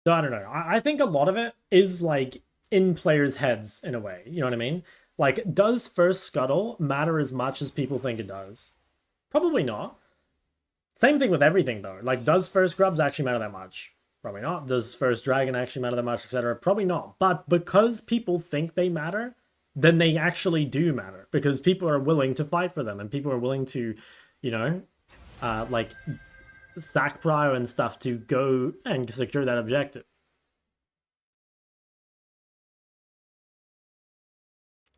So I don't know. I think a lot of it is like in players' heads in a way. You know what I mean? Like, does first scuttle matter as much as people think it does? Probably not. Same thing with everything though. Like, does first grubs actually matter that much? Probably not. Does first dragon actually matter that much, etc.? Probably not. But because people think they matter, then they actually do matter. Because people are willing to fight for them, and people are willing to, you know, like, sack prio and stuff to go and secure that objective.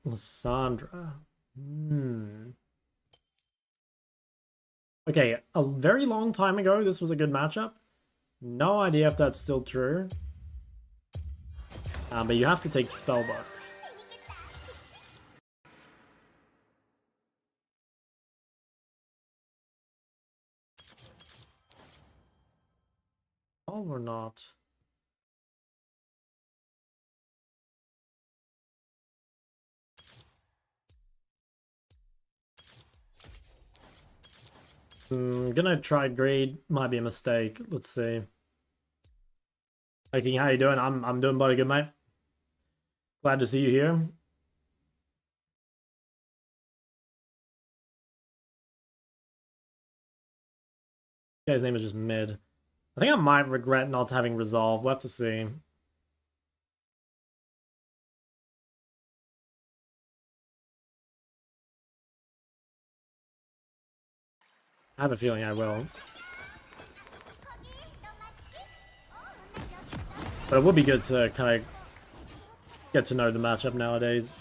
Lysandra. Okay, a very long time ago, this was a good matchup. No idea if that's still true. But you have to take Spellbook. Oh, or not. Gonna try grade. Might be a mistake. Let's see. Hiking, how you doing? I'm doing pretty good, mate. Glad to see you here. Guy's name is just Mid. I think I might regret not having Resolve. We'll have to see. I have a feeling I will. But it would be good to kind of get to know the matchup nowadays.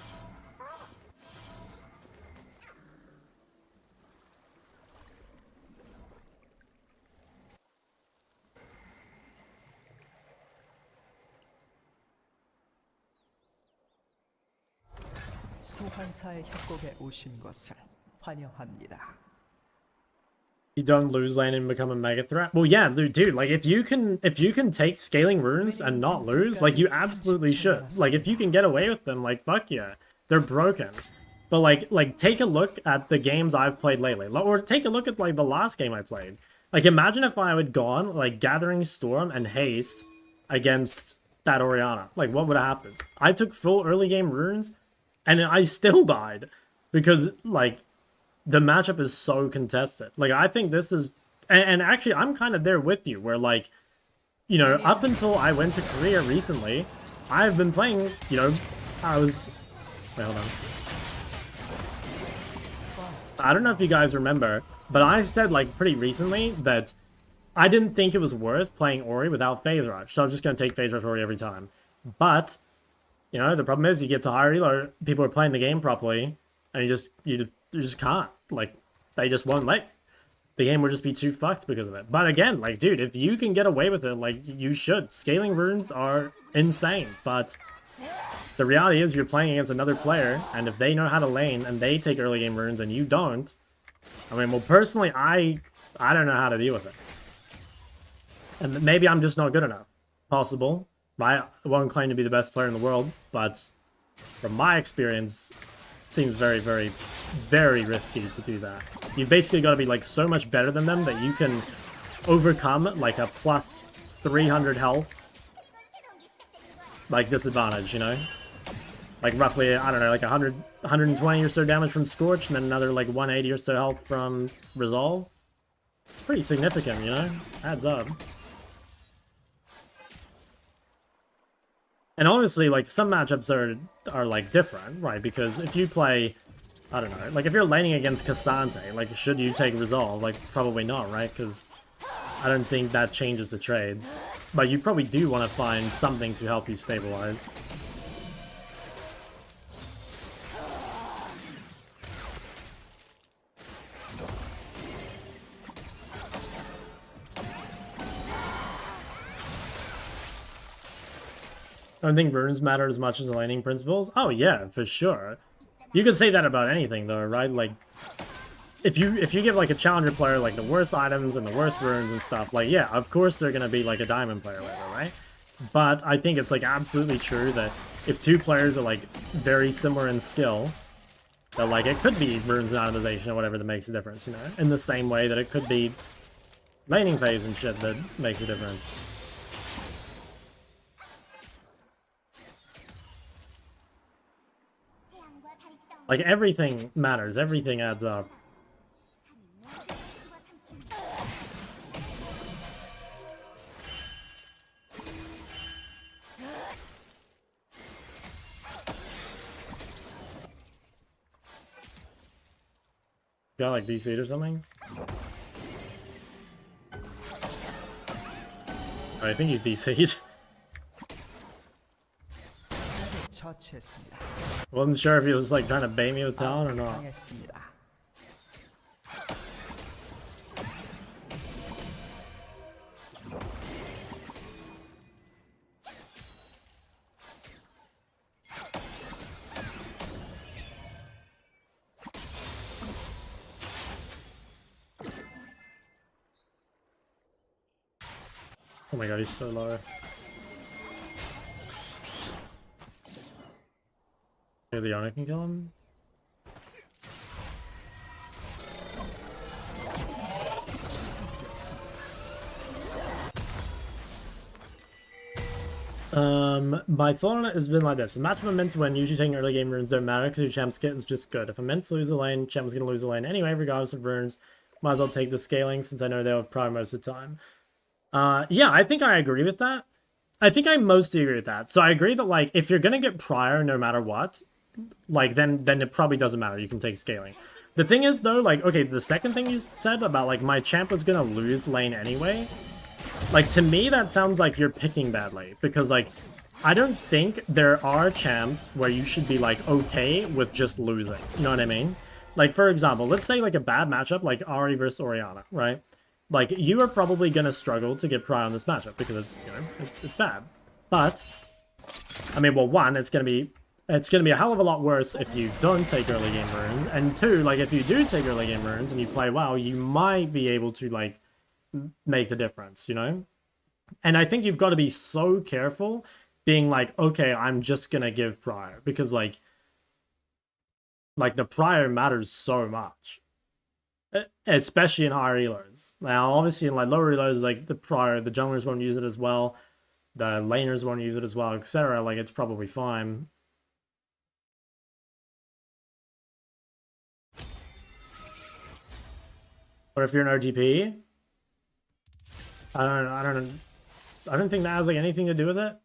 소환사의 협곡에 오신 것을 환영합니다. You don't lose lane and become a mega threat. Well, yeah, dude. Like, if you can take scaling runes and not lose, like, you absolutely should. Like, if you can get away with them, like, fuck yeah, they're broken. But like, take a look at the games I've played lately, or take a look at like the last game I played. Like, imagine if I had gone like Gathering Storm and Haste against that Orianna. Like, what would have happened? I took full early game runes, and I still died because like, the matchup is so contested. Like, I think this is... And actually, I'm kind of there with you, where, like, you know, up until I went to Korea recently, I've been playing, you know, I was... Wait, hold on. I don't know if you guys remember, but I said, like, pretty recently that I didn't think it was worth playing Ori without Phase Rush, so I was just going to take Phase Rush Ori every time. But, you know, the problem is you get to higher elo, people are playing the game properly, and you just can't. Like, they just won't let. The game will just be too fucked because of it. But again, like, dude, if you can get away with it, like, you should. Scaling runes are insane, but the reality is you're playing against another player, and if they know how to lane and they take early game runes and you don't, I mean, well, personally, I don't know how to deal with it. And maybe I'm just not good enough. Possible. I won't claim to be the best player in the world, but from my experience, seems very, very, very risky to do that. You've basically got to be like so much better than them that you can overcome like a plus 300 health like disadvantage, you know? Like roughly, I don't know, like 120 or so damage from Scorch, and then another like 180 or so health from Resolve. It's pretty significant, you know? Adds up. And honestly, like, some matchups are like different, right? Because if you play, I don't know, like if you're laning against Cassante, like, should you take Resolve? Like, probably not, right? Because I don't think that changes the trades. But you probably do want to find something to help you stabilize. I don't think runes matter as much as the laning principles. Oh yeah, for sure. You could say that about anything though, right? Like, if you give like a challenger player like the worst items and the worst runes and stuff, like, yeah, of course they're gonna be like a diamond player later, right? But I think it's like absolutely true that if two players are like very similar in skill, that like it could be runes and itemization or whatever that makes a difference, you know? In the same way that it could be laning phase and shit that makes a difference. Like, everything matters. Everything adds up. Got like DC'd or something? Oh, I think he's DC'd. 처치했습니다. Wasn't sure if he was like trying to bait me with talent or not. 당했습니다. Oh my god, he's so low. Maybe Leona can kill him? My thought on it has been like this. The match I'm meant to win, usually taking early game runes don't matter because your champ's kit is just good. If I'm meant to lose a lane, champ's gonna lose a lane anyway, regardless of runes. Might as well take the scaling since I know they'll have prior most of the time. Yeah, I think I agree with that. I think I mostly agree with that. So I agree that, like, if you're gonna get prior no matter what, like, then it probably doesn't matter. You can take scaling. The thing is, though, like, okay, the second thing you said about, like, my champ was gonna lose lane anyway, like, to me, that sounds like you're picking badly. Because, like, I don't think there are champs where you should be, like, okay with just losing. You know what I mean? Like, for example, let's say, like, a bad matchup, like Ahri versus Orianna, right? Like, you are probably gonna struggle to get prior on this matchup because it's, you know, it's bad. But, I mean, well, one, it's gonna be a hell of a lot worse if you don't take early game runes, and two, like, if you do take early game runes and you play well, you might be able to, like, make the difference, you know? And I think you've got to be so careful being like, okay, I'm just gonna give prior, because, like the prior matters so much. Especially in higher elos. Now, obviously, in, like, lower elos, like, the prior, the junglers won't use it as well, the laners won't use it as well, etc. Like, it's probably fine. Or if you're an OTP, I don't think that has, like, anything to do with it.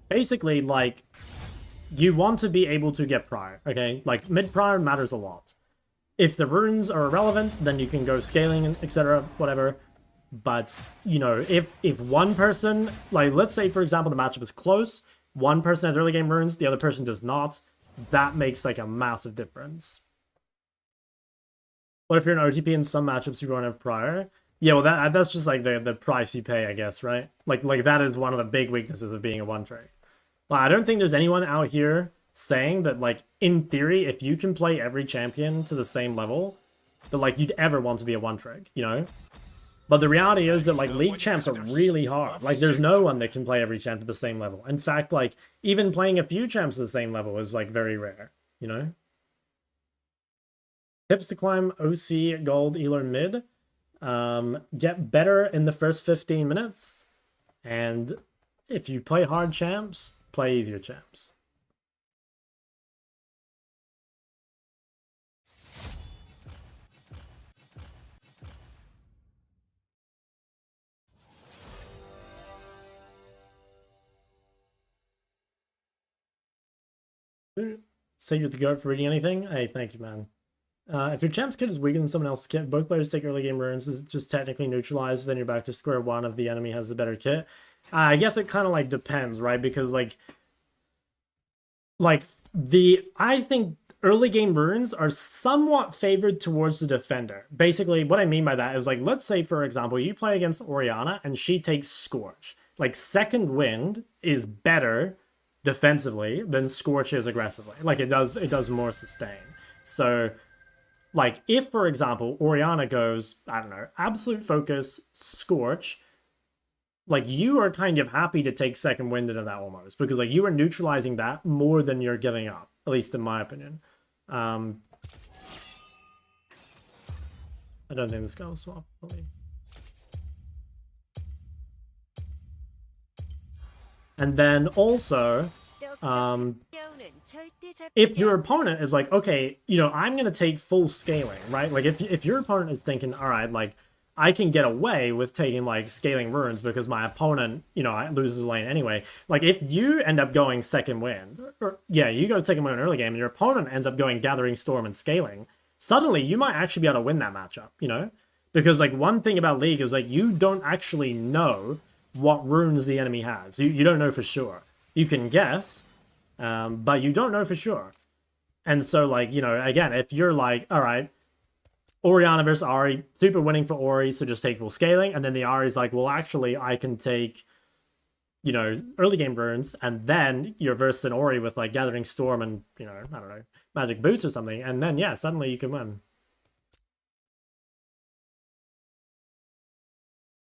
Basically, like, you want to be able to get prior, okay? Like, mid-prior matters a lot. If the runes are irrelevant, then you can go scaling, etc., whatever. But, you know, if one person, like, let's say, for example, the matchup is close, one person has early game runes, the other person does not, that makes, like, a massive difference. What if you're an OTP in some matchups you won't have prior? Yeah, well, that's just, like, the price you pay, I guess, right? Like that is one of the big weaknesses of being a one-trick. Well, I don't think there's anyone out here saying that, like, in theory, if you can play every champion to the same level, that, like, you'd ever want to be a one-trick, you know? But the reality is that, like, league champs are really hard. Like, there's no one that can play every champ at the same level. In fact, like, even playing a few champs at the same level is, like, very rare, you know? Tips to climb OC, gold, elo, mid. Get better in the first 15 minutes. And if you play hard champs, play easier champs. Say you're the goat for reading anything? Hey, thank you, man. If your champ's kit is weaker than someone else's kit, both players take early game runes, is it just technically neutralized, then you're back to square one if the enemy has a better kit? I guess it kind of, like, depends, right? Because, like I think early game runes are somewhat favored towards the defender. Basically, what I mean by that is, like, let's say, for example, you play against Orianna and she takes Scorch. Like, Second Wind is better defensively than Scorch is aggressively. Like, it does more sustain. So, like, if, for example, Orianna goes, I don't know, Absolute Focus, Scorch, like, you are kind of happy to take Second Wind into that almost, because, like, you are neutralizing that more than you're giving up, at least in my opinion. I don't think this guy will swap, really. And then also, if your opponent is like, okay, you know, I'm gonna take full scaling, right? Like if your opponent is thinking, all right, like I can get away with taking like scaling runes because my opponent, you know, loses lane anyway. Like if you end up going second wind, or yeah, you go second wind early game, and your opponent ends up going gathering storm and scaling, suddenly you might actually be able to win that matchup, you know? Because like one thing about League is like you don't actually know what runes the enemy has. You don't know for sure. You can guess, but you don't know for sure. And so, like, you know, again, if you're like, all right, Orianna versus Ahri, super winning for Ori, so just take full scaling, and then the Ahri's like, well, actually, I can take, you know, early game runes, and then you're versus an Ori with, like, Gathering Storm and, you know, I don't know, Magic Boots or something, and then, yeah, suddenly you can win.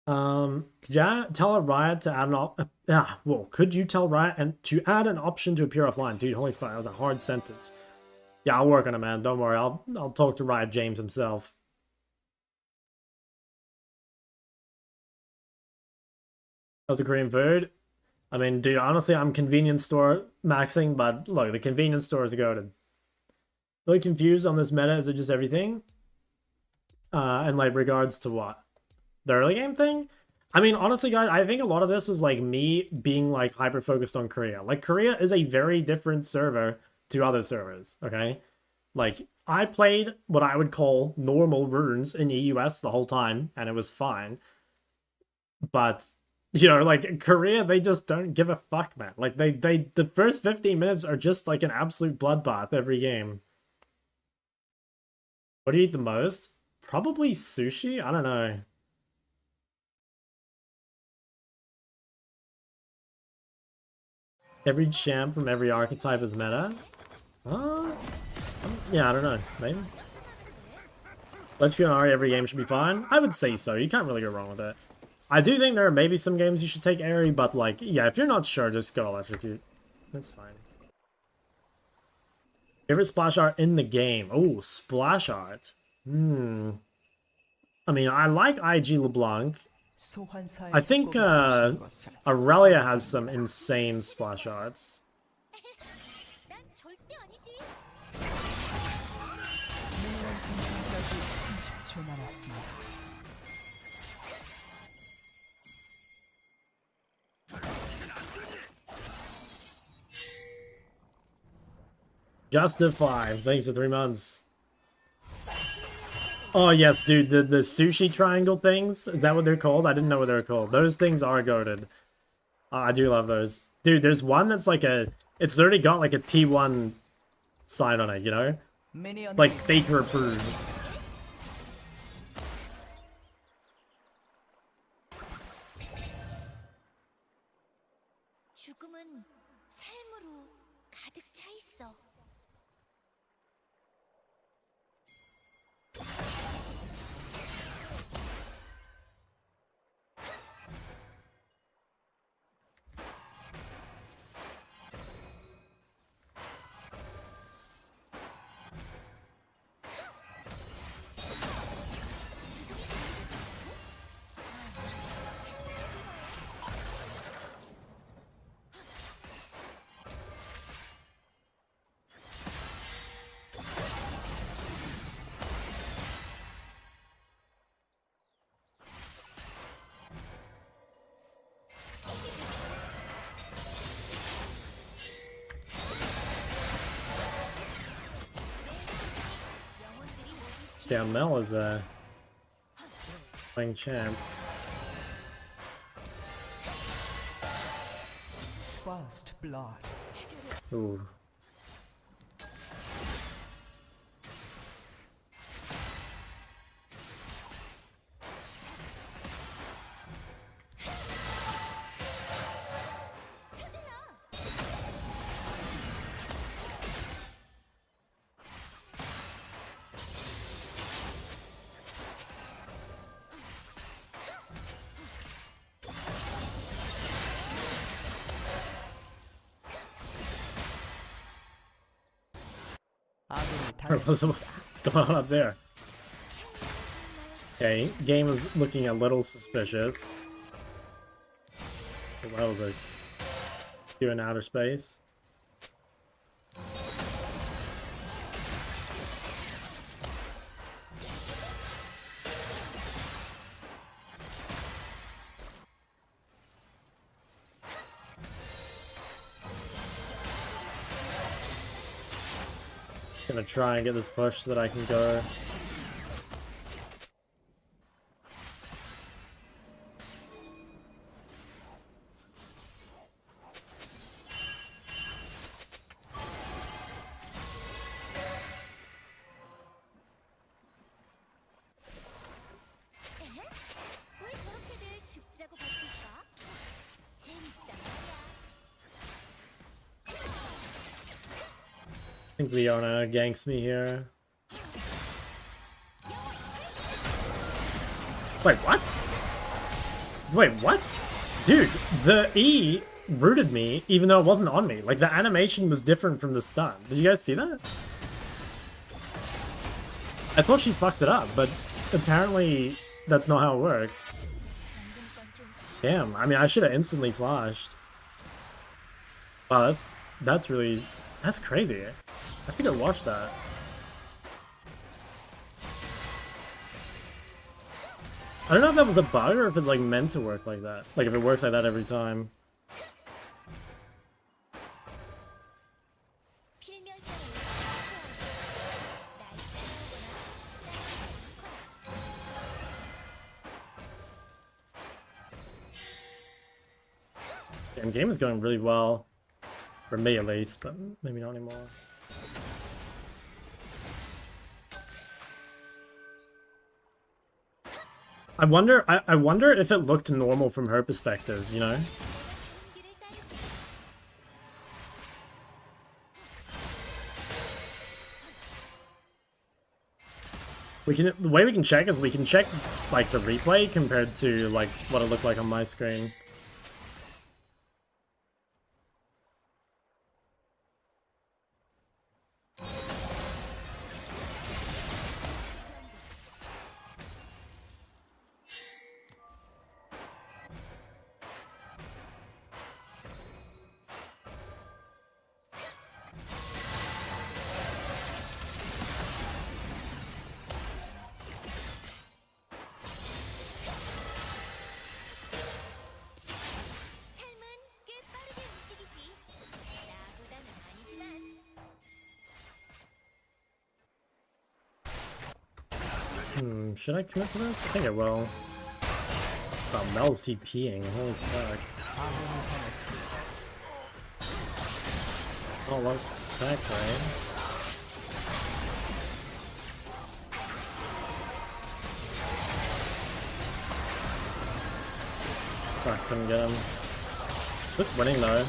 Could you tell Riot to add an could you tell Riot and to add an option to appear offline? Dude, holy fuck, that was a hard sentence. Yeah, I'll work on it, man. Don't worry. I'll talk to Riot James himself. How's the Korean food? I mean, dude, honestly, I'm convenience store maxing, but look, the convenience store is goated. Really confused on this meta. Is it just everything? And like regards to what? The early game thing? I mean, honestly, guys, I think a lot of this is like me being like hyper focused on Korea. Like Korea is a very different server to other servers, okay? Like I played what I would call normal runes in EUS the whole time, and it was fine. But you know, like Korea, they just don't give a fuck, man. Like they the first 15 minutes are just like an absolute bloodbath every game. What do you eat the most? Probably sushi? I don't know. Every champ from every archetype is meta? Yeah, I don't know. Maybe. Let you and Ari every game should be fine? I would say so. You can't really go wrong with it. I do think there are maybe some games you should take Airy, but like, yeah, if you're not sure, just go Electrocute. That's fine. Favorite splash art in the game? Oh, splash art. I mean, I like IG LeBlanc. I think Aurelia has some insane splash arts. 난 절대 아니지. 생성까지 30초 남았습니다. Justify. Thanks for 3 months. Oh, yes, dude. The sushi triangle things? Is that what they're called? I didn't know what they were called. Those things are goated. I do love those. Dude, there's one that's like a... It's already got like a T1 sign on it, you know? It's like Faker approved. 죽음은 삶으로 가득 차 있어. Yeah, Mel is playing champ. First blood. Ooh. What's going on up there? Okay, game is looking a little suspicious. What the hell is it? You in outer space? Gonna try and get this push so that I can go. 왜 저렇게들 죽자고 버틸까? 재밌단 말이야. I think Leona ganks me here. Wait, what? Wait, what? Dude, the E rooted me even though it wasn't on me. Like, the animation was different from the stun. Did you guys see that? I thought she fucked it up, but apparently that's not how it works. Damn, I mean, I should have instantly flashed. Wow, that's really... That's crazy. I have to go watch that. I don't know if that was a bug or if it's like meant to work like that. Like if it works like that every time. Damn, game is going really well. For me at least, but maybe not anymore. I wonder if it looked normal from her perspective, you know? The way we can check is we can check like the replay compared to like what it looked like on my screen. Should I commit to this? I think I will. Oh, Mel's TPing, holy fuck. Oh, what? Back, right? Fuck, couldn't get him. Looks winning though.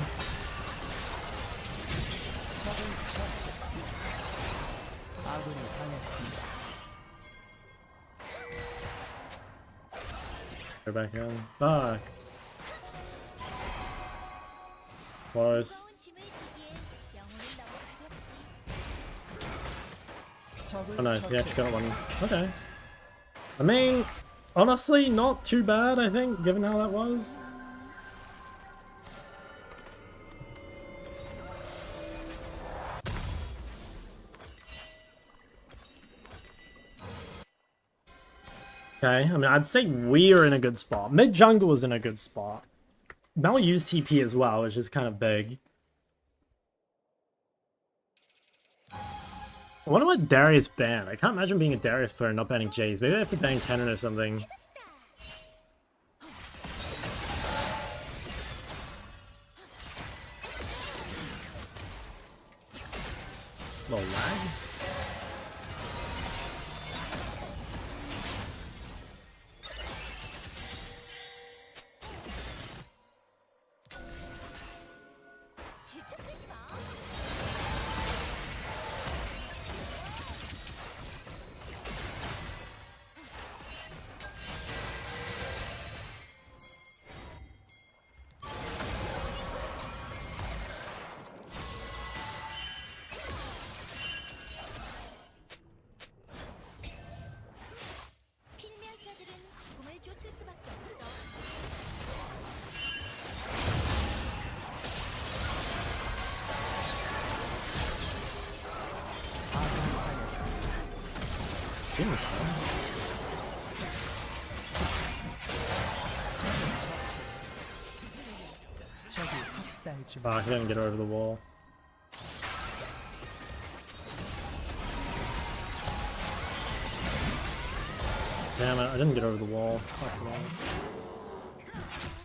Go back in. Fuck. Close. Oh nice, he actually got one. Okay. I mean, honestly, not too bad, I think, given how that was. Okay, I mean, I'd say we're in a good spot. Mid jungle is in a good spot. Mel used TP as well, which is kind of big. I wonder what Darius banned. I can't imagine being a Darius player and not banning Jays. Maybe I have to ban Kennen or something. Little lag. Fuck, I didn't get over the wall. Damn it, I didn't get over the wall. Fuck me.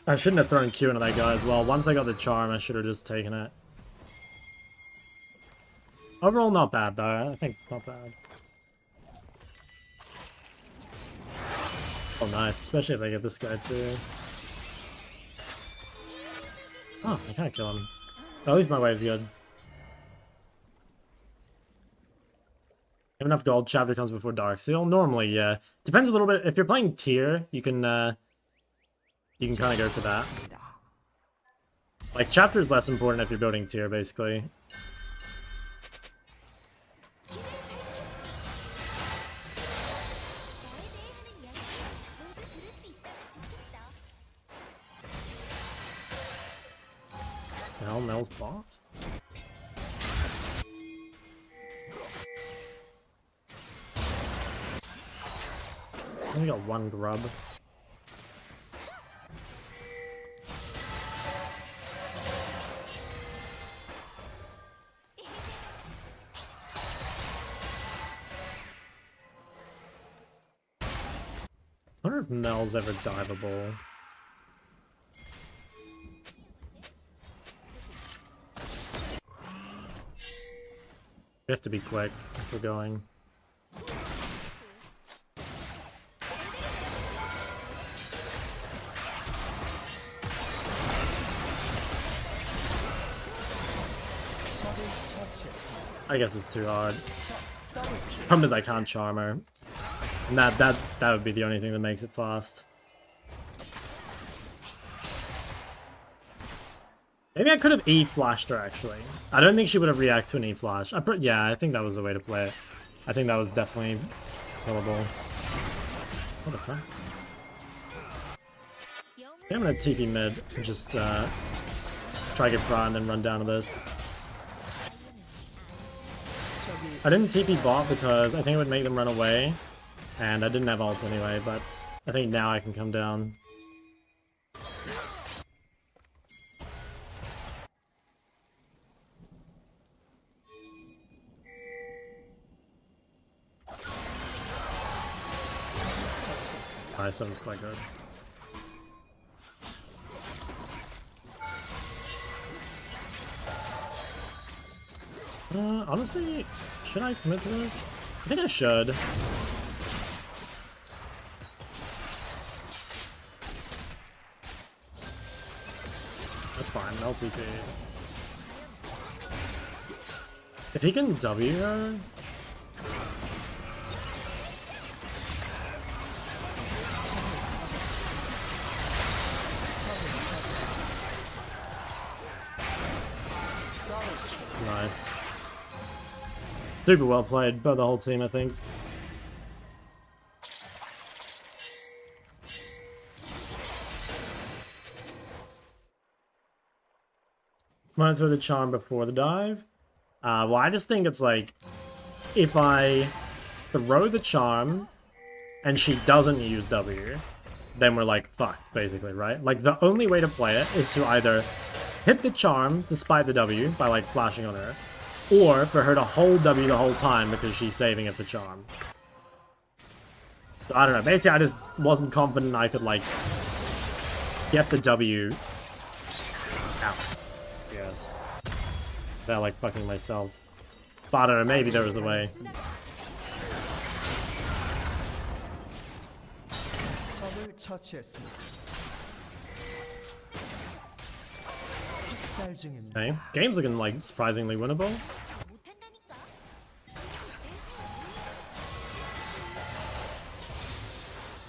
I shouldn't have thrown Q into that guy as well. Once I got the charm, I should have just taken it. Overall, not bad though. I think not bad. Oh, nice. Especially if I get this guy too. Oh, I can't kill him. At least my wave's good. Have enough gold. Chapter comes before Dark Seal. Normally, yeah. Depends a little bit. If you're playing tier, you can kind of go for that. Like, chapter is less important if you're building tier, basically. The hell, Mel's bot? I only got one grub. I wonder if Mel's ever diveable. We have to be quick if we're going. I guess it's too hard. Problem is I can't charm her. And that would be the only thing that makes it fast. Maybe I could have E-flashed her, actually. I don't think she would have reacted to an E-flash. Yeah, I think that was the way to play it. I think that was definitely killable. What the fuck? Okay, I'm gonna TP mid and just try to get Bra and then run down to this. I didn't TP bot because I think it would make them run away. And I didn't have ult anyway, but I think now I can come down. Nice, that was quite good. Honestly, should I commit to this? I think I should. That's fine, LTP. If he can W her... Nice. Super well played by the whole team, I think. Might throw the charm before the dive. Well, I just think it's like, if I throw the charm and she doesn't use W, then we're like fucked, basically, right? Like, the only way to play it is to either hit the charm despite the W by like flashing on her, or for her to hold W the whole time because she's saving it for charm. So I don't know. Basically, I just wasn't confident I could like get the W out. Yes. Without like fucking myself. But I don't know, maybe there was a way. Okay, game's looking like surprisingly winnable.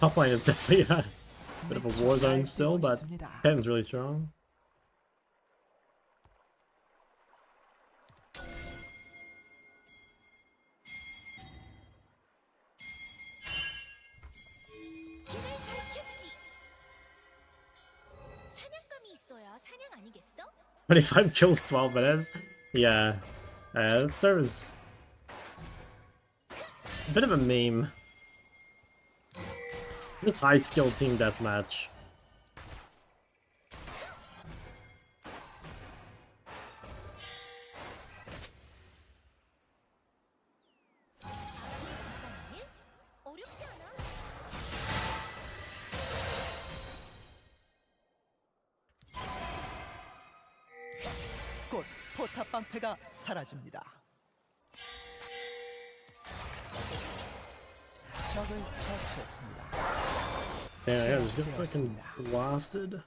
Top lane is definitely a bit of a war zone still, but Pen's really strong. 사냥감이 있어야 사냥 아니겠어? 25 kills, 12 minutes. Yeah. That serves a bit of a meme. Just high skill team deathmatch. 어렵지 않아? 깡패가 사라집니다. 적을 처치했습니다. Yeah, just get fucking blasted.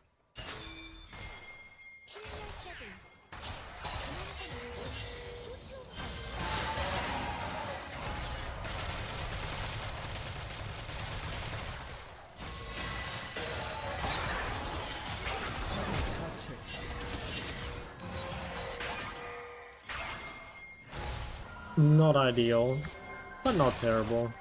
Not ideal, but not terrible.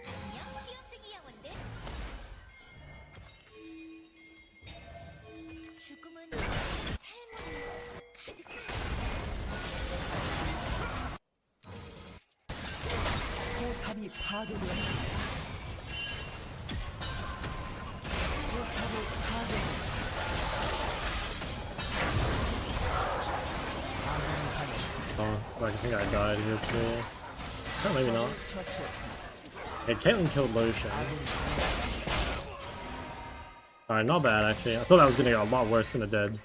안녕, 귀염둥이 영혼들. 죽음은 삶으로 가득 포탑이 파괴되었습니다. 포탑이 파괴되었습니다. 아군이 당했습니다. Oh, I think I died here too. Oh, maybe not. 처치했습니다. Hey, Caitlyn killed Lotion. Alright, not bad actually. I thought that was gonna get a lot worse than it did.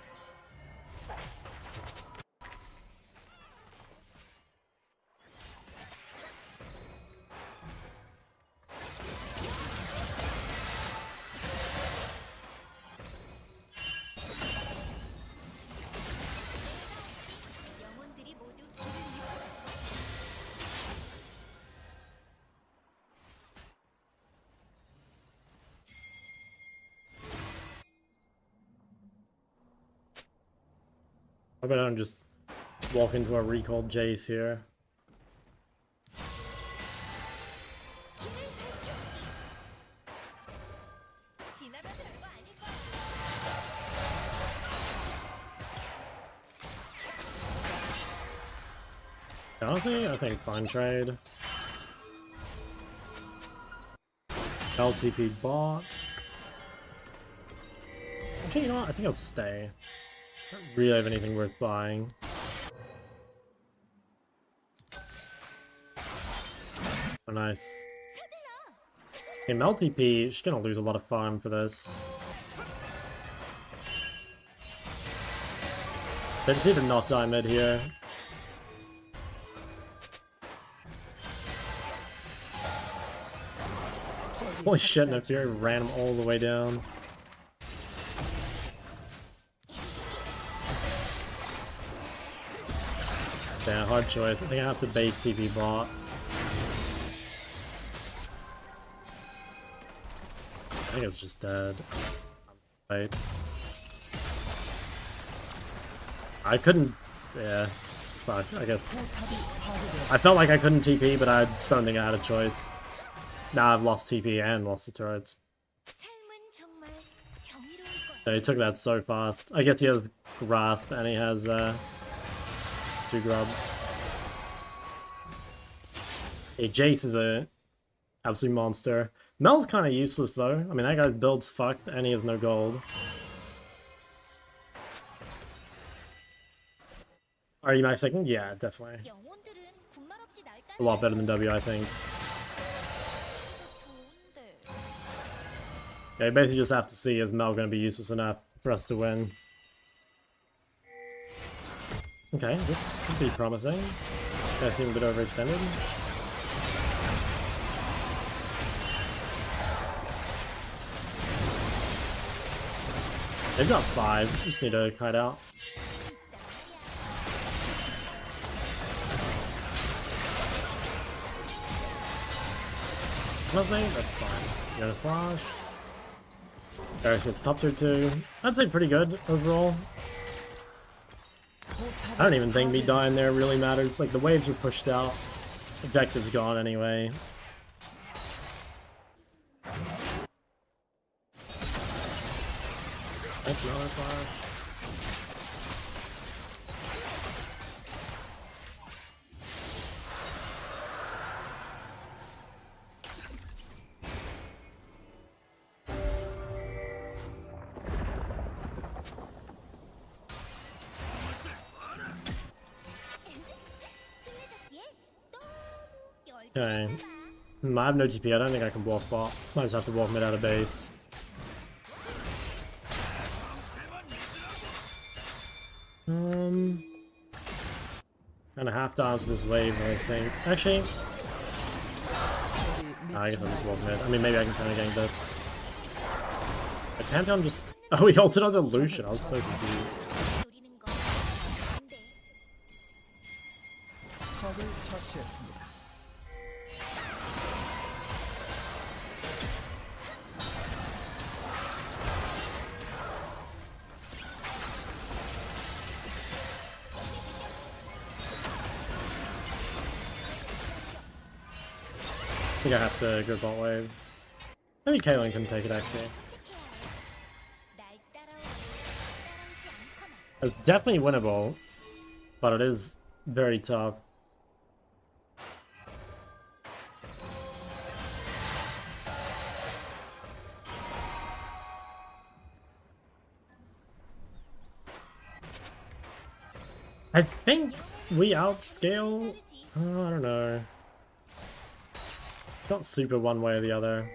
영혼들이 모두 길을 잃어. I bet I don't just walk into a recalled Jace here. 지나면 별거 아닐 거야. Honestly, I think fine trade. LTP bot. Actually, you know what? I think I'll stay. I don't really have anything worth buying. Oh, nice. Okay, LTP, she's gonna lose a lot of farm for this. They just need to not die mid here. Holy shit, no Fury ran him all the way down. Yeah, hard choice. I think I have to base TP bot. I think it's just dead. Right. I couldn't... yeah. Fuck, I guess. I felt like I couldn't TP, but I don't think I had a choice. Now I've lost TP and lost the turret. 삶은 정말 경이로울 거야. Yeah, he took that so fast. I guess he has Grasp and he has 2 grubs. Hey, Jace is a absolute monster. Mel's kind of useless though. I mean, that guy's build's fucked and he has no gold. Are you max second? Yeah, definitely. 영혼들은 군말 없이 날 A lot better than W, I think. 좋은데. Yeah, you basically just have to see is Mel going to be useless enough for us to win. Okay, this could be promising. That seemed a bit overextended. They've got 5, just need to kite out. Nothing, that's fine. Got a flash. Darius gets top tier 2. I'd say pretty good overall. I don't even think me dying there really matters. Like, the waves are pushed out. Objective's gone anyway. That's another flash. 술래잡기에 너무 Okay. 열정이 I have no TP. I don't think I can walk bot. Might just have to walk mid out of base. Gonna have to answer this wave, I think. Actually, I guess I'll just walk mid. I mean, maybe I can kind of gank this. The Pantheon just... Oh, he ulted onto Lucian. I was so confused. 노리는 건 안돼. 적을 처치했습니다. I think I have to go bot wave. Maybe Caitlyn can take it, actually. 날 따라오지 않거나. It's definitely winnable, but it is very tough. I think we outscale. I don't know. Not super one way or the other.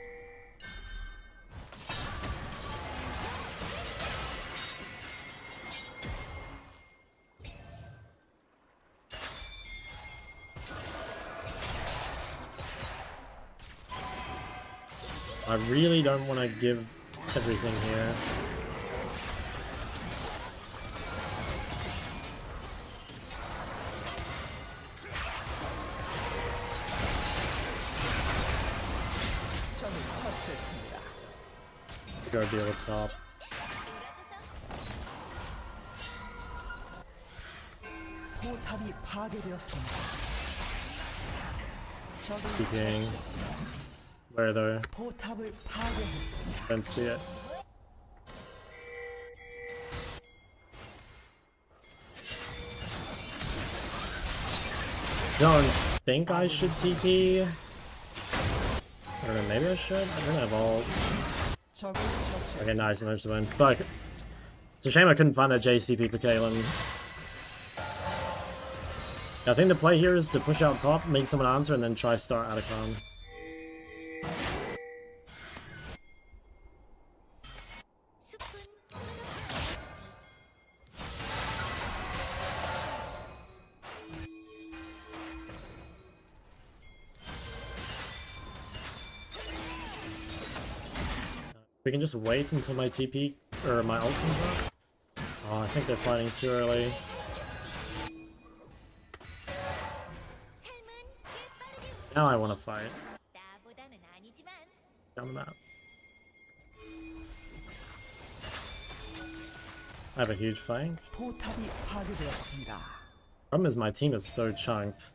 I really don't want to give everything here. 적을 처치했습니다. Go deal with top. 포탑이 파괴되었습니다. 적을 Keeping. 처치했습니다. Where though? 포탑을 파괴했습니다. Don't see it. Don't think I should TP. I don't know, maybe I should? I don't have ult. 적을 처치했습니다. Okay, nice, I managed to win. Fuck. It's a shame I couldn't find a JCP for Caitlyn. I think the play here is to push out top, make someone answer, and then try start Atacon. 숲은 We can just wait until my TP, or my ult comes up. Oh, I think they're fighting too early. 삶은 꽤 빠르게 Now I want to fight. 나보다는 아니지만 Down the map. I have a huge flank. 포탑이 파괴되었습니다. Problem is my team is so chunked.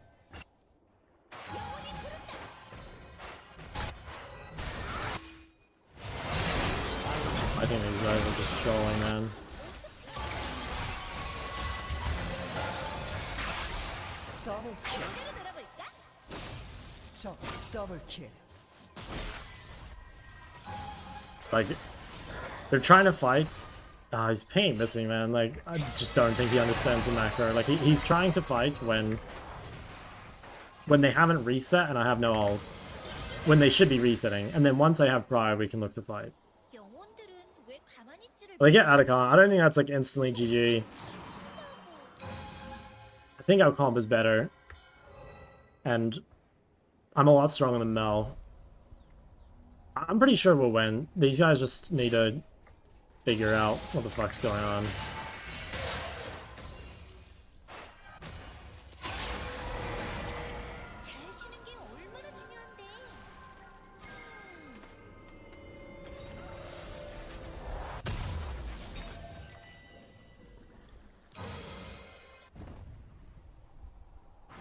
I think these guys are just trolling, man. 더블킬. 그대로 돌아볼까? 적 더블킬. Like, they're trying to fight. Ah, he's paint missing, man. Like, I just don't think he understands the macro. Like, he's trying to fight when they haven't reset and I have no ult. When they should be resetting. And then once I have Prior, we can look to fight. 영혼들은 왜 가만히 있지를 They get Atacon. I don't think that's like instantly GG. I think our comp is better. And I'm a lot stronger than Mel. I'm pretty sure we'll win. These guys just need to figure out what the fuck's going on. 잘 쉬는 게 얼마나 중요한데.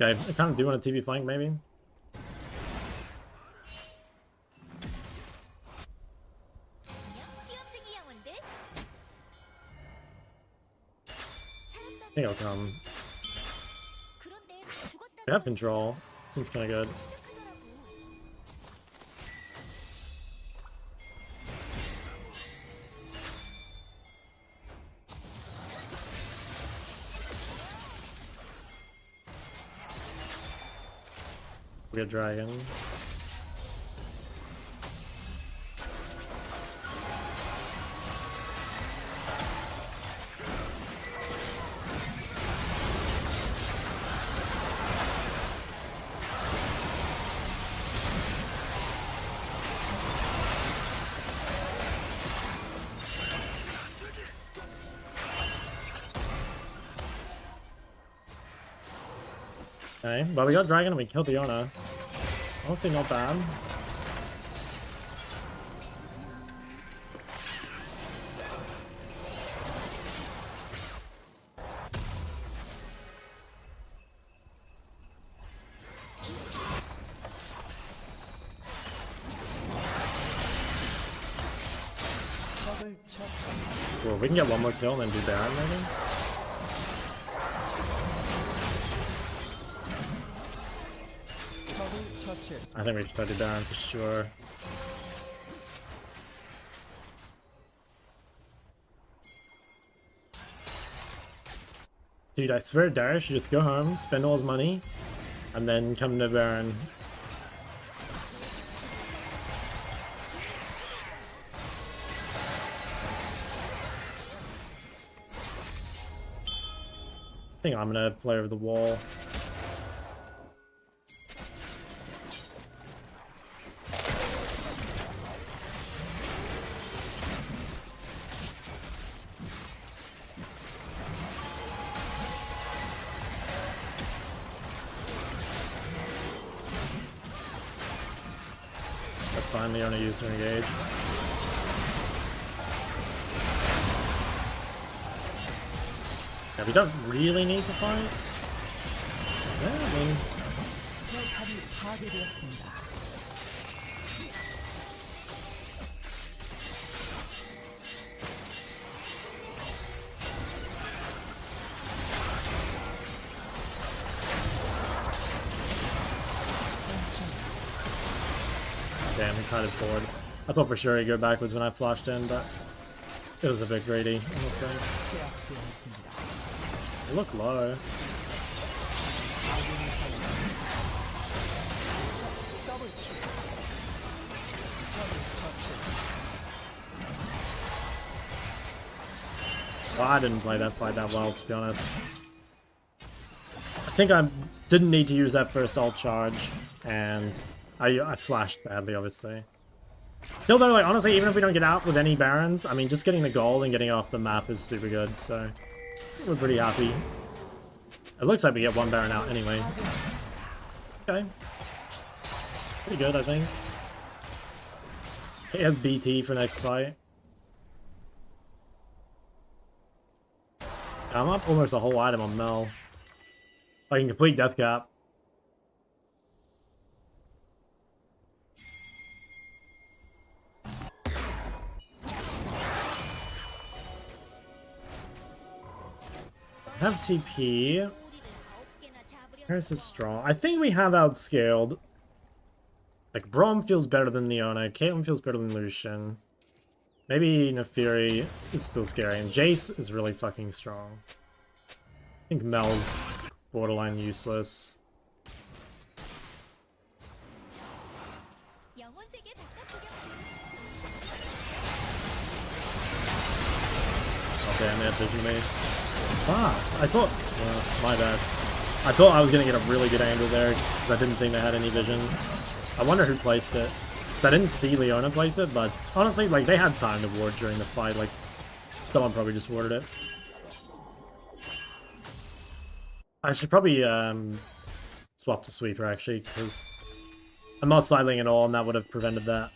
Okay, I kind of do want a TP flank, maybe. 귀염둥이 영혼들. I think I'll come. 그런데 죽었다고 They have control. Seems kind of good. 생각하더라고. We get dragon. Okay, but we got Dragon and we killed Leona. Honestly, not bad. 적을 처치. Well, we can get one more kill and then do Baron maybe? 적을 처치했습니다. I think we should try to do Baron for sure. Dude, I swear Darius should just go home, spend all his money, and then come to Baron. I think I'm gonna play over the wall. That's fine, Leona used to engage. Yeah, we don't really need to fight. Yeah, I mean, 포탑이 파괴되었습니다. damn, he cut it forward. I thought for sure he'd go backwards when I flashed in, but it was a bit greedy, honestly. 제압되었습니다. They look low. 더블킬. 적을 처치했습니다. Well, I didn't play that fight that well, to be honest. I think I didn't need to use that first ult charge, and I flashed badly, obviously. Still though, like, honestly, even if we don't get out with any Barons, I mean, just getting the gold and getting off the map is super good, so we're pretty happy. It looks like we get one Baron out anyway. Okay. Pretty good, I think. He has BT for next fight. I'm up almost a whole item on Mel. I can complete death cap. Have TP. Here's is strong. I think we have outscaled. Like, Braum feels better than Leona. Caitlyn feels better than Lucian. Maybe Neferi is still scary. And Jace is really fucking strong. I think Mel's borderline useless. Oh damn, they have vision me. Fuck, I thought... my bad. I thought I was gonna get a really good angle there, because I didn't think they had any vision. I wonder who placed it. Because I didn't see Leona place it, but honestly, like, they had time to ward during the fight. Like, someone probably just warded it. I should probably swap to sweeper, actually, because I'm not sidling at all, and that would have prevented that.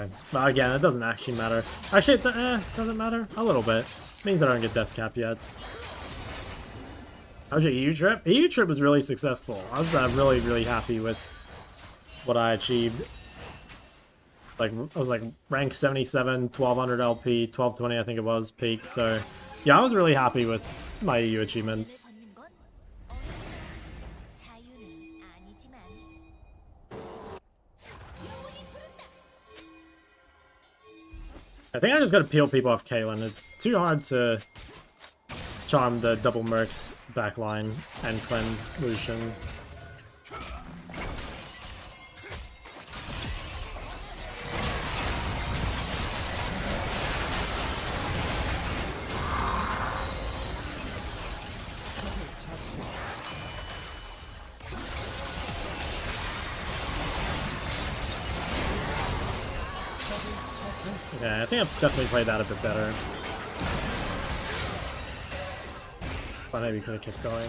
Okay. But again, it doesn't actually matter. Actually, it doesn't matter a little bit. Means I don't get death cap yet. How's your EU trip? EU trip was really successful. I was really, really happy with what I achieved. Like, I was like rank 77, 1200 LP, 1220 I think it was, peak. So, yeah, I was really happy with my EU achievements. I think I just gotta peel people off Caitlyn. It's too hard to charm the double mercs backline and cleanse Lucian. Yeah, I think I've definitely played that a bit better. But maybe could have kept going.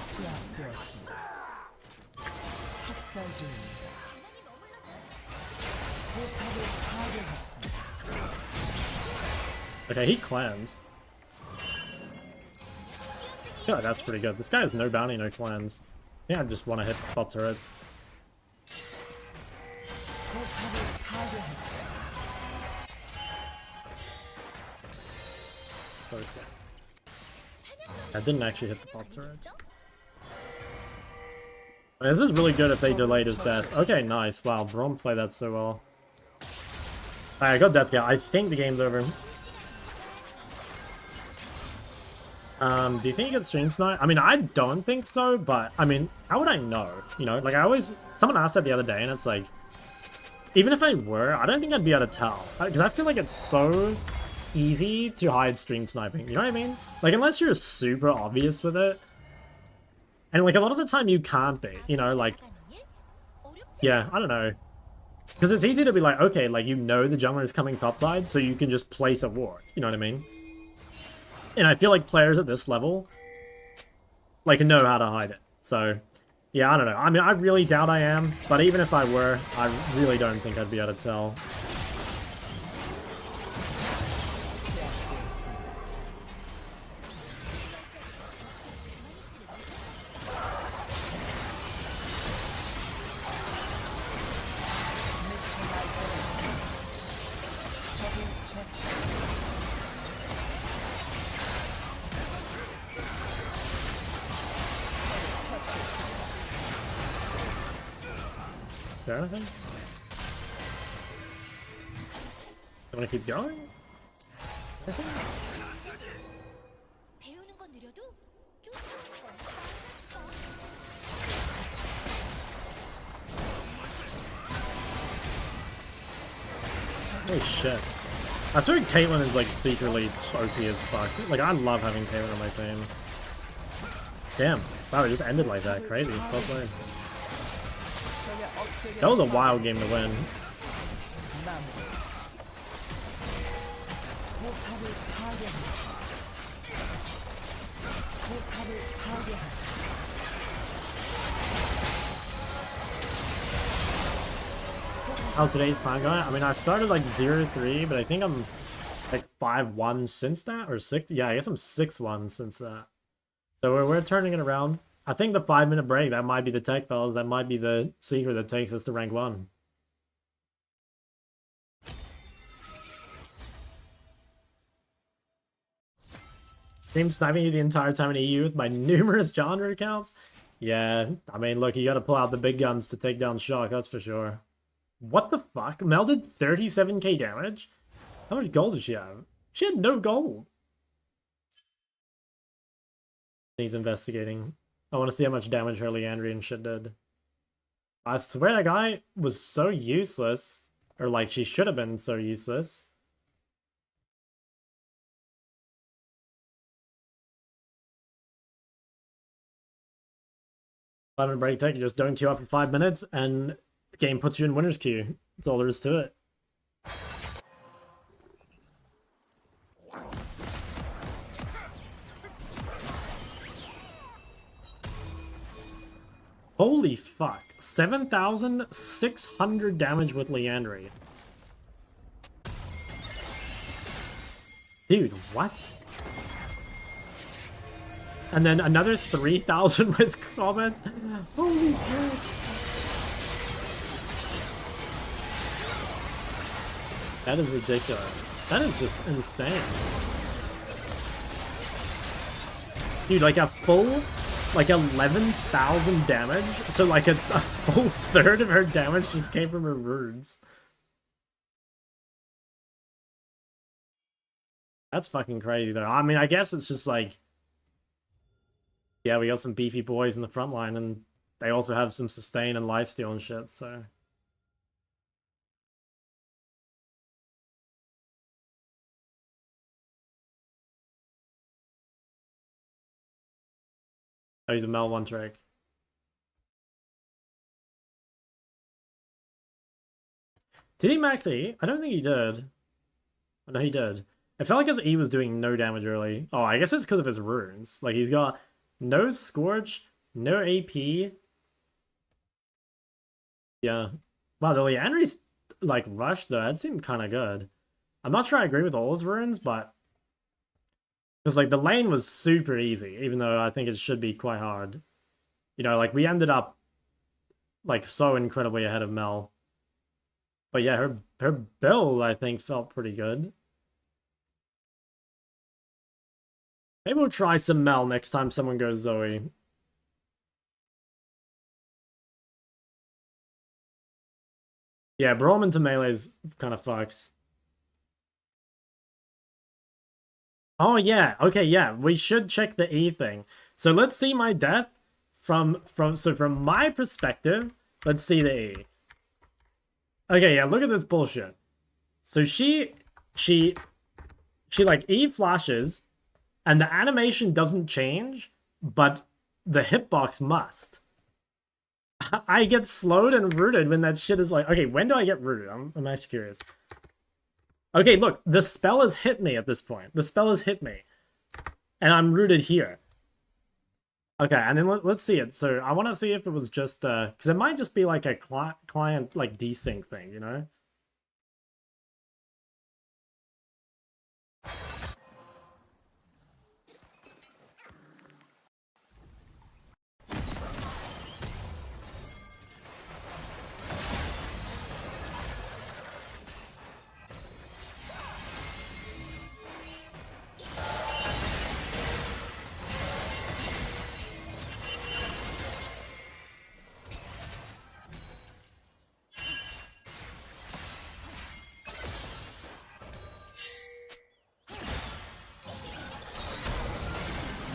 제압되었습니다. 학살 중입니다. 포탑을 파괴했습니다. Okay, he clans. I feel like that's pretty good. This guy has no bounty, no clans. I think I just want to hit bot turret. 포탑을 파괴했습니다. So, I didn't actually hit the bot turret. I mean, this is really good if they delayed his death. Okay, nice. Wow, Braum played that so well. Alright, I got death kill. I think the game's over. Do you think he gets stream snipe? I mean, I don't think so, but I mean, how would I know? You know, like someone asked that the other day, and it's like, even if I were, I don't think I'd be able to tell. Because I feel like it's so easy to hide stream sniping, you know what I mean? Like, unless you're super obvious with it. And like, a lot of the time you can't be, you know, like, yeah, I don't know. Because it's easy to be like, okay, like, you know the jungler is coming topside, so you can just place a ward, you know what I mean? And I feel like players at this level, like, know how to hide it. So, yeah, I don't know. I mean, I really doubt I am, but even if I were, I really don't think I'd be able to tell. Is there anything? You want to keep going? 배우는 건 느려도 쫓아오는 건 빠르니까. Holy shit. I swear Caitlyn is like secretly OP as fuck. Like, I love having Caitlyn on my team. Damn. Wow, it just ended like that. Crazy. Well played. That was a wild game to win. 포탑을 파괴했습니다. 포탑을 파괴했습니다. How's today's plan going? I mean, I started like 0-3, but I think I'm like 5-1 since that, or 6. Yeah, I guess I'm 6-1 since that. So we're turning it around. I think the 5-minute break, that might be the tech fellas. That might be the secret that takes us to rank 1. Team sniping you the entire time in EU with my numerous genre accounts? Yeah, I mean, look, you gotta pull out the big guns to take down Shock, that's for sure. What the fuck? Mel did 37k damage? How much gold does she have? She had no gold. Needs investigating. I want to see how much damage her Leandrian shit did. I swear that guy was so useless. Or like, she should have been so useless. Five-minute break tech, you just don't queue up for 5 minutes, and the game puts you in winner's queue. That's all there is to it. Holy fuck. 7,600 damage with Leandry. Dude, what? And then another 3,000 with comment? Holy shit. That is ridiculous. That is just insane. Dude, like a full, like 11,000 damage? So like a full third of her damage just came from her runes. That's fucking crazy though. I mean, I guess it's just like, yeah, we got some beefy boys in the front line, and they also have some sustain and lifesteal and shit, so. Oh, he's a Mel one trick. Did he max E? I don't think he did. Oh, no, he did. It felt like his E was doing no damage early. Oh, I guess it's because of his runes. Like, he's got no Scorch, no AP. Yeah. Wow, the Leandry's, like, rush, though, that seemed kind of good. I'm not sure I agree with all his runes, but... Because, like, the lane was super easy, even though I think it should be quite hard. You know, like, we ended up, like, so incredibly ahead of Mel. But yeah, her build, I think, felt pretty good. Maybe we'll try some Mel next time someone goes Zoe. Yeah, Braum into melee's kind of fucks. Oh yeah, okay, yeah. We should check the E thing. So let's see my death from my perspective, let's see the E. Okay, yeah, look at this bullshit. So she like E flashes, and the animation doesn't change, but the hitbox must. I get slowed and rooted when that shit is like, okay, when do I get rooted? I'm actually curious. Okay, look, the spell has hit me at this point. The spell has hit me. And I'm rooted here. Okay, and then let's see it. So I want to see if it was just, because it might just be like a client, like, desync thing, you know?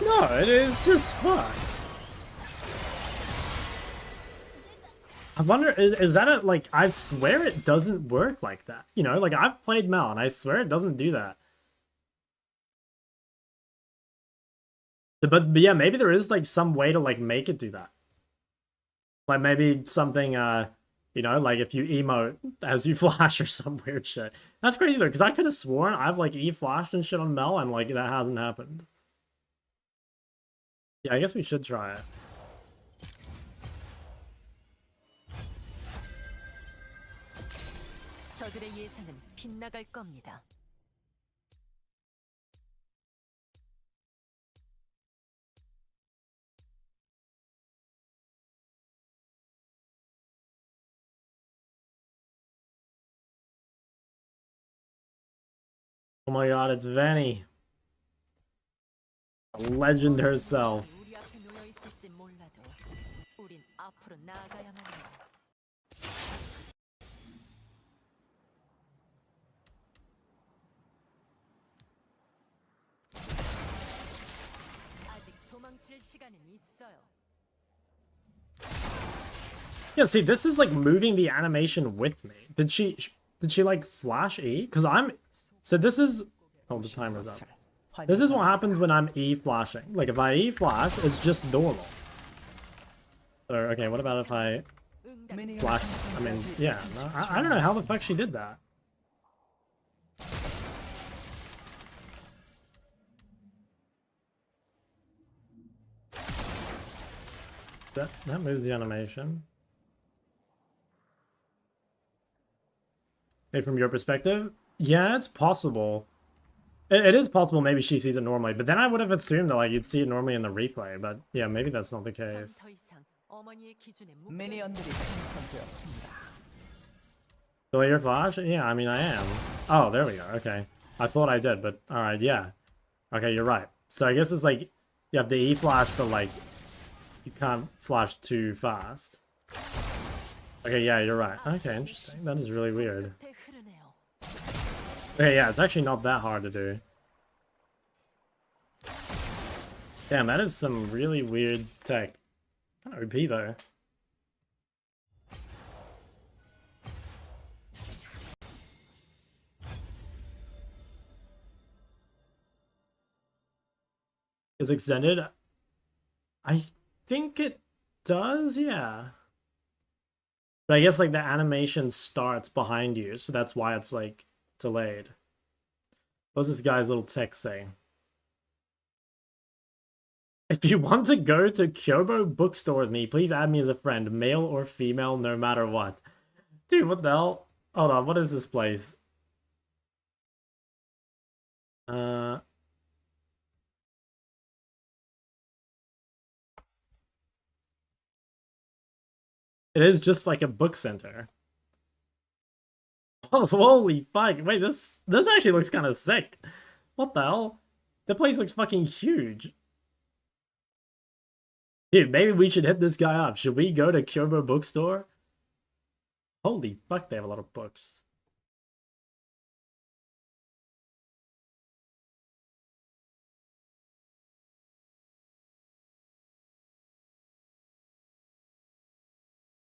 No, it is just fucked. I wonder, is that a, like, I swear it doesn't work like that. You know, like, I've played Mel, and I swear it doesn't do that. But yeah, maybe there is, like, some way to, like, make it do that. Like, maybe something, you know, like, if you emote as you flash or some weird shit. That's crazy, though, because I could have sworn I've, like, E-flashed and shit on Mel, and, like, that hasn't happened. Yeah, I guess we should try it. 저들의 예상은 빗나갈 겁니다. Oh my god, it's Vanny. A legend herself. 우리 앞에 놓여 있을지 몰라도 우린 앞으로 나아가야만 해. 아직 도망칠 시간은 있어요. Yeah, see, this is like moving the animation with me. Did she like flash E? Because I'm... So this is... Oh, the timer's up. This is what happens when I'm E flashing. Like, if I E flash, it's just normal. So, okay, what about if I flash... I mean, yeah. I don't know how the fuck she did that. That moves the animation. Hey, from your perspective? Yeah, it's possible. It is possible maybe she sees it normally, but then I would have assumed that like you'd see it normally in the replay, but yeah, maybe that's not the case. 더 이상 어머니의 기준에 묶여 미니언들이 생성되었습니다. So your flash? Yeah, I mean I am. Oh, there we go. Okay. I thought I did, but alright, yeah. Okay, you're right. So I guess it's like you have the E flash, but like you can't flash too fast. Okay, yeah, you're right. Okay, interesting. That is really weird. 끝에 흐르네요. Okay, yeah, it's actually not that hard to do. Damn, that is some really weird tech. Kind of OP though. Is extended? I think it does, yeah. But I guess like the animation starts behind you, so that's why it's like delayed. What's this guy's little text saying? If you want to go to Kyobo bookstore with me, please add me as a friend, male or female, no matter what. Dude, what the hell? Hold on, what is this place? It is just like a book center. Oh, holy fuck. Wait, this actually looks kind of sick. What the hell? The place looks fucking huge. Dude, maybe we should hit this guy up. Should we go to Kyobo bookstore? Holy fuck, they have a lot of books.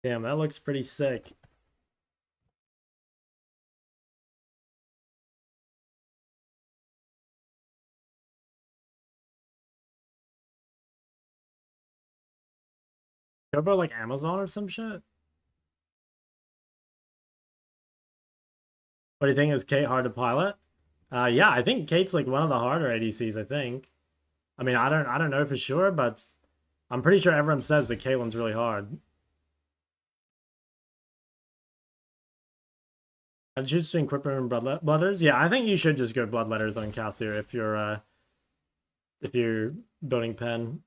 Damn, that looks pretty sick. Kyobo like Amazon or some shit? What do you think? Is Kate hard to pilot? Yeah, I think Kate's like one of the harder ADCs, I think. I mean, I don't know for sure, but I'm pretty sure everyone says that Caitlyn's really hard. I'd choose between Quipper and Bloodletters. Yeah, I think you should just go Bloodletters on Cassier if you're building Pen.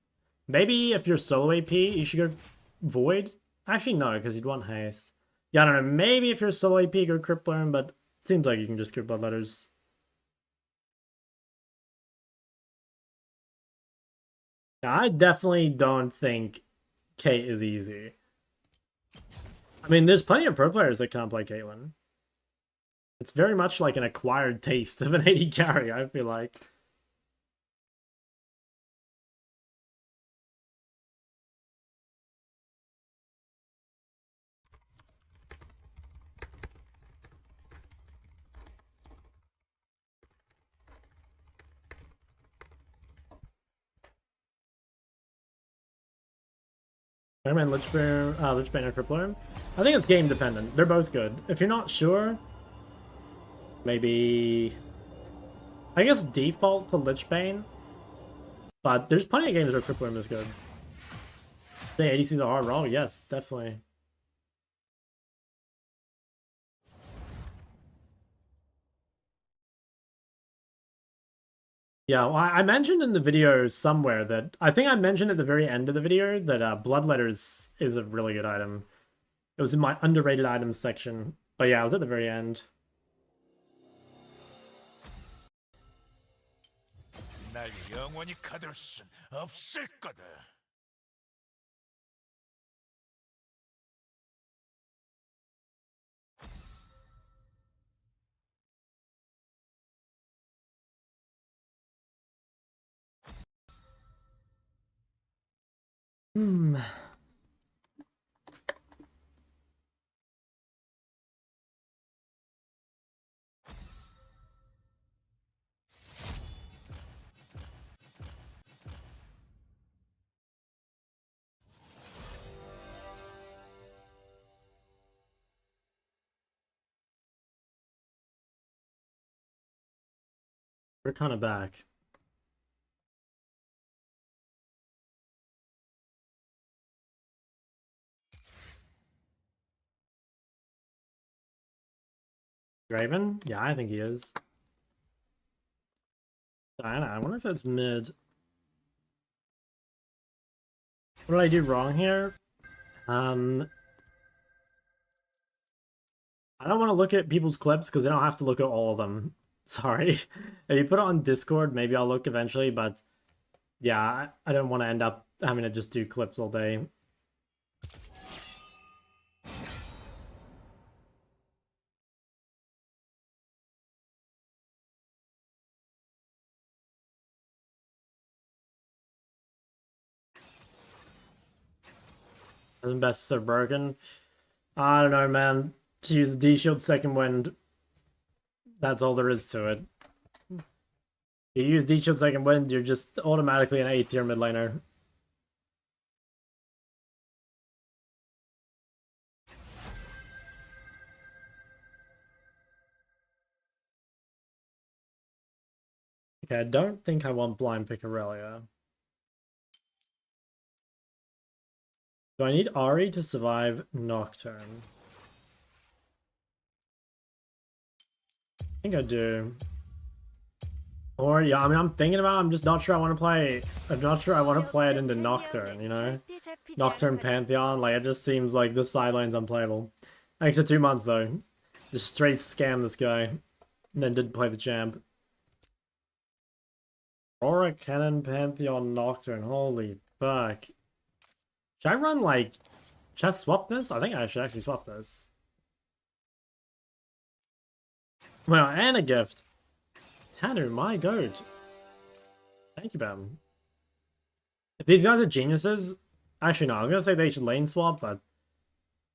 Maybe if you're solo AP, you should go Void. Actually, no, because you'd want haste. Yeah, I don't know. Maybe if you're solo AP, go Crippler, but it seems like you can just go Bloodletters. Yeah, I definitely don't think Kate is easy. I mean, there's plenty of pro players that can't play Caitlyn. It's very much like an acquired taste of an 80 carry, I feel like. Spider-Man, Lichbane, or Crippler. I think it's game dependent. They're both good. If you're not sure, maybe I guess default to Lichbane. But there's plenty of games where Crippler is good. I think ADC is a hard roll. Yes, definitely. Yeah, well, I mentioned in the video somewhere that I think I mentioned at the very end of the video that Bloodletters is a really good item. It was in my underrated items section. But yeah, it was at the very end. 날 영원히 가둘 순 없을 거다. Hmm. We're kind of back. Draven? Yeah, I think he is. Diana, I wonder if it's mid. What did I do wrong here? I don't want to look at people's clips because I don't have to look at all of them. Sorry. If you put it on Discord, maybe I'll look eventually, but yeah, I don't want to end up having to just do clips all day. Doesn't best so broken. I don't know, man. Just use D-Shield second wind. That's all there is to it. You use D-Shield second wind, you're just automatically an A-tier mid laner. Okay, I don't think I want blind pick Aurelia. Do I need Ari to survive Nocturne? I think I do. Or yeah, I mean, I'm thinking about. I'm just not sure I want to play. I'm not sure I want to play it into Nocturne. You know, Nocturne Pantheon. Like it just seems like this sideline's unplayable. Thanks for 2 months though. Just straight scam this guy, and then didn't play the champ. Aura Cannon Pantheon Nocturne. Holy fuck. Should I run like? Should I swap this? I think I should actually swap this. Well, and a gift. Tanu, my goat. Thank you, Ben. If these guys are geniuses, actually no, I was gonna say they should lane swap, but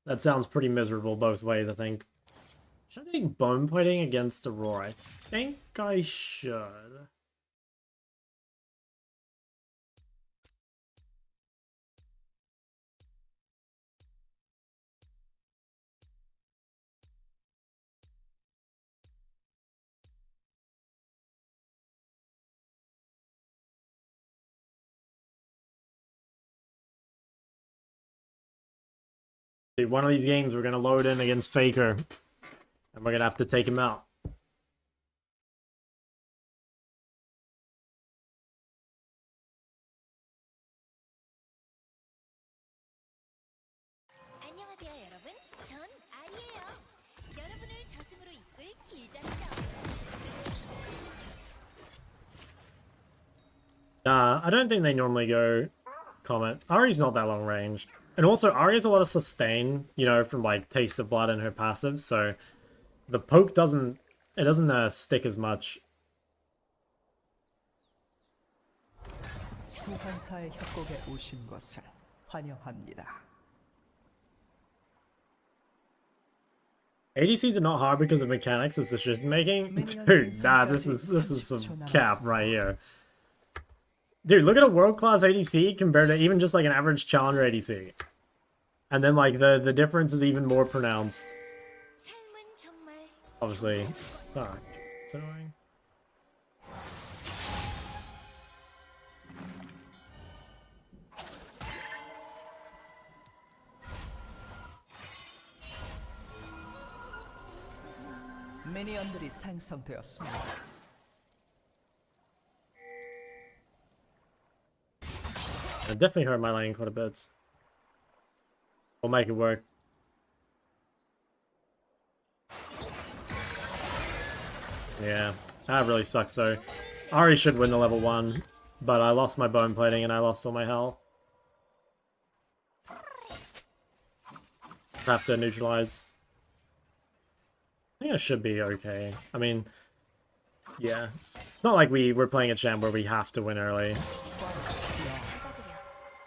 that sounds pretty miserable both ways, I think. Should I take bone plating against Aurora? I think I should. Dude, one of these games we're gonna load in against Faker, and we're gonna have to take him out. 안녕하세요, 여러분. 전 아이예요. 여러분을 저승으로 이끌 길잡이죠. I don't think they normally go Comet. Ari's not that long range. And also, Ari has a lot of sustain, you know, from like Taste of Blood and her passive, so the poke doesn't stick as much. 소환사의 협곡에 오신 것을 환영합니다. ADCs are not hard because of mechanics, it's decision making. Dude, nah, this is some cap right here. Dude, look at a world-class ADC compared to even just like an average challenger ADC. And then like the difference is even more pronounced. 삶은 정말 Obviously. Fuck. It's annoying. 미니언들이 생성되었습니다. It definitely hurt my lane quite a bit. We'll make it work. Yeah, that really sucks though. Ari should win the level 1, but I lost my bone plating and I lost all my health. Have to neutralize. I think I should be okay. I mean, yeah. It's not like we were playing a champ where we have to win early.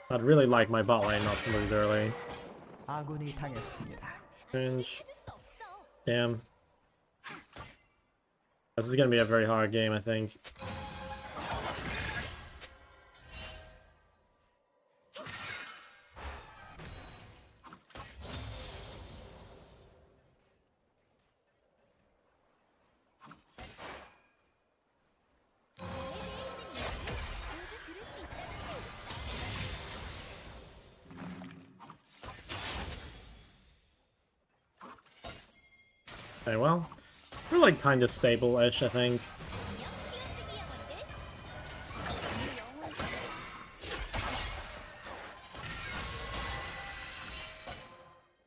I'd really like my bot lane not to lose early. 아군이 당했습니다. Cringe. Damn. This is gonna be a very hard game, I think. Okay, well, we're like kind of stable-ish, I think.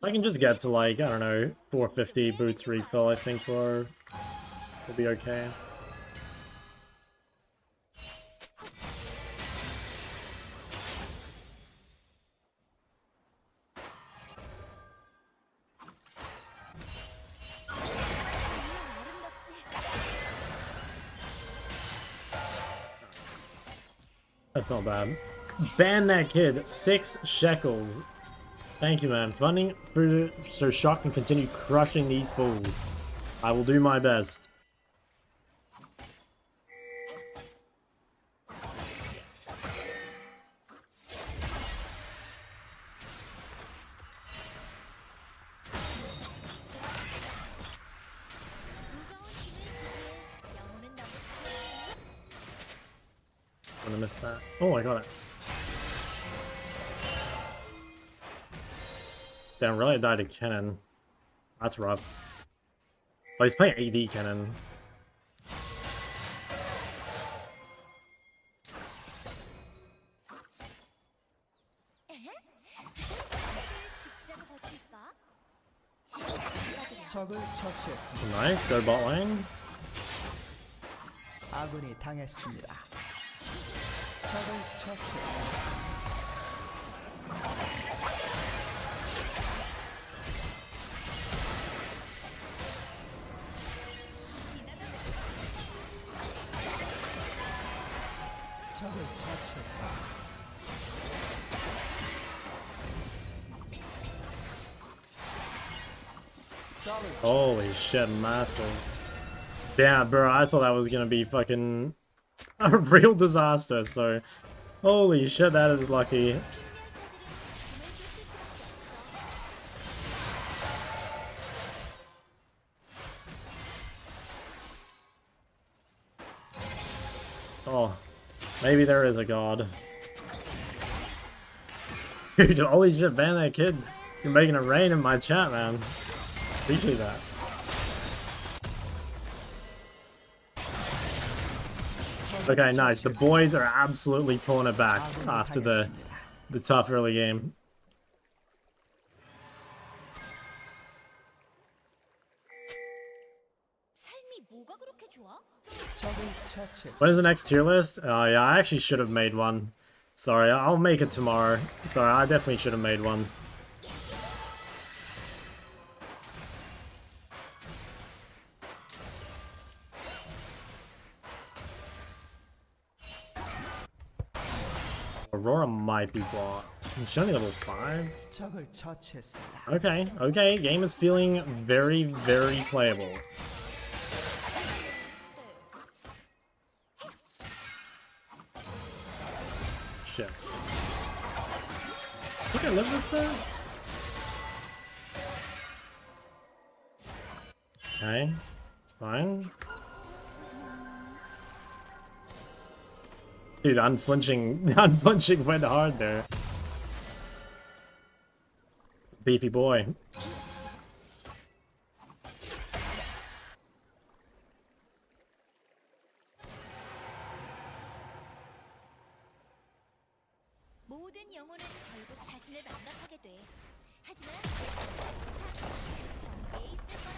I can just get to like, I don't know, 450 boots refill, I think we'll be okay. That's not bad. Ban that kid. 6 shekels. Thank you, man. Funding for so Shock can continue crushing these fools. I will do my best. 무거운 짐을 지고 영혼은 너무 가벼워요. missed that. Oh, I got it. Damn, really died to cannon. That's rough. Oh, he's playing AD cannon. 죽자고 버틸까? 지혜가 적을 처치했습니다. Nice, go bot lane. 아군이 당했습니다. 적을 처치했습니다. 적을 처치했습니다. Holy shit, massive. Damn, bro, I thought that was gonna be fucking a real disaster, so... Holy shit, that is lucky. Oh, maybe there is a god. Dude, holy shit, ban that kid. You're making it rain in my chat, man. Appreciate that. Okay, nice. The boys are absolutely pulling it back after the tough early game. 삶이 뭐가 그렇게 좋아? 적을 처치했습니다. When is the next tier list? Oh yeah, I actually should have made one. Sorry, I'll make it tomorrow. Sorry, I definitely should have made one. Aurora might be bought. She's only level 5? 적을 처치했습니다. Okay, okay, game is feeling very, very playable. Shit. I think I live this though? Okay, it's fine. Dude, unflinching went hard there. Beefy boy. 모든 영혼은 결국 자신을 만납하게 돼. 하지만 경계에 있을 거라고.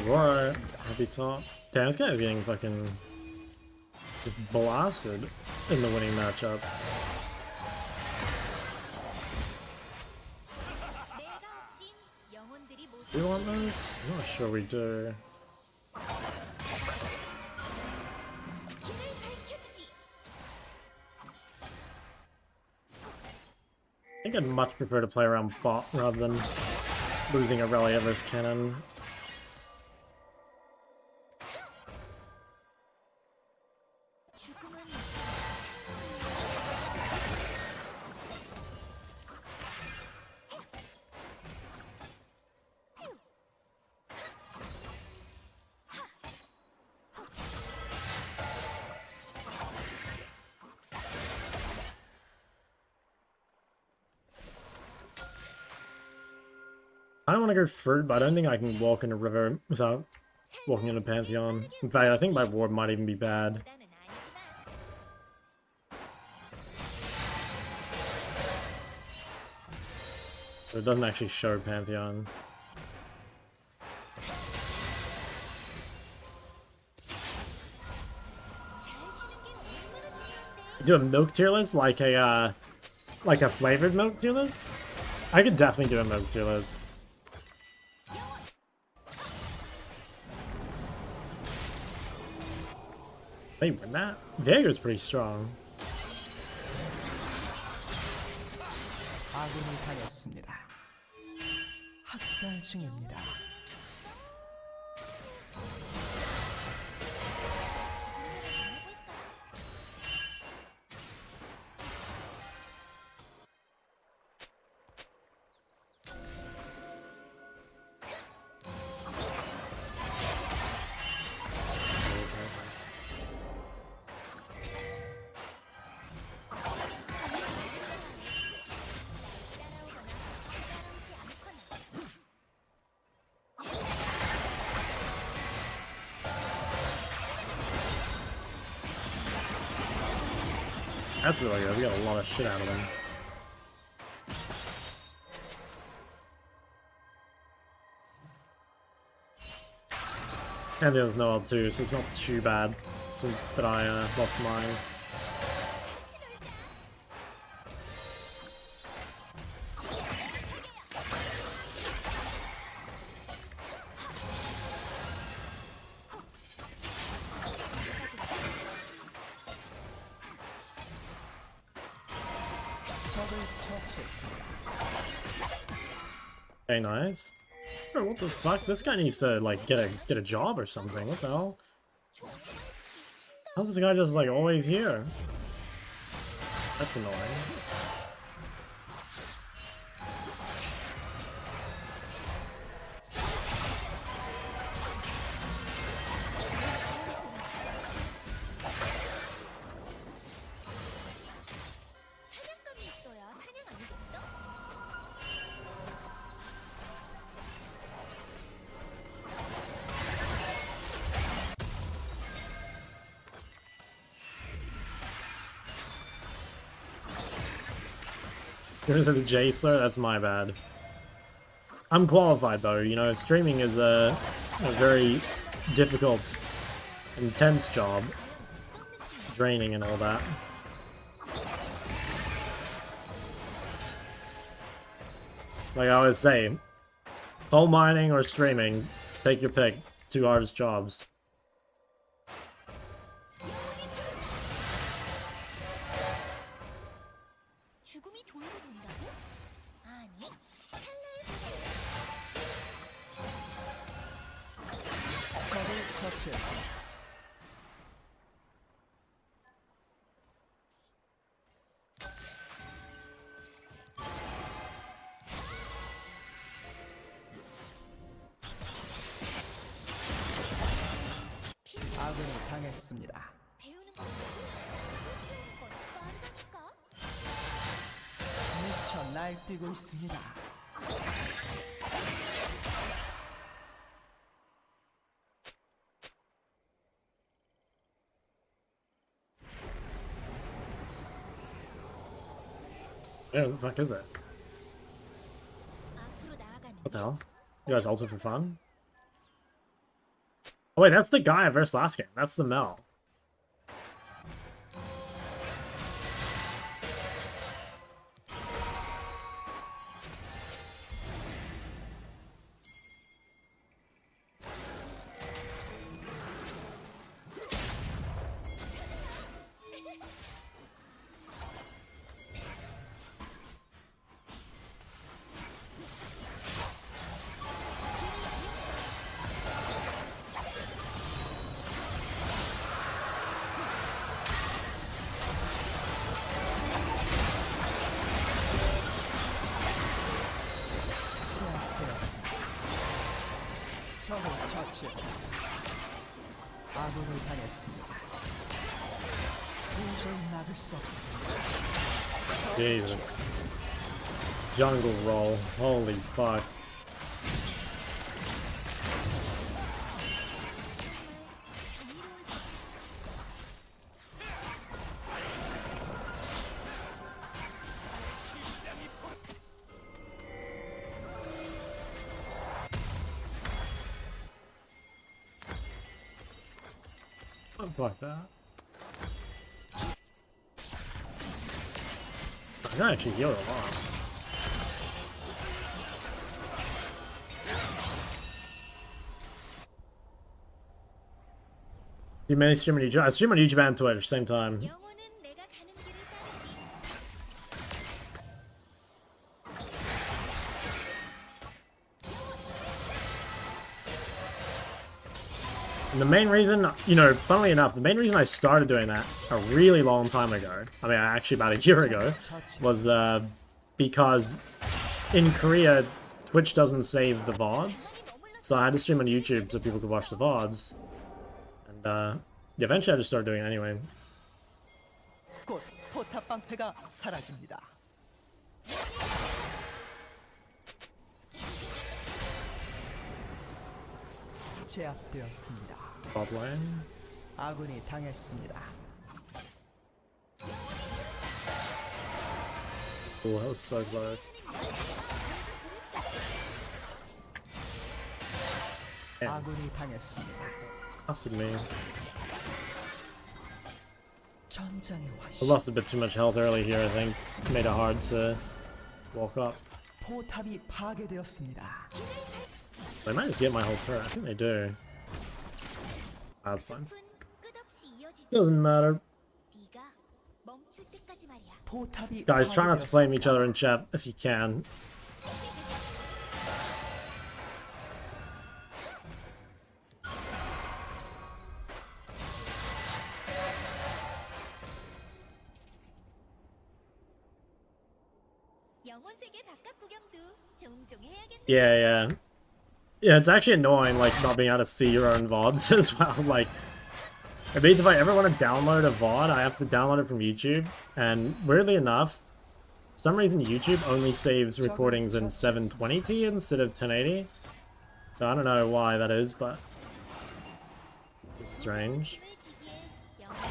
Aurora, heavy top. Damn, this guy is getting fucking just blasted in the winning matchup. 내가 없인 영혼들이 모두 Do we want those? I'm not sure we do. 길을 밝혀주지. I think I'd much prefer to play around bot rather than losing Aurelia versus Cannon. 죽음은 I don't want to go through, but I don't think I can walk in a river without walking in a Pantheon. In fact, I think my ward might even be bad. 나는 아니지만 So it doesn't actually show Pantheon. 잘 쉬는 게 얼마나 중요한데. Do a milk tier list like a flavored milk tier list? I could definitely do a milk tier list. They win that? Veigar's pretty strong. 아군이 당했습니다. 학살 중입니다. That's really good. We got a lot of shit out of them. And there's no L2, so it's not too bad since that I lost mine. 적을 처치했습니다. Okay, nice. Bro, what the fuck? This guy needs to like get a job or something. What the hell? How's this guy just like always here? That's annoying. 사냥감이 있어야 사냥 아니겠어? You're gonna say the J slur? That's my bad. I'm qualified though, you know, streaming is a very difficult, intense job. Draining and all that. Like I always say, coal mining or streaming, take your pick. Two hardest jobs. 죽음이 돌고 돈다고? 아니, 적을 처치했습니다. 아군이 당했습니다. 배우는 건 배우는 건 빠르다니까? 미쳐 날뛰고 있습니다. Yeah, what the fuck is it? 앞으로 나아가는 What the hell? You guys ulted for fun? Oh wait, that's the guy I versed last game. That's the Mel. 제압되었습니다. 적을 처치했습니다. 아군을 당했습니다. 도저히 막을 수 없습니다. Jesus. Jungle roll. Holy fuck. Oh, fuck that. I can actually heal a lot. You may stream on YouTube. I stream on YouTube and Twitch same time. 영혼은 내가 가는 길을 따르지. And the main reason, you know, funnily enough, the main reason I started doing that a really long time ago, I mean, actually about a year ago, was because in Korea, Twitch doesn't save the VODs. So I had to stream on YouTube so people could watch the VODs. And yeah, eventually I just started doing it anyway. 곧 포탑 방패가 사라집니다. 제압되었습니다. Bot lane. 아군이 당했습니다. Oh, that was so close. Damn, 아군이 당했습니다. busted me. 전장의 I 화신. lost a bit too much health early here, I think. Made it hard to walk up. 포탑이 파괴되었습니다. They might just get my whole turret. I think they do. That's fine. 끝없이 이어지지. Doesn't matter. 네가 멈출 때까지 말이야. 포탑이 Guys, try not to flame each 파괴되었습니다. other in chat if you can. 영혼 세계 바깥 구경도 종종 해야겠네. Yeah. Yeah, it's actually annoying, like, not being able to see your own VODs as well. Like, it means if I ever want to download a VOD, I have to download it from YouTube. And weirdly enough, for some reason YouTube only saves recordings in 720p instead of 1080. So I don't know why that is, but it's strange. 힘을 지기에 영혼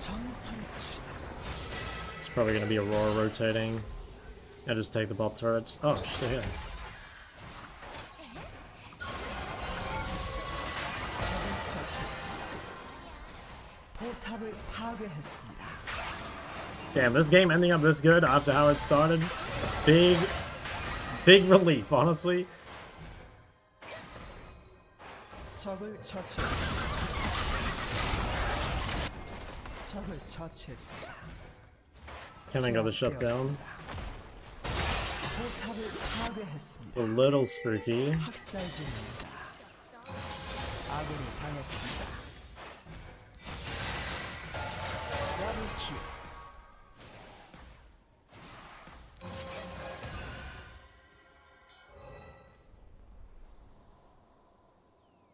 전설출. It's probably going to be Aurora rotating. I just take the bot turrets. Oh, shit. Yeah. 포탑을 파괴했습니다. Damn, this game ending up this good after how it started. Big relief, honestly. 적을 처치했습니다. 적을 처치했습니다. Cannon got the shutdown. 포탑을 파괴했습니다. A little spooky. 학살 중입니다. 아군이 당했습니다. 더블킬.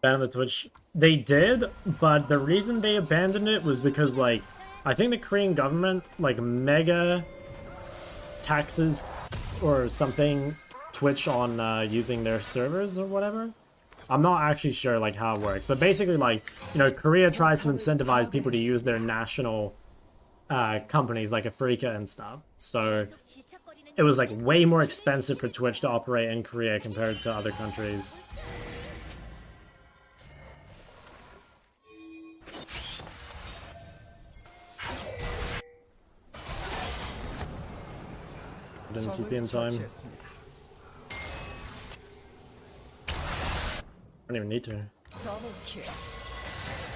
Abandon the Twitch. They did, but the reason they abandoned it was because, like, I think the Korean government, like, mega taxes or something Twitch on using their servers or whatever. I'm not actually sure, like, how it works. But basically, like, you know, Korea tries to incentivize people to use their national companies like Afrika and stuff. So 질척거리는 it was, like, way more expensive for Twitch to operate in Korea compared to other countries. Didn't TP in time. 처치했습니다. I don't even need to. 더블킬.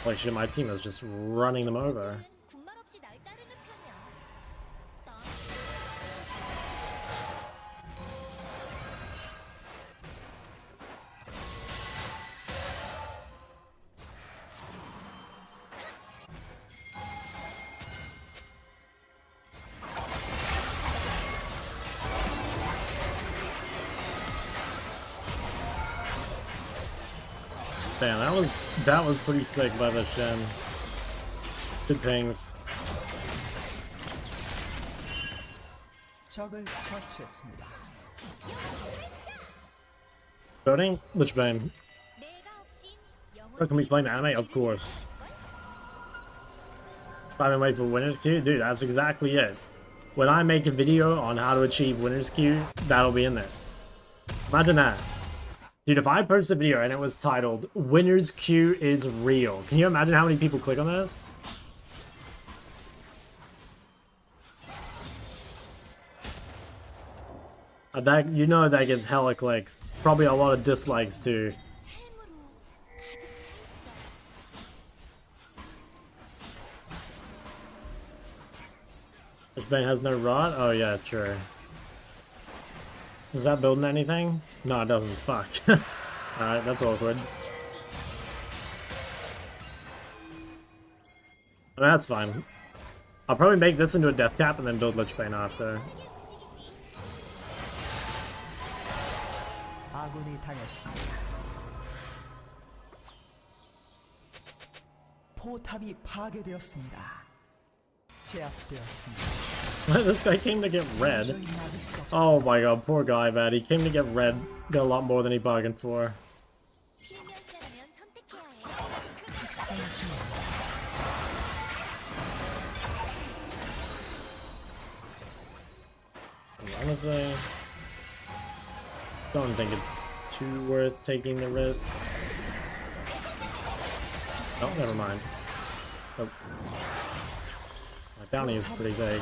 Holy shit, my team is just running them over. 군말 없이 날 따르는 편이야. 난 Damn, that was pretty sick by the Shen. Good pings. 적을 처치했습니다. Voting? Which bane? 내가 없인 Oh, can we play anime? Of course. 5 and wait for winner's queue? Dude, that's exactly it. When I make a video on how to achieve winner's queue, that'll be in there. Imagine that. Dude, if I post a video and it was titled, Winner's Queue is real, can you imagine how many people click on this? That, you know that gets hella clicks. Probably a lot of dislikes too. This bane has no rod? Oh yeah, sure. Is that building anything? No, it doesn't. Fuck. Alright, that's awkward. I mean, that's fine. I'll probably make this into a death cap and then build Lich Bane after. 아군이 당했습니다. 포탑이 파괴되었습니다. 제압되었습니다. This guy came to get red. 도저히 막을 수 없습니다. Oh my god, poor guy, man. He came to get red. Got a lot more than he bargained for. 필면자라면 선택해야 해. 학생 중 Honestly, don't think it's too worth taking the risk. Oh, never mind. Oh. My bounty is pretty big.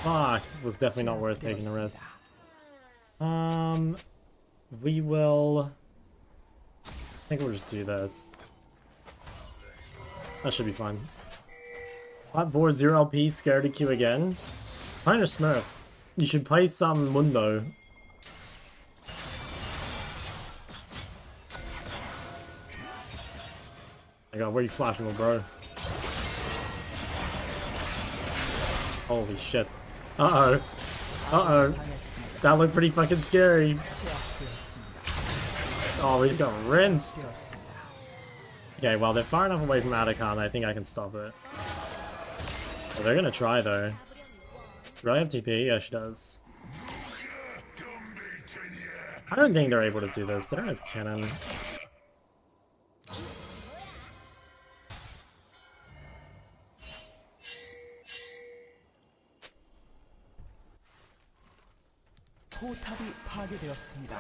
Ah, it was definitely not worth taking the risk. We will... I think we'll just do this. That should be fun. Flat board 0 LP, scared to queue again. Find a Smurf. You should play some Mundo. I got where you flashing, little bro? Holy shit. Uh-oh. Uh-oh. 당했습니다. That looked pretty fucking scary. 제압되었습니다. Oh, we just got rinsed. 되었습니다. Okay, well, they're far enough away from Atacon. I think I can stop it. Oh, they're gonna try, though. Do I have TP? Yeah, she does. I don't think they're able to do this. They don't have cannon. 포탑이 파괴되었습니다.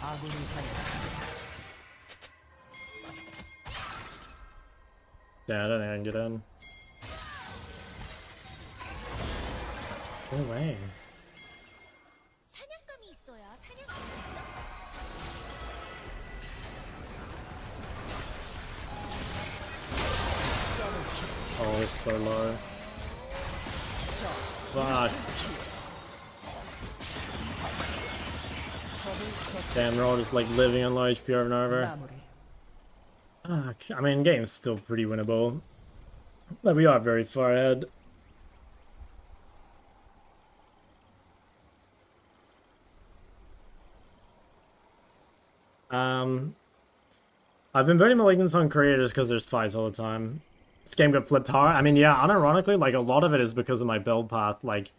아군이 당했습니다. Yeah, I don't think I can get in. No way. 사냥감이 있어야 사냥감이 있어. Oh, it's so low. Fuck. Damn, they're all just like living on low HP over and over. 마무리. Fuck. I mean, game's still pretty winnable. But we are very far ahead. I've been voting Malignance on Korea just because there's fights all the time. This game got flipped hard. I mean, yeah, unironically, like, a lot of it is because of my build path. Like,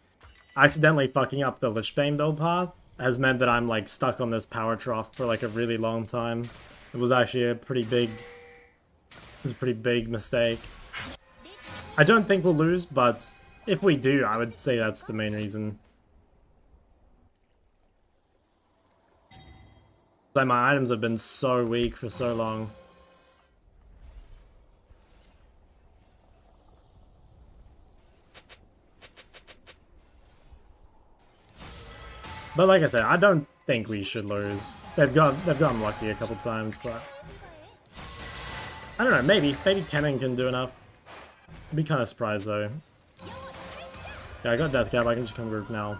accidentally fucking up the Lichbane build path has meant that I'm, like, stuck on this power trough for, like, a really long time. It was actually a pretty big... It was a pretty big mistake. I don't think we'll lose, but if we do, I would say that's the main reason. Like, my items have been so weak for so long. But like I said, I don't think we should lose. They've gotten lucky a couple times, but I don't know. Maybe Kennen can do enough. I'd be kind of surprised though. Yeah, I got Death Cap. I can just come group now.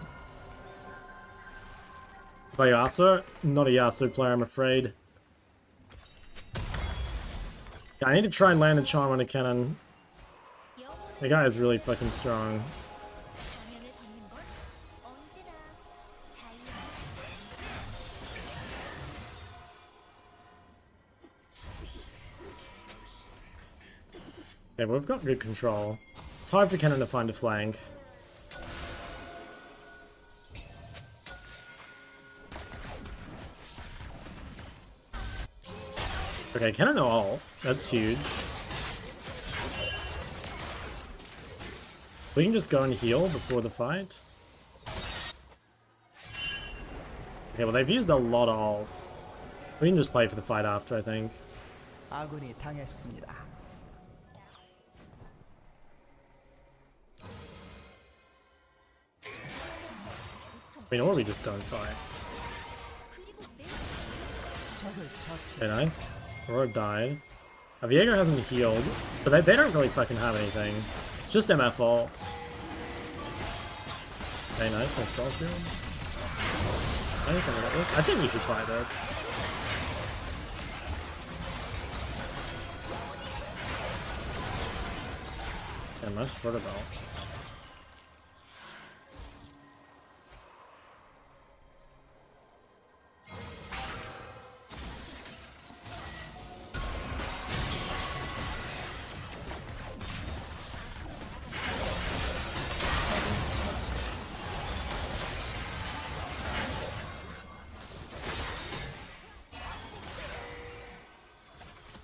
By Yasuo? Not a Yasuo player, I'm afraid. Yeah, I need to try and land a charm on a cannon. The guy is really fucking strong. 가면을 받는 건 언제나 자유. Yeah, but we've got good control. It's hard for Kennen to find a flank. Okay, Kennen no ult. That's huge. We can just go and heal before the fight. Okay, well they've used a lot of ult. We can just play for the fight after, I think. 아군이 당했습니다. I mean, or we just don't fight. 그리고 내 적을 처치. Okay, nice. Aurora died. Viego hasn't healed, but they don't really fucking have anything. It's just MF ult. Okay, nice. Nice cross field. Nice, I got this. I think we should fight this. Yeah, nice quarter belt.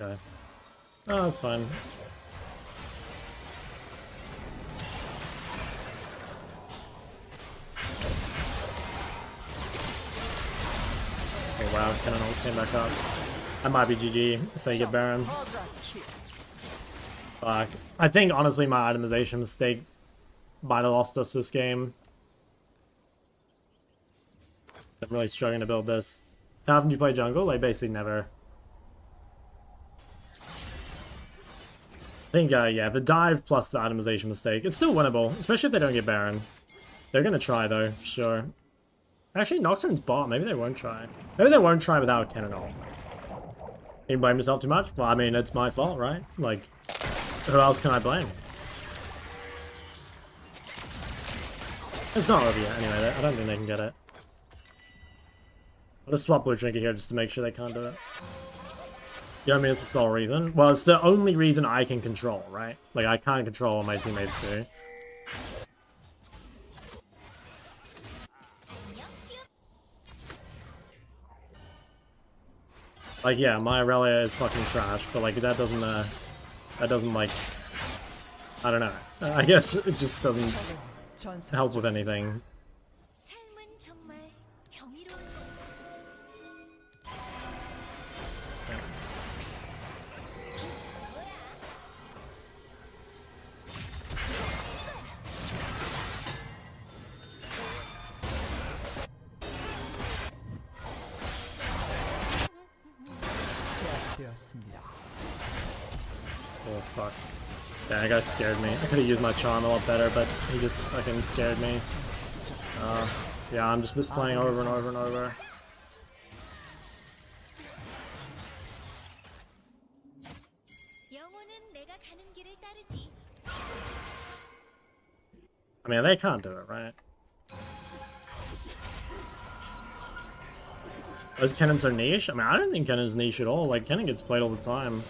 Okay. Oh, that's fine. Okay, wow, Cannon almost came back up. That might be GG if they get Baron. Fuck. I think, honestly, my itemization mistake might have lost us this game. I'm really struggling to build this. How often do you play jungle? Like, basically never. I think, yeah, the dive plus the itemization mistake. It's still winnable, especially if they don't get Baron. They're gonna try, though, for sure. Actually, Nocturne's bot. Maybe they won't try. Maybe they won't try without Cannon ult. You blame yourself too much? Well, I mean, it's my fault, right? Like, who else can I blame? It's not over yet, anyway. I don't think they can get it. I'll just swap Blue Trinket here just to make sure they can't do it. You know what I mean? It's the sole reason. Well, it's the only reason I can control, right? Like, I can't control what my teammates do. Like, yeah, my Aurelia is fucking trash, but, like, that doesn't, like, I don't know. I guess it just doesn't help with anything. 삶은 정말 경이로운 제압되었습니다. Oh, fuck. Yeah, that guy scared me. I could have used my charm a lot better, but he just fucking scared me. Yeah, I'm just misplaying over and over and over. 영혼은 내가 가는 길을 따르지. I mean, they can't do it, right? Is Kennen so niche? I mean, I don't think Kennen's niche at all. Like, Kennen gets played all the time.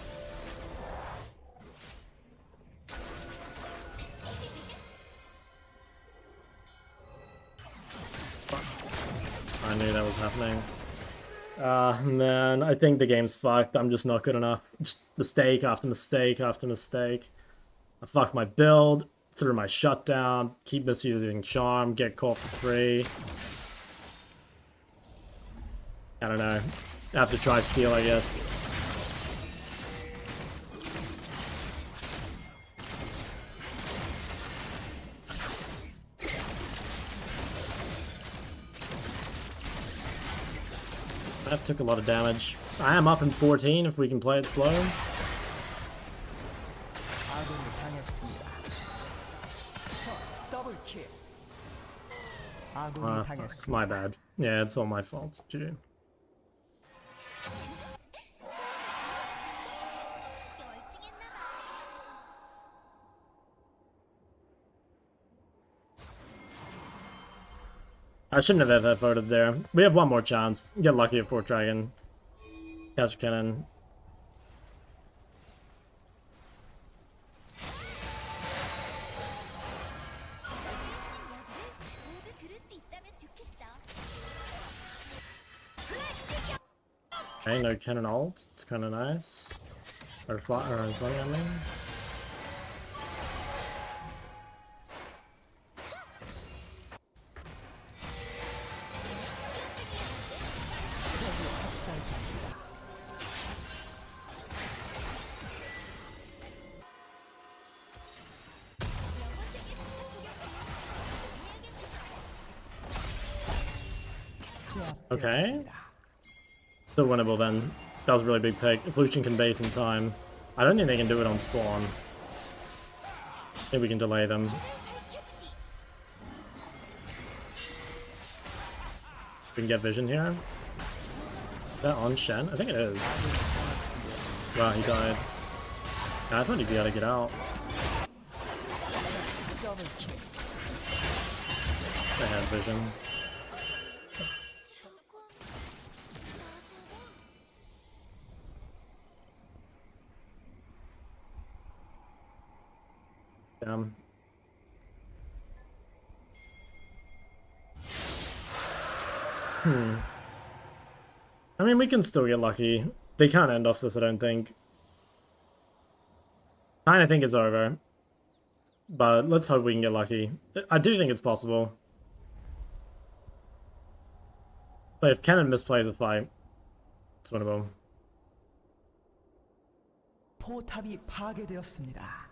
I knew that was happening. Man, I think the game's fucked. I'm just not good enough. Just mistake after mistake after mistake. I fucked my build, threw my shutdown, keep misusing charm, get caught for free. I don't know. I have to try steal, I guess. That took a lot of damage. I am up in 14 if we can play it slow. 아군이 당했습니다. 더블킬. 아군이 당했습니다. My bad. Yeah, it's all my fault. GG. 열중했나봐. I shouldn't have voted there. We have one more chance. Get lucky at Fort Dragon. Catch Cannon. 모두 들을 수 있다면 좋겠어. Okay, no Cannon ult. It's kind of nice. Or fly, or something, I mean. Okay. Still winnable then. That was a really big pick. If Lucian can base in time. I don't think they can do it on spawn. I think we can delay them. We can get vision here. Is that on Shen? I think it is. Wow, he died. I thought he'd be able to get out. I had vision. Damn. I mean, we can still get lucky. They can't end off this, I don't think. Kinda think it's over. But let's hope we can get lucky. I do think it's possible. But if Kennen misplays a fight, it's winnable. 포탑이 파괴되었습니다.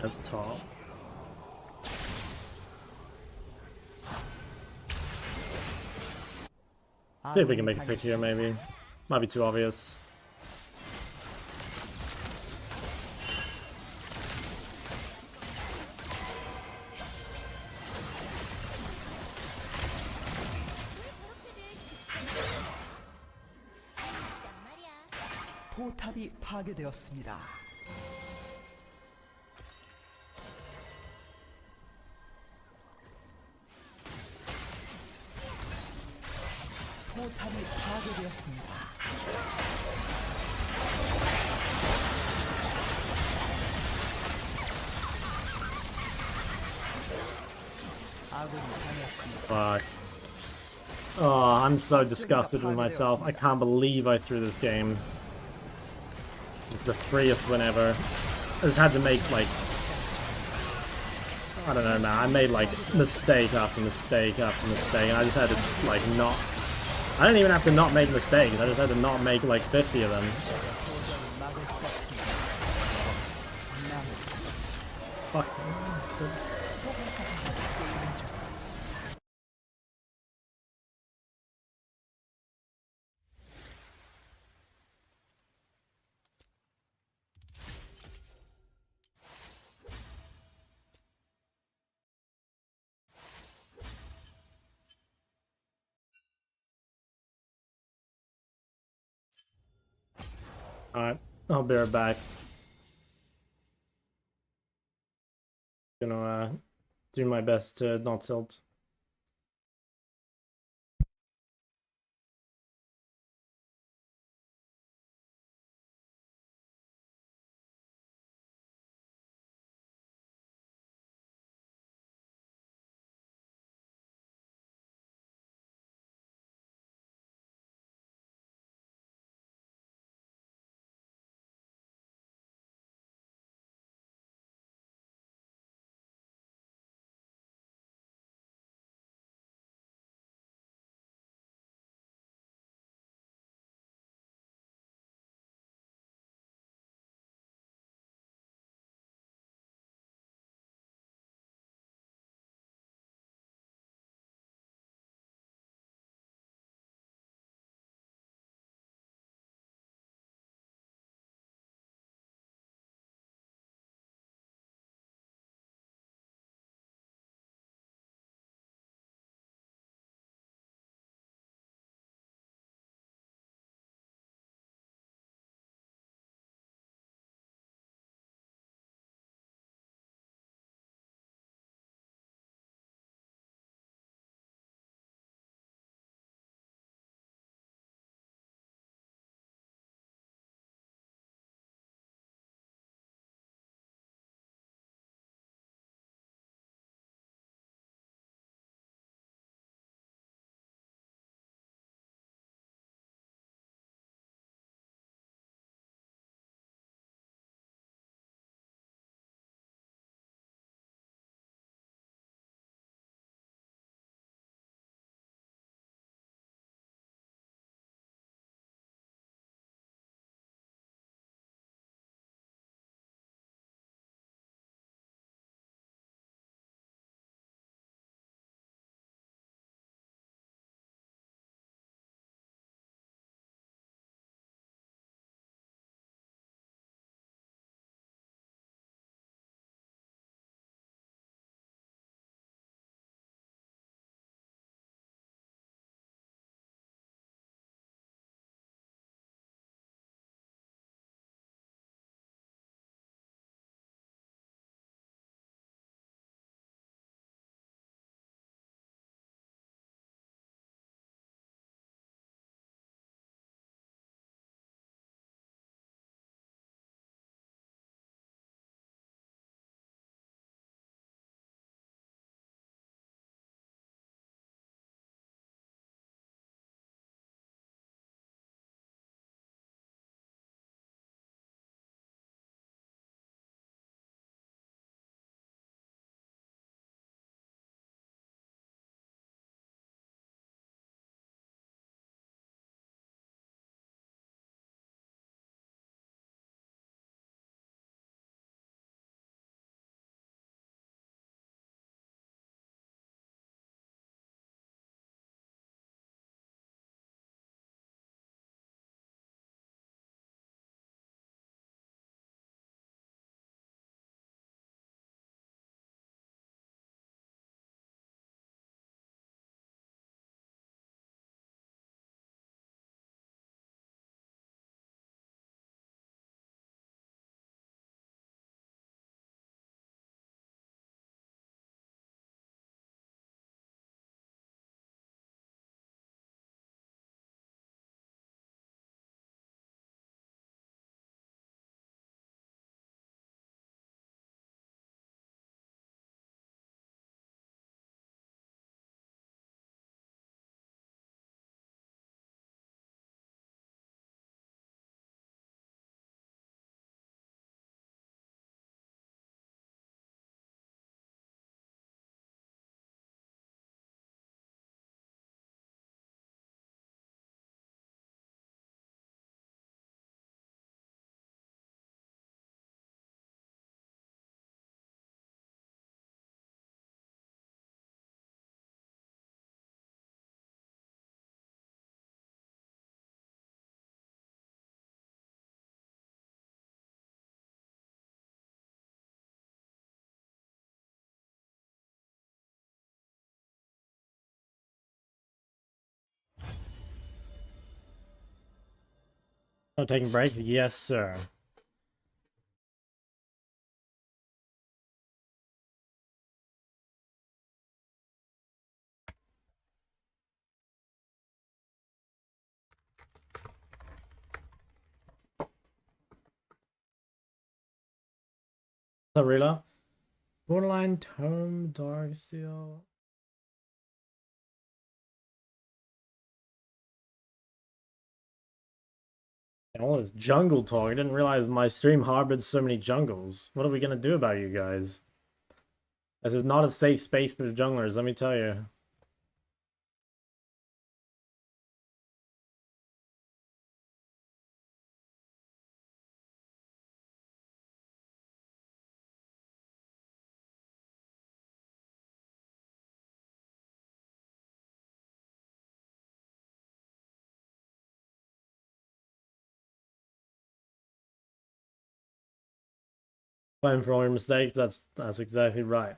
That's top. See if we can make a pick here, maybe. Might be too obvious. 포탑이 파괴되었습니다. 포탑이 파괴되었습니다. 아군이 당했습니다. Fuck. Oh, I'm so disgusted with myself. I can't believe I threw this game. It's the freest win ever. I just had to make, like... I don't know, man. I made, like, mistake after mistake after mistake, and I just had to, like, not... I don't even have to not make mistakes. I just had to not make, like, 50 of them. Fuck. Alright, I'll be right back. Gonna do my best to not tilt. Stop taking breaks? Yes, sir. Sarilla. Borderline Tome, Dark Seal. All this jungle talk. I didn't realize my stream harbored so many jungles. What are we gonna do about you guys? This is not a safe space for junglers, let me tell you. Blame for all your mistakes, that's exactly right.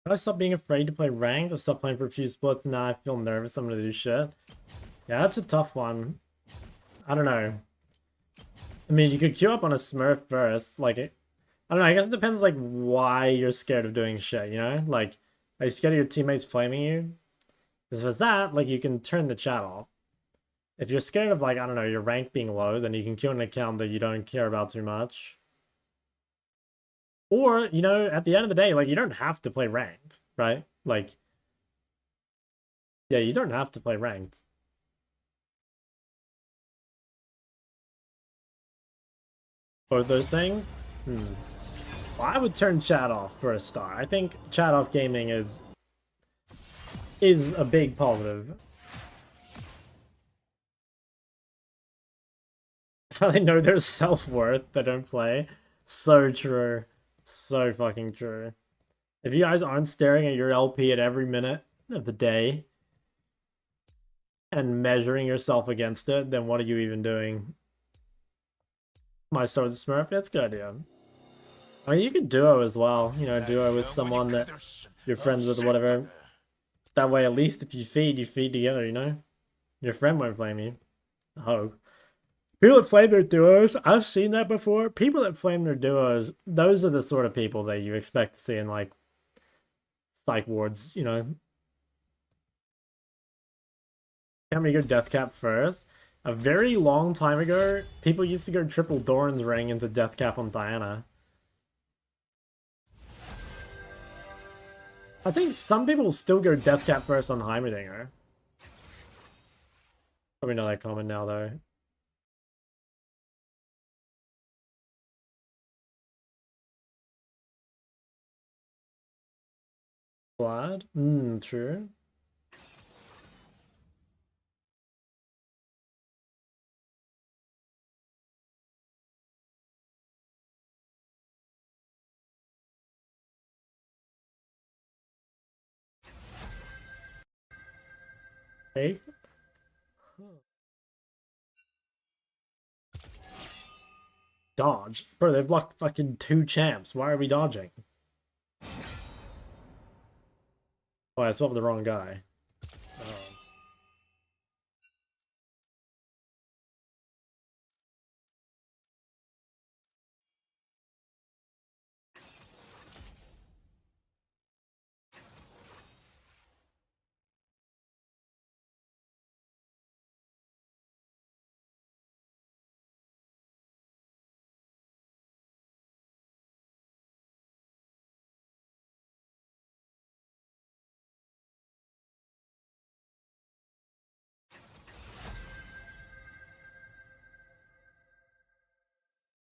Can I stop being afraid to play ranked? I stopped playing for a few splits and now I feel nervous I'm gonna do shit. Yeah, that's a tough one. I don't know. I mean, you could queue up on a Smurf first, like it. I don't know, I guess it depends like why you're scared of doing shit, you know? Like, are you scared of your teammates flaming you? Because if it's that, like, you can turn the chat off. If you're scared of, like, I don't know, your rank being low, then you can queue an account that you don't care about too much. Or, you know, at the end of the day, like, you don't have to play ranked, right? Like, yeah, you don't have to play ranked. Both those things? Well, I would turn chat off for a start. I think chat off gaming is a big positive. How they know their self-worth, they don't play. So true. So fucking true. If you guys aren't staring at your LP at every minute of the day and measuring yourself against it, then what are you even doing? My sword Smurf, that's a good idea. I mean, you could duo as well. You know, duo with someone that you're friends with or whatever. That way, at least if you feed together, you know? Your friend won't flame you. I hope. People that flame their duos, I've seen that before. People that flame their duos, those are the sort of people that you expect to see in, like, psych wards, you know? Can we go Deathcap first? A very long time ago, people used to go triple Doran's ring into Deathcap on Diana. I think some people still go Deathcap first on Heimerdinger. Probably not that common now, though. Glad? True. Hey? Dodge? Bro, they've locked fucking 2 champs. Why are we dodging? Oh, I swapped the wrong guy. Oh.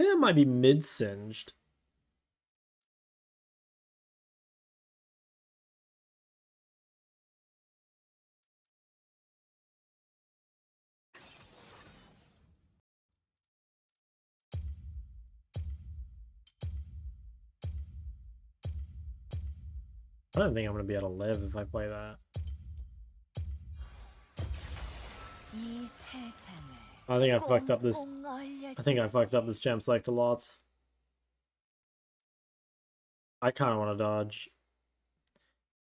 I think that might be mid-singed. I don't think I'm gonna be able to live if I play that. 이 세상을 I think I fucked up this. 꽁꽁 I think I 얼려주지. fucked up this champ select a lot. I kind of want to dodge.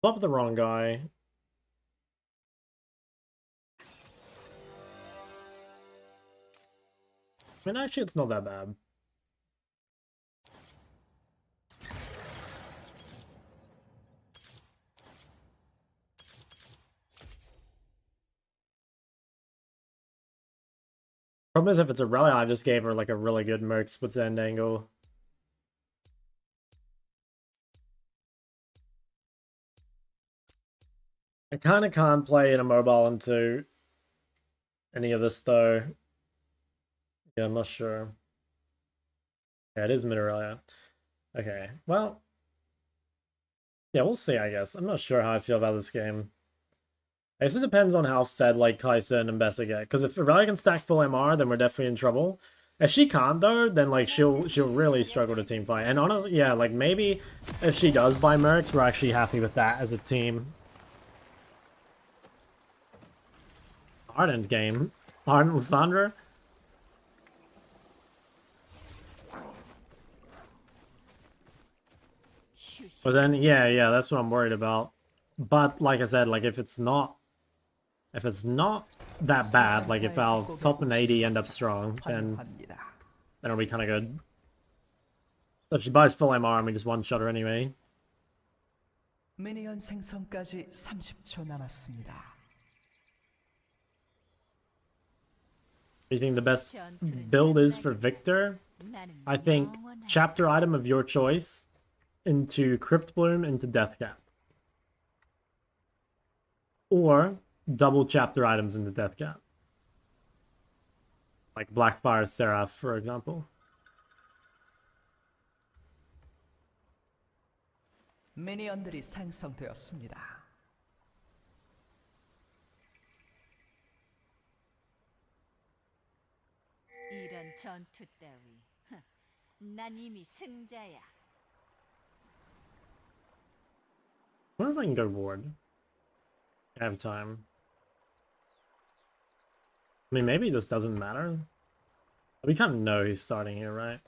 Swap the wrong guy. I mean, actually, it's not that bad. Problem is, if it's a rally, I just gave her like a really good Merc splits end angle. I kind of can't play in a mobile into any of this though. Yeah, I'm not sure. Yeah, it is Mineralia. Okay, well. Yeah, we'll see, I guess. I'm not sure how I feel about this game. I guess it depends on how fed like Kaisa and Mbessa get. Because if Aurelia can stack full MR, then we're definitely in trouble. If she can't though, then like she'll really struggle to team fight. And honestly, yeah, like maybe if she does buy Mercs, we're actually happy with that as a team. Ardent game. Ardent Lysandra. But then yeah, that's what I'm worried about. But like I said, like if it's not that bad, like if our top and AD end up strong, then it'll be kind of good. So if she buys full MR and we just one-shot her anyway. 미니언 생성까지 30초 남았습니다. Do you think the best build is for Victor? I think chapter item of your choice into Crypt Bloom into Deathcap. Or double chapter items into Deathcap. Like Blackfire Seraph, for example. 미니언들이 생성되었습니다. 이런 전투 따위. 난 이미 승자야. I wonder if I can go ward. I have time. I mean, maybe this doesn't matter. We kind of know he's starting here, right?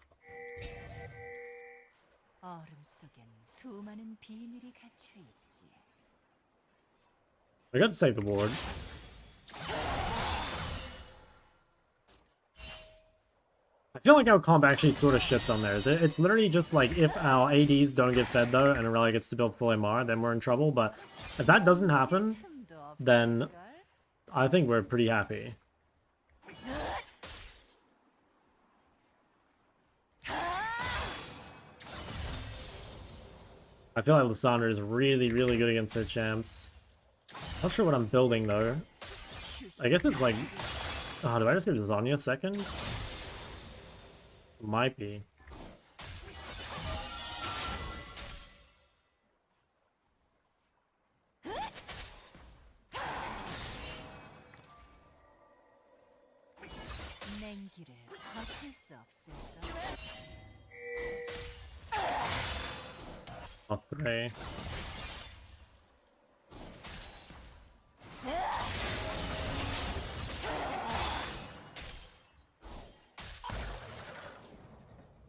얼음 속엔 수많은 비밀이 갇혀 있지. I got to save the ward. I feel like our comp actually sort of shits on theirs. It's literally just like if our ADs don't get fed though and Aurelia gets to build full MR, then we're in trouble. But if that doesn't happen, then I think we're pretty happy. I feel like Lysandra is really, really good against their champs. Not sure what I'm building though. I guess it's like... Oh, do I just go to Zanya second? Might be. 냉기를 버틸 수 없을까? Not three.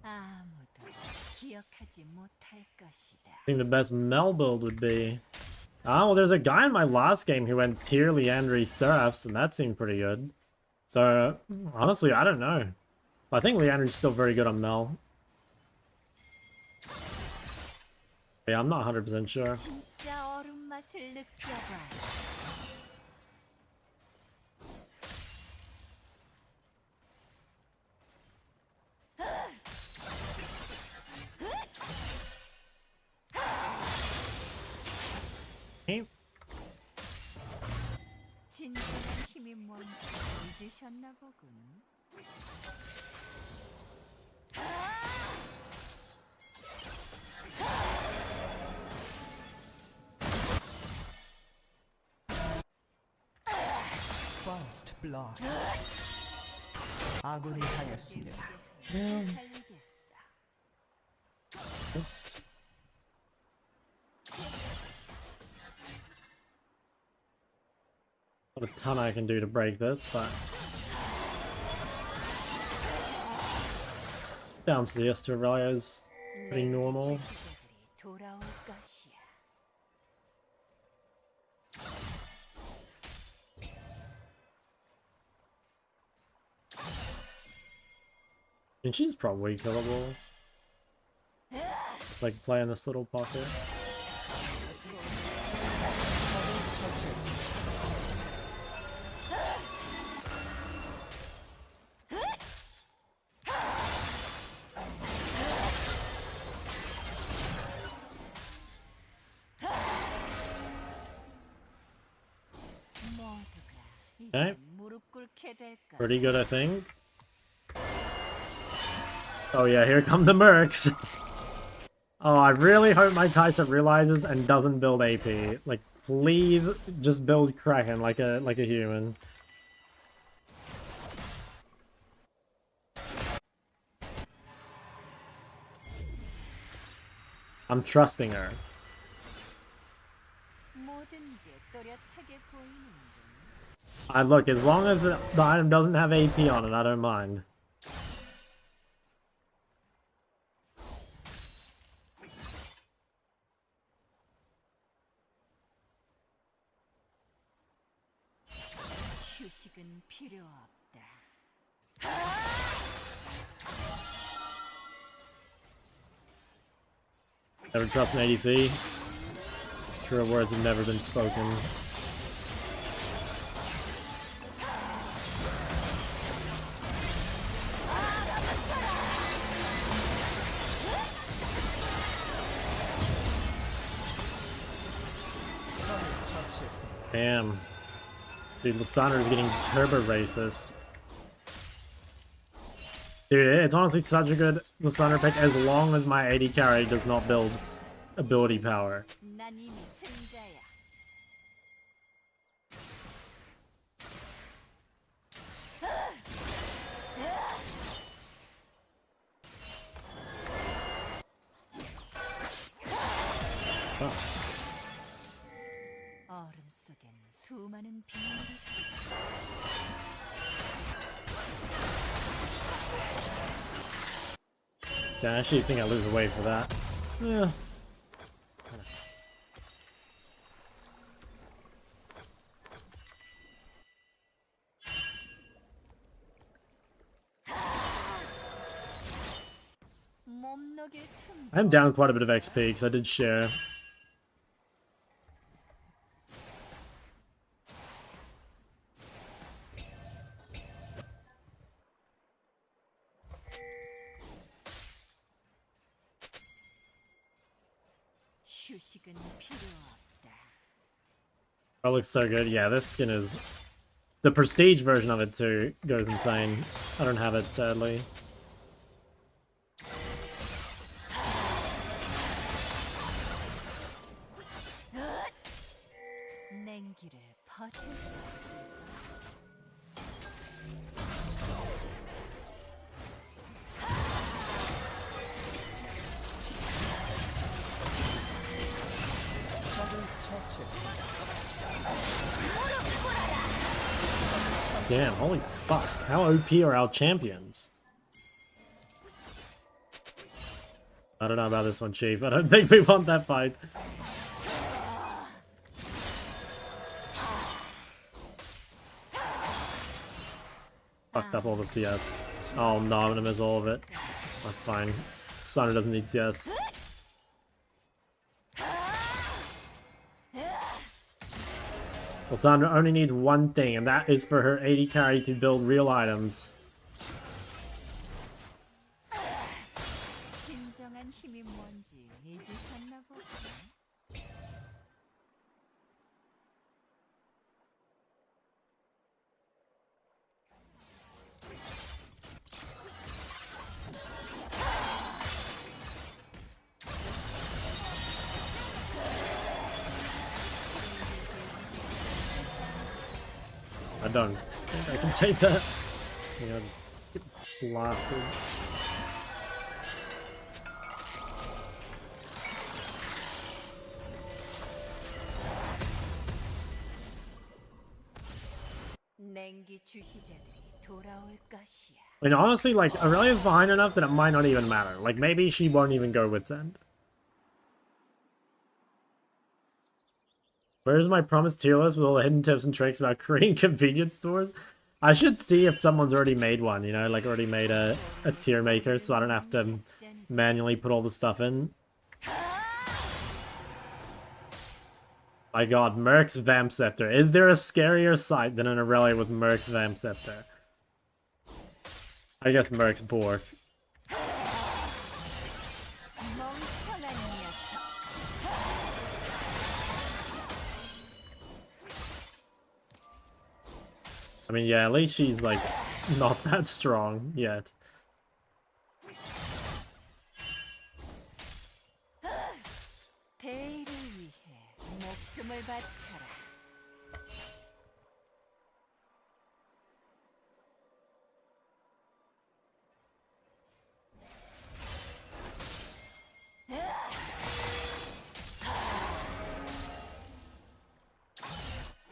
아무도 기억하지 못할 것이다. I think the best Mel build would be... Ah, well, there's a guy in my last game who went tier Leandry Seraphs, and that seemed pretty good. So, honestly, I don't know. I think Leandry's still very good on Mel. Yeah, I'm not 100% sure. 진짜 얼음 맛을 느껴봐. 진정한 힘이 뭔지 잊으셨나 보군. First blood. 아군이 당했습니다. 살리겠어. Just... Not a ton I can do to break this, but down CS to Aurelia is pretty normal. 주제들이 돌아올 것이야. And she's probably killable. It's like playing this little pocket. 모두가 Okay. 이제 무릎 꿇게 될까. Pretty good, I think. Oh yeah, here come the mercs. Oh, I really hope my Kai'Sa realizes and doesn't build AP. Like, please just build Kraken like a human. I'm trusting her. 모든 게 또렷하게 보이는군. Look, as long as the item doesn't have AP on it, I don't mind. 휴식은 필요 없다. Never trust an ADC. True words have never been spoken. Damn. Dude, Lissandra is getting turbo racist. Dude, it's honestly such a good Lissandra pick as long as my AD carry does not build ability power. 난 이미 승자야. 얼음 속엔 수많은 비밀이 있어. Yeah, I actually think I lose away for that. Yeah. 몸 녹일 틈. I'm down quite a bit of XP because I did share. 휴식은 필요 없다. Oh, it looks so good. Yeah, this skin is... The prestige version of it too goes insane. I don't have it, sadly. 냉기를 버틸 수 없을까? 적을 처치했습니다. Damn, holy fuck. How OP are our champions? I don't know about this one, Chief. I don't think we want that fight. Fucked up all the CS. Oh no, I'm gonna miss all of it. That's fine. Sandra doesn't need CS. Well, Sandra only needs one thing, and that is for her AD carry to build real items. 진정한 힘이 뭔지 잊으셨나 보다. I don't think I can take that. Yeah, I'll just get blasted. 냉기 주시자들이 돌아올 것이야. I mean, honestly, like, Aurelia's behind enough that it might not even matter. Like, maybe she won't even go Wit's End. Where's my promised tier list with all the hidden tips and tricks about creating convenience stores? I should see if someone's already made one, you know, like already made a tier maker, so I don't have to manually put all the stuff in. My god, Merc's Vamp Scepter. Is there a scarier sight than an Aurelia with Merc's Vamp Scepter? I guess Merc's Bork. 멍청한 녀석. I mean, yeah, at least she's, like, not that strong yet. 대의를 위해 목숨을 바쳐라.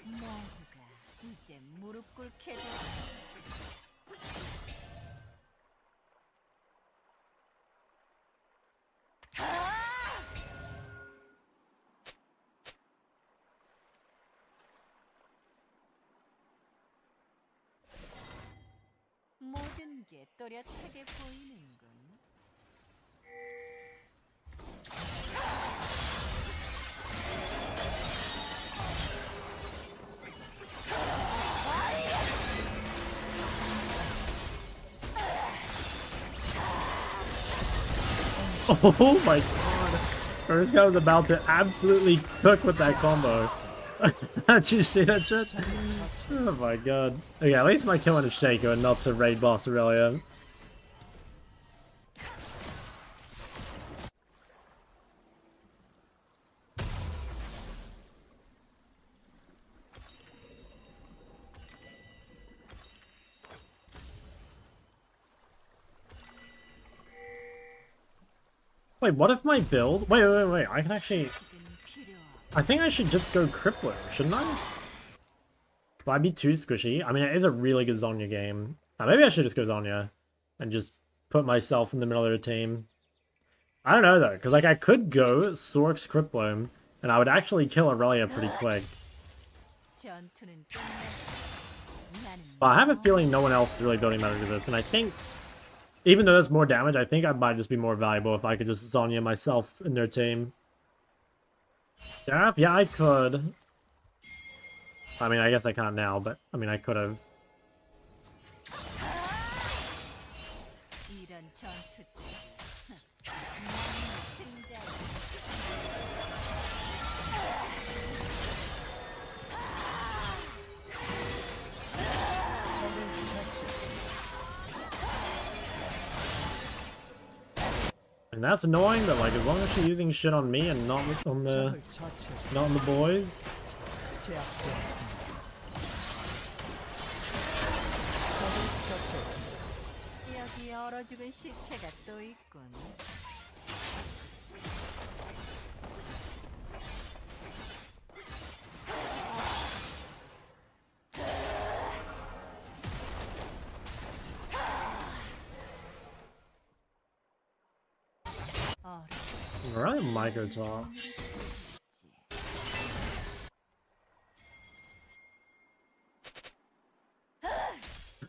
모두가 이제 무릎 꿇게 돼. 모든 게 또렷하게 보이는군. Oh my god. First guy was about to absolutely cook with that combo. Did you see that shit? Oh my god. Okay, at least my killing is Shaco and not to raid boss Aurelia. Wait, what if my build... Wait, I can actually... I think I should just go Crippler, shouldn't I? Will I be too squishy? I mean, it is a really good Zhonya game. Maybe I should just go Zhonya and just put myself in the middle of the team. I don't know, though, because, like, I could go Sork's Crippler, and I would actually kill Aurelia pretty quick. But I have a feeling no one else is really building better than this, and I think... Even though that's more damage, I think I might just be more valuable if I could just Zhonya myself in their team. Yeah, I could. I mean, I guess I can't now, but I mean, I could have. And that's annoying, but like as long as she's using shit on me and not on the boys. 여기 얼어 죽은 시체가 또 있군. Right, micro top.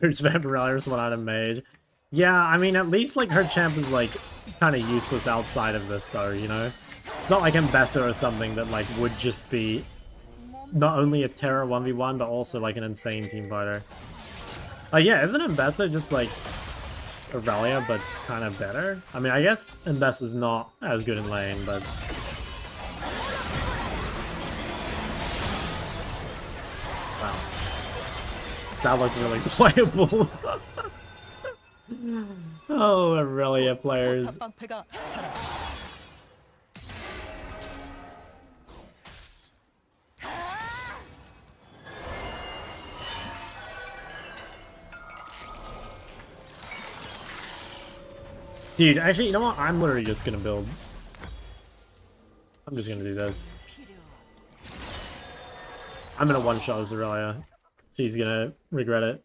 Who's Vampirelli's one item mage? Yeah, I mean, at least like her champ is like kind of useless outside of this, though. You know, it's not like Mbessa or something that like would just be not only a terror 1v1 but also like an insane team fighter. Yeah, isn't Mbessa just like Aurelia, but kind of better? I mean, I guess Mbessa's not as good in lane, but... Wow. That looked really playable. Oh, Aurelia players. Dude, actually, you know what? I'm literally just gonna build. I'm just gonna do this. I'm gonna one-shot Aurelia. She's gonna regret it.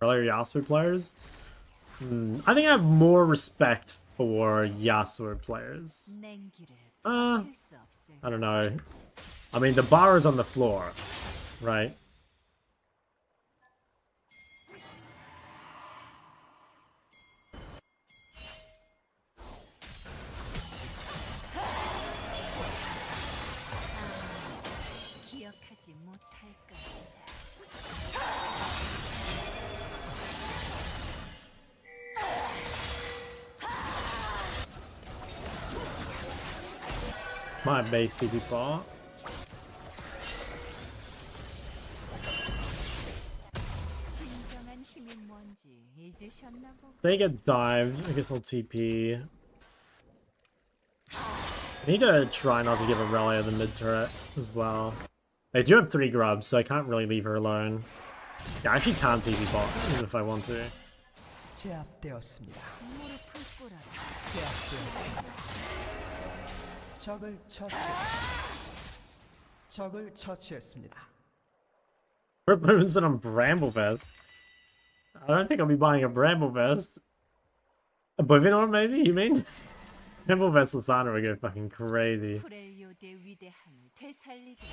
Earlier Yasuo players? I think I have more respect for Yasuo players. 냉기를 Uh, 버틸 수 없을 I don't know. I mean, the bar is on the floor, right? 기억하지 못할까. My base CP bar. 진정한 힘이 뭔지 잊으셨나 보고. They get dived. I guess I'll TP. I need to try not to give Aurelia the mid turret as well. They do have 3 grubs, so I can't really leave her alone. Yeah, I actually can't TP bot, even if I want to. 제압되었습니다. 무릎을 꿇어라. 제압되었습니다. 적을 처치했습니다. Rip Moonson on Bramblevest. I don't think I'll be buying a Bramblevest. Oblivion Orb, maybe? You mean? Bramblevest Lysandra would go fucking crazy. 프렐리오드의 위대함을 되살리게.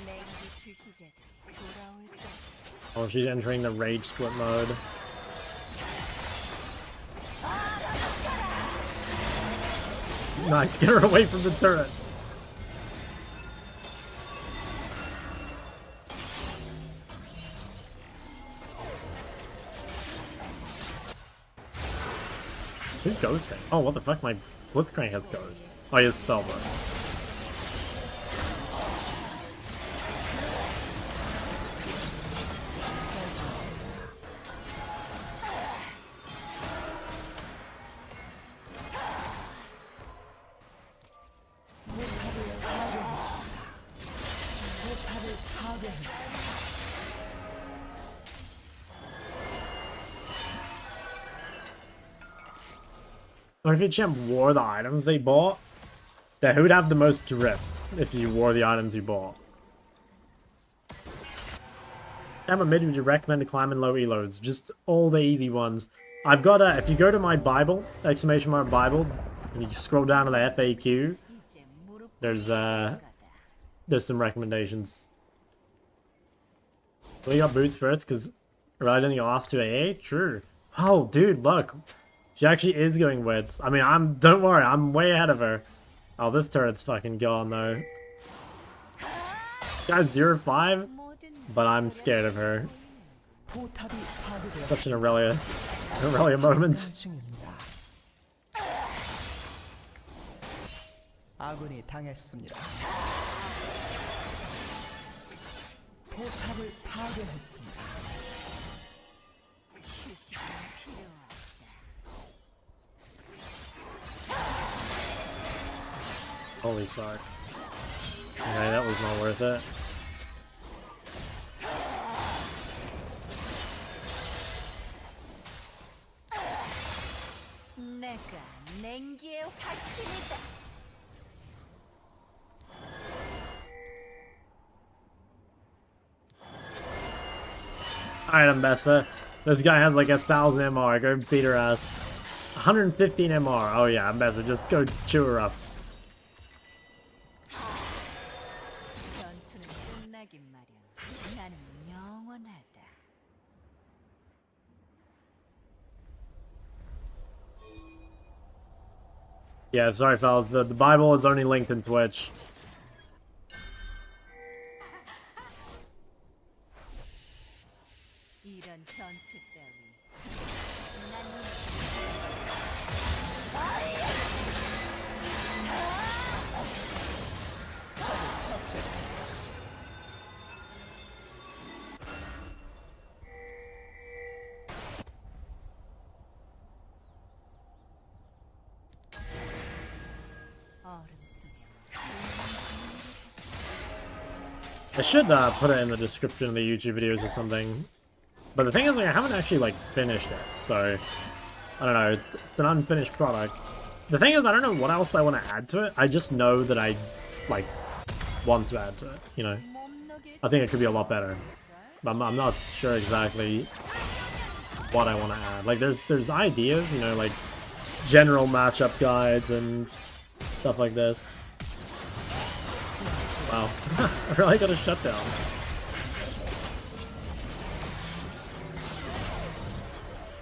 냉기 출시자들이 돌아올 것. Oh, she's entering the Rage Split mode. Nice, get her away from the turret. Who's ghosting? Oh, what the fuck? My Blitzcrank has ghost. Oh, he has Spellbook. Or if your champ wore the items they bought, then who would have the most drip if you wore the items you bought? How mid would you recommend to climb in low eloads? Just all the easy ones. I've got if you go to my Bible, exclamation mark Bible, and you scroll down to the FAQ, 이제 무릎 there's some recommendations. We got boots first because I didn't go last to AA. True. Oh, dude, look. She actually is going wits. I mean, don't worry, I'm way ahead of her. Oh, this turret's fucking gone though. Guy's 0-5, but I'm scared of her. Such an Aurelia moment. 아군이 당했습니다. 포탑을 파괴했습니다. Holy fuck. Okay, that was not worth it. 내가 냉기의 화신이다. Alright, Ambessa. This guy has like 1,000 MR. Go beat her ass. 115 MR. Oh yeah, Ambessa. Just go chew her up. 전투는 끝나긴 마련. 나는 영원하다. Yeah, sorry fellas. The Bible is only linked in Twitch. 이런 전투 따위. 난 I should put it in the description of the YouTube videos or something. But the thing is, like, I haven't actually, like, finished it, so... I don't know, it's an unfinished product. The thing is, I don't know what else I want to add to it. I just know that I, like, want to add to it, you know? I think it could be a lot better. But I'm not sure exactly what I want to add. Like, there's ideas, you know, like, general matchup guides and stuff like this. Wow. I really got a shutdown.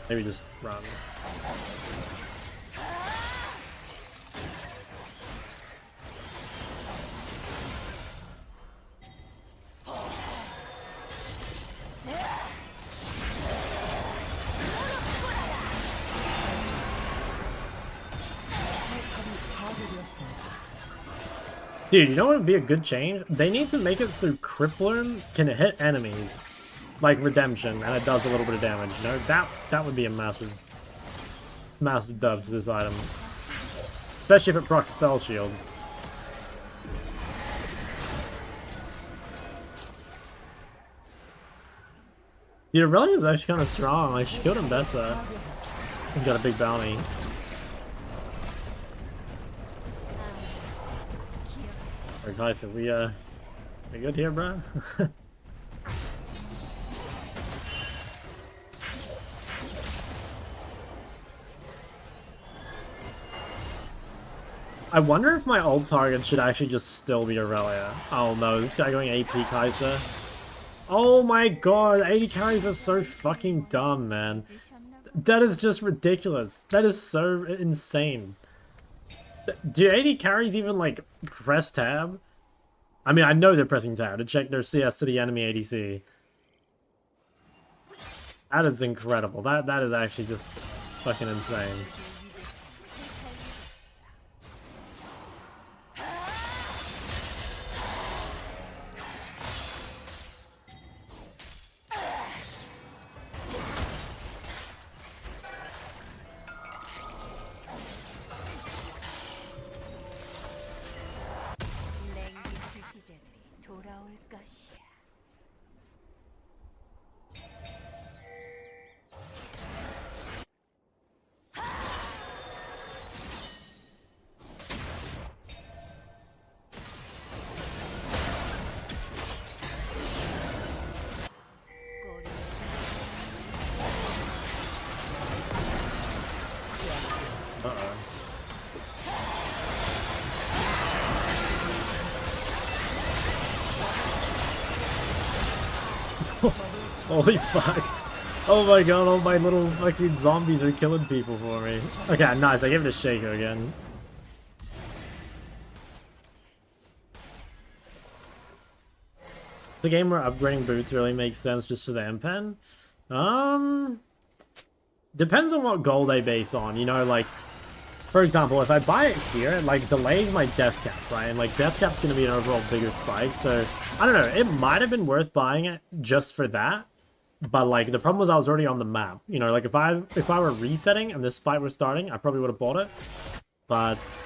Maybe just run. Dude, you know what would be a good change? They need to make it so Crippler can hit enemies like Redemption, and it does a little bit of damage. You know, that would be a massive dub to this item, especially if it procs spell shields. Dude, Aurelian's actually kind of strong. Like, she killed Mbessa and got a big bounty. Alright guys, we good here, bro? I wonder if my old target should actually just still be Aurelia. Oh no, this guy going AP Kaiser. Oh my god, 80 carries are so fucking dumb, man. That is just ridiculous. That is so insane. Do 80 carries even, like, press tab? I mean, I know they're pressing tab to check their CS to the enemy ADC. That is incredible. That is actually just fucking insane. Holy fuck. Oh my god, all my little fucking zombies are killing people for me. Okay, nice, I gave it a shaker again. The game where upgrading boots really makes sense just for the M-Pen? Depends on what goal they base on, you know, like, for example, if I buy it here, it, like, delays my death cap, right? And, like, death cap's gonna be an overall bigger spike, so, I don't know, it might have been worth buying it just for that, but, like, the problem was I was already on the map, you know, like, if I were resetting and this fight was starting, I probably would have bought it, but,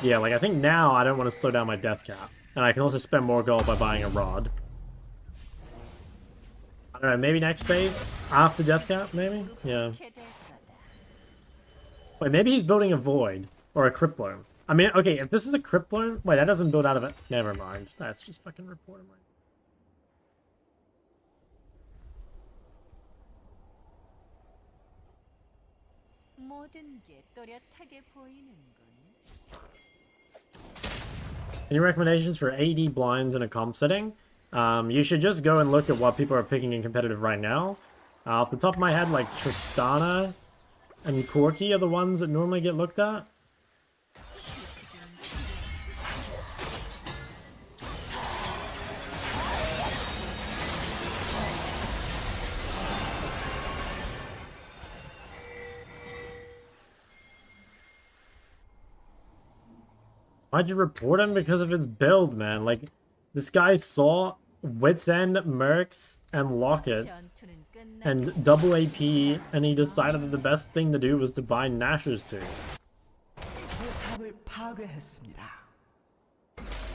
yeah, like, I think now I don't want to slow down my death cap, and I can also spend more gold by buying a rod. I don't know, maybe next phase? After death cap, maybe? Yeah. Wait, maybe he's building a Void. Or a Crippler. I mean, okay, if this is a Crippler... Wait, that doesn't build out of it. Never mind. That's just fucking reporting. Any recommendations for AD blinds in a comp setting? You should just go and look at what people are picking in competitive right now. Off the top of my head, like Tristana and Corki are the ones that normally get looked at. Why'd you report him? Because of his build, man. Like, this guy saw Wits End, Mercs, and Locket, and double AP, and he decided that the best thing to do was to buy Nashor's too.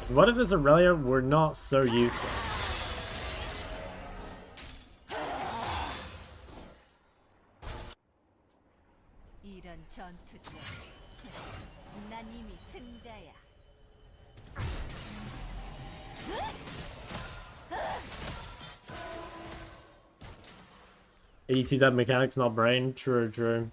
What if this Aurelia were not so useful? 이런 전투 때, 난 이미 승자야. ADCs have mechanics, not brain. True, true.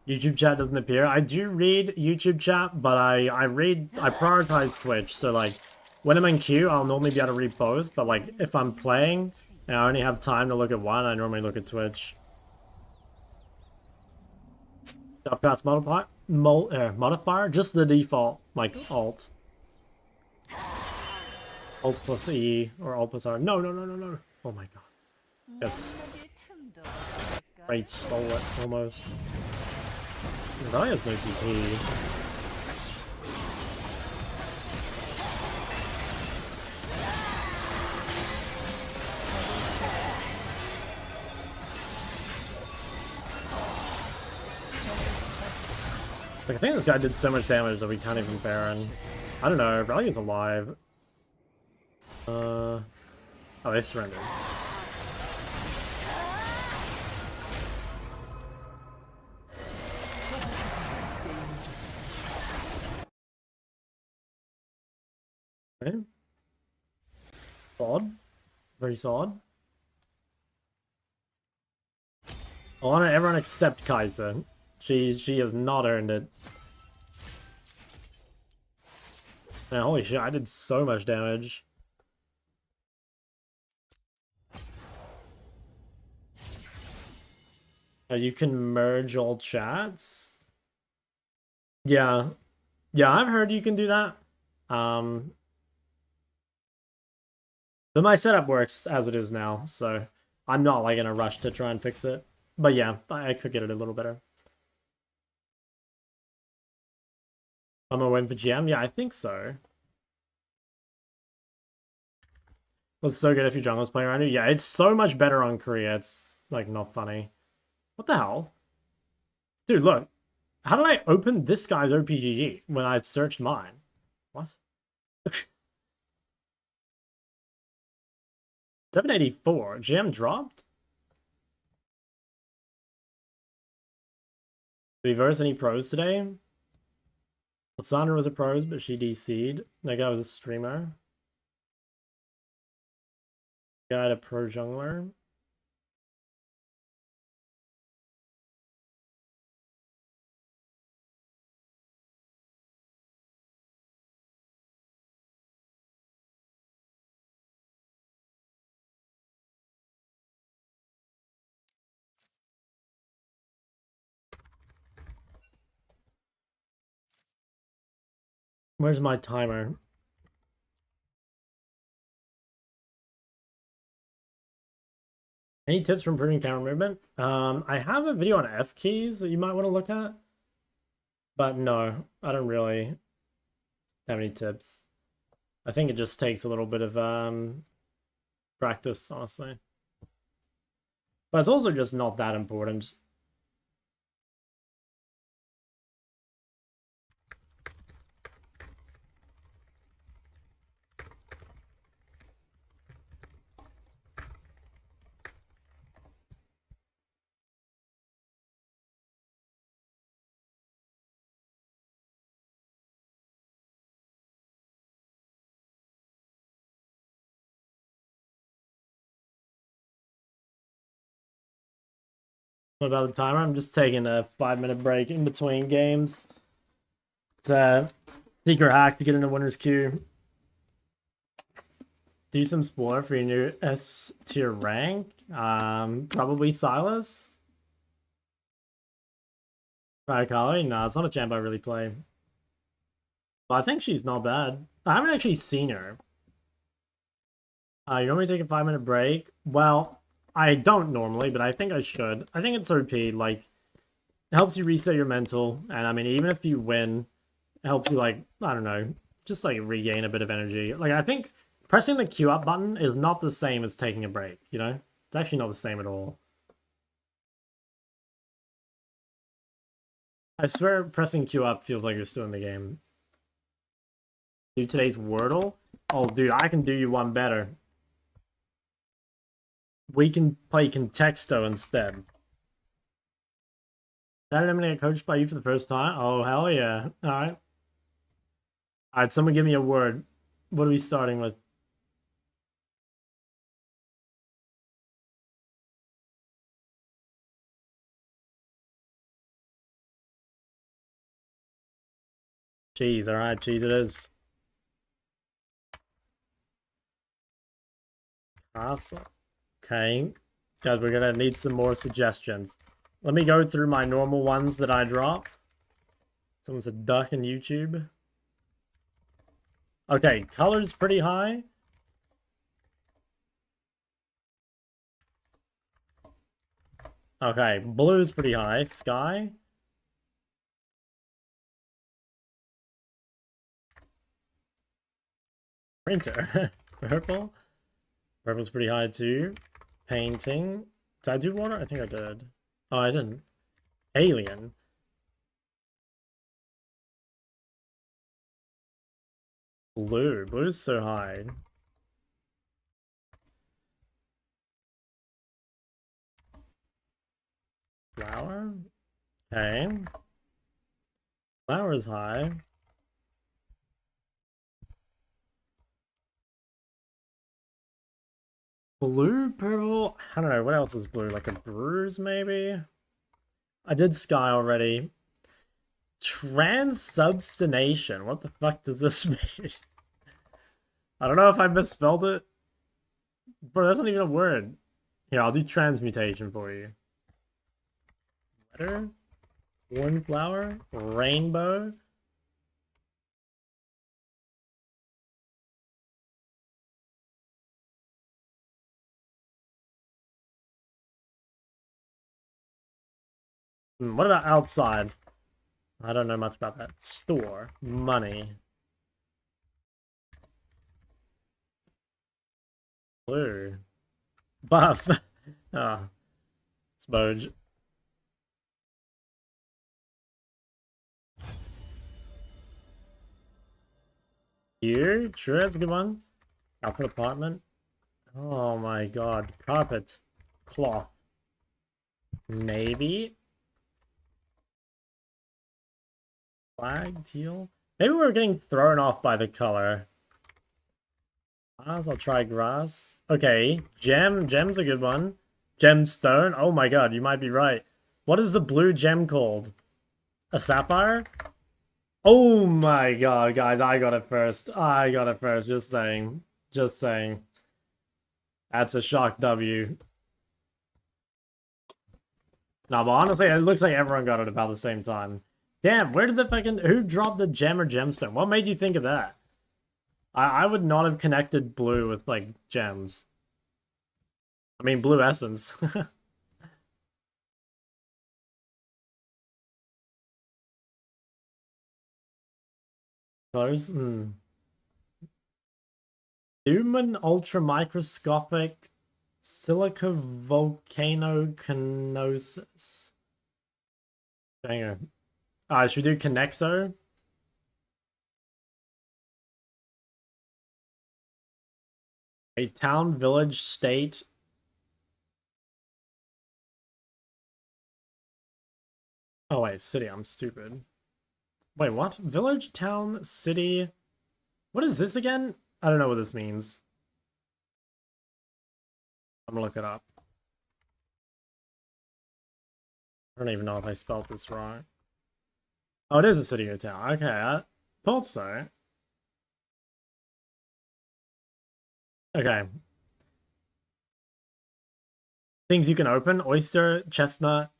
YouTube chat doesn't appear. I do read YouTube chat, but I prioritize Twitch. So like, when I'm in queue, I'll normally be able to read both. But like, if I'm playing and I only have time to look at one, I normally look at Twitch. Upcast modifier, just the default, like alt. Alt plus E or alt plus R. No, no, no, no, no. Oh my god. Yes. Right, stole it almost. Riley has no TP. Like, I think this guy did so much damage that we can't even Baron. I don't know, Riley is alive. Oh, they surrendered. Okay. Solid. Very solid. I want everyone except Kaiser. She has not earned it. Man, holy shit, I did so much damage. You can merge all chats? Yeah. Yeah, I've heard you can do that. But my setup works as it is now, so I'm not like in a rush to try and fix it. But yeah, I could get it a little better. I'm gonna win for GM? Yeah, I think so. It's so good if your jungle's playing around you. Yeah, it's so much better on Korea. It's like not funny. What the hell? Dude, look. How did I open this guy's OPGG when I searched mine? What? 784. GM dropped? Did we verse any pros today? Lysandra was a pros, but she DC'd. That guy was a streamer. Guy had a pro jungler. Where's my timer? Any tips for improving camera movement? I have a video on F keys that you might want to look at. But no, I don't really have any tips. I think it just takes a little bit of practice, honestly. But it's also just not that important. What about the timer? I'm just taking a 5-minute break in between games. It's a secret hack to get into winner's queue. Do some spoiler for your new S tier rank. Probably Silas. Kali? Nah, it's not a champ I really play. But I think she's not bad. I haven't actually seen her. You normally take a 5-minute break? Well, I don't normally, but I think I should. I think it's OP. Like, it helps you reset your mental. And I mean, even if you win, it helps you, like, I don't know, just like regain a bit of energy. Like, I think pressing the queue up button is not the same as taking a break, you know? It's actually not the same at all. I swear pressing Q up feels like you're still in the game. Do today's Wordle? Oh, dude, I can do you one better. We can play Contexto instead. That eliminated coached by you for the first time? Oh, hell yeah. Alright. Alright, someone give me a word. What are we starting with? Cheese, alright, cheese it is. Castle. Okay. Guys, we're gonna need some more suggestions. Let me go through my normal ones that I drop. Someone said duck in YouTube. Okay, color's pretty high. Okay, blue's pretty high. Sky. Printer. Purple. Purple's pretty high too. Painting. Did I do water? I think I did. Oh, I didn't. Alien. Blue. Blue's so high. Flower. Okay. Flower's high. Blue, purple. I don't know. What else is blue? Like a bruise, maybe? I did sky already. Transubstantiation. What the fuck does this mean? I don't know if I misspelled it. Bro, that's not even a word. Here, I'll do transmutation for you. Letter. Cornflower. Rainbow. What about outside? I don't know much about that. Store. Money. Blue. Buff. Ah. Sponge. Here? Sure, that's a good one. Output apartment. Oh my god. Carpet. Cloth. Maybe. Flag, teal. Maybe we're getting thrown off by the color. I'll try grass. Okay, gem. Gem's a good one. Gemstone. Oh my god, you might be right. What is the blue gem called? A sapphire? Oh my god, guys, I got it first. I got it first. Just saying. Just saying. That's a shock W. No, but honestly, it looks like everyone got it about the same time. Damn, where did the fucking... Who dropped the gem or gemstone? What made you think of that? I would not have connected blue with, like, gems. I mean, blue essence. Colors? Human ultramicroscopic silica volcanoconosis. Banger. Should we do Connexo? A town, village, state. Oh wait, city, I'm stupid. Wait, what? Village, town, city. What is this again? I don't know what this means. I'm gonna look it up. I don't even know if I spelled this wrong. Oh, it is a city or town. Okay, I thought so. Okay. Things you can open. Oyster, chestnut.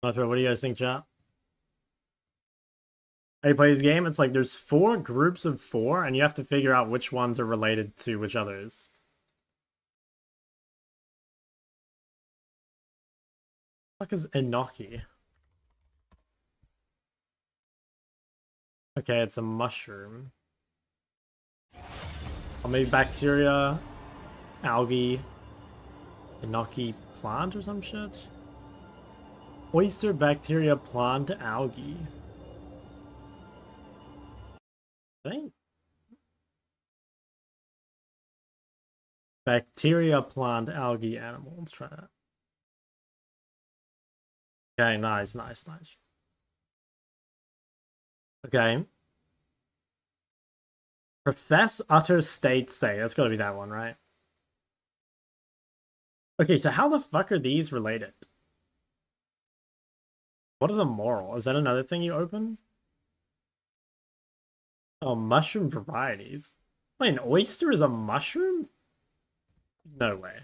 Not sure. What do you guys think, chat? How you play this game? It's like there's 4 groups of 4, and you have to figure out which ones are related to which others. What the fuck is enoki? Okay, it's a mushroom. Or maybe bacteria, algae, enoki plant or some shit? Oyster, bacteria, plant, algae. Right? Bacteria, plant, algae, animal. Let's try that. Okay, nice, nice, nice. Okay. Profess, utter, state, say. That's gotta be that one, right? Okay, so how the fuck are these related? What is a moral? Is that another thing you open? Oh, mushroom varieties. Wait, an oyster is a mushroom? No way.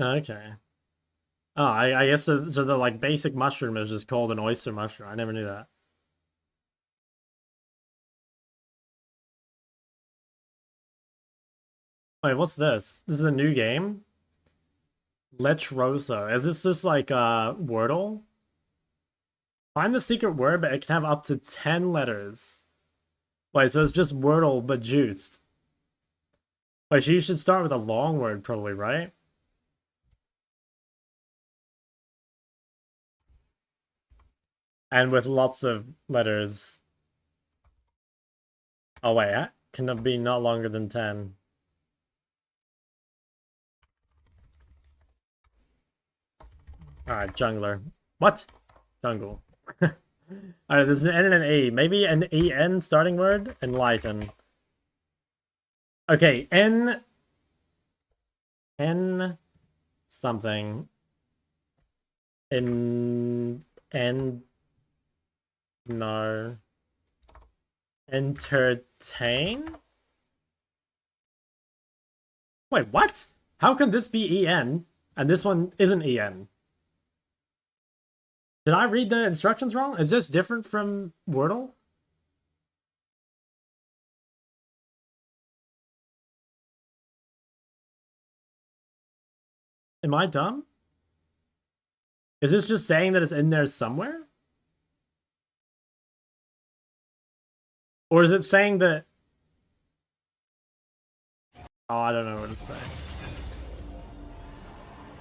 Okay. Oh, I guess so the like basic mushroom is just called an oyster mushroom. I never knew that. Wait, what's this? This is a new game? Letroso. Is this just like Wordle? Find the secret word, but it can have up to 10 letters. Wait, so it's just Wordle but juiced. Wait, so you should start with a long word probably, right? And with lots of letters. Oh wait, can it be not longer than 10? Alright, jungler. What? Jungle. Alright, there's an N and an E. Maybe an EN starting word? Enlighten. Okay, N something. N no. Entertain? Wait, what? How can this be EN and this one isn't EN? Did I read the instructions wrong? Is this different from Wordle? Am I dumb? Is this just saying that it's in there somewhere? Or is it saying that... Oh, I don't know what to say.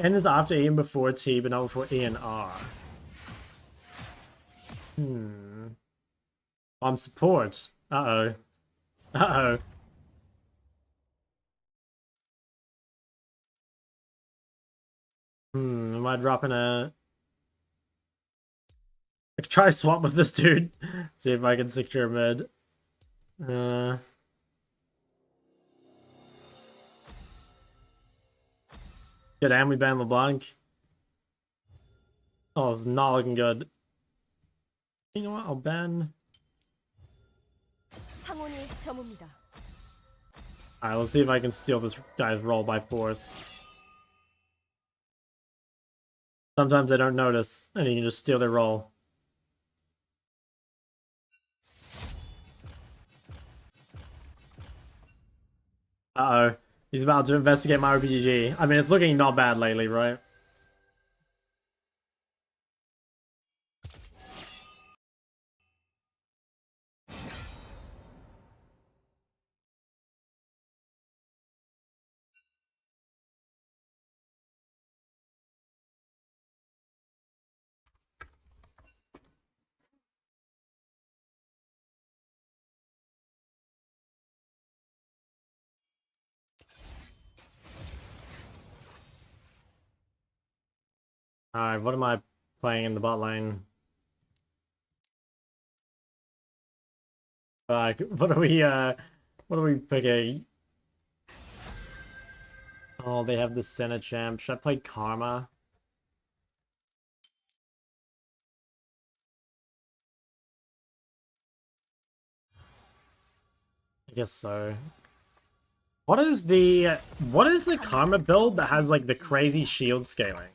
N is after E and before T, but not before E and R. I'm support. Uh-oh. Uh-oh. Am I dropping a... Try swap with this dude. See if I can secure mid. Good, and we ban LeBlanc. Oh, it's not looking good. You know what? I'll ban... Alright, let's see if I can steal this guy's roll by force. Sometimes I don't notice, and you can just steal their roll. Uh-oh. He's about to investigate my RPG. I mean, it's looking not bad lately, right? Alright, what am I playing in the bot lane? What are we picking? Oh, they have the Senna champ. Should I play Karma? I guess so. What is the Karma build that has like the crazy shield scaling?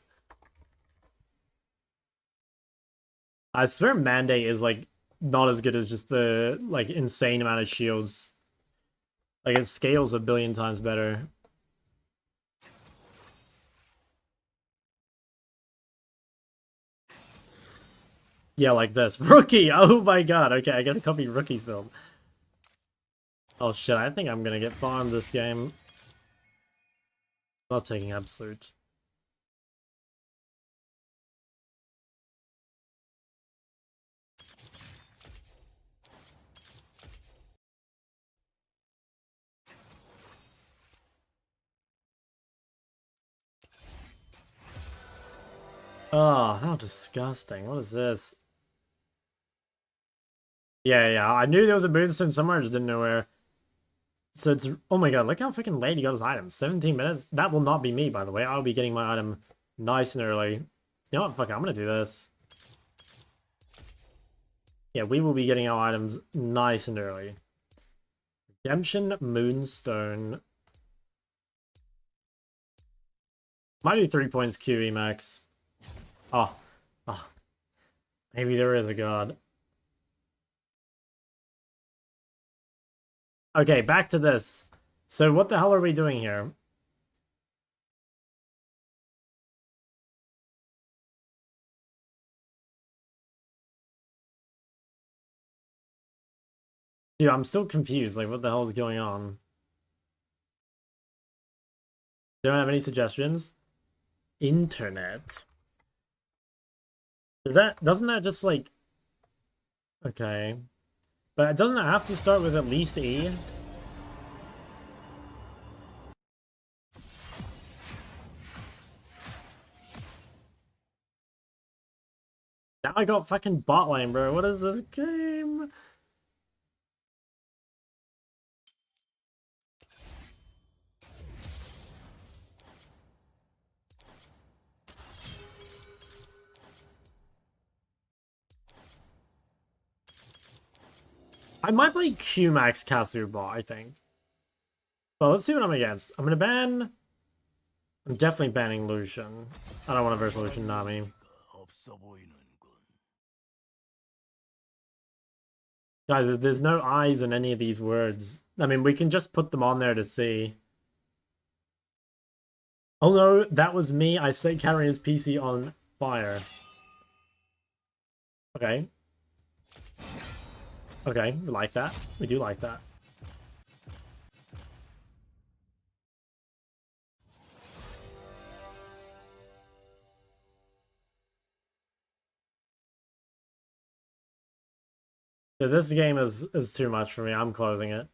I swear Mandate is like not as good as just the like insane amount of shields. Like it scales a billion times better. Yeah, like this. Rookie! Oh my god, okay, I guess it could be Rookie's build. Oh shit, I think I'm gonna get farmed this game. Not taking absolute. Oh, how disgusting. What is this? Yeah, I knew there was a moonstone somewhere, I just didn't know where. So it's, oh my god, look how freaking late he got his item. 17 minutes? That will not be me, by the way. I'll be getting my item nice and early. You know what, fuck it, I'm gonna do this. Yeah, we will be getting our items nice and early. Redemption Moonstone. Might do 3 points QE max. Oh. Oh. Maybe there is a god. Okay, back to this. So what the hell are we doing here? Dude, I'm still confused. Like, what the hell is going on? Don't have any suggestions? Internet. Doesn't that just like, okay. But doesn't it have to start with at least E? Now I got fucking bot lane, bro. What is this game? I might play Qmax Kasu bot, I think. Well, let's see what I'm against. I'm gonna ban... I'm definitely banning Lucian. I don't want to verse Lucian Nami. Guys, there's no eyes in any of these words. I mean, we can just put them on there to see. Oh no, that was me. I set Carrier's PC on fire. Okay. Okay, we like that. We do like that. Yeah, this game is too much for me. I'm closing it.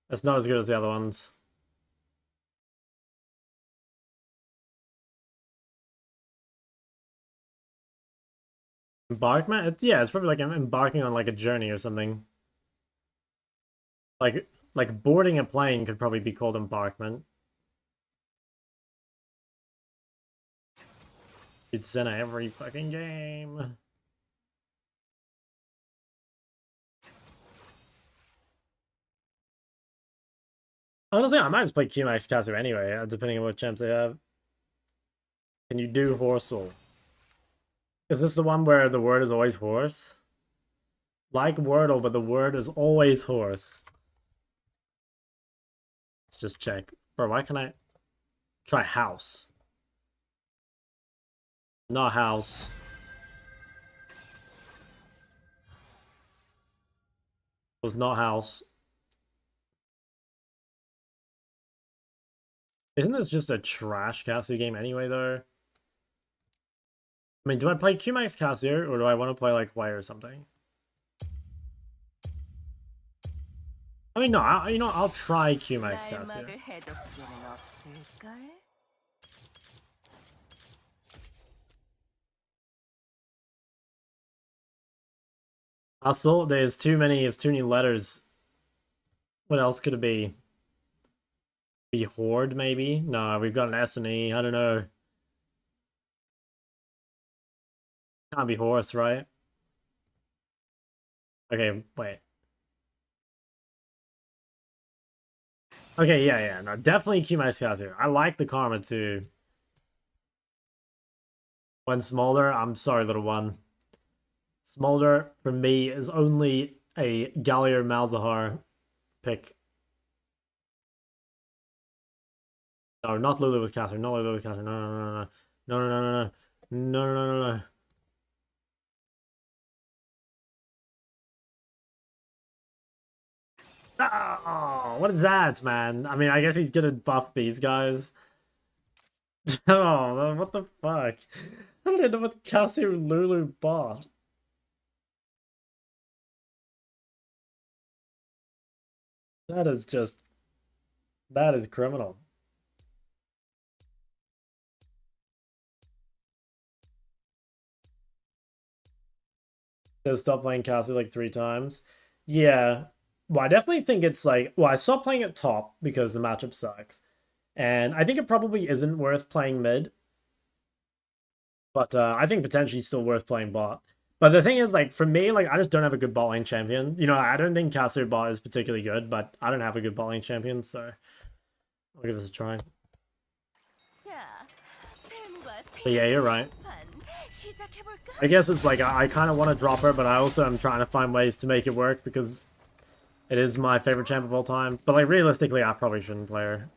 It's not as good as the other ones. Embarkment? Yeah, it's probably like I'm embarking on like a journey or something. Like boarding a plane could probably be called embarkment. It's in every fucking game. Honestly, I might just play QMax Kasu anyway, depending on what champs they have. Can you do Horsel? Is this the one where the word is always horse? Like Wordle, but the word is always horse. Let's just check. Bro, why can I try house? Not house. Was not house. Isn't this just a trash Casio game anyway, though? I mean, do I play QMax Casio, or do I want to play, like, White or something? I mean, no, you know, I'll try QMax Casio. Also, there's too many letters. What else could it be? Be Horde, maybe? No, we've got an S and E. I don't know. Can't be horse, right? Okay, wait. Okay, yeah, no, definitely QMax Casio. I like the Karma, too. When Smolder, I'm sorry, little one. Smolder, for me, is only a Gallier Malzahar pick. No, not Lulu with Catherine. Not Lulu with Catherine. No, no, no, no. No, no, no, no, no. No, no, no, no, no. Oh, what is that, man? I mean, I guess he's gonna buff these guys. Oh, what the fuck? I don't know what Cassie Lulu bought. That is just... That is criminal. So stop playing Castle like 3 times. Yeah. Well, I definitely think it's like, well, I stopped playing at top because the matchup sucks. And I think it probably isn't worth playing mid. But I think potentially still worth playing bot. But the thing is, like, for me, like, I just don't have a good bot lane champion. You know, I don't think Castle bot is particularly good, but I don't have a good bot lane champion, so I'll give this a try. But yeah, you're right. I guess it's like, I kind of want to drop her, but I also am trying to find ways to make it work because it is my favorite champ of all time. But, like, realistically, I probably shouldn't play her.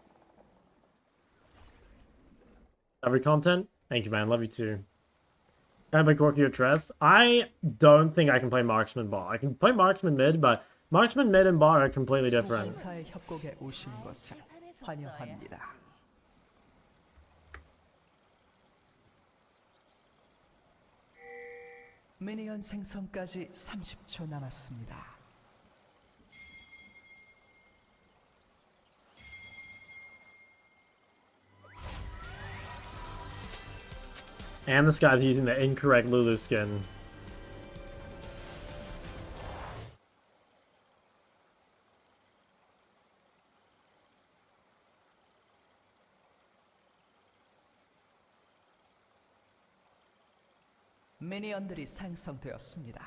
Every content? Thank you, man. Love you too. Can I play Corky or Trest? I don't think I can play Marksman bot. I can play Marksman mid, but Marksman mid and bot are completely different. 소환사의 협곡에 오신 것을 환영합니다. 미니언 생성까지 30초 남았습니다. And this guy's using the incorrect Lulu skin. 미니언들이 생성되었습니다.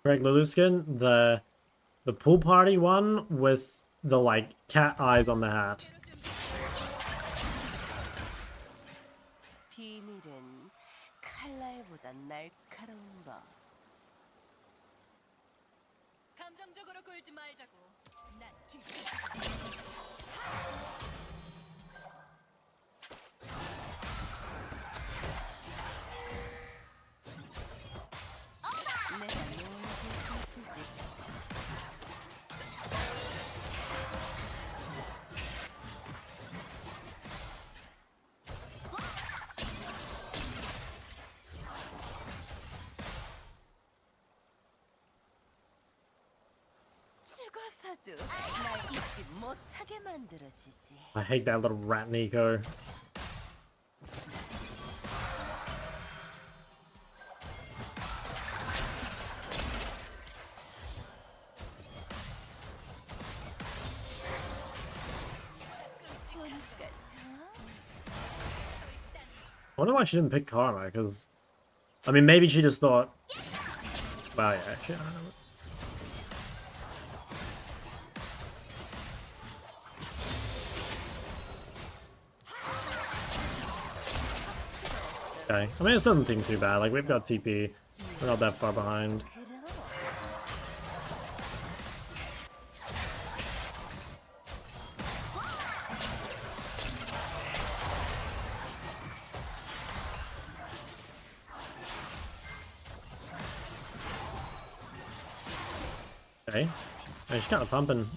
Correct Lulu skin? The pool party one with the, like, cat eyes on the hat. 비밀은 칼날보다 날카로운 법. 감정적으로 굴지 말자고. 난 죽어서도 날 잊지 못하게 만들어주지. I hate that little rat Nico. I wonder why she didn't pick Karma, because... I mean, maybe she just thought... Well, yeah, actually, I don't know. Okay, I mean, this doesn't seem too bad. Like, we've got TP. We're not that far behind. Okay. Oh, she's kind of pumping.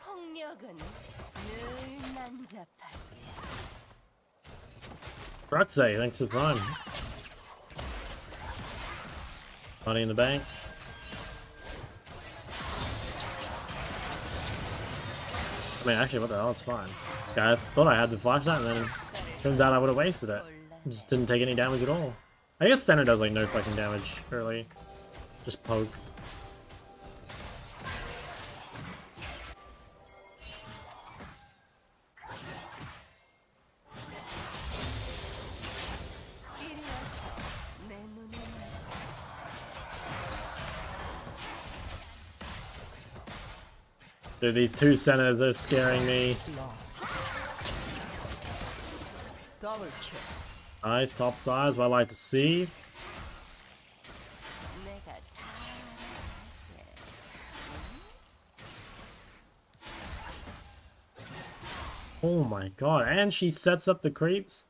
폭력은 늘 난잡하지. Roxy, thanks for the prime. Money in the bank. I mean, actually, what the hell? It's fine. Okay, I thought I had to flash that, and then turns out I would have wasted it. Just didn't take any damage at all. I guess Center does, like, no fucking damage early. Just poke. Dude, these two centers are scaring me. 더블 킬. Nice, top size, what I like to see. Oh my god, and she sets up the creeps.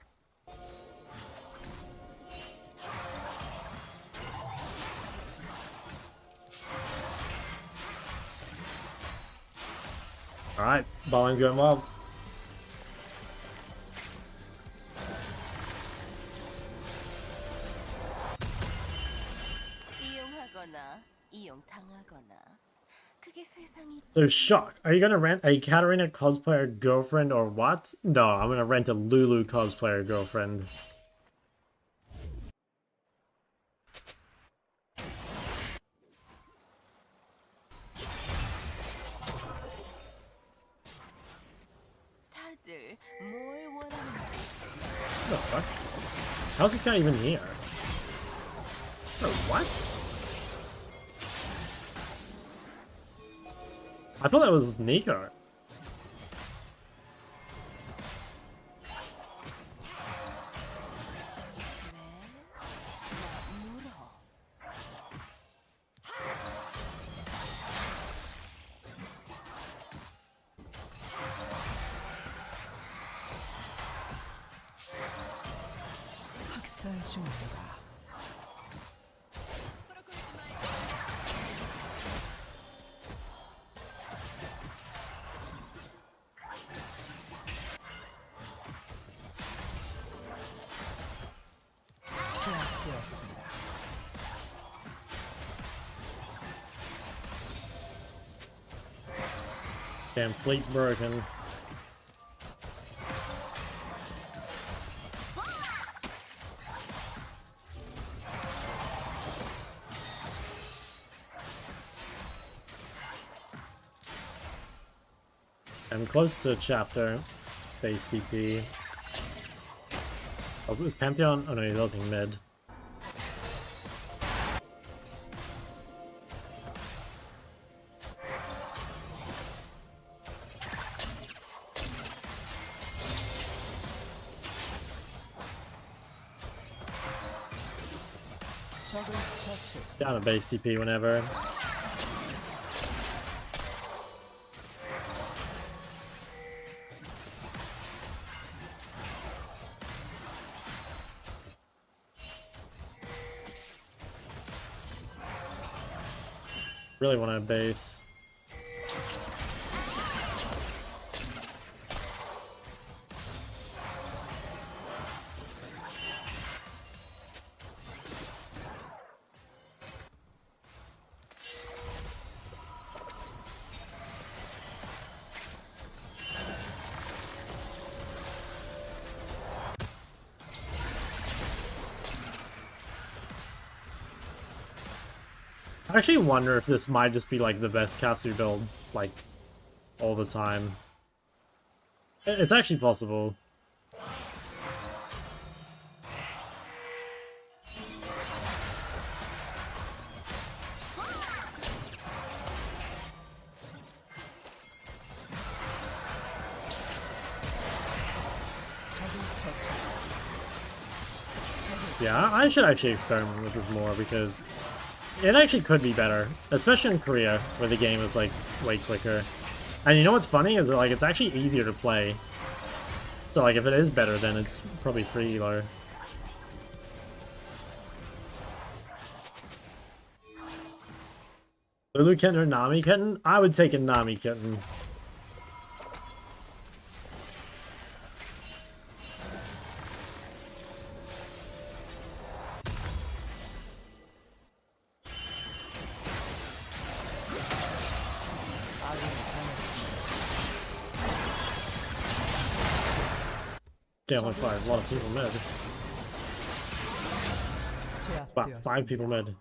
Alright, bowling's going well. So shock. Are you gonna rent a Katarina cosplayer girlfriend or what? No, I'm gonna rent a Lulu cosplayer girlfriend. How's this guy even here? Oh, what? I thought that was Nico. 학살 중입니다. 제압되었습니다. Damn, fleet's broken. I'm close to chapter. Base TP. Oh, it was Pantheon? Oh no, he's ulting mid. 적을 처치했습니다. Down a base TP whenever. Really want to base. I actually wonder if this might just be like the best Kasu build, like, all the time. It's actually possible. 적을 처치했습니다. Yeah, I should actually experiment with this more because it actually could be better, especially in Korea where the game is like way quicker. And you know what's funny is that, like, it's actually easier to play. So like if it is better, then it's probably free low. Lulu kitten or Nami kitten? I would take a Nami kitten. Yeah, only five. A lot of people mid. Wow, 5 people mid.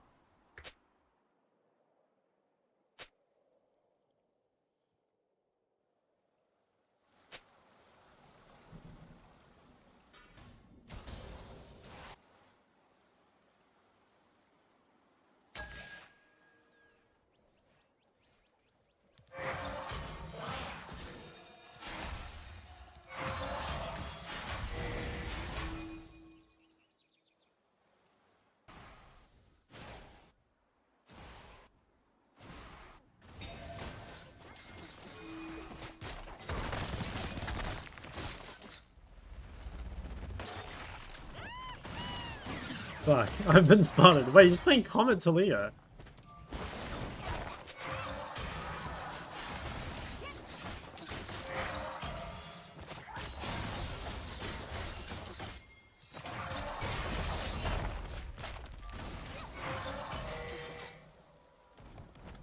Fuck, I've been spotted. Wait, he's playing Comet Talia.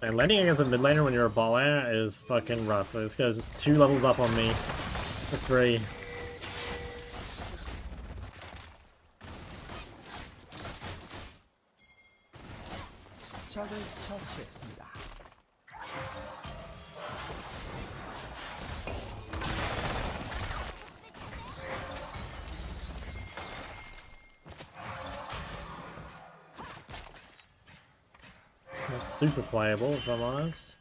And landing against a mid laner when you're a baller is fucking rough. This guy's just 2 levels up on me. For 3. 적을 처치했습니다. super playable, if I'm honest.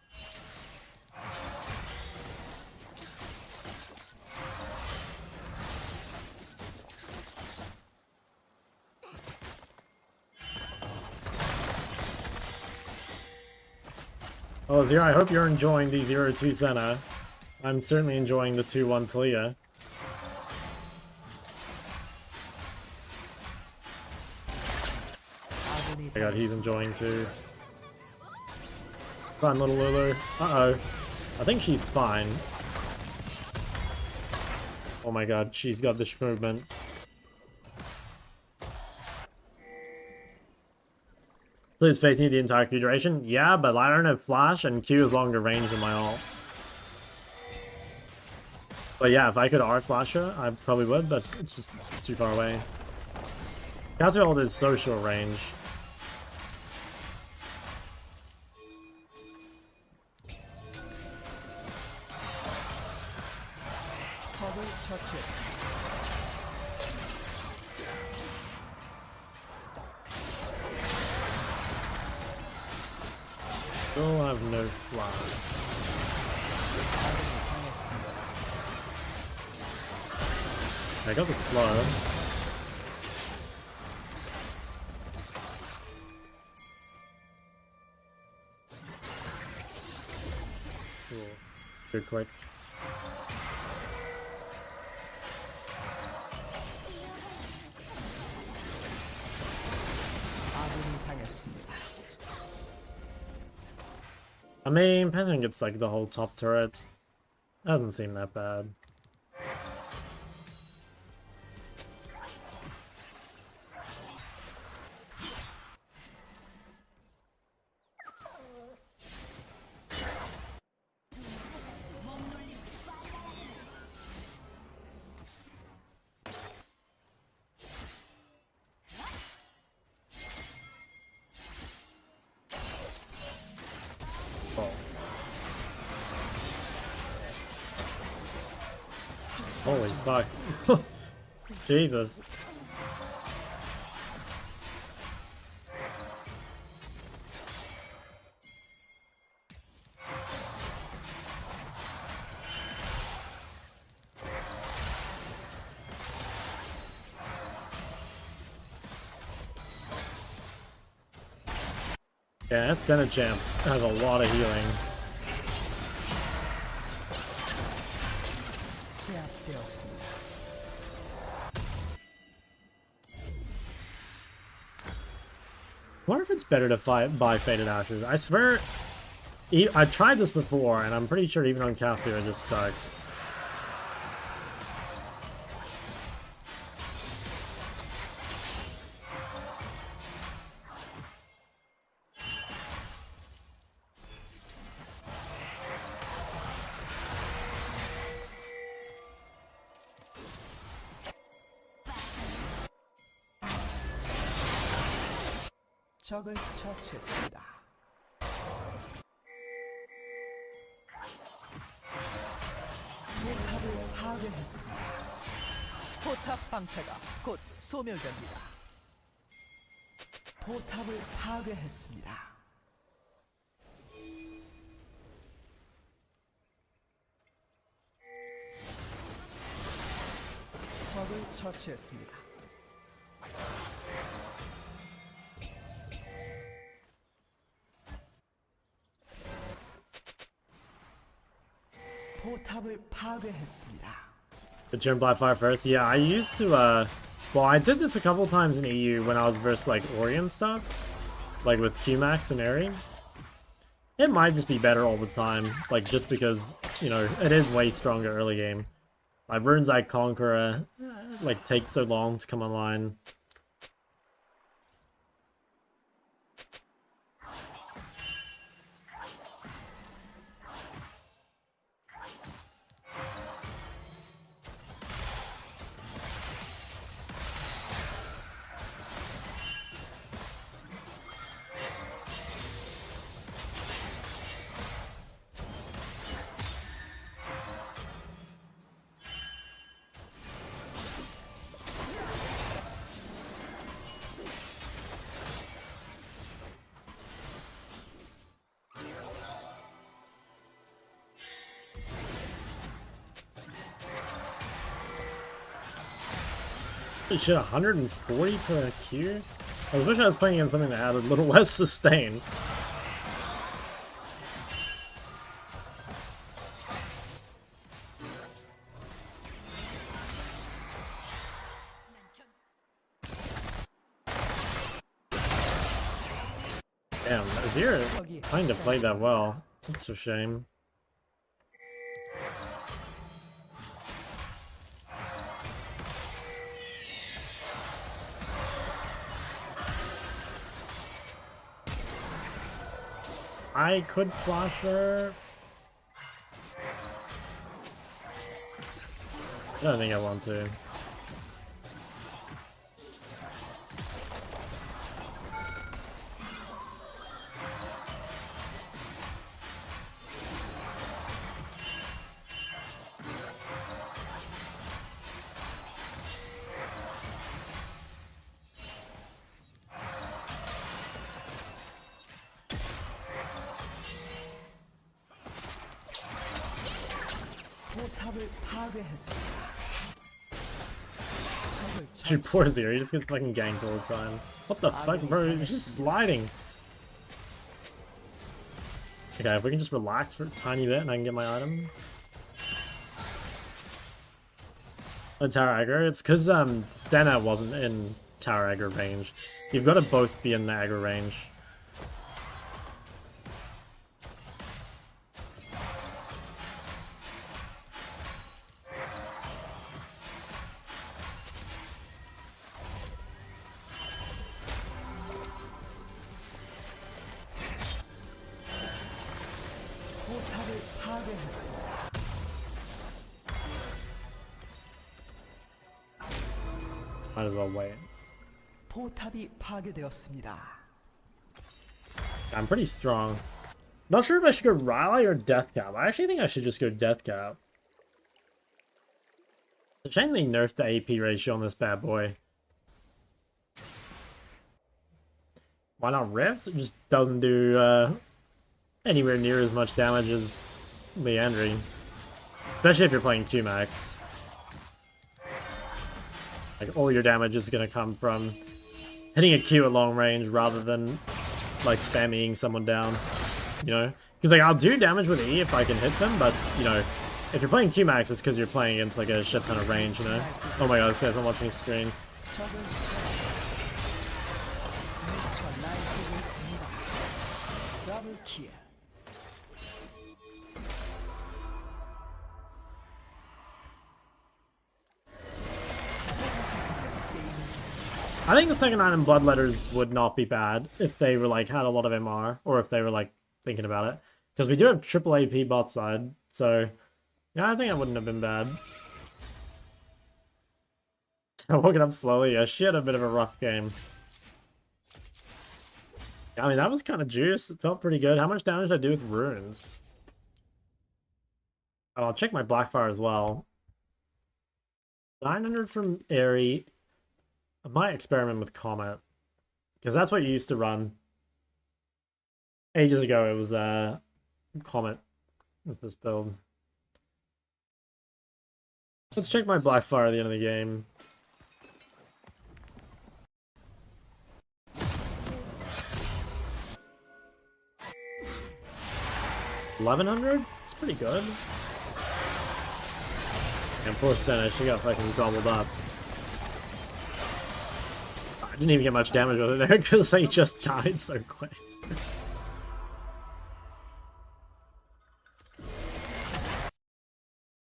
Oh, Zero, I hope you're enjoying the 0-2 Senna. I'm certainly enjoying the 2-1 Talia. 아군이 I god, he's 당했습니다. enjoying too. Fun little Lulu. Uh-oh. I think she's fine. Oh my god, she's got this movement. Please facing the entire Q duration? Yeah, but I don't have flash and Q is longer range than my ult. But yeah, if I could R flash her, I probably would, but it's just too far away. Cassie ult is so short range. 적을 처치했습니다. Still have no flash. 아군이 당했습니다. I got the slow. Cool. Too quick. 아군이 당했습니다. I mean, I think it's like the whole top turret. Doesn't seem that bad. Holy fuck. Jesus. Yeah, that Senate champ has a lot of healing. 제압되었습니다. I wonder if it's better to buy Faded Ashes. I swear, I tried this before, and I'm pretty sure even on Casio it just sucks. 적을 처치했습니다. 포탑을 파괴했습니다. 포탑 방패가 곧 소멸됩니다. 포탑을 파괴했습니다. 적을 처치했습니다. 포탑을 파괴했습니다. The Germ Blackfire first? Yeah, I used to, well, I did this a couple times in EU when I was versus, like, Ori and stuff. Like, with Qmax and Eri. It might just be better all the time. Like, just because, you know, it is way stronger early game. Like, Rune's Eye Conqueror, like, takes so long to come online. Shit, 140 per Q? I wish I was playing in something that had a little less sustain. Damn, Azir kind of played that well. That's a shame. I could flash her. I don't think I want to. 포탑을 파괴했습니다. 적을 Dude, poor Zero, he just gets fucking ganked all the time. What the fuck, bro? He's just sliding. Okay, if we can just relax for a tiny bit and I can get my item. The tower aggro, it's because Senna wasn't in tower aggro range. You've got to both be in the aggro range. 포탑을 파괴했습니다. Might as well wait. 포탑이 파괴되었습니다. I'm pretty strong. Not sure if I should go Riley or Deathcap. I actually think I should just go Deathcap. It's a shame they nerfed the AP ratio on this bad boy. Why not Rift? It just doesn't do anywhere near as much damage as Leandry. Especially if you're playing Q-Max. Like, all your damage is going to come from hitting a Q at long range rather than, like, spamming someone down, you know? Because, like, I'll do damage with E if I can hit them, but, you know, if you're playing Q-Max, it's because you're playing against, like, a shit ton of range, you know? Oh my god, this guy's not watching his screen. 적을 미쳐 날뛰고 있습니다. 더블 킬. I think the second item, Bloodletters, would not be bad if they were, like, had a lot of MR, or if they were, like, thinking about it. Because we do have triple AP bot side, so, yeah, I think it wouldn't have been bad. Walking up slowly, yeah, she had a bit of a rough game. I mean, that was kind of juice. It felt pretty good. How much damage did I do with runes? Oh, I'll check my Blackfire as well. 900 from Airy. I might experiment with Comet. Because that's what you used to run. Ages ago, it was Comet with this build. Let's check my Blackfire at the end of the game. $1,100? It's pretty good. And poor Senna, she got fucking gobbled up. I didn't even get much damage with it there because they just died so quick.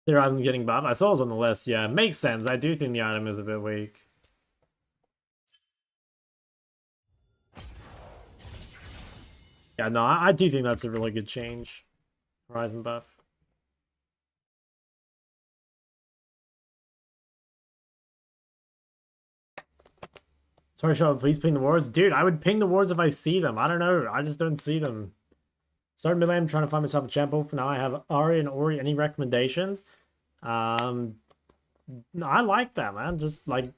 Their item's getting buffed. I saw it was on the list. Yeah, makes sense. I do think the item is a bit weak. Yeah, no, I do think that's a really good change. Horizon buff. Sorry, Shaw, please ping the wards. Dude, I would ping the wards if I see them. I don't know. I just don't see them. Started mid lane, trying to find myself a champ buff. Now I have Ari and Ori. Any recommendations? No, I like that, man. Just like,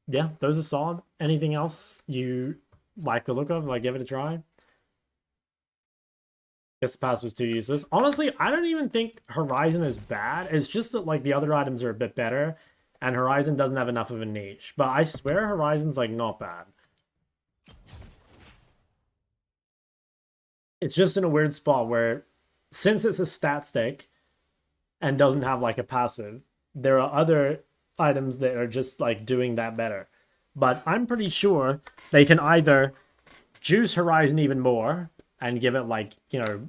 yeah, those are solid. Anything else you like the look of? Like, give it a try. Guess the pass was too useless. Honestly, I don't even think Horizon is bad. It's just that, like, the other items are a bit better. and Horizon doesn't have enough of a niche. But I swear Horizon's like not bad. It's just in a weird spot where, since it's a stat stick and doesn't have like a passive, there are other items that are just like doing that better. But I'm pretty sure they can either juice Horizon even more and give it like, you know,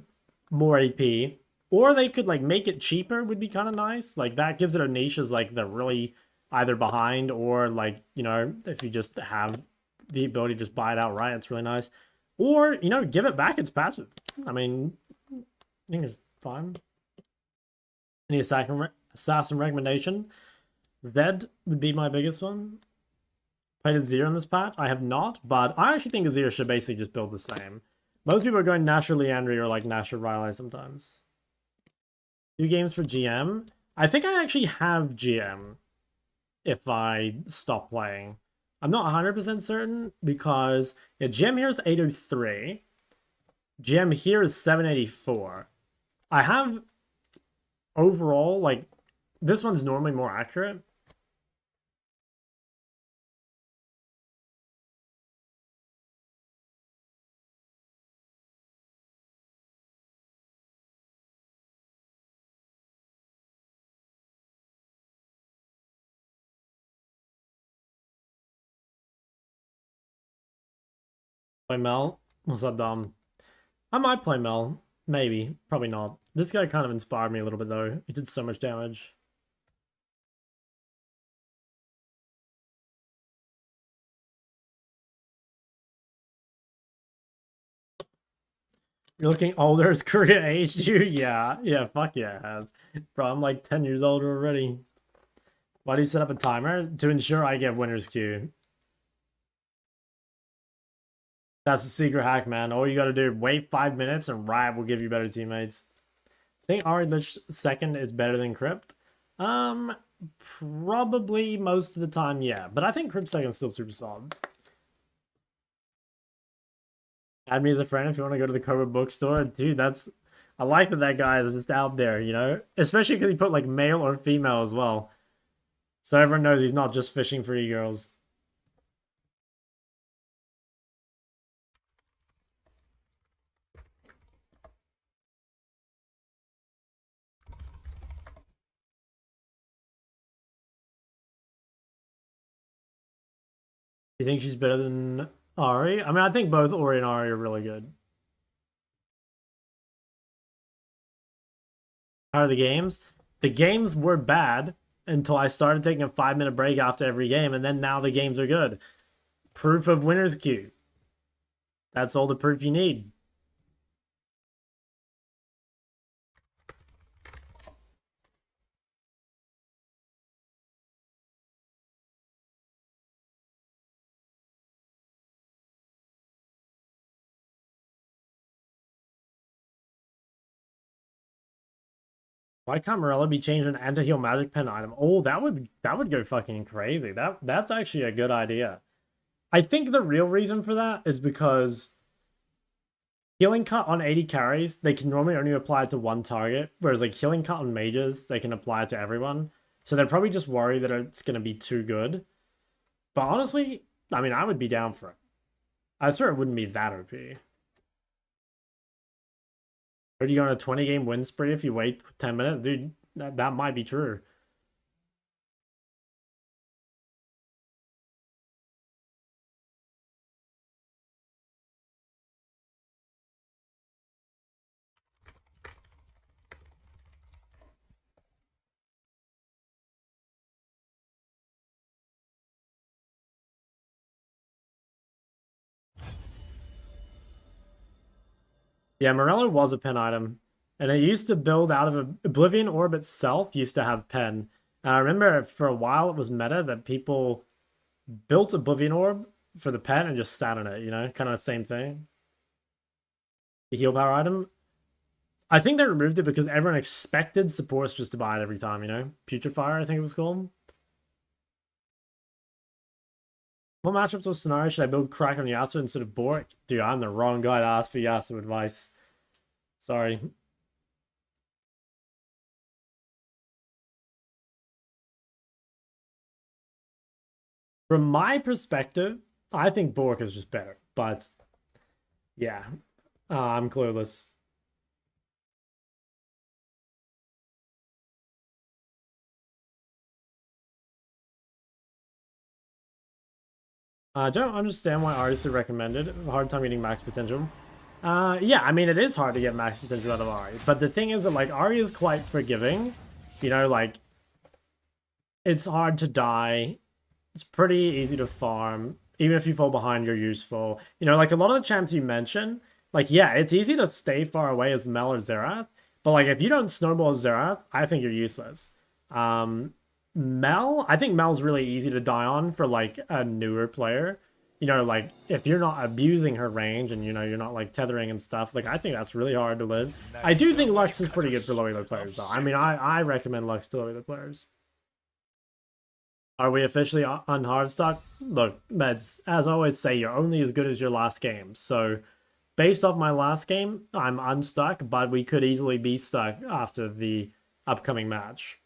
more AP, or they could like make it cheaper would be kind of nice. Like that gives it a niche as like the really either behind or like, you know, if you just have the ability to just buy it outright, it's really nice. Or, you know, give it back its passive. I mean, I think it's fine. Any assassin recommendation? Zed would be my biggest one. Played Azir in this patch? I have not, but I actually think Azir should basically just build the same. Most people are going Nashor Leandry or like Nashor Rylai sometimes. 2 games for GM. I think I actually have GM if I stop playing. I'm not 100% certain because yeah, GM here is 803. GM here is 784. I have overall, like, this one's normally more accurate. Play Mel. What's up, Dom? I might play Mel. Maybe. Probably not. This guy kind of inspired me a little bit, though. He did so much damage. You're looking older as Korea aged you? Yeah. Yeah, fuck yeah, it has. Bro, I'm like 10 years older already. Why do you set up a timer? To ensure I get winner's queue. That's the secret hack, man. All you gotta do, wait 5 minutes and Riot will give you better teammates. I think Ari Lich second is better than Crypt. Probably most of the time, yeah. But I think Crypt second is still super solid. Add me as a friend if you want to go to the Cobra bookstore. Dude, that's... I like that that guy is just out there, you know? Especially because he put, like, male or female as well. So everyone knows he's not just fishing for e-girls. You think she's better than Ari? I mean, I think both Ori and Ari are really good. How are the games? The games were bad until I started taking a 5-minute break after every game, and then now the games are good. Proof of winner's queue. That's all the proof you need. Why can't Morello be changed an anti-heal magic pen item? Oh, that would go fucking crazy. That's actually a good idea. I think the real reason for that is because healing cut on 80 carries, they can normally only apply it to one target, whereas like healing cut on mages, they can apply it to everyone. So they're probably just worried that it's gonna be too good. But honestly, I mean, I would be down for it. I swear it wouldn't be that OP. Or do you go on a 20-game win spree if you wait 10 minutes? Dude, that might be true. Yeah, Morello was a pen item. And it used to build out of Oblivion Orb itself used to have pen. And I remember for a while it was meta that people built Oblivion Orb for the pen and just sat on it, you know? Kind of the same thing. The heal power item. I think they removed it because everyone expected supports just to buy it every time, you know? Putrefier, I think it was called. What matchups or scenario should I build Crack on Yasuo instead of Boric? Dude, I'm the wrong guy to ask for Yasuo advice. Sorry. From my perspective, I think Bork is just better. But yeah, I'm clueless. I don't understand why artists are recommended. Hard time getting max potential. Yeah, I mean, it is hard to get max potential out of Ari. But the thing is that, like, Ari is quite forgiving. You know, like, it's hard to die. It's pretty easy to farm. Even if you fall behind, you're useful. You know, like, a lot of the champs you mentioned, like, yeah, it's easy to stay far away as Mel or Xerath. But, like, if you don't snowball Xerath, I think you're useless. Mel, I think Mel's really easy to die on for, like, a newer player. You know, like, if you're not abusing her range and, you know, you're not, like, tethering and stuff, like, I think that's really hard to live. I do think Lux is pretty good for low elo players, though. I mean, I recommend Lux to low elo players. Are we officially on hardstock? Look, Meds, as I always say, you're only as good as your last game. So, based off my last game, I'm unstuck, but we could easily be stuck after the upcoming match.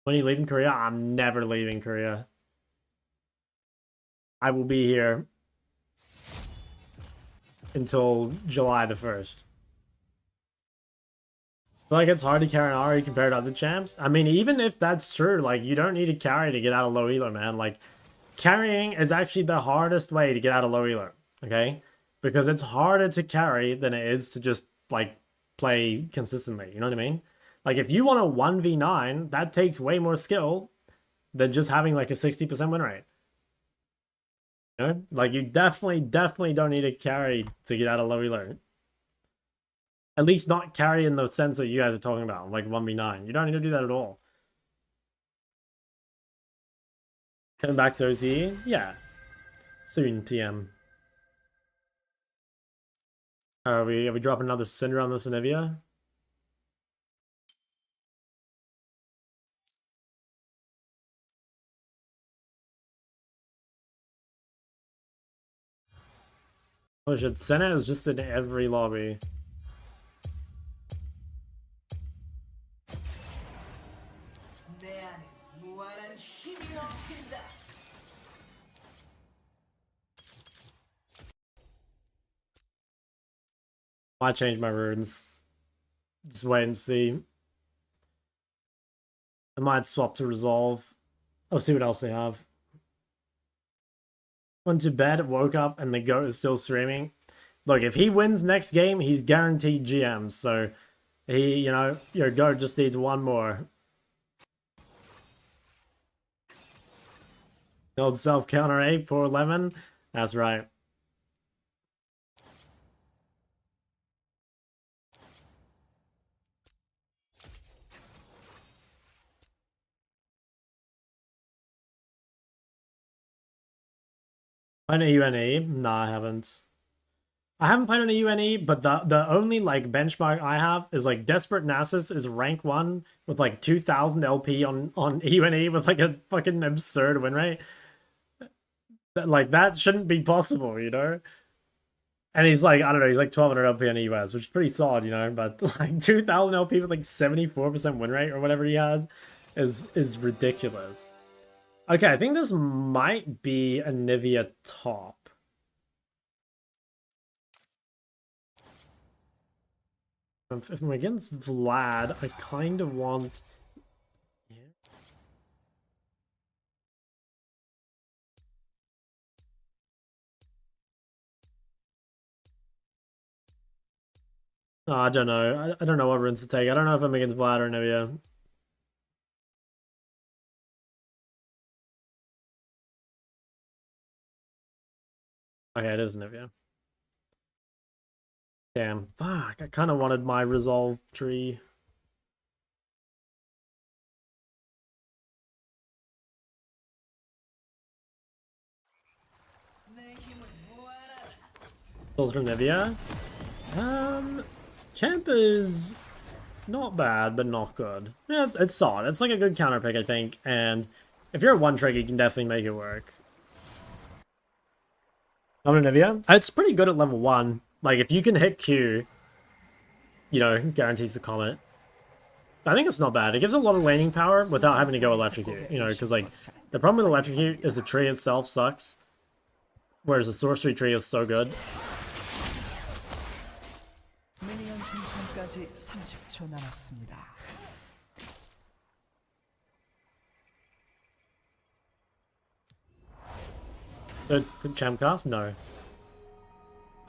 When are you leaving Korea? I'm never leaving Korea. I will be here until July the 1st. I feel like it's hard to carry an Ari compared to other champs. I mean, even if that's true, like, you don't need to carry to get out of low elo, man. Like, carrying is actually the hardest way to get out of low elo, okay? Because it's harder to carry than it is to just, like, play consistently. You know what I mean? Like, if you want a 1v9, that takes way more skill than just having, like, a 60% win rate. You know? Like, you definitely don't need to carry to get out of low elo. At least not carry in the sense that you guys are talking about, like 1v9. You don't need to do that at all. Coming back to OZ? Yeah. Soon, TM. Are we dropping another Cinder on this Anivia? Oh shit, Senna is just in every lobby. Might change my runes. Just wait and see. I might swap to Resolve. I'll see what else they have. Went to bed, woke up, and the GOAT is still streaming. Look, if he wins next game, he's guaranteed GM. So, you know, your GOAT just needs one more. The old self-counter 8, poor Lemon. That's right. Played a UNE? No, I haven't. I haven't played on a UNE, but the only like benchmark I have is like Desperate Nasus is rank 1 with like 2000 LP on UNE with like a fucking absurd win rate. Like that shouldn't be possible, you know? And he's like, I don't know, he's like 1200 LP on US, which is pretty solid, you know, but like 2000 LP with like 74% win rate or whatever he has is ridiculous. Okay, I think this might be a Nivea top. If I'm against Vlad, I kind of want... Yeah. Oh, I don't know. I don't know what runes to take. I don't know if I'm against Vlad or Nivea. Okay, it is Nivea. Damn. Fuck, I kind of wanted my Resolve tree. Filter Nivea. Champ is not bad, but not good. Yeah, it's solid. It's like a good counter pick, I think. And if you're a one trick, you can definitely make it work. Nivea. It's pretty good at level 1. Like, if you can hit Q, you know, guarantees the comet. I think it's not bad. It gives a lot of laning power without having to go electrocute, you know, because like the problem with electrocute is the tree itself sucks, whereas the sorcery tree is so good. 미니언 생성까지 30초 남았습니다. Good Chamcast? No.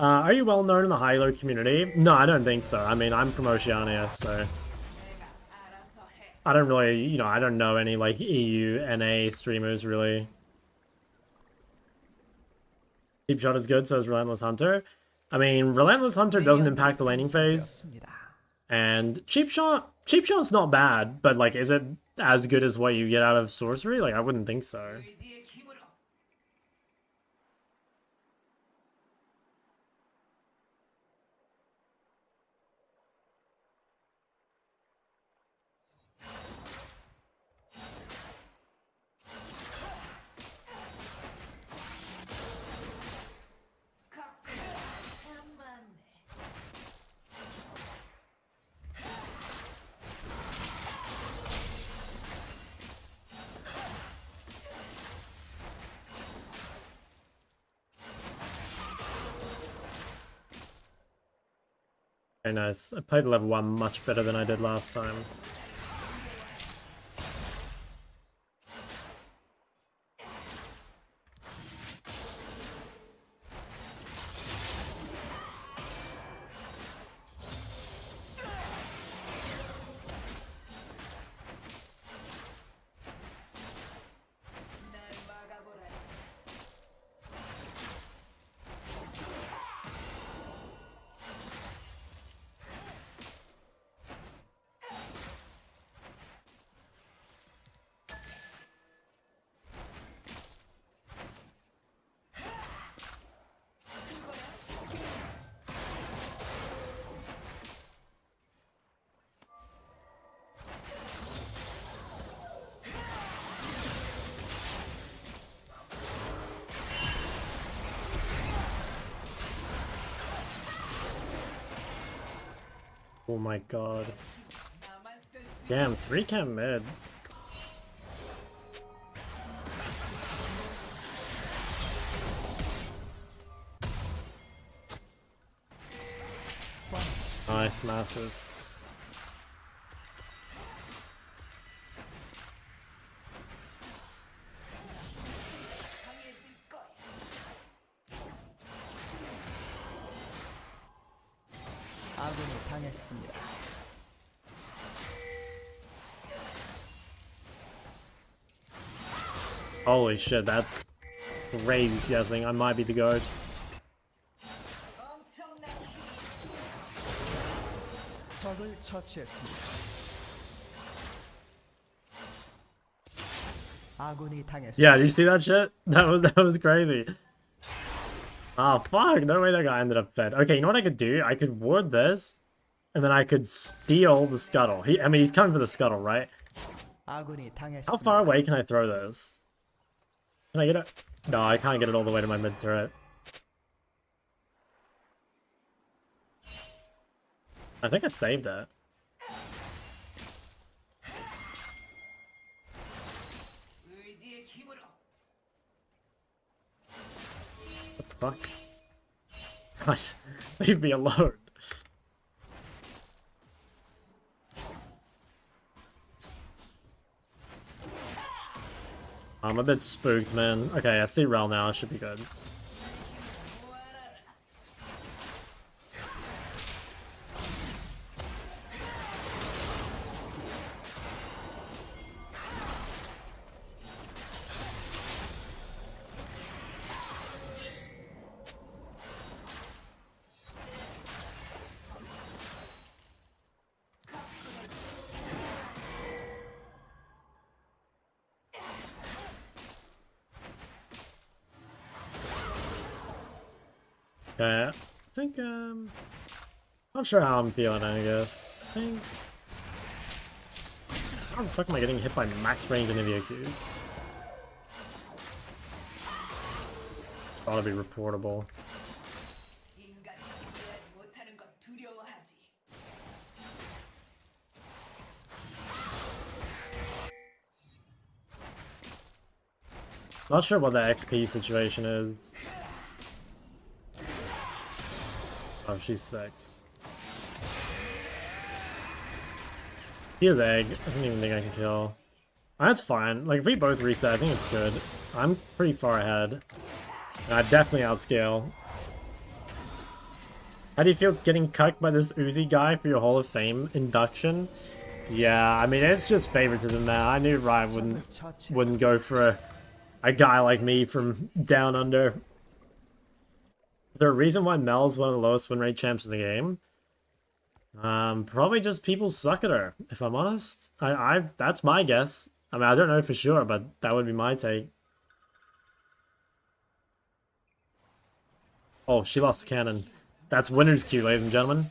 Are you well known in the high-low community? No, I don't think so. I mean, I'm from Oceania, so I don't really, you know, I don't know any like EU, NA streamers really. Deep Shot is good, so is Relentless Hunter. I mean, Relentless Hunter doesn't impact the laning phase, and Cheap Shot's not bad, but like, is it as good as what you get out of Sorcery? Like, I wouldn't think so. Very nice. I played level 1 much better than I did last time. Oh my god. Damn, 3-cam mid. Nice, massive. 아군이 당했습니다. Holy shit, that's crazy CSing. I might be the goat. 적을 처치했습니다. 아군이 당했습니다. Yeah, did you see that shit? That was crazy. Oh fuck, no way that guy ended up fed. Okay, you know what I could do? I could ward this, and then I could steal the scuttle. I mean, he's coming for the scuttle, right? 아군이 당했습니다. How far away can I throw this? Can I get it? No, I can't get it all the way to my mid turret. I think I saved it. What the fuck? Guys, leave me alone. I'm a bit spooked, man. Okay, I see Rel now. It should be good. Okay, I think, not sure how I'm feeling, I guess. I think... How the fuck am I getting hit by max range Iniviokus? Ought to be reportable. Not sure what the XP situation is. Oh, she's 6. Here's egg. I don't even think I can kill. That's fine. Like, if we both reset, I think it's good. I'm pretty far ahead. And I definitely outscale. How do you feel getting cucked by this Uzi guy for your Hall of Fame induction? Yeah, I mean, it's just favoritism now. I knew Ryan wouldn't go for a guy like me from down under. Is there a reason why Mel's one of the lowest win rate champs in the game? Probably just people suck at her, if I'm honest. That's my guess. I mean, I don't know for sure, but that would be my take. Oh, she lost the cannon. That's winner's queue, ladies and gentlemen.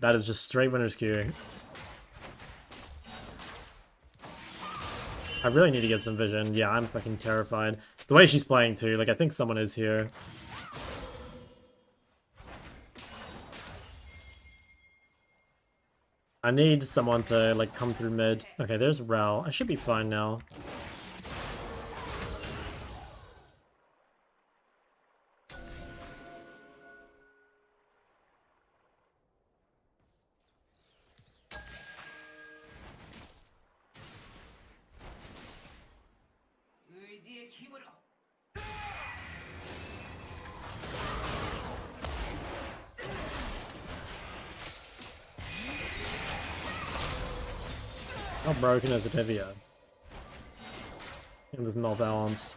That is just straight winner's queue. I really need to get some vision. Yeah, I'm fucking terrified. The way she's playing too, like I think someone is here. I need someone to like come through mid. Okay, there's Rel. I should be fine now. How broken is it heavier? It was not balanced.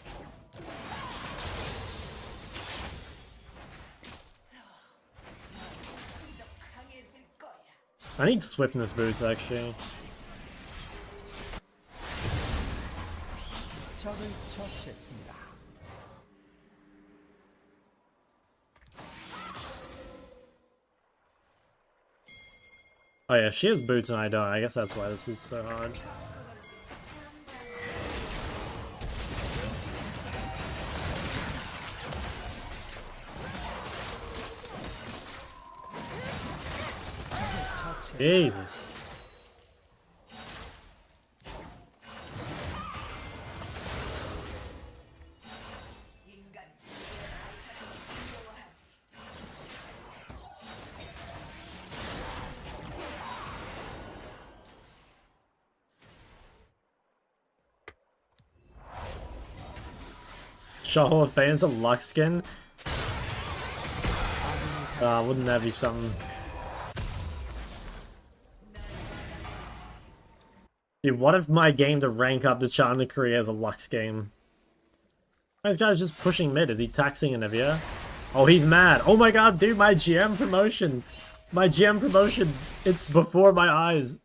I need swiftness boots actually. 적을 처치했습니다. Oh yeah, she has boots and I don't. I guess that's why this is so hard. Jesus. Hall of Fame is a luck skin. Wouldn't that be something? Dude, what if my game to rank up to China Korea is a Lux game? This guy's just pushing mid. Is he taxing Anivia? Oh, he's mad. Oh my god, dude, my GM promotion. My GM promotion. It's before my eyes.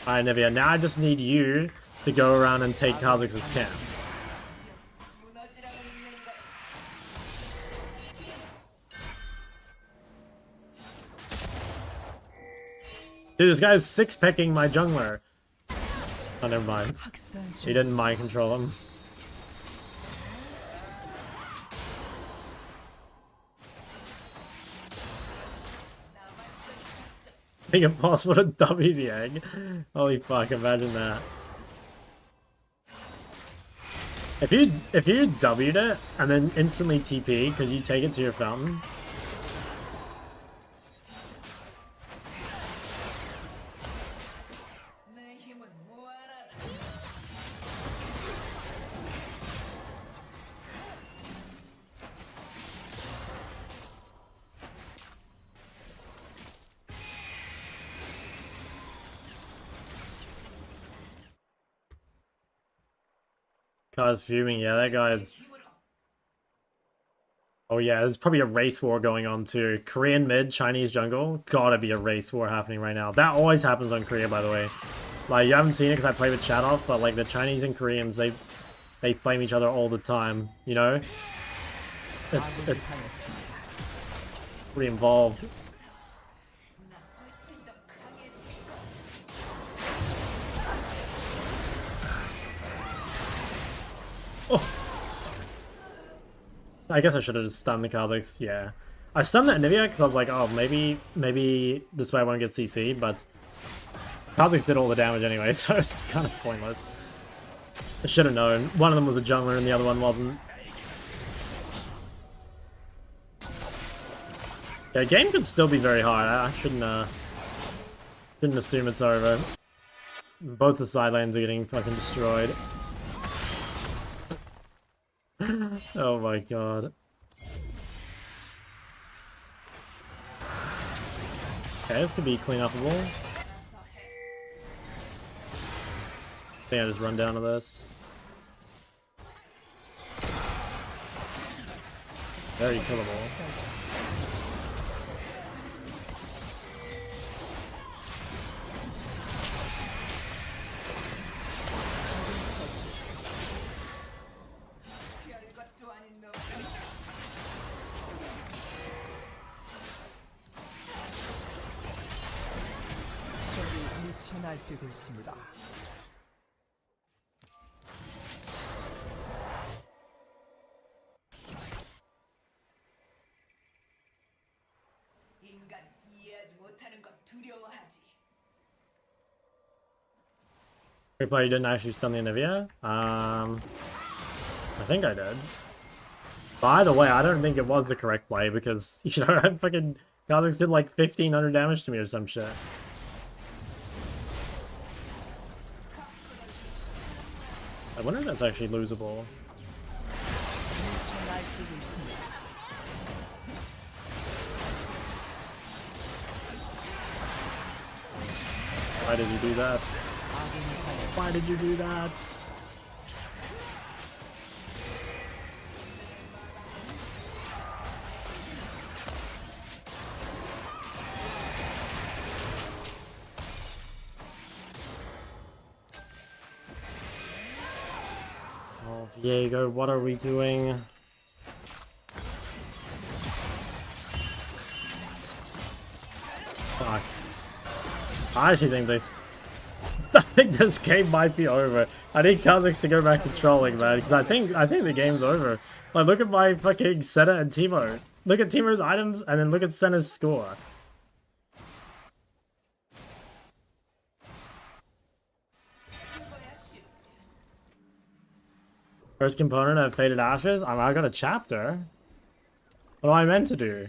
Alright, Nivea, now I just need you to go around and take Kha'Zix's camps. Dude, this guy's six-pecking my jungler. Oh, never mind. He didn't mind control him. I think impossible to W the egg. Holy fuck, imagine that. If you W'd it and then instantly TP, could you take it to your fountain? Guy's fuming, yeah, that guy's... Oh yeah, there's probably a race war going on too. Korean mid, Chinese jungle. Gotta be a race war happening right now. That always happens on Korea, by the way. Like, you haven't seen it because I play with chat off, but like the Chinese and Koreans, they flame each other all the time, you know? It's pretty involved. Oh. I guess I should have just stunned the Kha'Zix, yeah. I stunned that Nivea because I was like, oh, maybe this way I won't get CC, but Kha'Zix did all the damage anyway, so it's kind of pointless. I should have known. One of them was a jungler and the other one wasn't. Yeah, game could still be very hard. I shouldn't assume it's over. Both the side lanes are getting fucking destroyed. Oh my god. Okay, this could be clean-upable. I think I just run down to this. Very killable. 적이 미쳐 날뛰고 있습니다. 인간 이해하지 못하는 건 두려워하지. Replay, you didn't actually stun the Anivia? I think I did. By the way, I don't think it was the correct play because, you know, I fucking... Kha'Zix did like 1500 damage to me or some shit. I wonder if that's actually losable. 미쳐 날뛰고 있습니다. Why did you do that? 아군이 당했습니다. Why did you do that? Oh, Viego, what are we doing? Fuck. I actually think this... I think this game might be over. I need Kha'Zix to go back to trolling, man, because I think the game's over. Like, look at my fucking Senna and Teemo. Look at Teemo's items, and then look at Senna's score. First component of Faded Ashes? I got a chapter. What am I meant to do?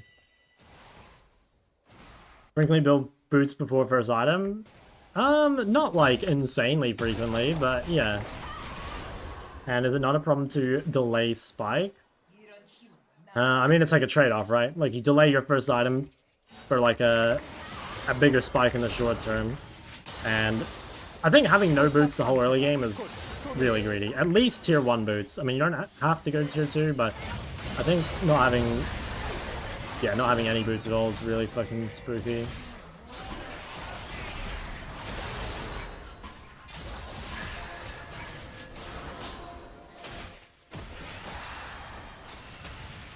Frequently build boots before first item? Not like insanely frequently, but yeah. And is it not a problem to delay spike? I mean, it's like a trade-off, right? Like, you delay your first item for like a bigger spike in the short term. And I think having no boots the whole early game is really greedy. At least tier 1 boots. I mean, you don't have to go to tier 2, but I think not having... Yeah, not having any boots at all is really fucking spooky.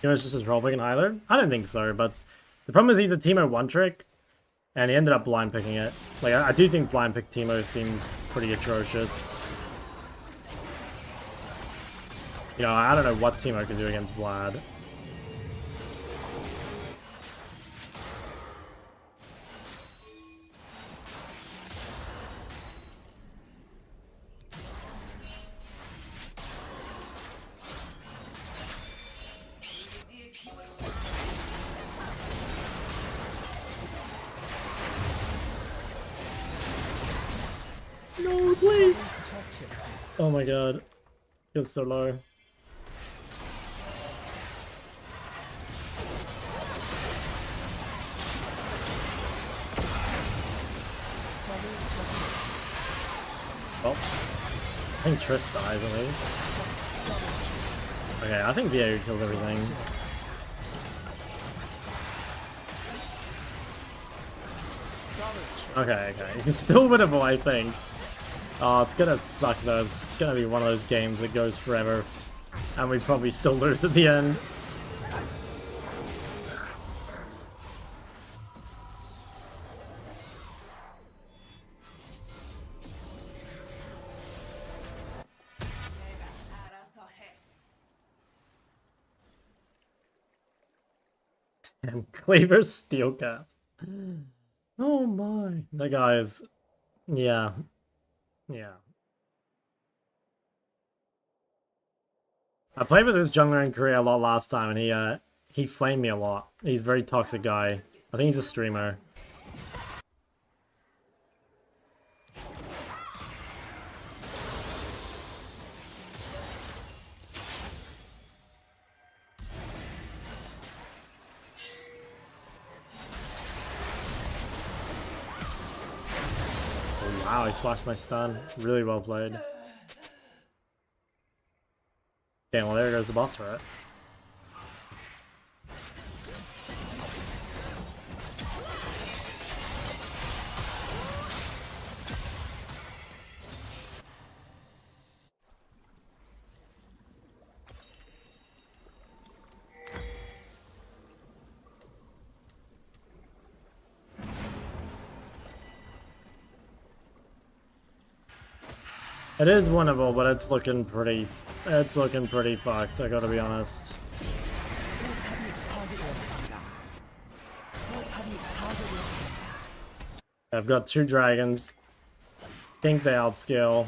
You know, it's just a troll picking Hyler? I don't think so, but the problem is he's a Teemo one trick, and he ended up blind picking it. Like, I do think blind pick Teemo seems pretty atrocious. You know, I don't know what Teemo can do against Vlad. No, please! Oh my god. Feels so low. Well, I think Triss dies at least. Okay, I think VA kills everything. Okay, it's still winnable, I think. Oh, it's gonna suck though. It's just gonna be one of those games that goes forever. And we probably still lose at the end. And Cleaver's steel caps. Oh my. That guy is Yeah. Yeah. I played with this jungler in Korea a lot last time, and he flamed me a lot. He's a very toxic guy. I think he's a streamer. Oh, wow, he flashed my stun. Really well played. Okay, well there goes the bot turret. It is winnable, but it's looking pretty fucked, I gotta be honest. I've got 2 dragons. Think they outscale.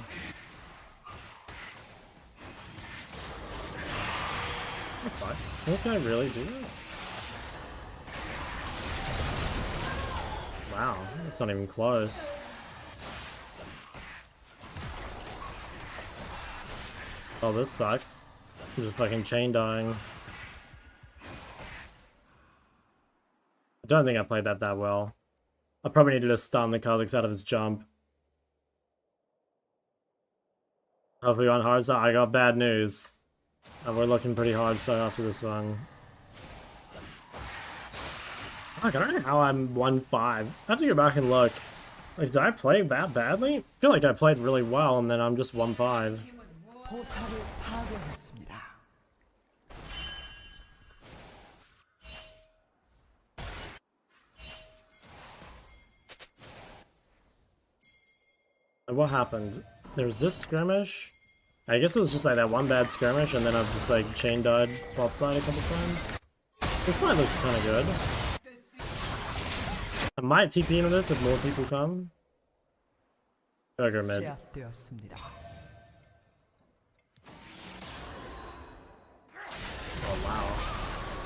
What? Can this guy really do this? Wow, it's not even close. Oh, this sucks. I'm just fucking chain dying. I don't think I played that well. I probably needed to stun the Kha'Zix out of his jump. Hopefully on hard side, I got bad news. And we're looking pretty hard so after this one. Fuck, I don't know how I'm 1-5. I have to go back and look. Like, did I play that badly? I feel like I played really well and then I'm just 1-5. 포탑을 파괴했습니다. And what happened? There was this skirmish. I guess it was just like that one bad skirmish, and then I've just like chain died bot side a couple times. This fight looks kind of good. I might TP into this if more people come. I'll go mid. 제압되었습니다. Oh wow.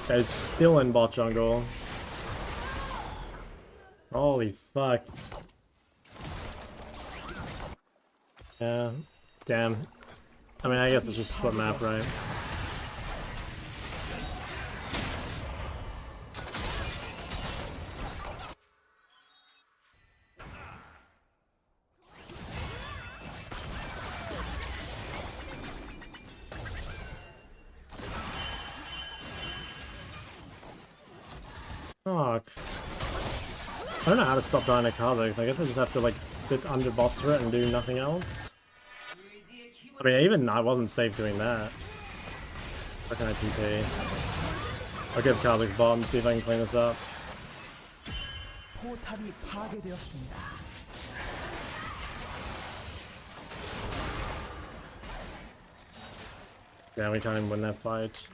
Guy's still in bot jungle. Holy fuck. Yeah. Damn. I mean, I guess it's just split map, right? Fuck. I don't know how to stop dying to Kha'Zix. I guess I just have to like sit under bot turret and do nothing else. I mean, even I wasn't safe doing that. Where can I TP? I'll give Kha'Zix bot and see if I can clean this up. 포탑이 파괴되었습니다. Yeah, we can't even win that fight.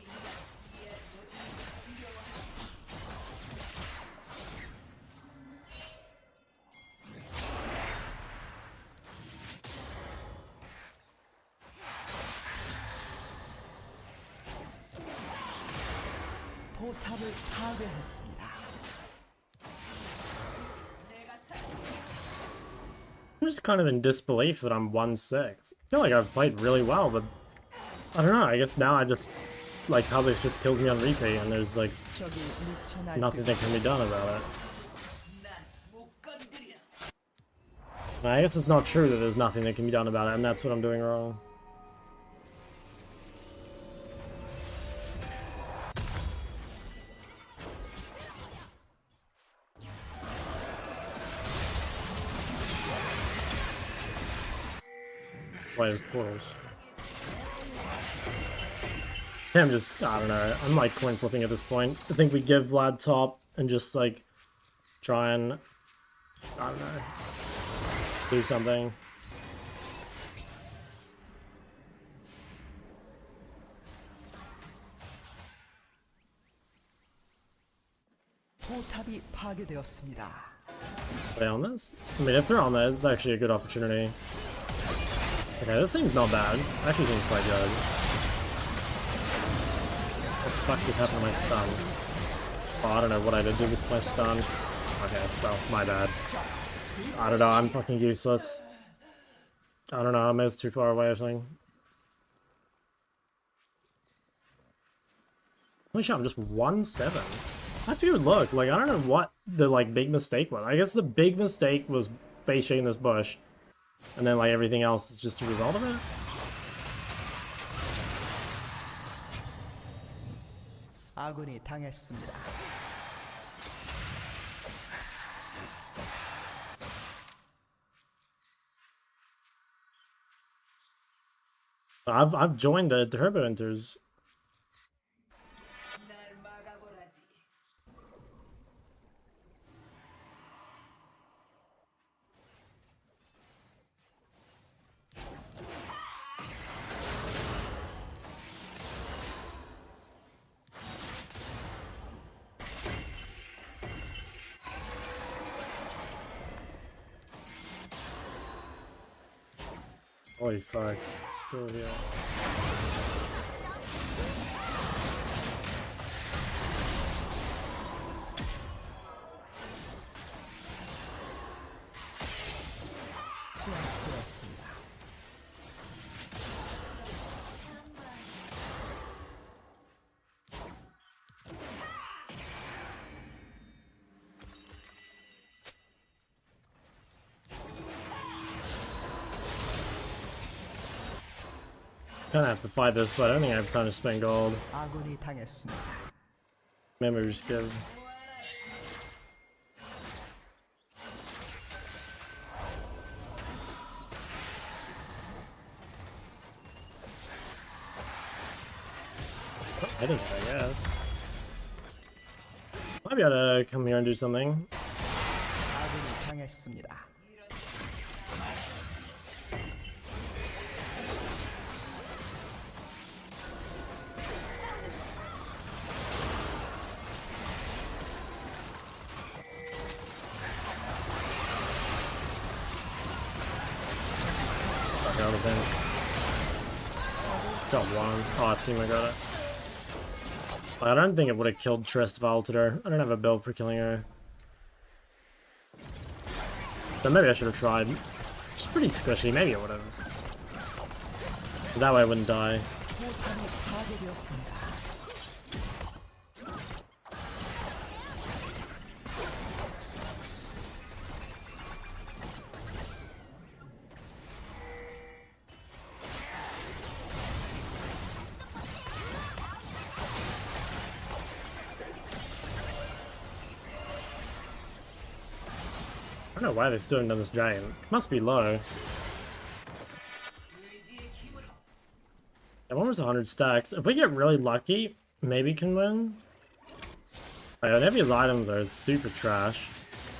포탑을 파괴했습니다. I'm just kind of in disbelief that I'm 1-6. I feel like I've played really well, but I don't know, I guess now I just, like, Kha'Zix just killed me on repeat, and there's, like, 적이 미쳐 nothing that can be done about it. And I guess it's not true that there's nothing that can be done about it, and that's what I'm doing wrong. Wait, portals. I'm just, I don't know, I'm like coin flipping at this point. I think we give Vlad top and just like try and, I don't know, do something. 포탑이 파괴되었습니다. Are they on this? I mean, if they're on that, it's actually a good opportunity. Okay, this seems not bad. Actually seems quite good. What the fuck just happened to my stun? Oh, I don't know what I did with my stun. Okay, well, my bad. I don't know, I'm fucking useless. I don't know, I moved too far away or something. Holy shit, I'm just 1-7. I have to go look, like, I don't know what the, like, big mistake was. I guess the big mistake was face shading this bush. And then, like, everything else is just a result of it. 아군이 당했습니다. I've joined the Turbo Enters. Holy fuck, still here. 제압되었습니다. Kinda have to fight this, but I don't think I have time to spend gold. 아군이 당했습니다. Maybe we just give. I think I guess. Might be able to come here and do something. 아군이 당했습니다. Fuck out of things. Got one. Oh, team, I got it. I don't think it would have killed Trist if I ulted her. I don't have a build for killing her. So maybe I should have tried. She's pretty squishy. Maybe it would have. That way I wouldn't die. 포탄이 파괴되었습니다. I don't know why they still haven't done this dragon. It must be low. That one was 100 stacks. If we get really lucky, maybe can win. Like, Nevia's items are super trash.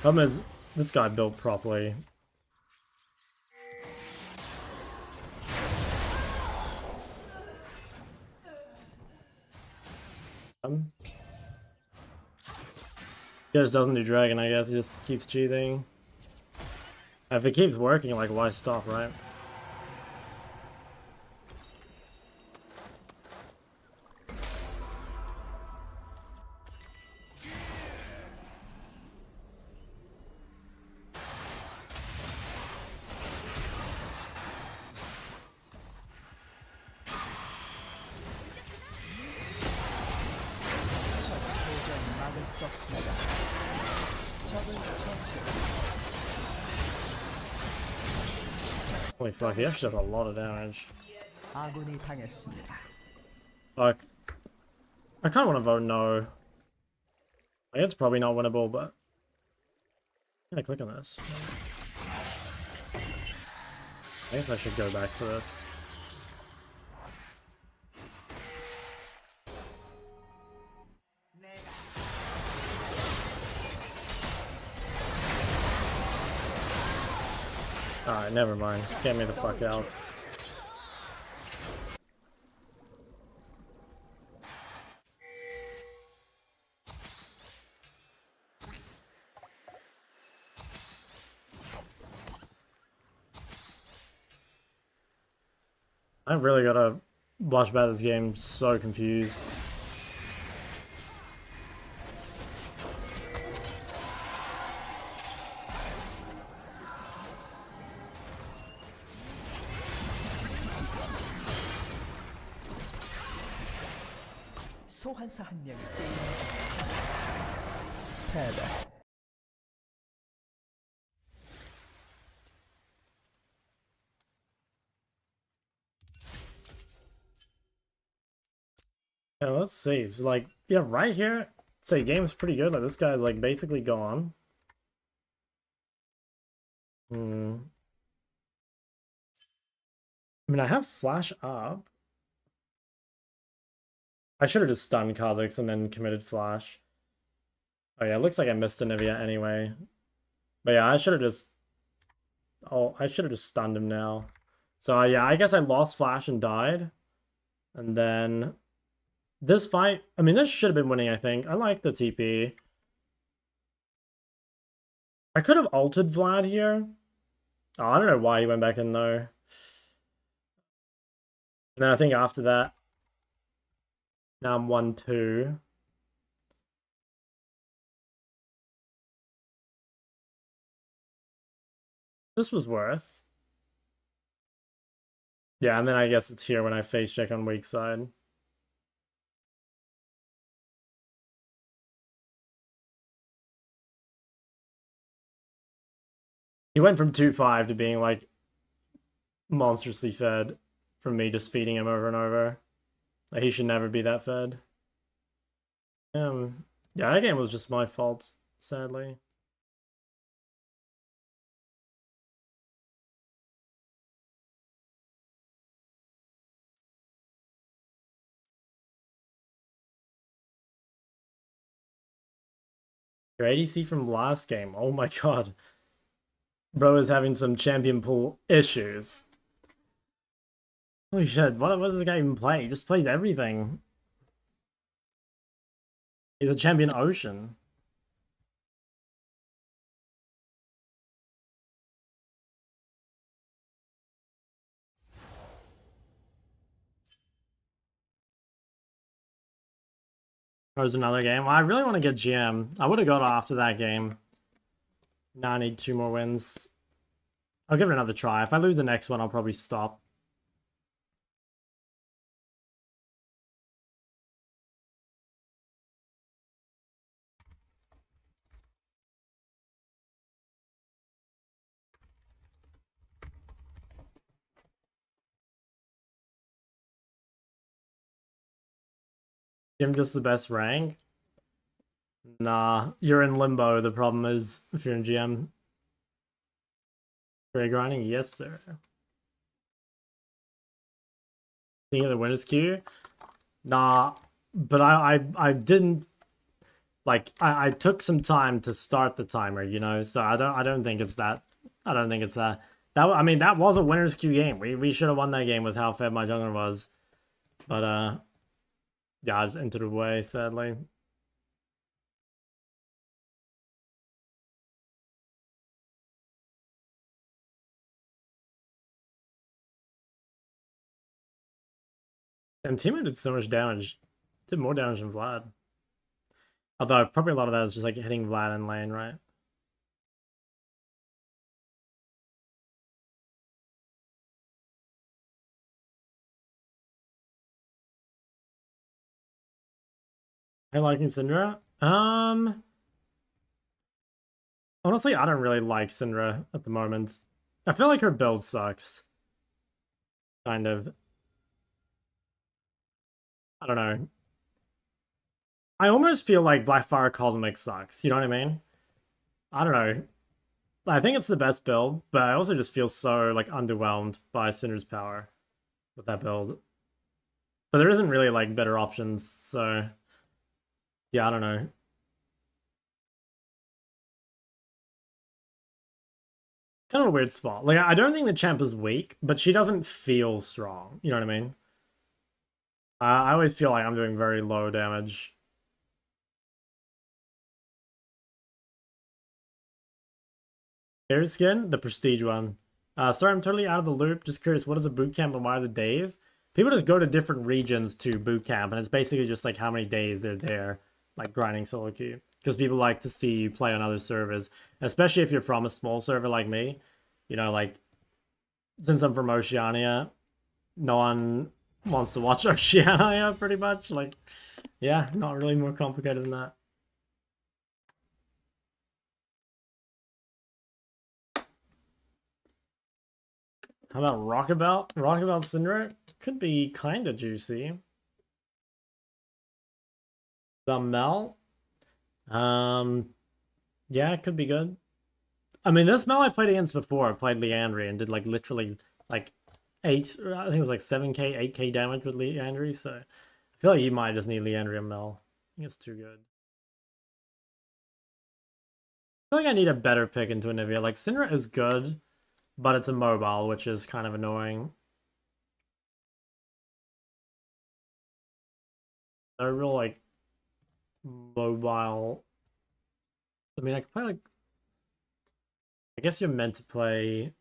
Problem is, this guy built properly. He just doesn't do dragon, I guess. He just keeps cheating. If it keeps working, like, why stop, right? 도저히 막을 수 없습니다. 적을 처치. Holy fuck, he actually does a lot of damage. 아군이 당했습니다. Fuck. I kinda wanna vote no. Like, it's probably not winnable, but... I'm gonna click on this. I guess I should go back to this. Alright, never mind. Get me the fuck out. I've really gotta watch about this game. So confused. 소환사 한 명이 패배. Yeah, let's see. It's like, yeah, right here, say game's pretty good. Like, this guy's like basically gone. Hmm. I mean, I have flash up. I should have just stunned Kha'Zix and then committed flash. Oh yeah, it looks like I missed Anivia anyway. But yeah, I should have just... Oh, I should have just stunned him now. So yeah, I guess I lost flash and died. And then... This fight... I mean, this should have been winning, I think. I like the TP. I could have altered Vlad here. Oh, I don't know why he went back in, though. And then I think after that... Now I'm 1-2. This was worth. Yeah, and then I guess it's here when I face check on weak side. He went from 2-5 to being like monstrously fed from me just feeding him over and over. Like, he should never be that fed. Yeah, that game was just my fault, sadly. Your ADC from last game. Oh my god. Bro is having some champion pool issues. Holy shit, what does the guy even play? He just plays everything. He's a champion ocean. There's another game. Well, I really want to get GM. I would have got after that game. Now I need 2 more wins. I'll give it another try. If I lose the next one, I'll probably stop. Jim just the best rank? Nah, you're in limbo. The problem is, if you're in GM. Free grinding? Yes, sir. Thinking of the winner's queue? Nah, but I didn't like I took some time to start the timer, you know, so I don't think it's that. I don't think it's that. I mean, that was a winner's queue game. We should have won that game with how fed my jungler was. But yeah, I just entered away, sadly. And teammate did so much damage. Did more damage than Vlad. Although probably a lot of that is just like hitting Vlad in lane, right? I liking Syndra? Honestly, I don't really like Syndra at the moment. I feel like her build sucks. Kind of. I don't know. I almost feel like Blackfire Cosmic sucks. You know what I mean? I don't know. I think it's the best build, but I also just feel so like underwhelmed by Syndra's power with that build. But there isn't really like better options, so yeah, I don't know. Kind of a weird spot. Like, I don't think the champ is weak, but she doesn't feel strong. You know what I mean? I always feel like I'm doing very low damage. Air skin, the prestige one. Sorry, I'm totally out of the loop. Just curious, what is a boot camp and why are the days? People just go to different regions to boot camp, and it's basically just like how many days they're there, like grinding solo queue. Because people like to see you play on other servers, especially if you're from a small server like me. You know, like, since I'm from Oceania, no one wants to watch Oceania, pretty much. Like, yeah, not really more complicated than that. How about Rockabelt? Rockabelt Syndrome? Could be kind of juicy. The Mel? Yeah, it could be good. I mean, this Mel I played against before. I played Leandry and did like literally like I think it was like 7k, 8k damage with Leandry, so I feel like you might just need Leandry and Mel. I think it's too good. I feel like I need a better pick into Anivia. Like, Syndra is good, but it's a mobile, which is kind of annoying. They're real, like, mobile. I mean, I could play, like... I guess you're meant to play...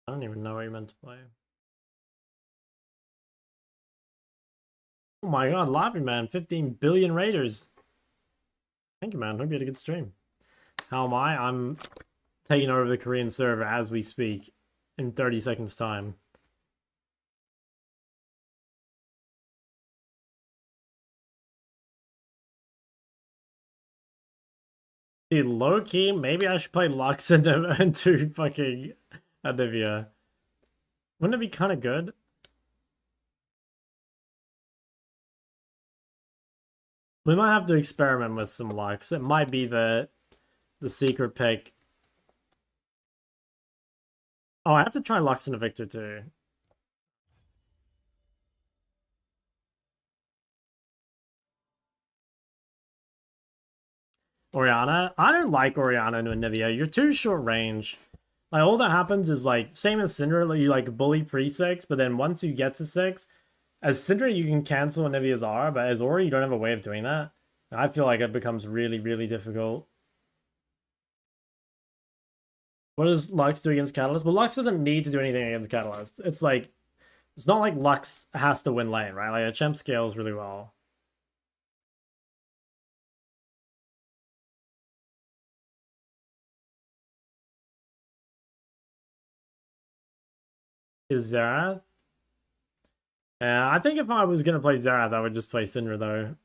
I don't even know what you're meant to play. Oh my god, Lappy Man, 15 billion raiders. Thank you, man. Hope you had a good stream. How am I? I'm taking over the Korean server as we speak in 30 seconds time. Dude, low key, maybe I should play Lux into fucking Anivia. Wouldn't it be kind of good? We might have to experiment with some Lux. It might be the secret pick. Oh, I have to try Lux into Victor too. Orianna? I don't like Orianna into Anivia. You're too short range. Like, all that happens is, like, same as Syndra, like, you, like, bully pre-6, but then once you get to 6, as Syndra, you can cancel Anivia's R, but as Ori, you don't have a way of doing that. And I feel like it becomes really, really difficult. What does Lux do against Catalyst? Well, Lux doesn't need to do anything against Catalyst. It's like, it's not like Lux has to win lane, right? Like, a champ scales really well. Is Xerath? Yeah, I think if I was gonna play Xerath, I would just play Syndra though.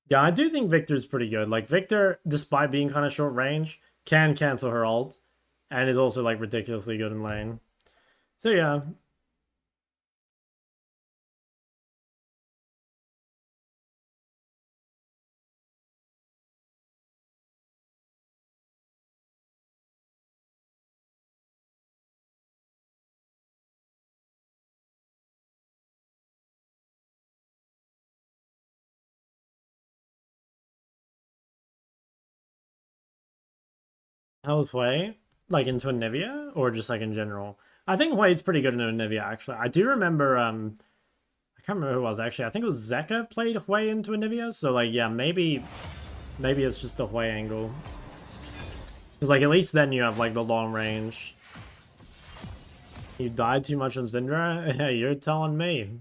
Yeah, I do think Victor's pretty good. Like, Victor, despite being kind of short range, can cancel her ult, and is also, like, ridiculously good in lane. So yeah. How's Hui? Like, into Anivia? Or just, like, in general? I think Hui's pretty good into Anivia, actually. I do remember, I can't remember who it was, actually. I think it was Zeka played Hui into Anivia, so, like, yeah, maybe it's just a Hui angle. Because, like, at least then you have, like, the long range. You died too much on Syndra? Hey, you're telling me.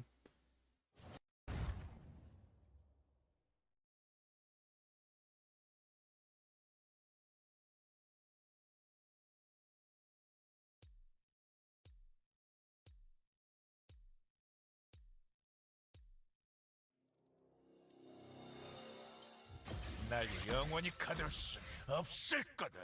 날 영원히 가둘 수 없을 거다.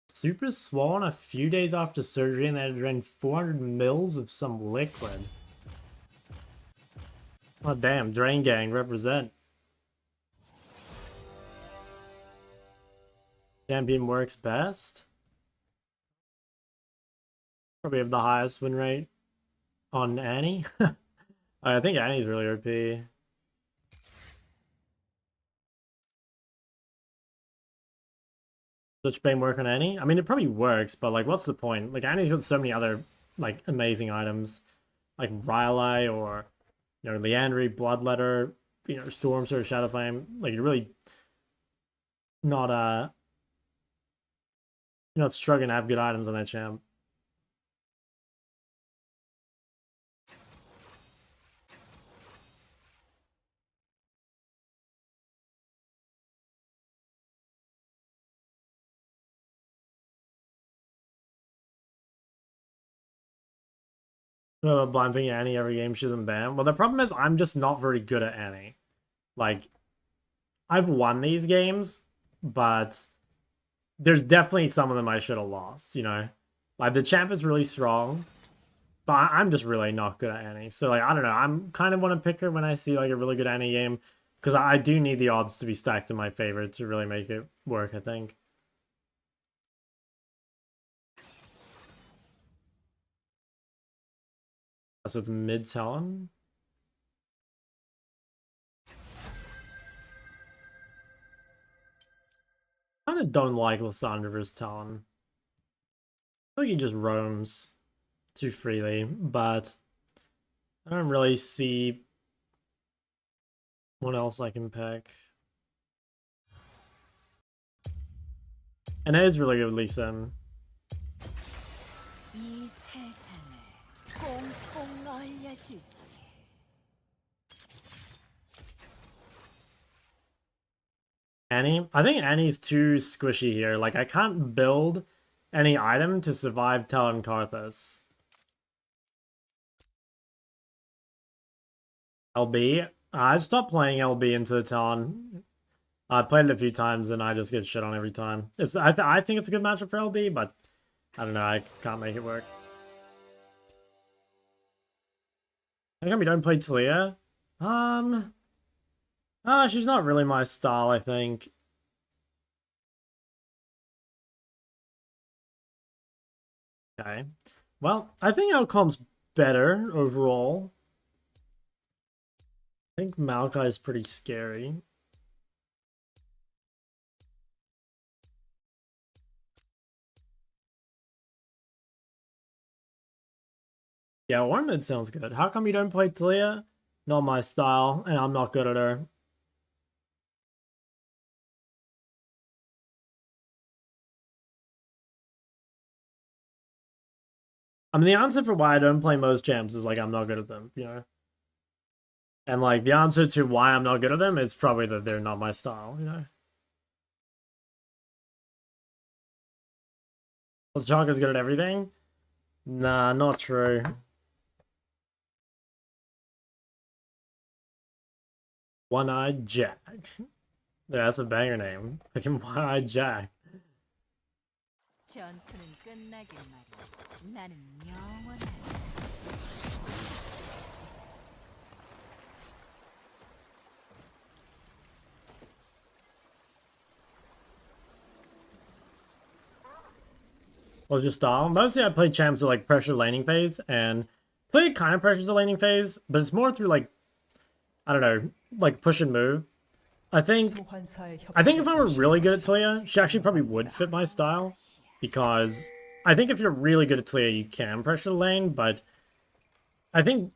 Super swollen a few days after surgery and they had drained 400 mils of some liquid. Oh damn, Drain Gang represent. Champion works best. Probably have the highest win rate on Annie. I think Annie's really OP. Switch Bane work on Annie? I mean, it probably works, but like, what's the point? Like, Annie's got so many other like amazing items, like Rylai or Leandry, Bloodletter, Storm Surge, Shadowflame. Like, you're really not you're not struggling to have good items on that champ. Blind picking Annie every game she's in ban. Well, the problem is I'm just not very good at Annie. Like, I've won these games, but there's definitely some of them I should have lost, Like, the champ is really strong, but I'm just really not good at Annie. So, like, I don't know. I'm kind of want to pick her when I see, like, a really good Annie game, because I do need the odds to be stacked in my favor to really make it work, I think. So it's mid Talon. Kind of don't like Lysandra versus Talon. I think he just roams too freely, but I don't really see what else I can pick. And it is really good with Lee Sin. 이 세상을 꽁꽁 얼려주지. Annie? I think Annie's too squishy here. Like, I can't build any item to survive Talon Karthus. LB? I stopped playing LB into Talon. I played it a few times and I just get shit on every time. I think it's a good matchup for LB, but I don't know, I can't make it work. How come you don't play Talia? She's not really my style, I think. Okay. Well, I think Outcom's better overall. I think Maokai is pretty scary. Yeah, Ormond sounds good. How come you don't play Talia? Not my style, and I'm not good at her. I mean, the answer for why I don't play most champs is, like, I'm not good at them, And, like, the answer to why I'm not good at them is probably that they're not my style, Well, Chaka's good at everything? Nah, not true. One-Eyed Jack. Yeah, that's a banger name. Fucking One-Eyed Jack. 전투는 끝나길 말이야. 나는 영원한. Well, just style. Mostly I play champs with, like, pressure laning phase, and play kind of pressures the laning phase, but it's more through, like, I don't know, like, push and move. I think if I were really good at Talia, she actually probably would fit my style, because I think if you're really good at Talia, you can pressure the lane, but I think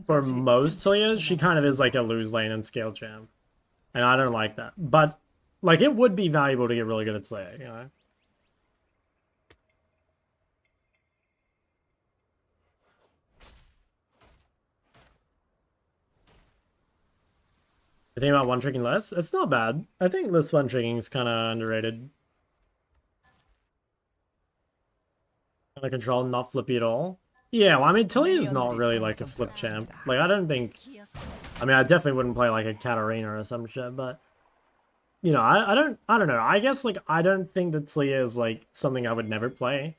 for most Talias, she kind of is like a lose lane and scale champ, and I don't like that. But, like, it would be valuable to get really good at Talia, You think about one-tricking less? It's not bad. I think less one-tricking is kind of underrated. Kind of control, not flippy at all. Yeah, well, I mean, Talia is not really like a flip champ. Like, I don't think... I mean, I definitely wouldn't play like a Katarina or some shit, but... I don't know. I guess, like, I don't think that Talia is, like, something I would never play.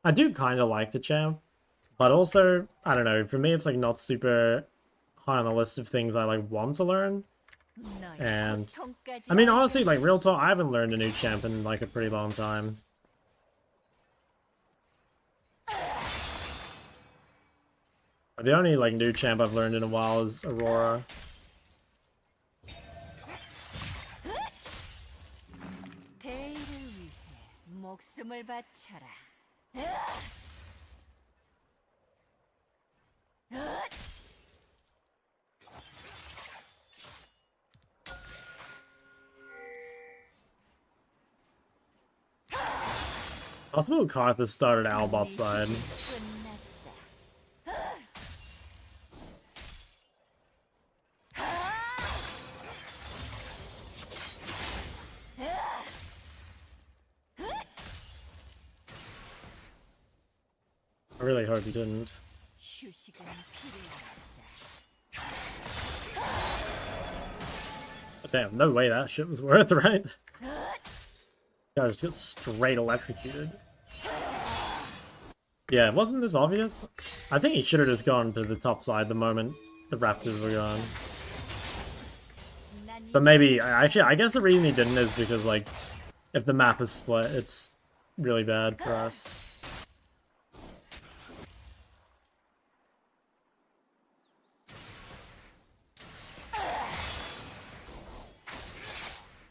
I do kind of like the champ, but also, I don't know, for me, it's, like, not super high on the list of things I, like, want to learn. And, I mean, honestly, like, real talk, I haven't learned a new champ in, like, a pretty long time. The only, like, new champ I've learned in a while is Aurora. 목숨을 바쳐라. Possible Karthus started Albot side. 끝났다. I really hope he didn't. 휴식은 필요하다. Damn, no way that shit was worth, right? Guy just got straight electrocuted. Yeah, wasn't this obvious? I think he should have just gone to the top side the moment the Raptors were gone. But maybe, actually, I guess the reason he didn't is because, like, if the map is split, it's really bad for us.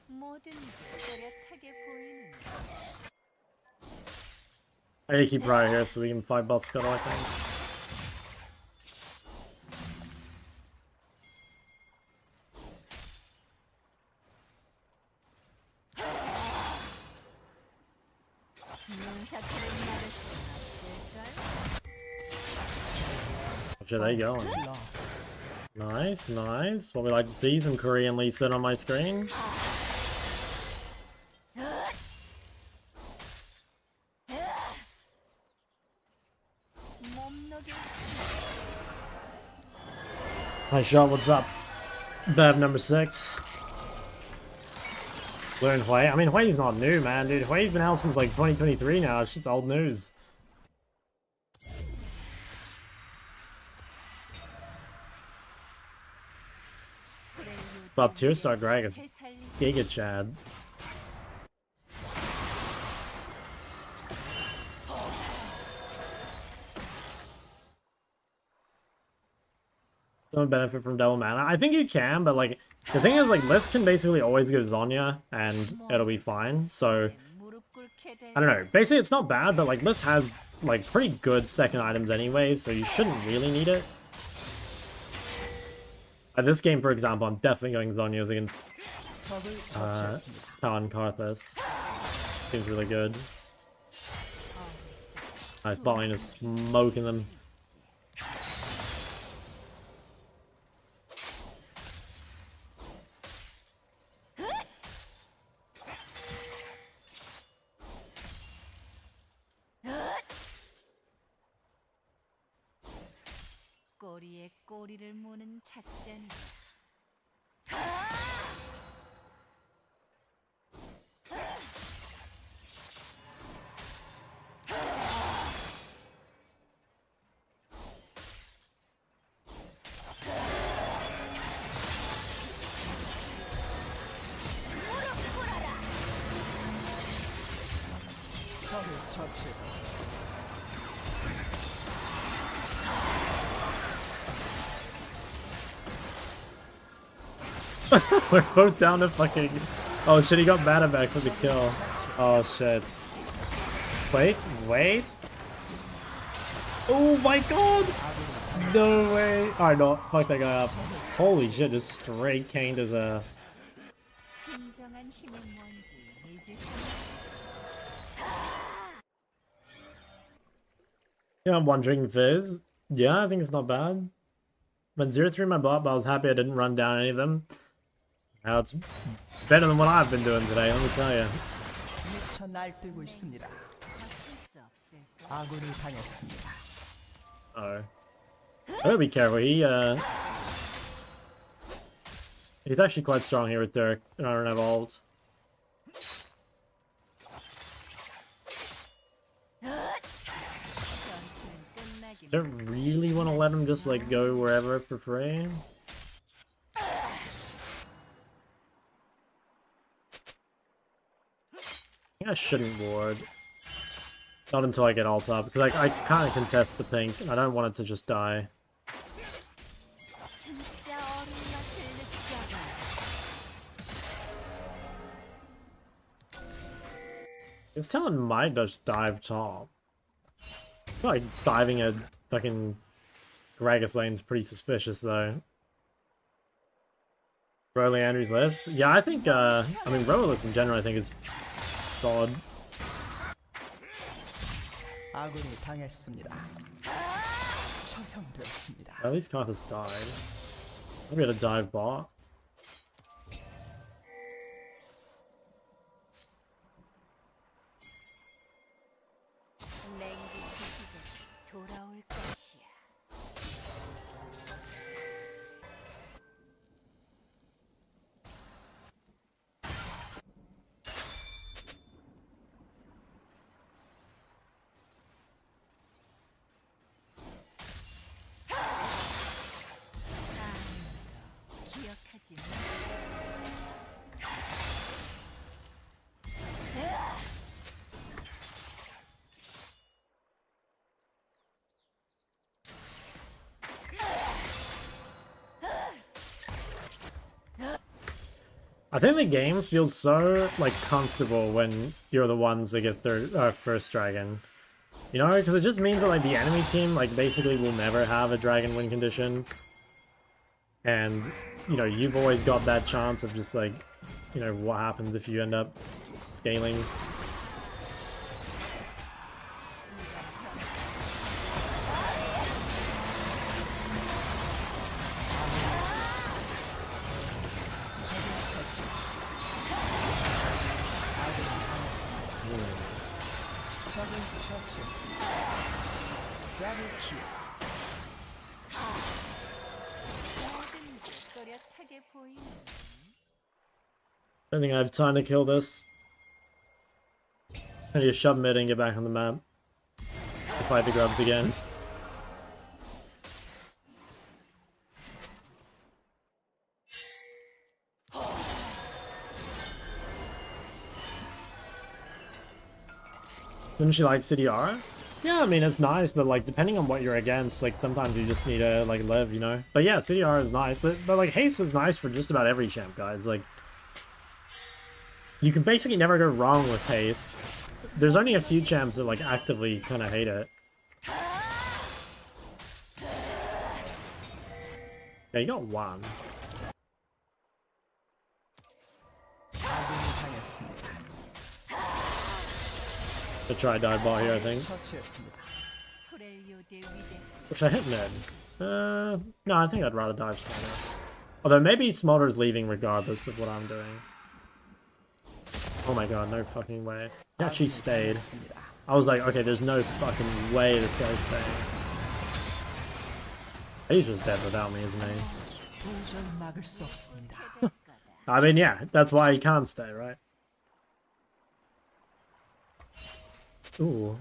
모든 게 또렷하게 보이는. I need to keep right here so we can fight boss scuttle, I think. 눈사태를 막을 수 없을까? Actually, there you go. Nice, nice. What we like to see, some Korean Lee Sin on my screen. Hi shot, what's up? Bev number 6. Learn Hui. I mean, Hui's not new, man, dude. Hui's been out since like 2023 now. Shit's old news. But Tier Star Greg is Giga Chad. Don't benefit from double mana. I think you can, but like the thing is, like List can basically always go Zonya and it'll be fine. So I don't know. Basically, it's not bad, but like List has like pretty good second items anyway, so you shouldn't really need it. This game, for example, I'm definitely going Zonyas against Khan Karthus. Seems really good. Nice, Botline is smoking them. 꼬리에 꼬리를 무는 작전. 적을 처치했습니다. We're both down to fucking... Oh shit, he got mana back for the kill. Oh shit. Wait, wait. Oh my god! No way. Alright, no, fuck that guy up. Holy shit, just straight caned his ass. 진정한 힘은 뭔지 잊을 수 Yeah, I'm wondering, Fizz. Yeah, I think it's not bad. When 0-3 my bot, but I was happy I didn't run down any of them. Now it's better than what I've been doing today, let me tell you. 미쳐 날뛰고 있습니다. 바꿀 수 없을까? 아군이 당했습니다. Oh. I gotta be careful, he's actually quite strong here with Dirk, and I don't have ult. 전투는 끝나기 Don't really want to let him just like go wherever for free. I think I shouldn't ward. Not until I get ult up, because I can't contest the pink, and I don't want it to just die. 진짜 어린 맛을 느껴봐. This talent might just dive top. I feel like diving a fucking Gragas lane's pretty suspicious though. Broly Andrews list? Yeah, I think I mean Rolis in general I think is solid. 아군이 당했습니다. 처형되었습니다. At least Karthus died. Maybe had a dive bot. 냉기 시즌 돌아올 것이야. 기억하지 I think the game feels so like comfortable when you're the ones that get their first dragon. You know, because it just means that like the enemy team like basically will never have a dragon win condition. And, you know, you've always got that chance of just like, you know, what happens if you end up scaling. 또렷하게 보이는. I don't think I have time to kill this. I need to shove mid and get back on the map. To fight the grubs again. Didn't she like CDR? Yeah, I mean, it's nice, but like, depending on what you're against, like, sometimes you just need to, like, live, you know? But yeah, CDR is nice, but like, haste is nice for just about every champ, guys. Like, you can basically never go wrong with haste. There's only a few champs that, like, actively kind of hate it. Yeah, you got one. 아군이 당했습니다. To try dive bot here, I think. 처치했습니다. 프렐리오 대 위대. Which I hit mid. No, I think I'd rather dive Smolder. Although maybe Smolder's leaving regardless of what I'm doing. Oh my god, no fucking way. He actually stayed. I was like, okay, there's no fucking way this guy's staying. He's just dead without me, isn't he? 도저히 막을 수 없습니다. I mean, yeah, that's why he can't stay, right? Ooh.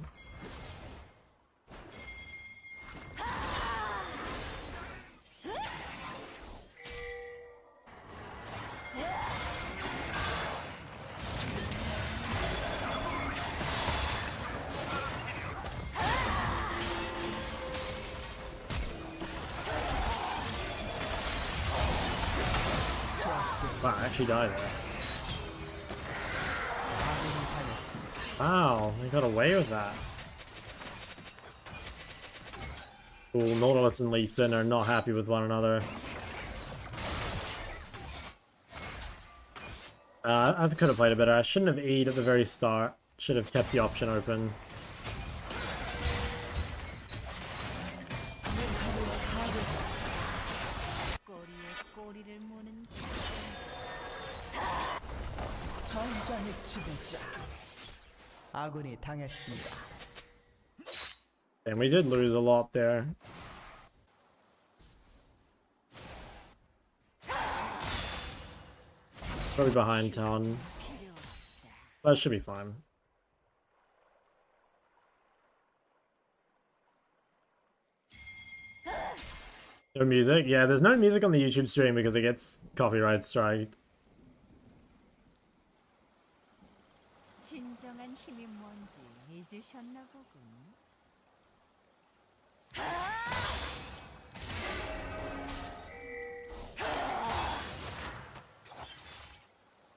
Wow, I actually died there. 아군이 당했습니다. Wow, they got away with that. Cool, Nautilus and Lee Sin are not happy with one another. I could have played it better. I shouldn't have E'd at the very start. Should have kept the option open. 꼬리에 꼬리를 무는 전장의 지배자. 아군이 당했습니다. And we did lose a lot there. Probably behind town. 필요 없다. That should be fine. No music? Yeah, there's no music on the YouTube stream because it gets copyright striked. 진정한 힘이 뭔지 잊으셨나 보군.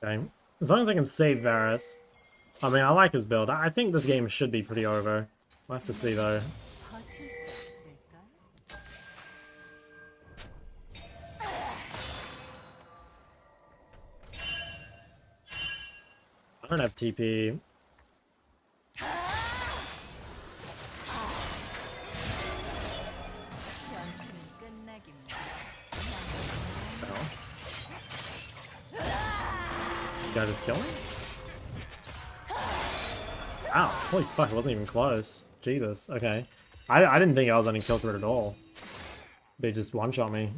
Okay. As long as I can save Varus. I mean, I like his build. I think this game should be pretty over. We'll have to see though. 벗을 수 있을까? I don't have TP. 전투는 끝나긴 Oh. You guy just kill him? Wow, holy fuck, it wasn't even close. Jesus, okay. I didn't think I was any kill threat at all. They just one-shot me.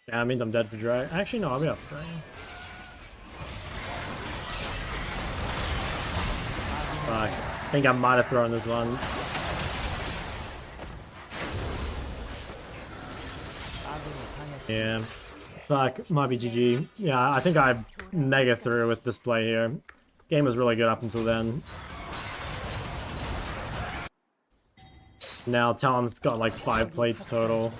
Yeah, that means I'm dead for drag. Actually, no, I'll be up for dragon. Fuck. I think I might have thrown this one. Yeah. Fuck, might be GG. Yeah, I think I mega through with this play here. Game was really good up until then. Now Talon's got like 5 plates total.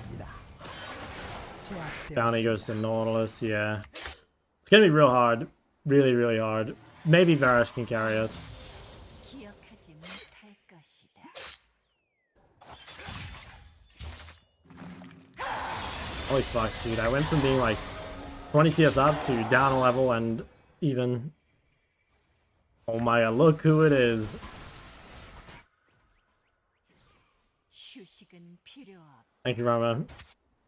Bounty goes to Nautilus, yeah. It's gonna be real hard. Really, really hard. Maybe Varus can carry us. 기억하지 못할 것이다. Holy fuck, dude. I went from being like 20 CS up to down a level and even. Oh my god, look who it is. 휴식은 필요 없. Thank you, Rama.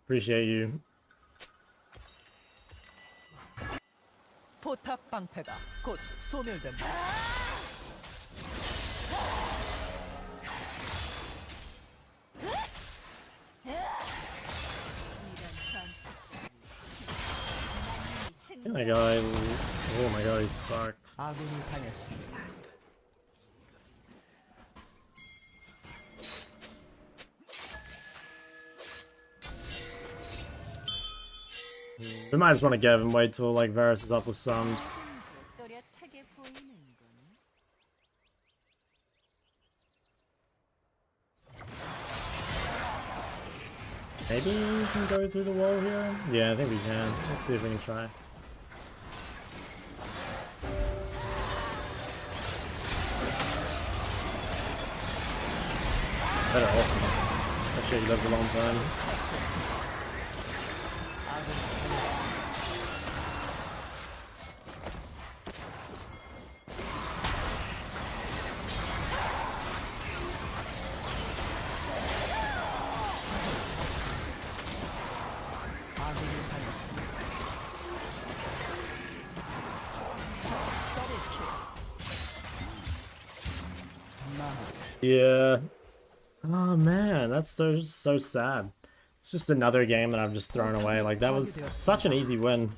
Appreciate you. 포탑 방패가 곧 소멸됩니다. Oh my god, oh my god, he's fucked. 아군이 당했습니다. We might just want to give and wait till like Varus is up with sums. 또렷하게 보이는군. Maybe we can go through the wall here? Yeah, I think we can. Let's see if we can try. Better off. That shit lives a long time. Yeah. Oh man, that's so sad. It's just another game that I've just thrown away. Like that was such an easy win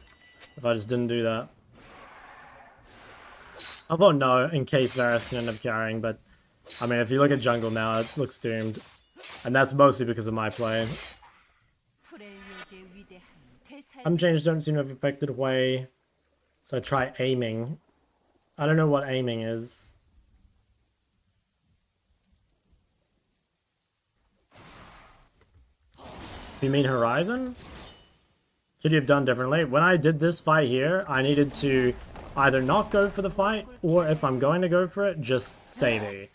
if I just didn't do that. I thought no in case Varus can end up carrying, but I mean if you look at jungle now, it looks doomed. And that's mostly because of my play. 프렐리오의 위대한 대살. Some changes don't seem to have affected way, so I try aiming. I don't know what aiming is. You mean Horizon? Should you have done differently? When I did this fight here, I needed to either not go for the fight, or if I'm going to go for it, just save E.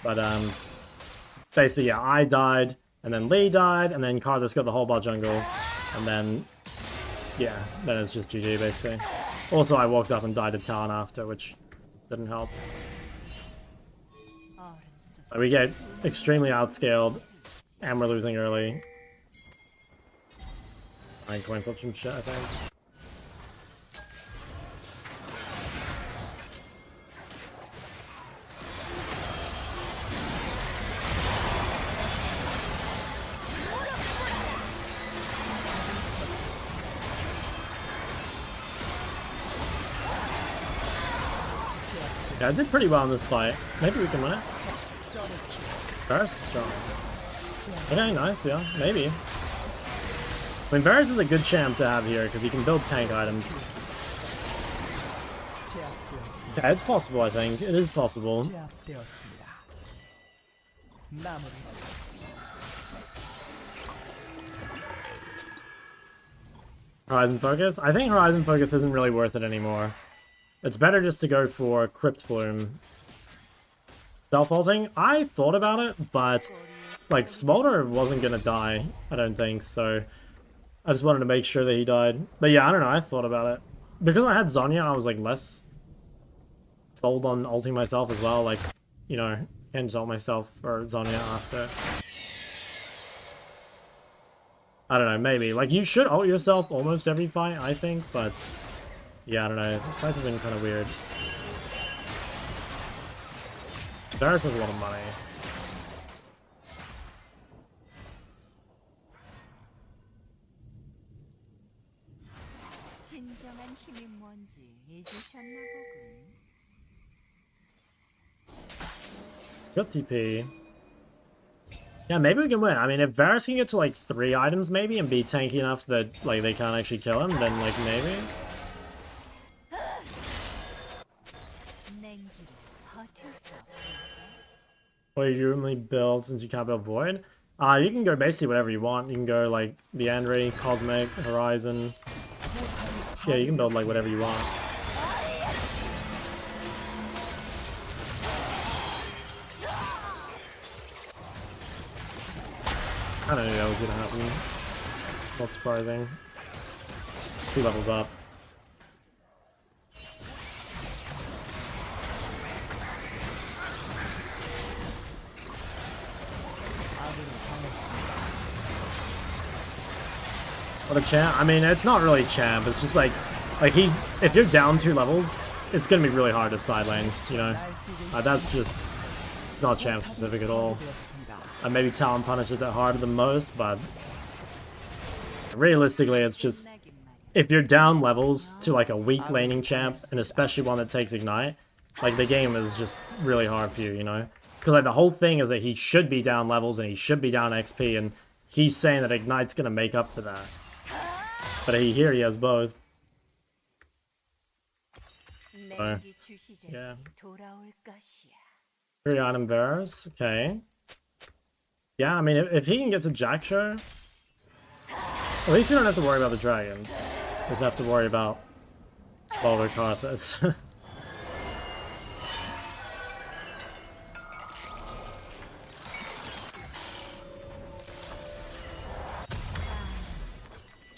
But, basically, yeah, I died, and then Lee died, and then Carlos got the whole bot jungle, and then, yeah, then it's just GG, basically. Also, I walked up and died to Talon after, which didn't help. We get extremely outscaled, and we're losing early. I can coin flip some shit, I think. Yeah, I did pretty well in this fight. Maybe we can win it. Varus is strong. Okay, nice, yeah, maybe. I mean, Varus is a good champ to have here because he can build tank items. Yeah, it's possible, I think. It is possible. Horizon Focus? I think Horizon Focus isn't really worth it anymore. It's better just to go for Crypt Bloom. Self-ulting? I thought about it, but like Smolder wasn't gonna die, I don't think, so I just wanted to make sure that he died. But yeah, I don't know, I thought about it. Because I had Zhonya, I was like less sold on ulting myself as well, like, you know, can't just ult myself or Zhonya after. I don't know, maybe. Like, you should ult yourself almost every fight, I think, but yeah, I don't know. The fights have been kind of weird. Darius has a lot of money. 진정한 힘이 뭔지 잊으셨나 보군. Got TP. Yeah, maybe we can win. I mean, if Varus can get to like 3 items maybe and be tanky enough that like they can't actually kill him, then like maybe. 냉기를 버텨서. Or you only build since you can't build Void? You can go basically whatever you want. You can go like the Andre, Cosmic, Horizon. Yeah, you can build like whatever you want. I don't know that was gonna happen. Not surprising. 2 levels up. What a champ? I mean, it's not really champ. It's just like he's, if you're down 2 levels, it's gonna be really hard to side lane, you know? That's just, it's not champ specific at all. And maybe Talon punishes it harder than most, but realistically, it's just, if you're down levels to like a weak laning champ, and especially one that takes Ignite, like the game is just really hard for you, you know? Because like the whole thing is that he should be down levels and he should be down XP, and he's saying that Ignite's gonna make up for that. But here he has both. So, yeah. 3 item bearers, okay. Yeah, I mean, if he can get to Jack Show, at least we don't have to worry about the dragons. We just have to worry about Boulder Carthus.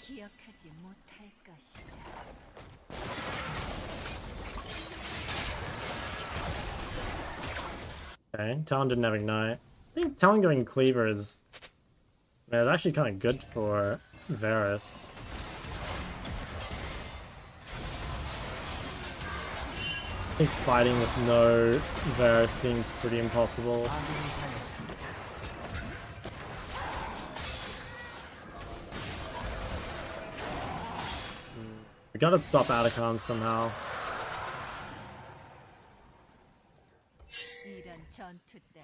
기억하지 못할 것이다. Okay, Talon didn't have Ignite. I think Talon going Cleaver is, man, it's actually kind of good for Varus. I think fighting with no Varus seems pretty impossible. We gotta stop Atacon somehow. 이런 전투 때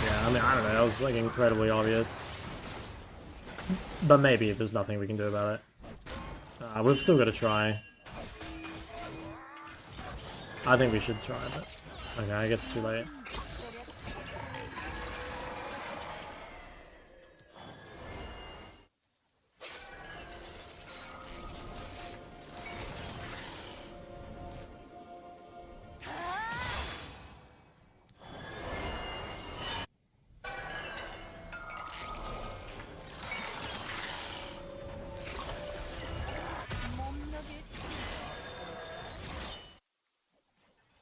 Yeah, I mean, I don't know, it's like incredibly obvious. But maybe there's nothing we can do about it. We've still got to try. I think we should try, but okay, I guess it's too late.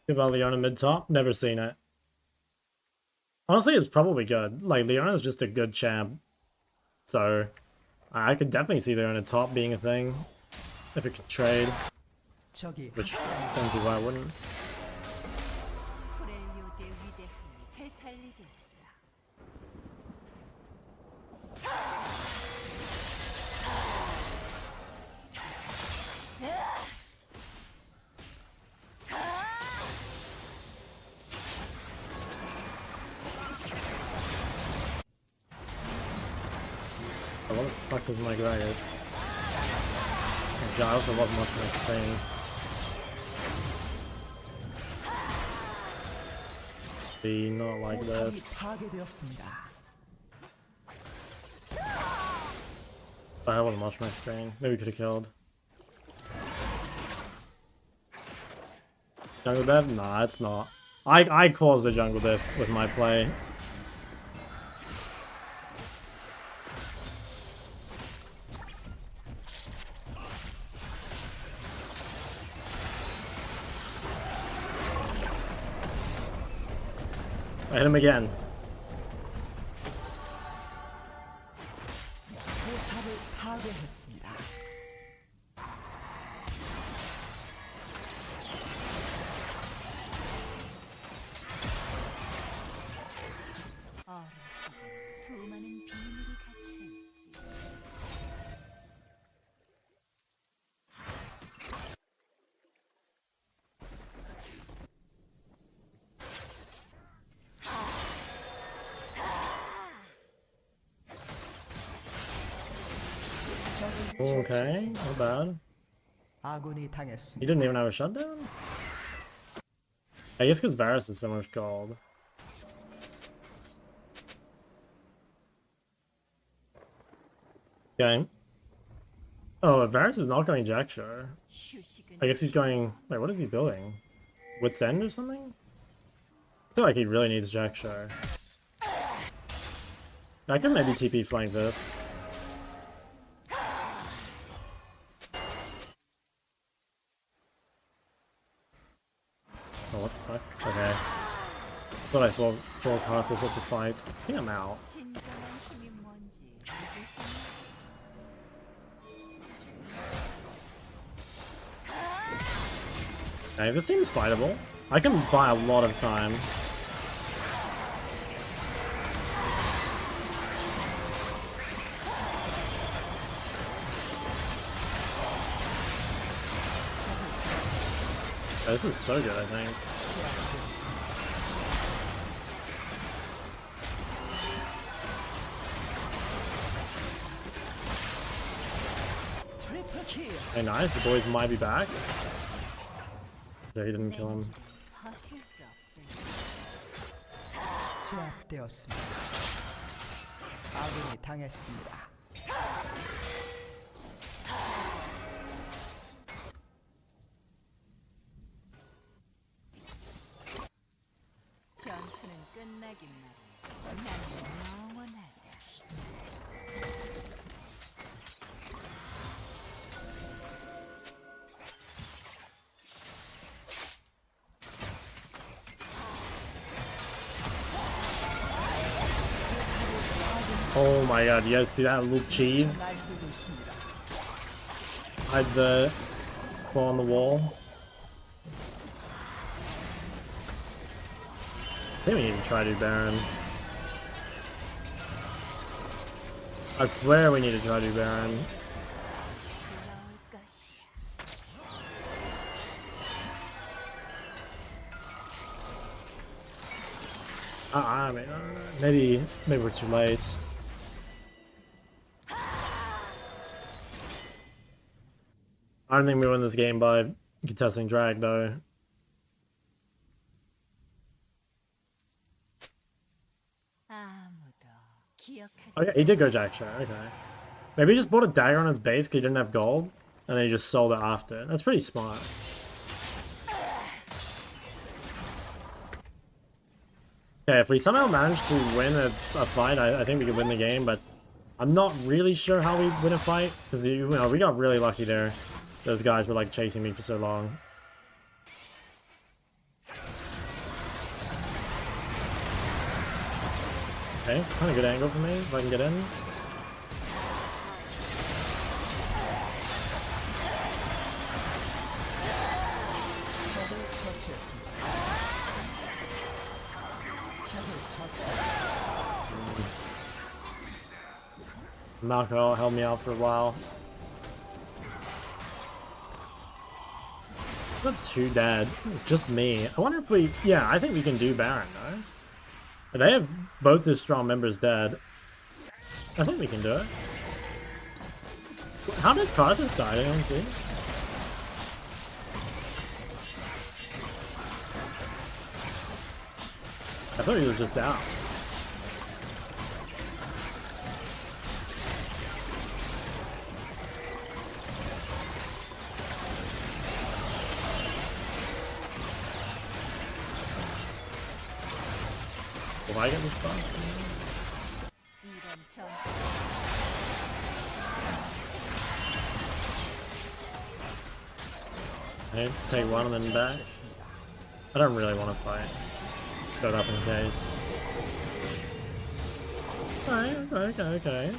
About Leona mid top? Never seen it. Honestly, it's probably good. Like, Leona's just a good champ. So, I could definitely see Leona top being a thing. If it could trade. Which, I don't see why I wouldn't. 프렐리오드의 위대함을 되살리겠어. What the fuck is my Gragas? I also love much more Spain. Be not like this. I haven't watched my screen. Maybe we could have killed. Jungle death? Nah, it's not. I caused the jungle death with my play. I hit him again. 포탑을 파괴했습니다. 얼음 속에 수많은 비밀이 갇혀 있지. Okay, not bad. 아군이 He 당했습니다. didn't even have a shutdown? I guess because Varus is so much gold. Okay. Oh, Varus is not going Jack Show. 휴식은 I guess he's going... Wait, what is he building? Wit's End or something? I feel like he really needs Jack Show. I can maybe TP flank this. Oh, what the fuck? Okay. Thought I saw Carthus at the fight. I think I'm out. 진정한 힘이 뭔지 알겠니? Okay, this seems fightable. I can buy a lot of time. Oh, this is so good, I think. 트리플 킬. Hey, nice. The boys might be back. No, he didn't kill him. 버틸 수 없을 제압되었습니다. 아군이 당했습니다. 전투는 끝나긴 말이야. 나는 영원하다. Oh my god, you guys see that little cheese? 날뛰고 있습니다. Hide the ball on the wall. I think we need to try to do Baron. I swear we need to try to do Baron. 돌아올 것이야. I mean, maybe we're too late. I don't think we win this game by contesting drag though. 아무도 기억하지 Okay, he did go Jack Show, okay. Maybe he just bought a dagger on his base because he didn't have gold, and then he just sold it after. That's pretty smart. Okay, if we somehow manage to win a fight, I think we could win the game, but I'm not really sure how we win a fight, because we got really lucky there. Those guys were like chasing me for so long. Okay, it's kind of good angle for me, if I can get in. 적을 처치했습니다. 적을 처치. Malco held me out for a while. Not too dead. It's just me. I wonder if we... Yeah, I think we can do Baron, though. They have both the strong members dead. I think we can do it. How did Carthus die? I didn't see. I thought he was just out. if I get this buff. 이런 전 I need to take one and then back. I don't really want to fight. Shut up in case. Okay.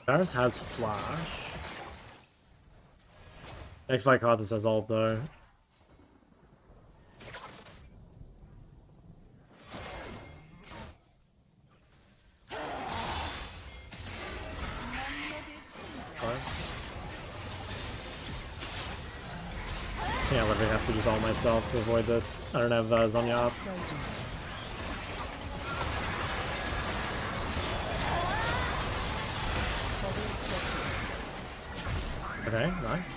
Varus has flash. Next fight card that says ult though. Yeah, I literally have to use all myself to avoid this. I don't have Zonya up. Okay, nice.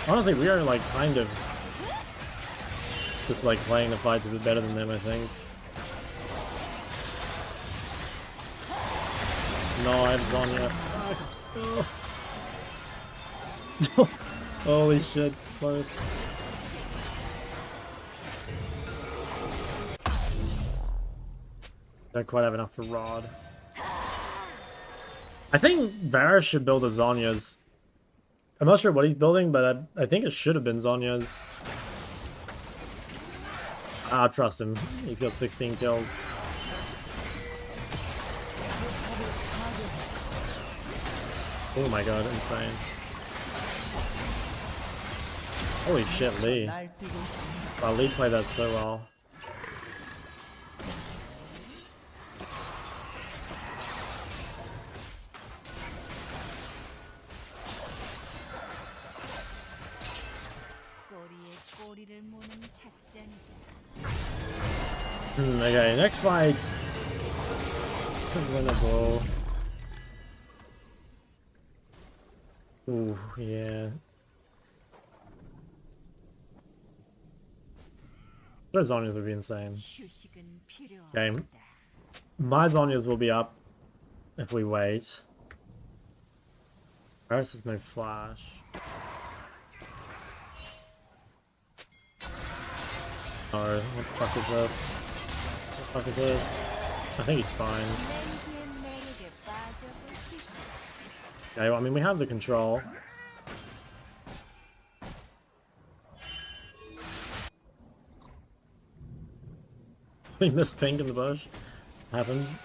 Honestly, we are like kind of just like playing the fights a bit better than them, I think. No, I have Zonya. Holy shit, close. Don't quite have enough for Rod. I think Varus should build a Zonya's. I'm not sure what he's building, but I think it should have been Zonya's. I trust him. He's got 16 kills. Oh my god, insane. Holy shit, Lee. Wow, Lee played that so well. Okay, next fight. Winnable. Ooh, yeah. Those Zonyas would be insane. Okay. My Zonyas will be up if we wait. Varus has no flash. Oh, what the fuck is this? What the fuck is this? I think he's fine. Okay, well, I mean, we have the control. We missed pink in the bush. Happens.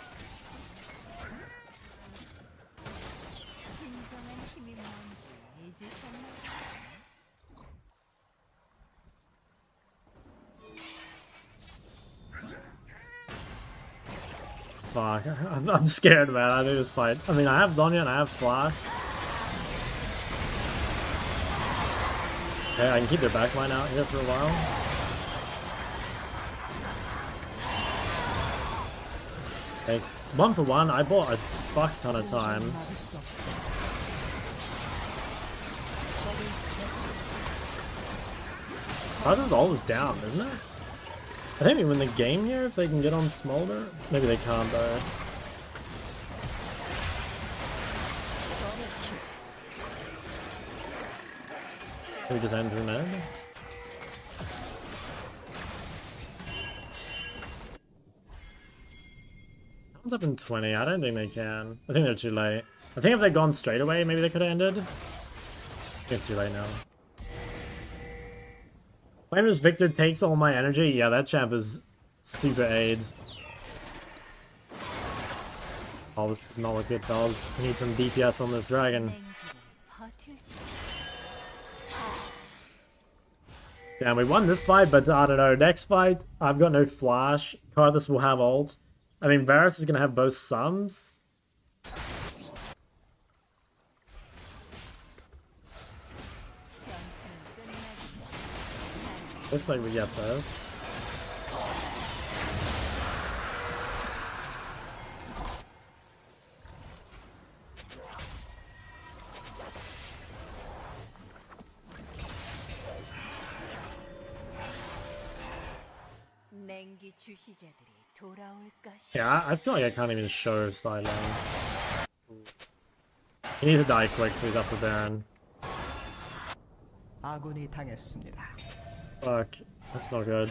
Fuck, I'm scared, man. I need this fight. I mean, I have Zonya and I have Flash. Okay, I can keep their backline out here for a while. Okay, it's 1 for 1. I bought a fuck ton of time. This is always down, isn't it? I think we win the game here if they can get on Smolder. Maybe they can't though. Can we just end through mid? Comes up in 20. I don't think they can. I think they're too late. I think if they'd gone straight away, maybe they could have ended. I think it's too late now. Flamers Victor takes all my energy. Yeah, that champ is super AIDS. Oh, this is not look good, dogs. We need some DPS on this dragon. Damn, we won this fight, but I don't know. Next fight, I've got no flash. Karthus will have ult. I mean, Varus is going to have both sums. Looks like we get this. 주시자들이 돌아올까 Yeah, I feel like I can't even show side lane. He needs to die quick so he's up for Baron. 아군이 당했습니다. Fuck, that's not good.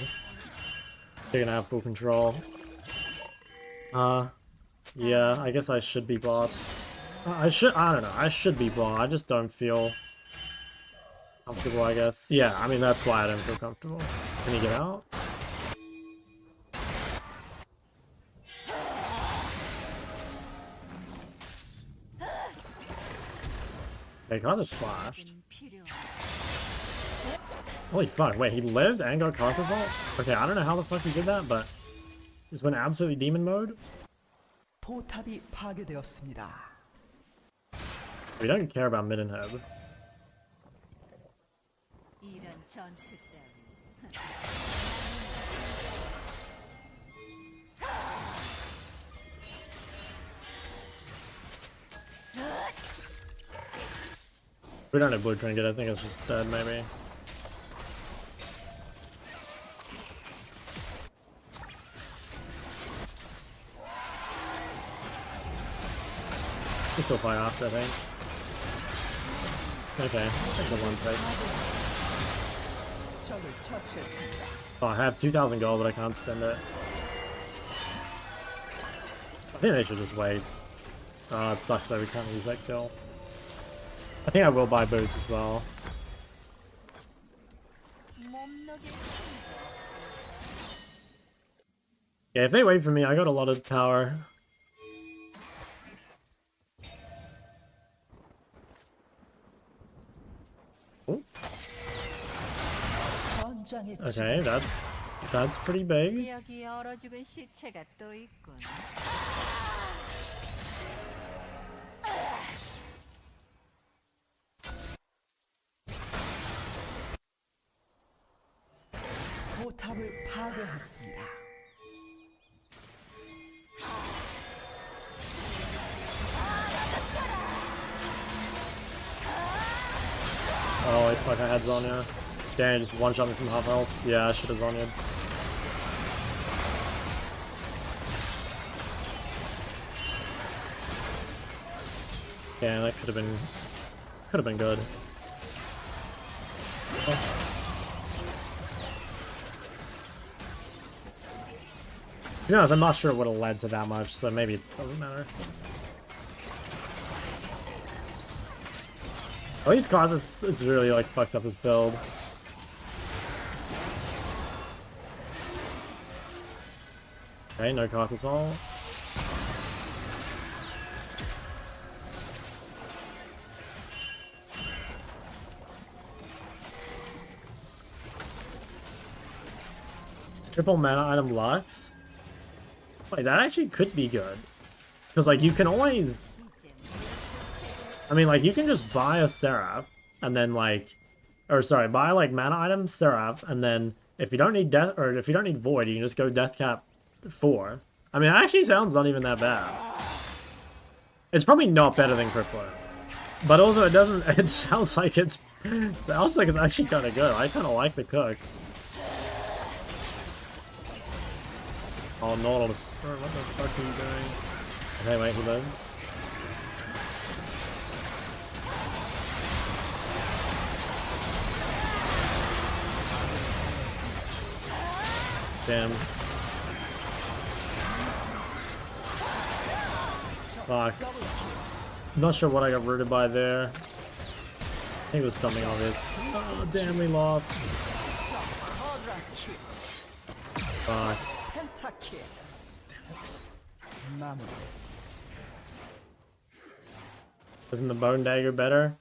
They're gonna have full control. Yeah, I guess I should be bot. I don't know, I should be bot. I just don't feel comfortable, I guess. Yeah, I mean, that's why I don't feel comfortable. Can he get out? They got just flashed. 필요. Holy fuck, wait, he lived and got Carthage Vault? Okay, I don't know how the fuck he did that, but just went absolutely demon mode? 포탑이 파괴되었습니다. We don't care about mid and head. 이런 전투 따위. We don't have blue trinket, I think it's just dead maybe. He's still fire after, I think. Okay, take the one pick. 적을 처치했습니다. Oh, I have 2,000 gold, but I can't spend it. I think they should just wait. Oh, it sucks that we can't use that kill. I think I will buy boots as well. Yeah, if they wait for me, I got a lot of power. Ooh. 전장의 Okay, that's pretty big. 여기 얼어 죽은 시체가 또 있군. 포탑을 파괴했습니다. Oh, wait, fuck, I had Zonya. Damn, just one-shot me from half health. Yeah, I should have Zonya'd. Damn, that could have been good. Oh. To be honest, I'm not sure it would have led to that much, so maybe it doesn't matter. Oh, these cards is really like fucked up his build. Okay, no Carthus all. Triple mana item Lux? Wait, that actually could be good. Because, like, you can always... I mean, like, you can just buy a Seraph, and then, like... Or, sorry, buy, like, mana item, Seraph, and then if you don't need Death... Or if you don't need Void, you can just go Death Cap 4. I mean, it actually sounds not even that bad. It's probably not better than Crippler. But also, it doesn't... It sounds like it's... It sounds like it's actually kind of good. I kind of like the cook. Oh, Nautilus. What the fuck are you doing? Okay, wait, he lived. Damn. Fuck. I'm not sure what I got rooted by there. I think it was something obvious. Oh, damn, we lost. Fuck. Isn't the Bone Dagger better?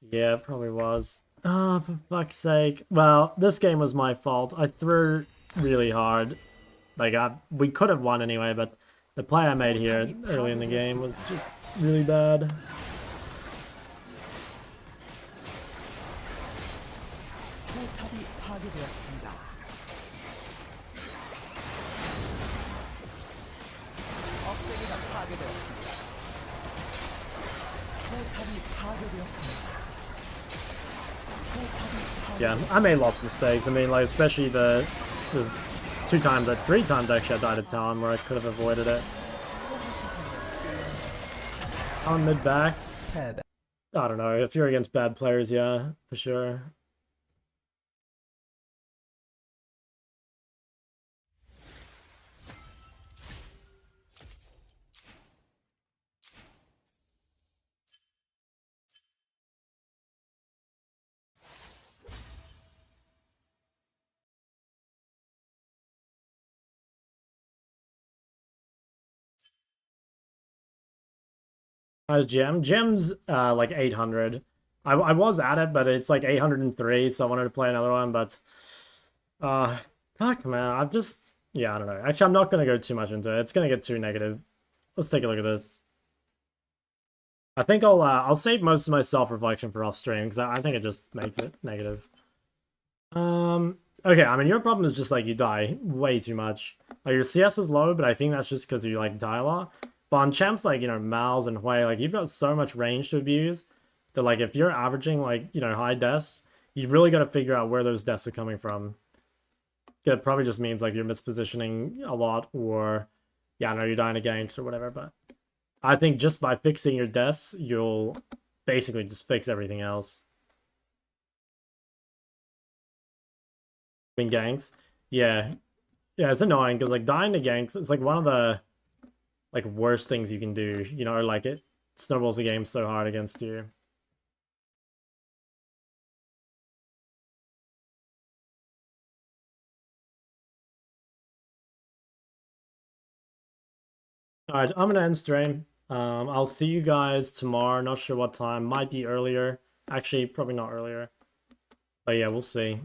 Yeah, it probably was. Oh, for fuck's sake. Well, this game was my fault. I threw really hard. Like, we could have won anyway, but the play I made here early in the game was just really bad. 포탑이 파괴되었습니다. 업체계가 파괴되었습니다. 포탑이 파괴되었습니다. Yeah, I made lots of mistakes. I mean, like, especially the 2 times, 3 times actually I died at Talon where I could have avoided it. On mid back. 패배. I don't know, if you're against bad players, yeah, for sure. How's Gem? Gem's like 800. I was at it, but it's like 803, so I wanted to play another one, but fuck man, I've just yeah, I don't know. Actually, I'm not gonna go too much into it. It's gonna get too negative. Let's take a look at this. I think I'll save most of my self-reflection for off stream because I think it just makes it negative. Okay, I mean your problem is just like you die way too much. Like your CS is low, but I think that's just because you like die a lot. But on champs like, you know, Mal's and Hui, like you've got so much range to abuse that like if you're averaging like, you know, high deaths, you've really got to figure out where those deaths are coming from. That probably just means like you're mispositioning a lot or yeah, I know you're dying to ganks or whatever, but I think just by fixing your deaths, you'll basically just fix everything else. In ganks. Yeah. Yeah, it's annoying because like dying to ganks, it's like one of the like worst things you can do, you know, like it snowballs the game so hard against you. Alright, I'm gonna end stream. I'll see you guys tomorrow, not sure what time, might be earlier. Actually, probably not earlier. But yeah, we'll see.